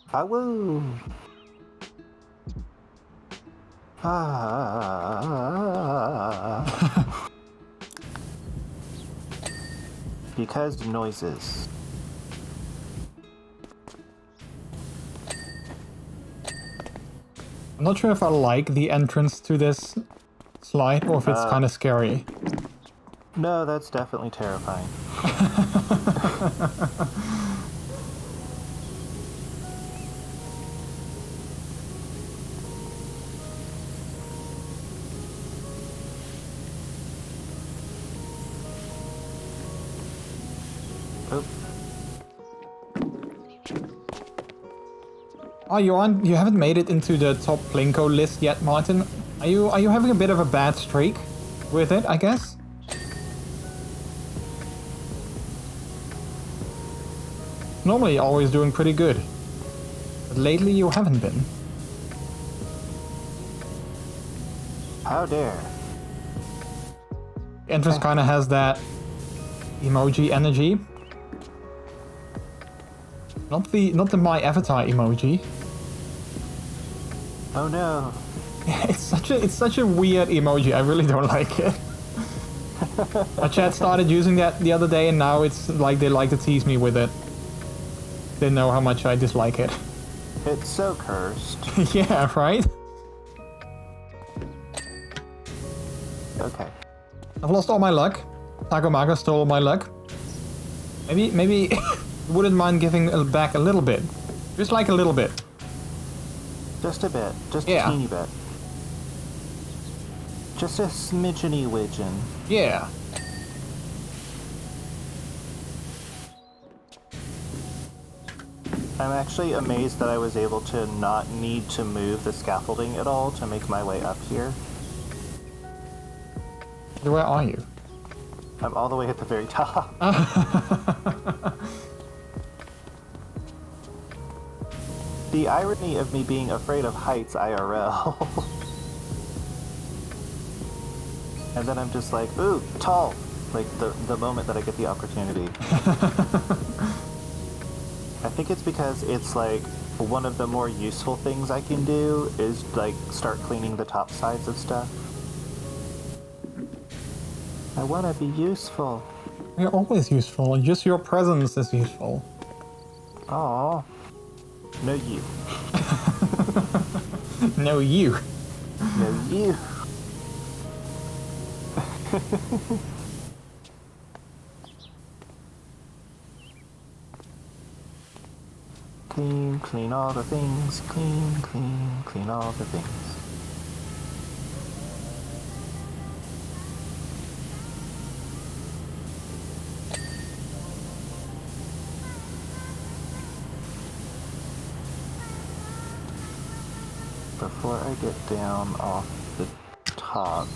Hello. Ah. Because noises. I'm not sure if I like the entrance to this slide or if it's kind of scary. No, that's definitely terrifying. Oh. Oh, you haven't made it into the top Plinko list yet, Martin. Are you having a bit of a bad streak with it, I guess? Normally always doing pretty good. But lately you haven't been. How dare. The entrance kinda has that emoji energy. Not the my avatar emoji. Oh no. It's such a weird emoji. I really don't like it. My chat started using that the other day and now it's like they like to tease me with it. They know how much I dislike it. It's so cursed. Yeah, right? Okay. I've lost all my luck. Takomaga stole all my luck. Maybe wouldn't mind giving back a little bit. Just like a little bit. Just a bit. Just Yeah. a teeny bit. Just a smidgeny widgeon. Yeah. I'm actually amazed that I was able to not need to move the scaffolding at all to make my way up here. Where are you? I'm all the way at the very top. The irony of me being afraid of heights IRL. And then I'm just like, ooh, tall. Like the moment that I get the opportunity. I think it's because it's like one of the more useful things I can do is like start cleaning the top sides of stuff. I want to be useful. You're always useful. Just your presence is useful. Aww. No you. No, you. No you. Clean, clean all the things. Clean, clean, clean all the things. Before I get down off the top,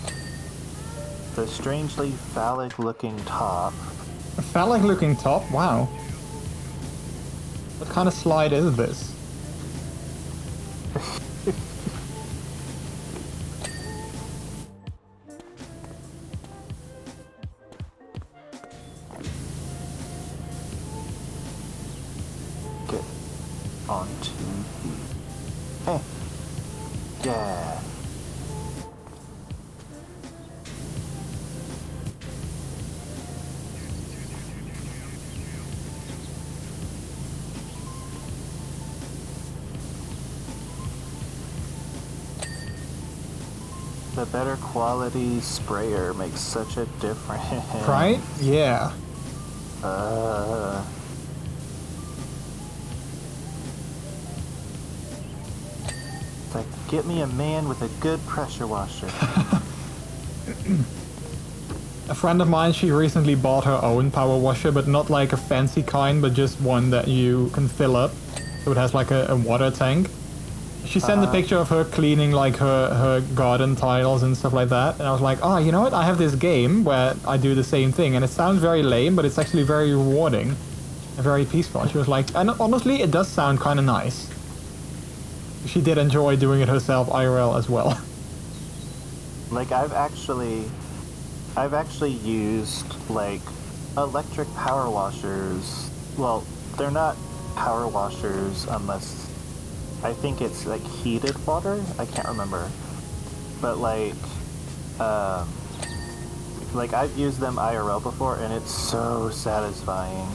the strangely phallic-looking top. A phallic-looking top? Wow. What kind of slide is this? Get onto the... Yeah. The better quality sprayer makes such a difference. Right? Yeah. It's like, get me a man with a good pressure washer. A friend of mine, she recently bought her own power washer, but not like a fancy kind, but just one that you can fill up. So it has like a water tank. She sent a picture of her cleaning like her garden tiles and stuff like that. And I was like, oh, you know what? I have this game where I do the same thing. And it sounds very lame, but it's actually very rewarding and very peaceful. She was like, and honestly, it does sound kind of nice. she did enjoy doing it herself IRL as well. Like, I've actually used, like, electric power washers. Well, they're not power washers unless, I think it's, like, heated water? I can't remember. But, like, I've used them IRL before, and it's so satisfying.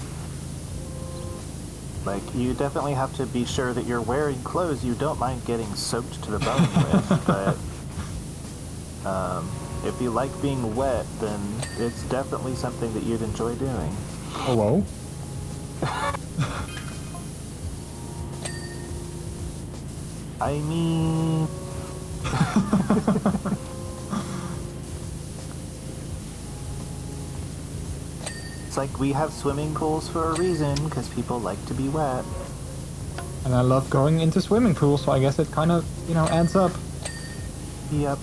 Like, you definitely have to be sure that you're wearing clothes you don't mind getting soaked to the bone with, but if you like being wet, then it's definitely something that you'd enjoy doing. Hello? I mean... It's like we have swimming pools for a reason, because people like to be wet. And I love going into swimming pools, so I guess it kind of, you know, adds up. Yep.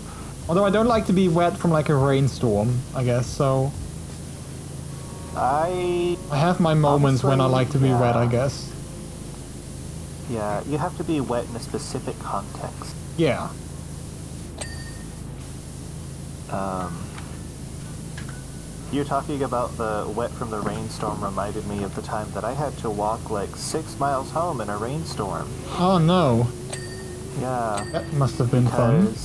Although I don't like to be wet from like a rainstorm, I guess, so... I have my moments when I like to be wet, I guess. Yeah, you have to be wet in a specific context. Yeah. You talking about the wet from the rainstorm reminded me of the time that I had to walk like 6 miles home in a rainstorm. Oh no. Yeah. That must have been fun.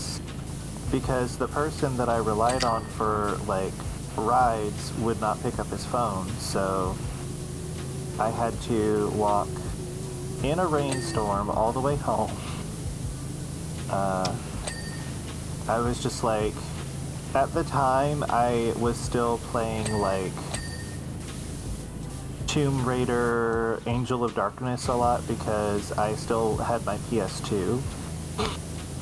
Because the person that I relied on for like rides would not pick up his phone, so I had to walk in a rainstorm all the way home. I was just like, at the time I was still playing like Tomb Raider, Angel of Darkness a lot because I still had my PS2.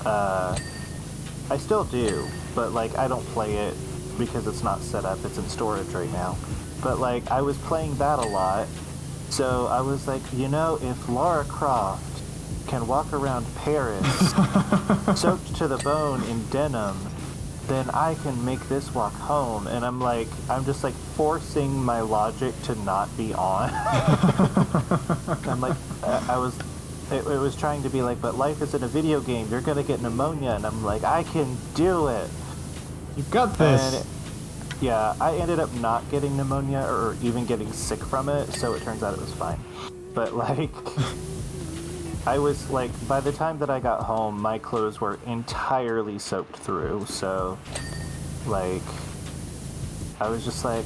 I still do, but like I don't play it because it's not set up, it's in storage right now. But like I was playing that a lot, so I was like, you know, if Lara Croft can walk around Paris soaked to the bone in denim, then I can make this walk home. And I'm just like forcing my logic to not be on. I'm like, it was trying to be like, but life isn't a video game, you're gonna get pneumonia. And I'm like, I can do it. You got this. Yeah, I ended up not getting pneumonia or even getting sick from it, so it turns out it was fine. But like, I was like, by the time that I got home, my clothes were entirely soaked through, so like, I was just like,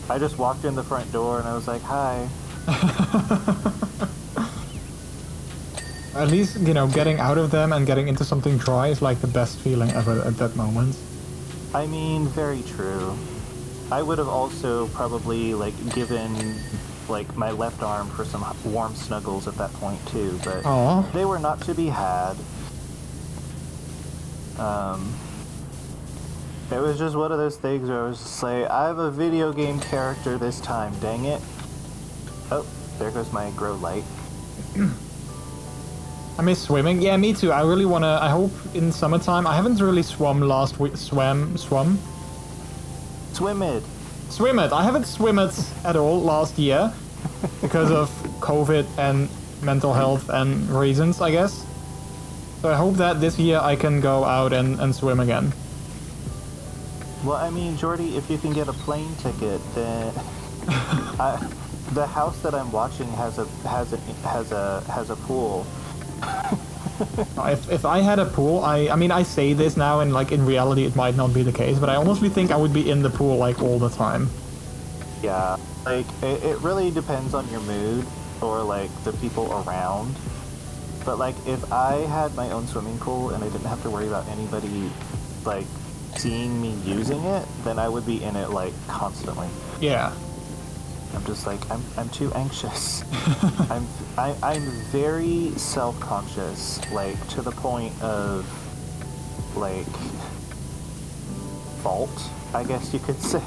I just walked in the front door and I was like, hi. At least, you know, getting out of them and getting into something dry is like the best feeling ever at that moment. I mean, very true. I would have also probably like given like my left arm for some warm snuggles at that point too, but Aww. They were not to be had. It was just one of those things where I was just like, I have a video game character this time, dang it. Oh, there goes my grow light. I miss swimming. Yeah, me too. I really wanna. I hope in summertime. I haven't really swum last week. Swim it. I haven't swim it at all last year because of COVID and mental health and reasons, I guess. So I hope that this year I can go out and swim again. Well, I mean, Jordy, if you can get a plane ticket, then the house that I'm watching has a pool. If I had a pool, I mean, I say this now, and like in reality it might not be the case, but I honestly think I would be in the pool like all the time. Yeah, like it really depends on your mood or like the people around. But like if I had my own swimming pool and I didn't have to worry about anybody like seeing me using it, then I would be in it like constantly. Yeah. I'm just like, I'm too anxious. I'm very self-conscious, like to the point of like fault, I guess you could say.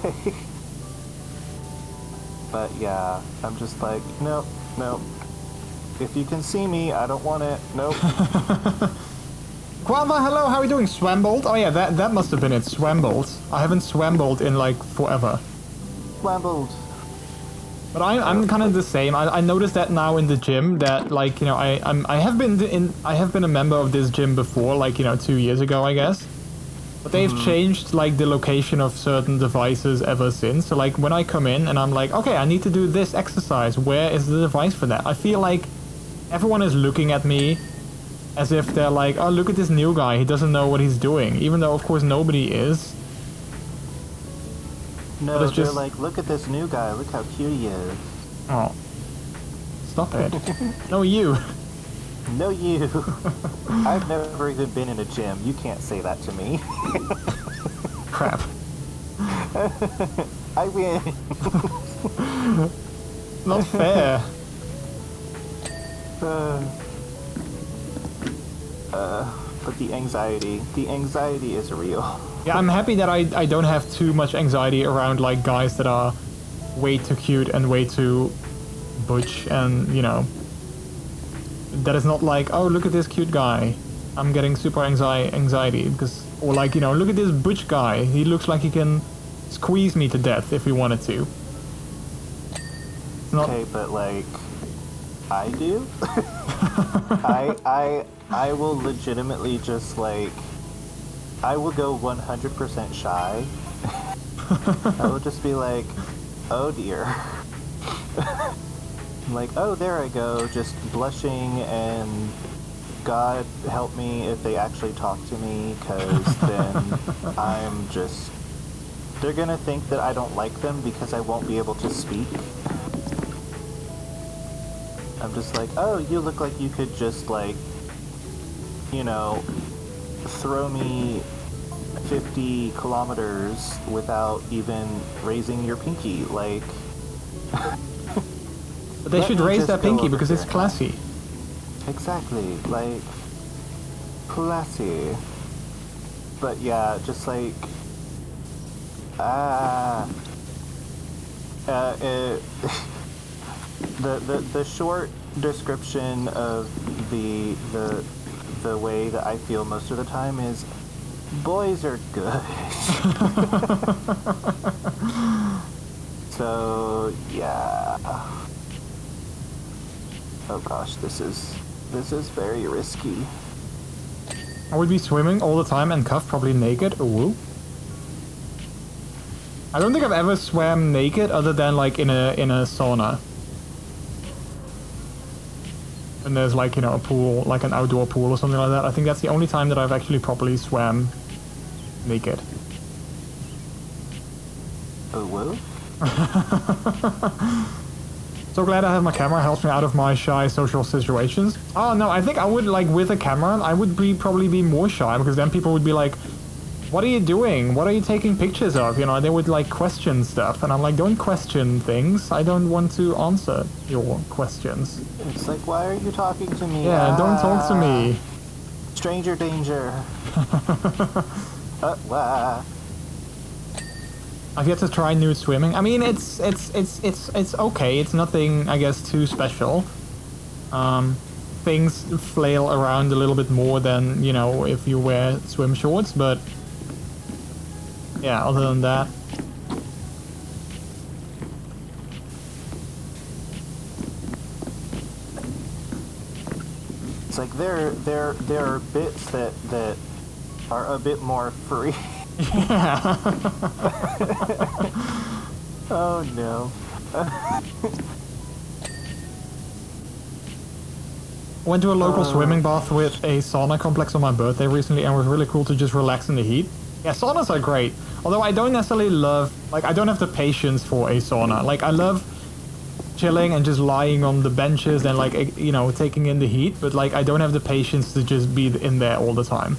But yeah, I'm just like, nope. If you can see me, I don't want it. Nope. Quava, hello, how are you doing? Swambolt? Oh yeah, that must have been it, Swambolt. I haven't Swambolt in like forever. Swambolt. But I'm kind of the same. I noticed that now in the gym that like you know I have been a member of this gym before, like you know 2 years ago I guess. But they've changed like the location of certain devices ever since. So like when I come in and I'm like, okay, I need to do this exercise. Where is the device for that? I feel like everyone is looking at me as if they're like, oh, look at this new guy. He doesn't know what he's doing. Even though, of course, nobody is. No, they're just like, look at this new guy. Look how cute he is. Oh. Stop it. No, you. No, you. I've never even been in a gym. You can't say that to me. Crap. I win. Not fair. But the anxiety is real. Yeah, I'm happy that I don't have too much anxiety around like guys that are way too cute and way too butch and, you know, that is not like, oh, look at this cute guy. I'm getting super anxiety because, or like, you know, look at this butch guy. He looks like he can squeeze me to death if he wanted to. It's not... Okay, but like, I do. I will legitimately just like, I will go 100% shy. I will just be like, oh dear. Like, oh, there I go, just blushing, and God help me if they actually talk to me, because then I'm just... They're gonna think that I don't like them because I won't be able to speak. I'm just like, oh, you look like you could just, like, you know, throw me 50 kilometers without even raising your pinky, like... But they should raise their pinky because it's classy. Exactly, like, classy. But yeah, just like, the short description of the way that I feel most of the time is, boys are good. So yeah. Oh gosh, this is very risky. I would be swimming all the time and cuffed, probably naked. Ooh. I don't think I've ever swam naked other than like in a sauna. And there's like, you know, a pool, like an outdoor pool or something like that. I think that's the only time that I've actually properly swam naked. Oh, well? So glad I have my camera, helps me out of my shy social situations. Oh no, I think I would, like, with a camera, I would probably be more shy, because then people would be like, what are you doing? What are you taking pictures of? You know, they would, like, question stuff, and I'm like, don't question things. I don't want to answer your questions. It's like, why are you talking to me? Yeah, don't talk to me. Stranger danger. Wow. I've yet to try nude swimming. I mean, it's okay. It's nothing, I guess, too special. Things flail around a little bit more than, you know, if you wear swim shorts, but yeah, other than that. It's like there are bits that are a bit more free. Yeah. Oh no. Went to a local swimming bath with a sauna complex on my birthday recently, and it was really cool to just relax in the heat. Yeah, saunas are great. Although I don't necessarily love, like, I don't have the patience for a sauna. Like, I love chilling and just lying on the benches and, like, you know, taking in the heat, but, like, I don't have the patience to just be in there all the time.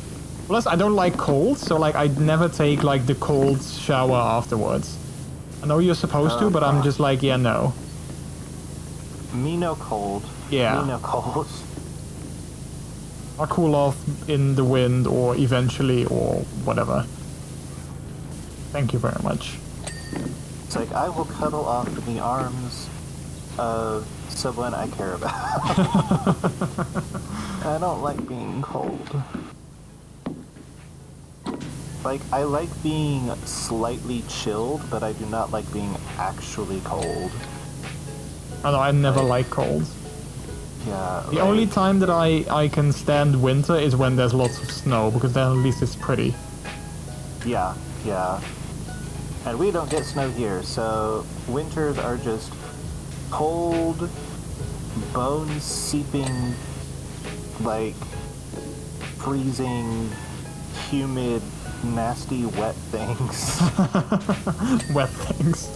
Plus, I don't like cold, so, like, I never take, like, the cold shower afterwards. I know you're supposed to, but I'm just like, yeah, no. Me no cold. Yeah. Me no cold. I'll cool off in the wind or eventually or whatever. Thank you very much. It's like, I will cuddle off in the arms of someone I care about. I don't like being cold. Like, I like being slightly chilled, but I do not like being actually cold. Although I never like cold. Yeah. The only time that I can stand winter is when there's lots of snow, because then at least it's pretty. Yeah, yeah. And we don't get snow here, so winters are just cold, bone-seeping, like, freezing, humid, nasty, wet things. Wet things.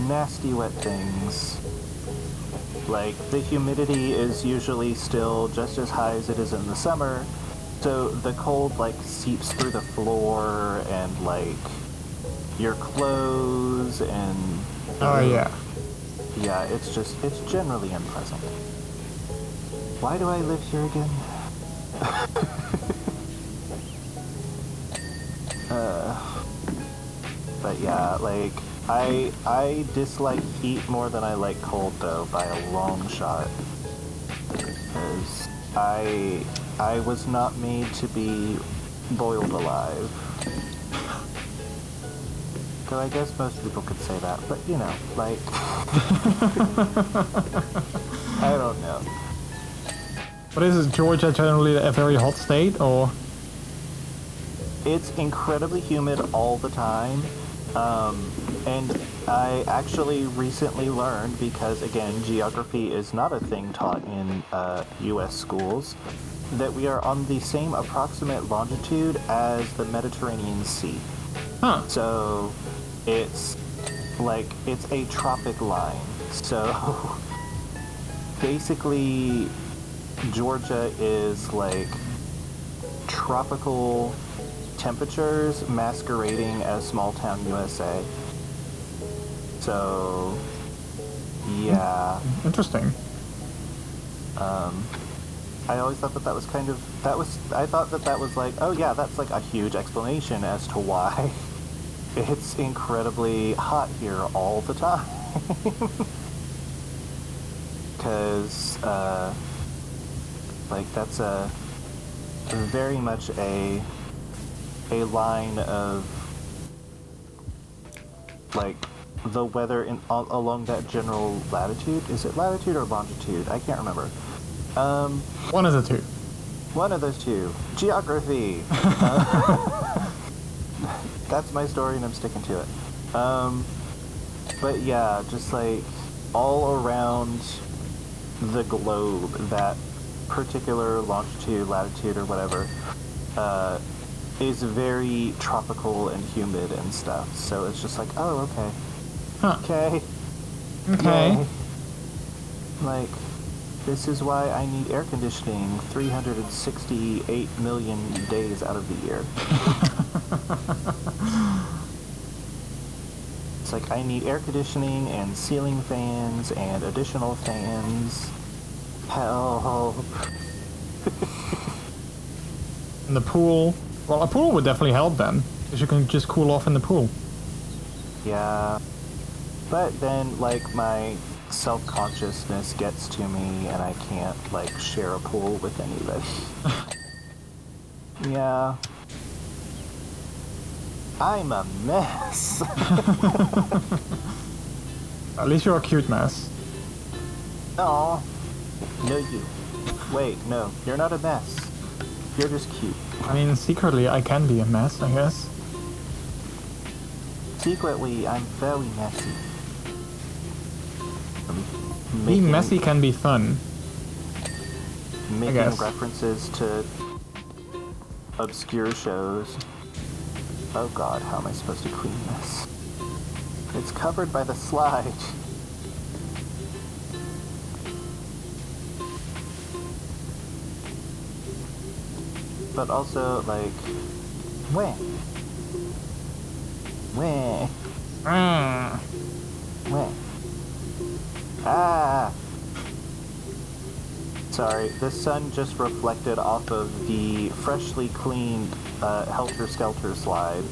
Nasty, wet things. Like, the humidity is usually still just as high as it is in the summer, so the cold, like, seeps through the floor and, like, your clothes and... Oh, yeah. Yeah, it's generally unpleasant. Why do I live here again? But yeah, like, I dislike heat more than I like cold, though, by a long shot. Because I was not made to be boiled alive. So I guess most people could say that, but you know, like... I don't know. But is Georgia generally a very hot state, or...? It's incredibly humid all the time, and I actually recently learned, because again, geography is not a thing taught in US schools, that we are on the same approximate longitude as the Mediterranean Sea. Huh. So it's a tropic line. So basically Georgia is like tropical temperatures masquerading as small town USA. So yeah. Interesting. I always thought that was kind of, I thought that was like, oh yeah, that's like a huge explanation as to why it's incredibly hot here all the time. Because, like, that's very much a line of, like, the weather along that general latitude. Is it latitude or longitude? I can't remember. One of the two. One of those two. Geography. That's my story and I'm sticking to it. But yeah, just like all around the globe, that particular longitude, latitude, or whatever, is very tropical and humid and stuff. So it's just like, oh, okay. Huh. Okay. Okay. Like, this is why I need air conditioning 368 million days out of the year. It's like I need air conditioning and ceiling fans and additional fans. Help. And the pool. Well, a pool would definitely help then, because you can just cool off in the pool. Yeah. But then, like, my self-consciousness gets to me and I can't, like, share a pool with anybody. Yeah. I'm a mess. At least you're a cute mess. Aw. No, you. Wait, no. You're not a mess. You're just cute. I mean, secretly I can be a mess, I guess. Secretly, I'm very messy. Being messy can be fun. Making references to obscure shows. Oh god, how am I supposed to clean this? It's covered by the slide. But also, like, where? Where? Ah! Sorry, the sun just reflected off of the freshly cleaned Helter Skelter slide.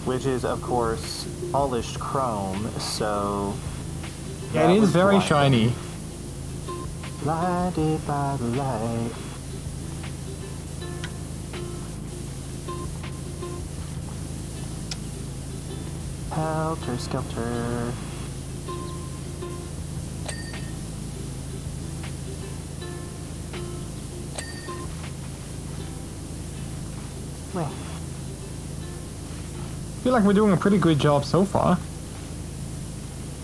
Which is, of course, polished chrome, so... Yeah, it is very shiny. Blinded by the light. Helter Skelter. Wait. I feel like we're doing a pretty good job so far.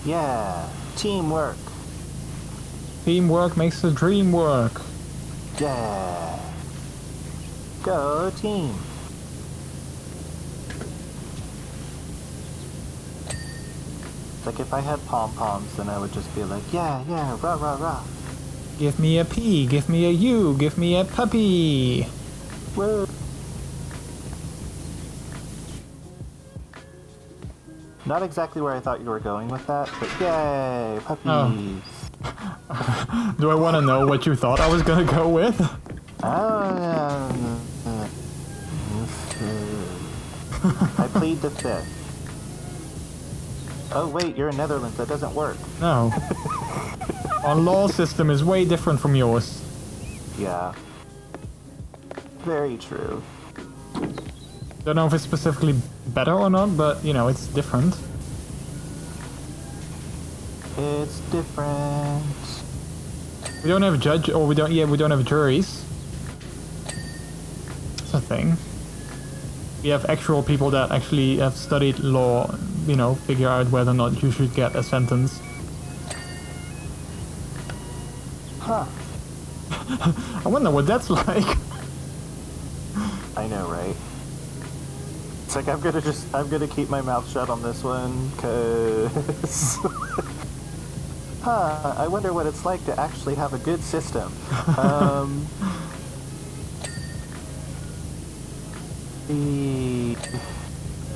Yeah, teamwork. Teamwork makes the dream work. Yeah. Go team. Like if I had pom-poms, then I would just be like, yeah, rah, rah, rah. Give me a P, give me a U, give me a puppy. Woo. Not exactly where I thought you were going with that, but yay, puppies. Oh. Do I want to know what you thought I was gonna go with? I plead the fifth. Oh wait, you're in Netherlands, that doesn't work. No. Our law system is way different from yours. Yeah. Very true. Don't know if it's specifically better or not, but you know, it's different. It's different. We don't have we don't have juries. That's a thing. We have actual people that actually have studied law, you know, figure out whether or not you should get a sentence. Huh. I wonder what that's like. I know, right? It's like I'm gonna keep my mouth shut on this one, cause I wonder what it's like to actually have a good system.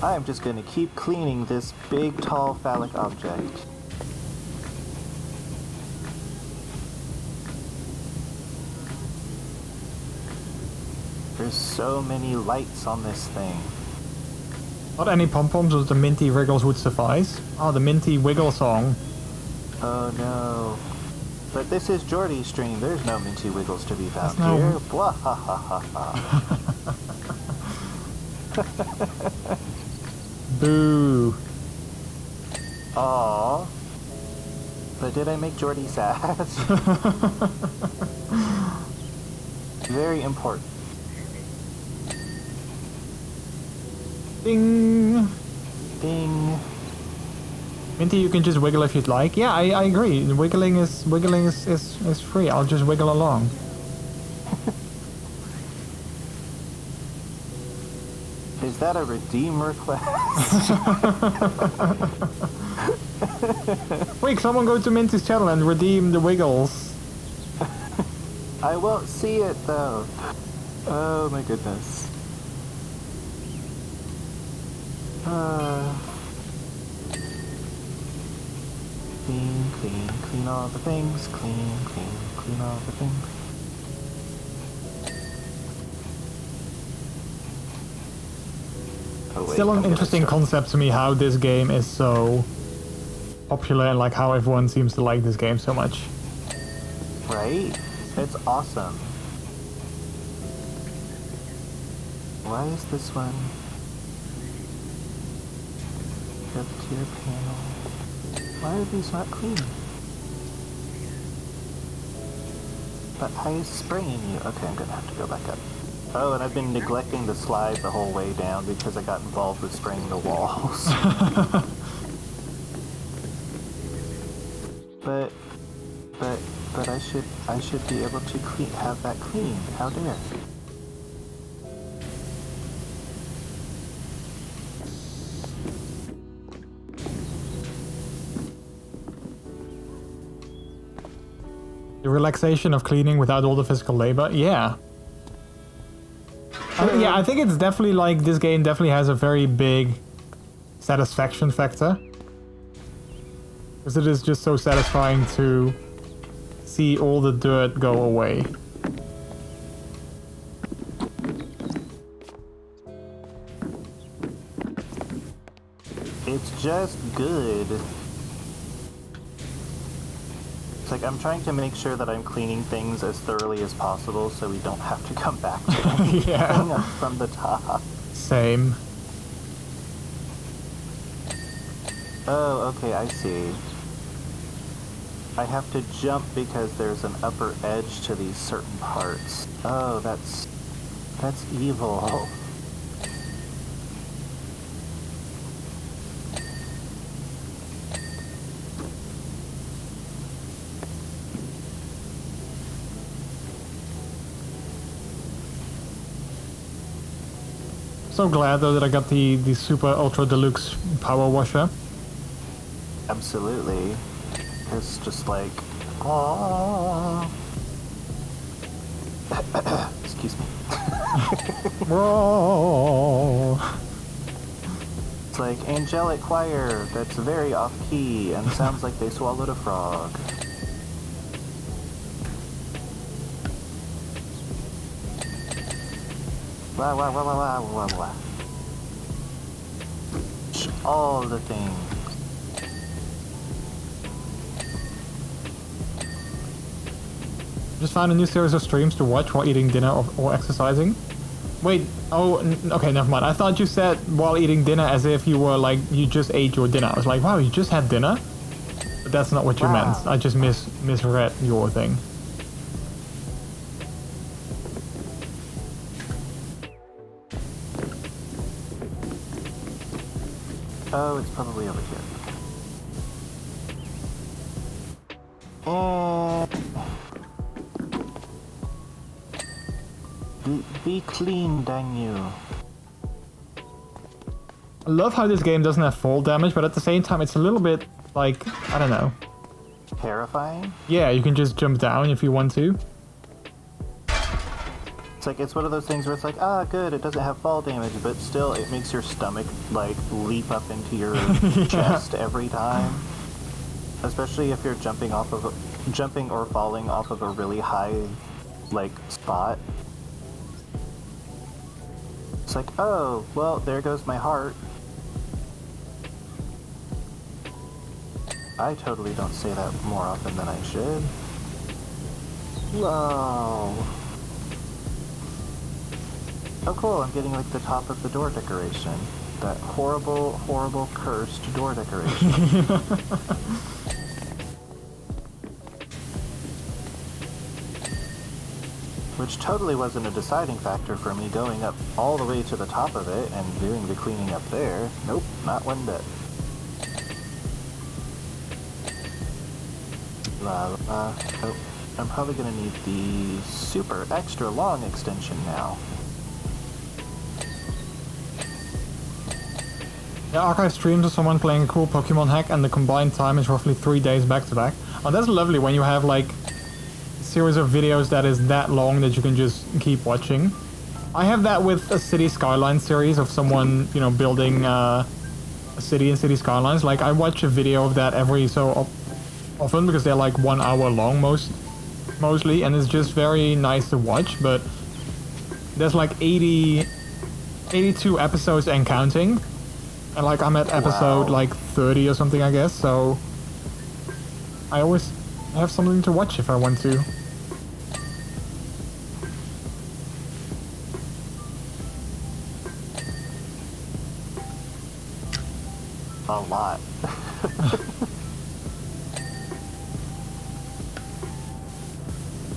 I'm just gonna keep cleaning this big, tall, phallic object. There's so many lights on this thing. Not any pom-poms, or the Minty Wiggles would suffice. Oh, the Minty Wiggle song. Oh no. But this is Jordy's stream. There's no Minty Wiggles to be found no... here. Blah ha ha ha ha. Boo. Aww. But did I make Jordy sad? Very important. Ding. Ding. Minty, you can just wiggle if you'd like. Yeah, I agree. Wiggling is free. I'll just wiggle along. Is that a redeem request? Wait, someone go to Minty's channel and redeem the Wiggles. I won't see it though. Oh my goodness. Clean all the things. Clean all the things. Oh, wait, Still an interesting concept to me how this game is so popular and like how everyone seems to like this game so much. Right? It's awesome. Why is this one? Up tier panel. Why are these not clean? But I spraying you. Okay, I'm gonna have to go back up. Oh, and I've been neglecting the slide the whole way down because I got involved with spraying the walls. but I should be able to have that clean. How dare? The relaxation of cleaning without all the physical labor? Yeah. I think it's definitely like this game definitely has a very big satisfaction factor. Because it is just so satisfying to see all the dirt go away. It's just good. It's like I'm trying to make sure that I'm cleaning things as thoroughly as possible so we don't have to come back to anything Yeah. from the top. Same. Oh, okay, I see. I have to jump because there's an upper edge to these certain parts. Oh, that's evil. So glad though that I got the super ultra deluxe power washer. Absolutely. It's just like, oh. Excuse me. Whoa. It's like angelic choir that's very off key and sounds like they swallowed a frog. Wah, wah, wah, wah, wah, wah, wah. All the things. Just found a new series of streams to watch while eating dinner or exercising. Wait, oh, okay, never mind. I thought you said while eating dinner as if you were like, you just ate your dinner. I was like, wow, you just had dinner? But that's not what you meant. I just misread your thing. Oh, it's probably over here. Oh. Be clean, dang you. I love how this game doesn't have fall damage, but at the same time it's a little bit, like, I don't know. Terrifying? Yeah, you can just jump down if you want to. It's one of those things where it's like, ah, good, it doesn't have fall damage, but still it makes your stomach, like, leap up into your chest every time. Especially if you're jumping or falling off of a really high, like, spot. It's like, oh, well, there goes my heart. I totally don't say that more often than I should. Whoa. Oh cool, I'm getting like the top of the door decoration. That horrible, horrible, cursed door decoration. Which totally wasn't a deciding factor for me going up all the way to the top of it and doing the cleaning up there. Nope, not one bit. Oh, I'm probably gonna need the super extra long extension now. Yeah, archive streams of someone playing a cool Pokemon hack and the combined time is roughly 3 days back to back. Oh, that's lovely when you have like a series of videos that is that long that you can just keep watching. I have that with a City Skyline series of someone, you know, building a city in City Skylines. Like, I watch a video of that every so often because they're like 1 hour long mostly, and it's just very nice to watch, but there's like 82 episodes and counting. And like I'm at episode like 30 or something, I guess, so I always have something to watch if I want to. A lot.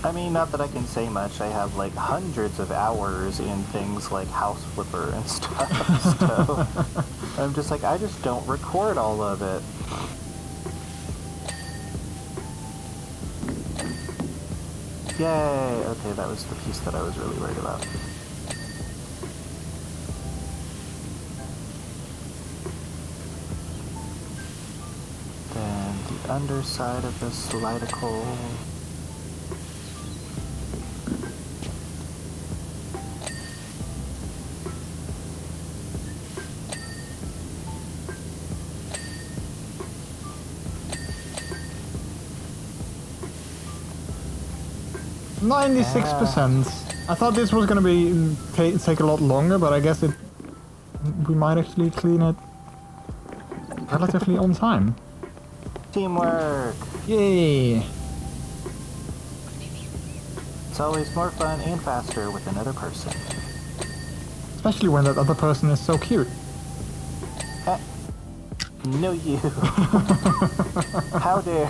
I mean, not that I can say much. I have like hundreds of hours in things like House Flipper and stuff, so I'm just like, I just don't record all of it. Yay! Okay, that was the piece that I was really worried about. Then the underside of the slidical. %. I thought this was gonna be take a lot longer, but I guess we might actually clean it relatively on time. Teamwork! Yay! It's always more fun and faster with another person. Especially when that other person is so cute. No, you. How dare.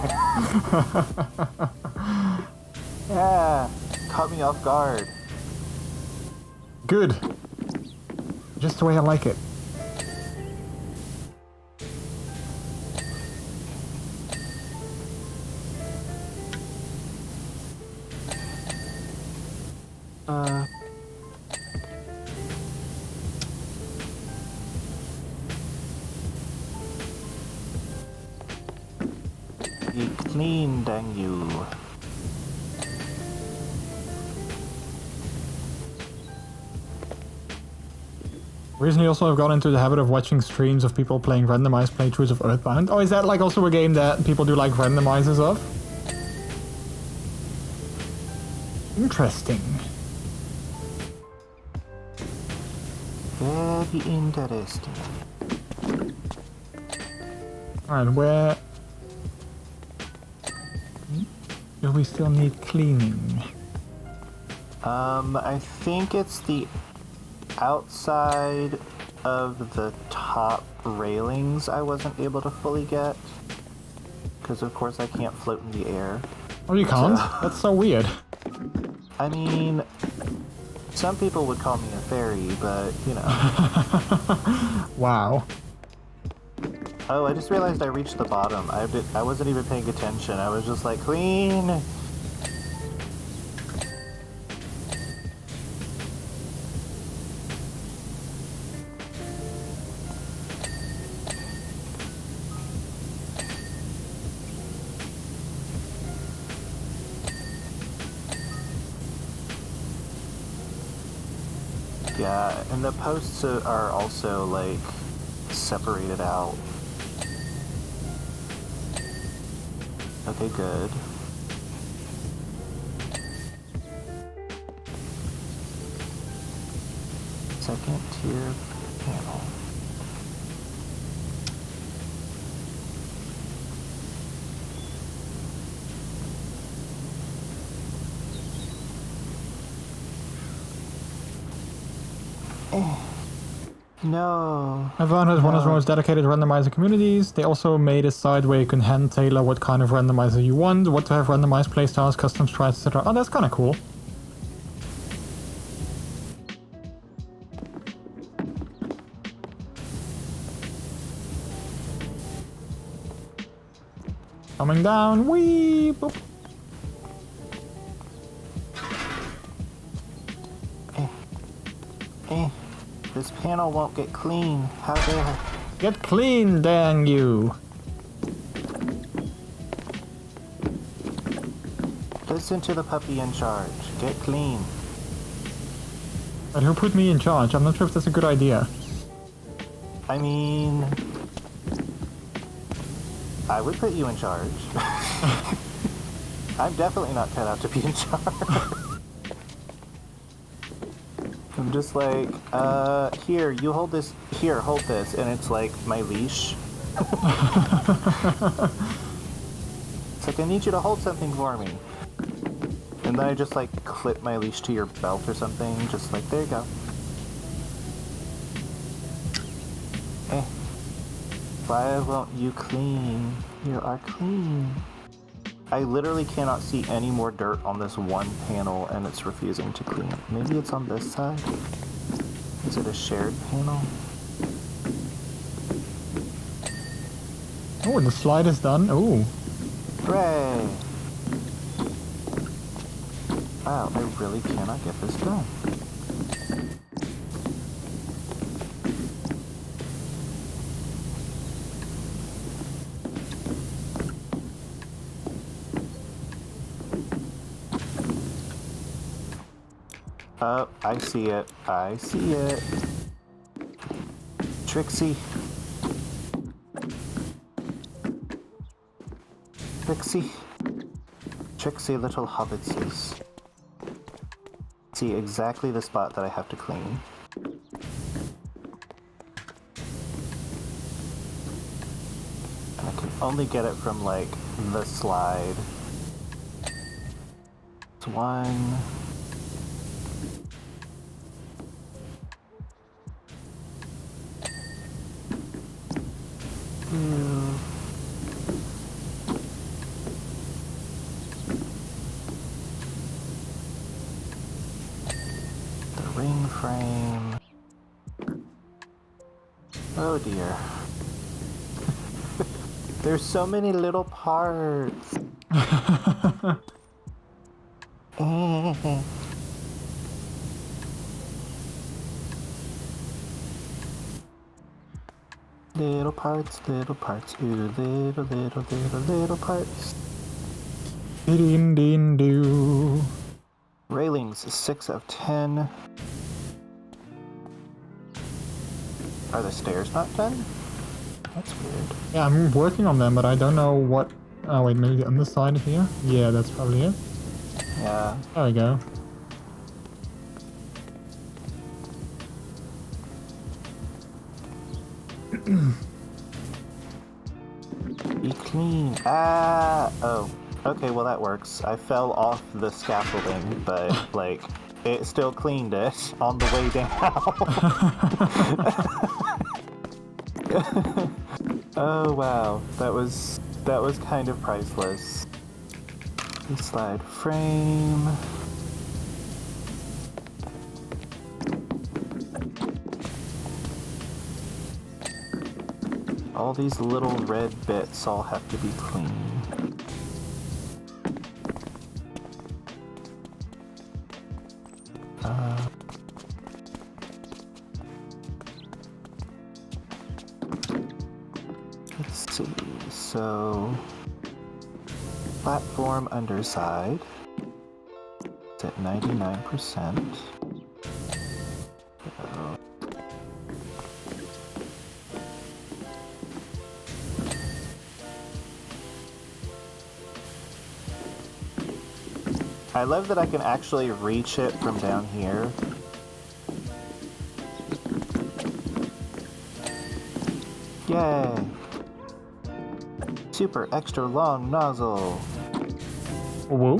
Yeah, caught me off guard. Good. Just the way I like it. clean, dang you. Recently also I've got into the habit of watching streams of people playing randomized playthroughs of Earthbound. Oh, is that like also a game that people do like randomizers of? Interesting. Very interesting. Alright, where... do we still need cleaning? I think it's the outside of the top railings I wasn't able to fully get. Because of course I can't float in the air. Oh, you can't? So, That's so weird. I mean, some people would call me a fairy, but, you know. Wow. Oh, I just realized I reached the bottom. I wasn't even paying attention. I was just like, clean! Yeah, and the posts are also, like, separated out. Okay, good. Second tier panel. No. Everyone has one of the most dedicated randomizer communities. They also made a site where you can hand tailor what kind of randomizer you want, what to have randomized playstyles, custom strats, etc. Oh, that's kind of cool. Coming down, wee! Boop. This panel won't get clean. How dare... Get clean, dang you! Listen to the puppy in charge. Get clean. But who put me in charge? I'm not sure if that's a good idea. I mean... I would put you in charge. I'm definitely not cut out to be in charge. I'm just like, here, you hold this, here, hold this, and it's like my leash. It's like, I need you to hold something for me. And then I just like clip my leash to your belt or something, just like, there you go. Why won't you clean? You are clean. I literally cannot see any more dirt on this one panel and it's refusing to clean. Maybe it's on this side? Is it a shared panel? Oh, the slide is done. Oh. Hooray! Wow, I really cannot get this done. Oh, I see it. I see it. Trixie. Trixie. Trixie little hobbitses. See exactly the spot that I have to clean. And I can only get it from, like, the slide. It's one... The ring frame. Oh dear. There's so many little parts. Little parts, ooh, little parts. Doo. Railings, 6 of 10. Are the stairs not done? That's weird. Yeah, I'm working on them, but I don't know what... Oh, wait, maybe the underside here? Yeah, that's probably it. Yeah. There we go. Be clean. Ah! Oh. Okay, well that works. I fell off the scaffolding, but, like, it still cleaned it on the way down. Oh, wow. That was kind of priceless. The slide frame. All these little red bits all have to be clean. Let's see, so platform underside, it's at 99%. I love that I can actually reach it from down here. Yay! Super extra long nozzle. Whoa.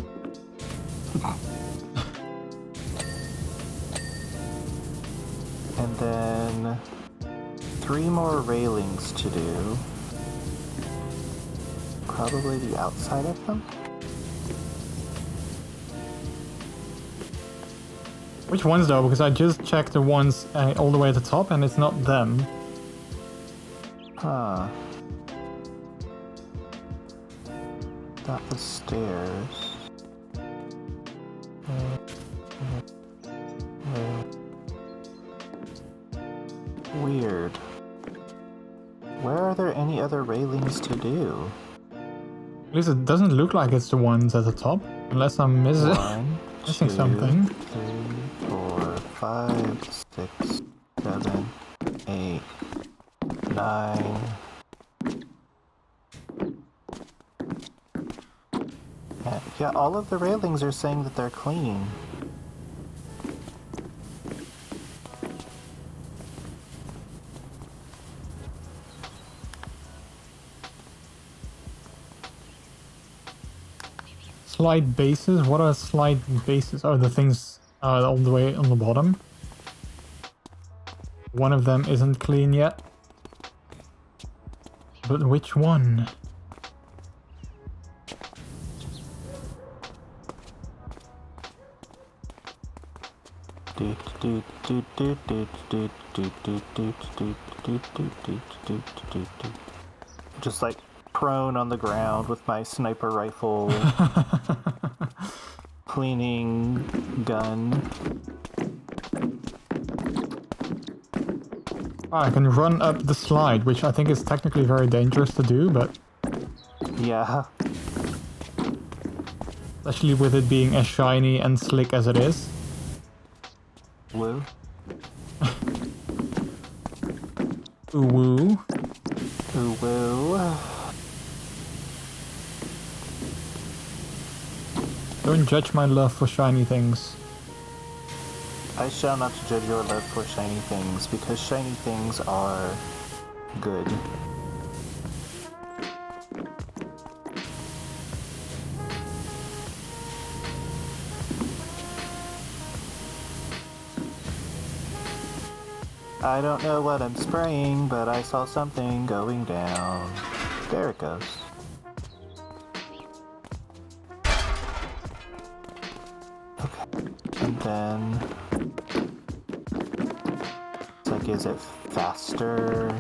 And then 3 more railings to do. Probably the outside of them. Which ones though? Because I just checked the ones all the way at the top and it's not them. Huh. That was stairs. Weird. Where are there any other railings to do? At least it doesn't look like it's the ones at the top. Unless I'm missing something. 3, 4, 5, 6, 7, 8, 9. Yeah, all of the railings are saying that they're clean. Slide bases? What are slide bases? Oh, the things all the way on the bottom. One of them isn't clean yet. But which one? Just like prone on the ground with my sniper rifle cleaning gun. I can run up the slide, which I think is technically very dangerous to do, but... Yeah. Especially with it being as shiny and slick as it is. Woo. Ooh woo. Ooh woo. Don't judge my love for shiny things. I shall not judge your love for shiny things, because shiny things are good. I don't know what I'm spraying, but I saw something going down. There it goes. Okay, and then... It's like, is it faster?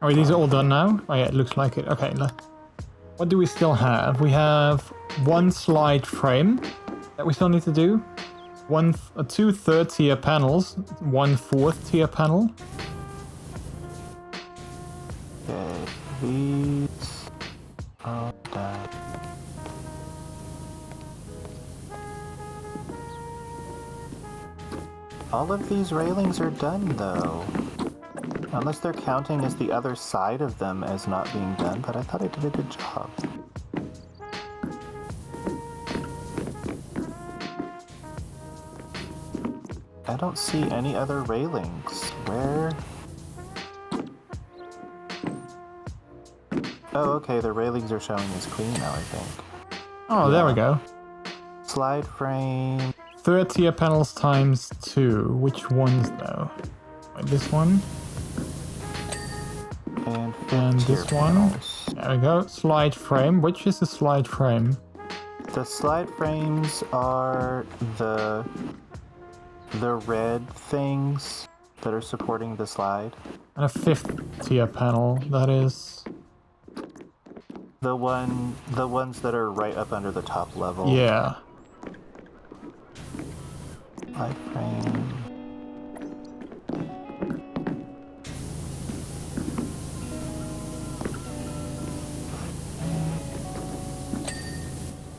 Oh, these are all done now? Oh yeah, it looks like it. Okay, what do we still have? We have one slide frame that we still need to do. Two third tier panels, 1 fourth tier panel. Okay, these All done. All of these railings are done, though. Unless they're counting as the other side of them as not being done, but I thought I did a good job. I don't see any other railings. Where? Oh, okay, the railings are showing as clean now, I think. Oh, there we go. Slide frame. Third tier panels times 2. Which ones though? Like this one. And this one. panels. There we go. Slide frame. Which is the slide frame? The slide frames are the red things that are supporting the slide. And a 5th tier panel, that is. The ones that are right up under the top level. Yeah. Slide frame.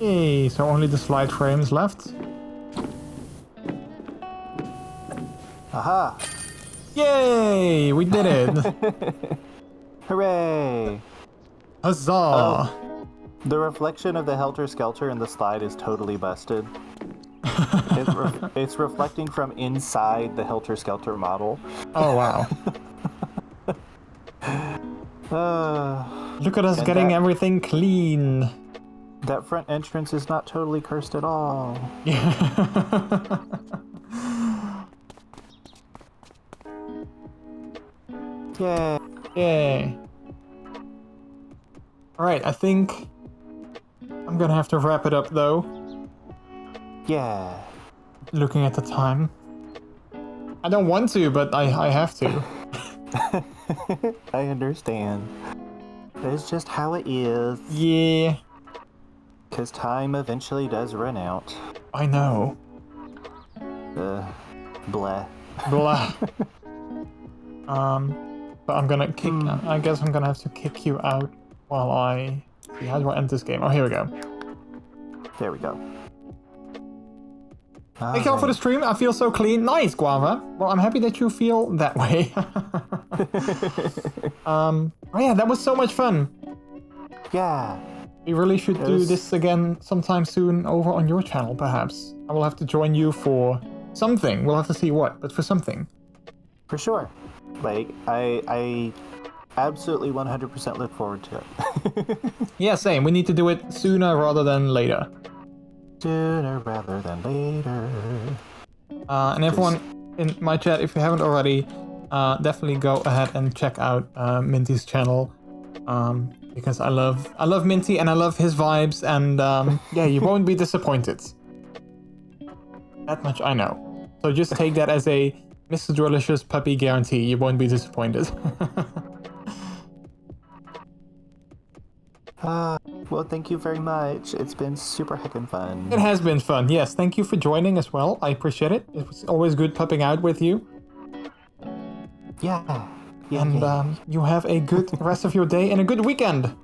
Yay, so only the slide frames left. Aha! Yay, we did it. Hooray! Huzzah. Oh, the reflection of the Helter Skelter in the slide is totally busted. It's reflecting from inside the Helter Skelter model. Oh, wow. Look at us getting everything clean. That front entrance is not totally cursed at all. Yeah. Yay. Yay. Alright, I think I'm gonna have to wrap it up though. Yeah. Looking at the time. I don't want to, but I have to. I understand. That's just how it is. Yeah. Because time eventually does run out. I know. Blah. Blah. But I'm gonna kick. I guess I'm gonna have to kick you out while I. See, how do I end this game? Oh, here we go. There we go. Thank you all for the stream. I feel so clean. Nice, Guava. Well, I'm happy that you feel that way. Oh yeah, that was so much fun. Yeah. We really should do this again sometime soon over on your channel, perhaps. I will have to join you for something. We'll have to see what, but for something. For sure. Like, I absolutely 100% look forward to it. Yeah, same. We need to do it sooner rather than later. Sooner rather than later. And everyone in my chat, if you haven't already, definitely go ahead and check out Minty's channel. Because I love Minty and I love his vibes, and yeah, you won't be disappointed. That much I know. So just take that as a MrJordilicious puppy guarantee. You won't be disappointed. Well, thank you very much. It's been super heckin' fun. It has been fun. Yes, thank you for joining as well. I appreciate it. It was always good pupping out with you. Yeah. Yeah, and yeah. You have a good rest of your day and a good weekend.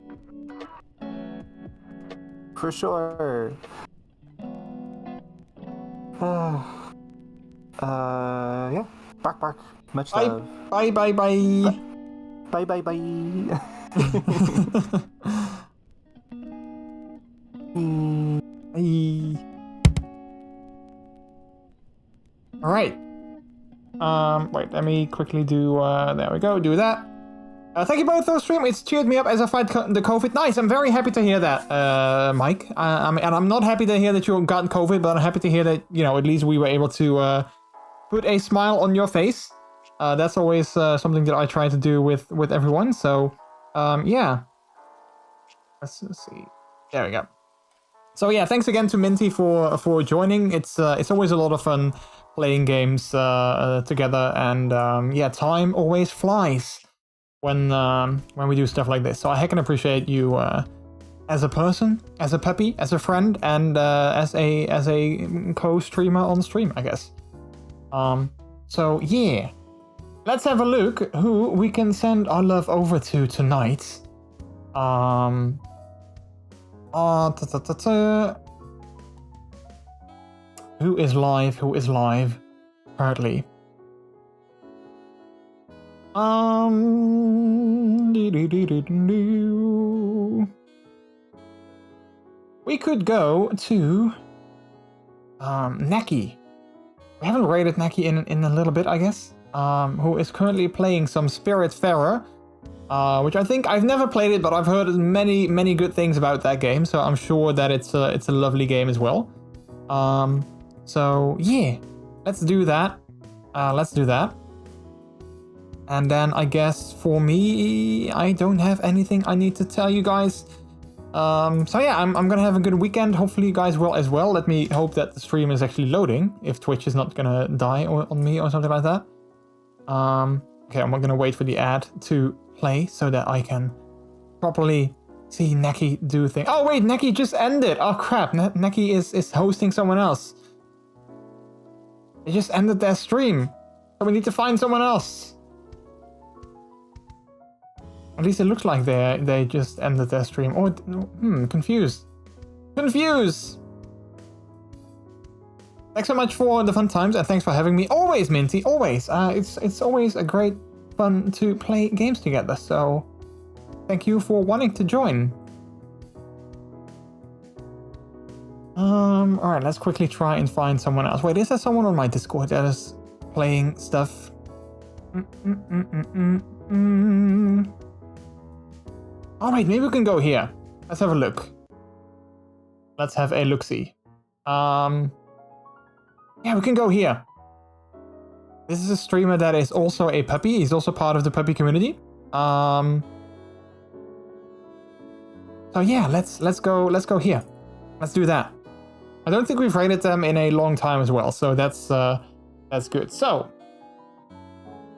For sure. Yeah. Bark, bark. Much love. Bye, bye, bye. Bye, bye, bye. Bye. All right. Wait, let me quickly do, there we go, do that. Thank you both for the stream. It's cheered me up as I fight the COVID. Nice, I'm very happy to hear that, Mike. And I'm not happy to hear that you got COVID, but I'm happy to hear that, you know, at least we were able to put a smile on your face. That's always something that I try to do with everyone, so, yeah. Let's see. There we go. So yeah, thanks again to Minty for joining. It's always a lot of fun playing games together, and yeah, time always flies when we do stuff like this. So I heckin' appreciate you as a person, as a puppy, as a friend, and as a co-streamer on stream, I guess. So yeah, let's have a look who we can send our love over to tonight. Who is live? Who is live? Currently. We could go to Neki. We haven't rated Neki in a little bit, I guess. Who is currently playing some Spiritfarer, which I think I've never played it, but I've heard many good things about that game. So I'm sure that it's a lovely game as well. So yeah, let's do that. And then I guess for me, I don't have anything I need to tell you guys. So yeah, I'm gonna have a good weekend. Hopefully you guys will as well. Let me hope that the stream is actually loading, if Twitch is not gonna die on me or something like that. Okay, I'm gonna wait for the ad to play so that I can properly see Neki do things. Oh wait, Neki just ended. Oh crap, Neki is hosting someone else. They just ended their stream. So we need to find someone else. At least it looks like they just ended their stream. Oh, confused. Confused! Thanks so much for the fun times and thanks for having me. Always, Minty, always. It's always a great fun to play games together. So thank you for wanting to join. Alright, let's quickly try and find someone else. Wait, is there someone on my Discord that is playing stuff? Alright, maybe we can go here. Let's have a look. Let's have a look-see. Yeah, we can go here. This is a streamer that is also a puppy. He's also part of the puppy community. So yeah, let's go here. Let's do that. I don't think we've rated them in a long time as well, so that's good. So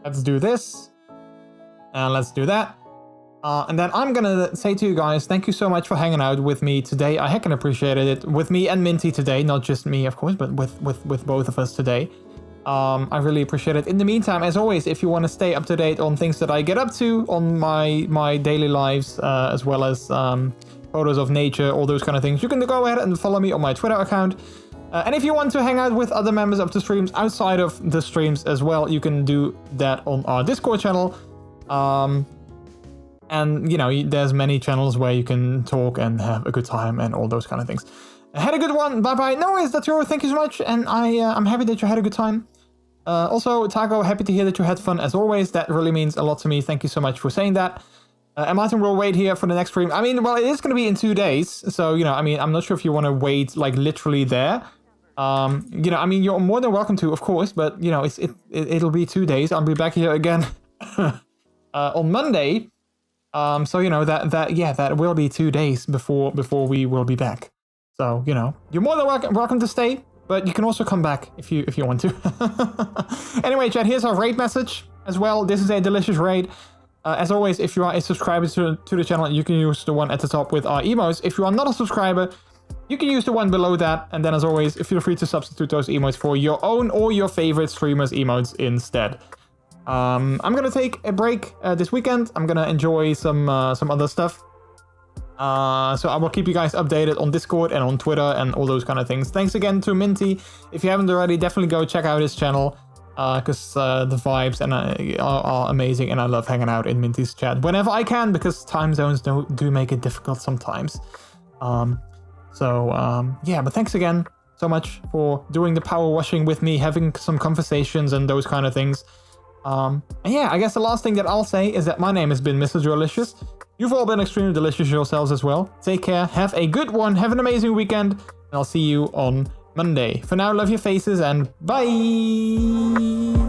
let's do this. And let's do that. And then I'm gonna say to you guys, thank you so much for hanging out with me today. I heckin' appreciated it. With me and Minty today, not just me, of course, but with both of us today. I really appreciate it. In the meantime, as always, if you want to stay up to date on things that I get up to on my daily lives, as well as photos of nature, all those kind of things, you can go ahead and follow me on my Twitter account. And if you want to hang out with other members of the streams outside of the streams as well, you can do that on our Discord channel. And, you know, there's many channels where you can talk and have a good time and all those kind of things. I had a good one. Bye-bye. No worries, that's yours. Thank you so much. And I'm happy that you had a good time. Also, Taco, happy to hear that you had fun as always. That really means a lot to me. Thank you so much for saying that. And Martin will wait here for the next stream. I mean, well, it is going to be in 2 days. So, you know, I mean, I'm not sure if you want to wait, like, literally there. You know, I mean, you're more than welcome to, of course. But, you know, it'll be 2 days. I'll be back here again on Monday. So, you know, that will be 2 days before we will be back. So, you know, you're more than welcome to stay, but you can also come back if you want to. Anyway, chat, here's our raid message as well. This is a delicious raid. As always, if you are a subscriber to the channel, you can use the one at the top with our emotes. If you are not a subscriber, you can use the one below that. And then, as always, feel free to substitute those emotes for your own or your favorite streamers' emotes instead. I'm gonna take a break this weekend. I'm gonna enjoy some other stuff. So I will keep you guys updated on Discord and on Twitter and all those kind of things. Thanks again to Minty. If you haven't already, definitely go check out his channel. Because the vibes are amazing, and I love hanging out in Minty's chat whenever I can, because time zones do make it difficult sometimes. Yeah, but thanks again so much for doing the power washing with me, having some conversations and those kind of things. And yeah, I guess the last thing that I'll say is that my name has been MrJordilicious. You've all been extremely delicious yourselves as well. Take care, have a good one, have an amazing weekend, and I'll see you on Monday. For now, love your faces and bye!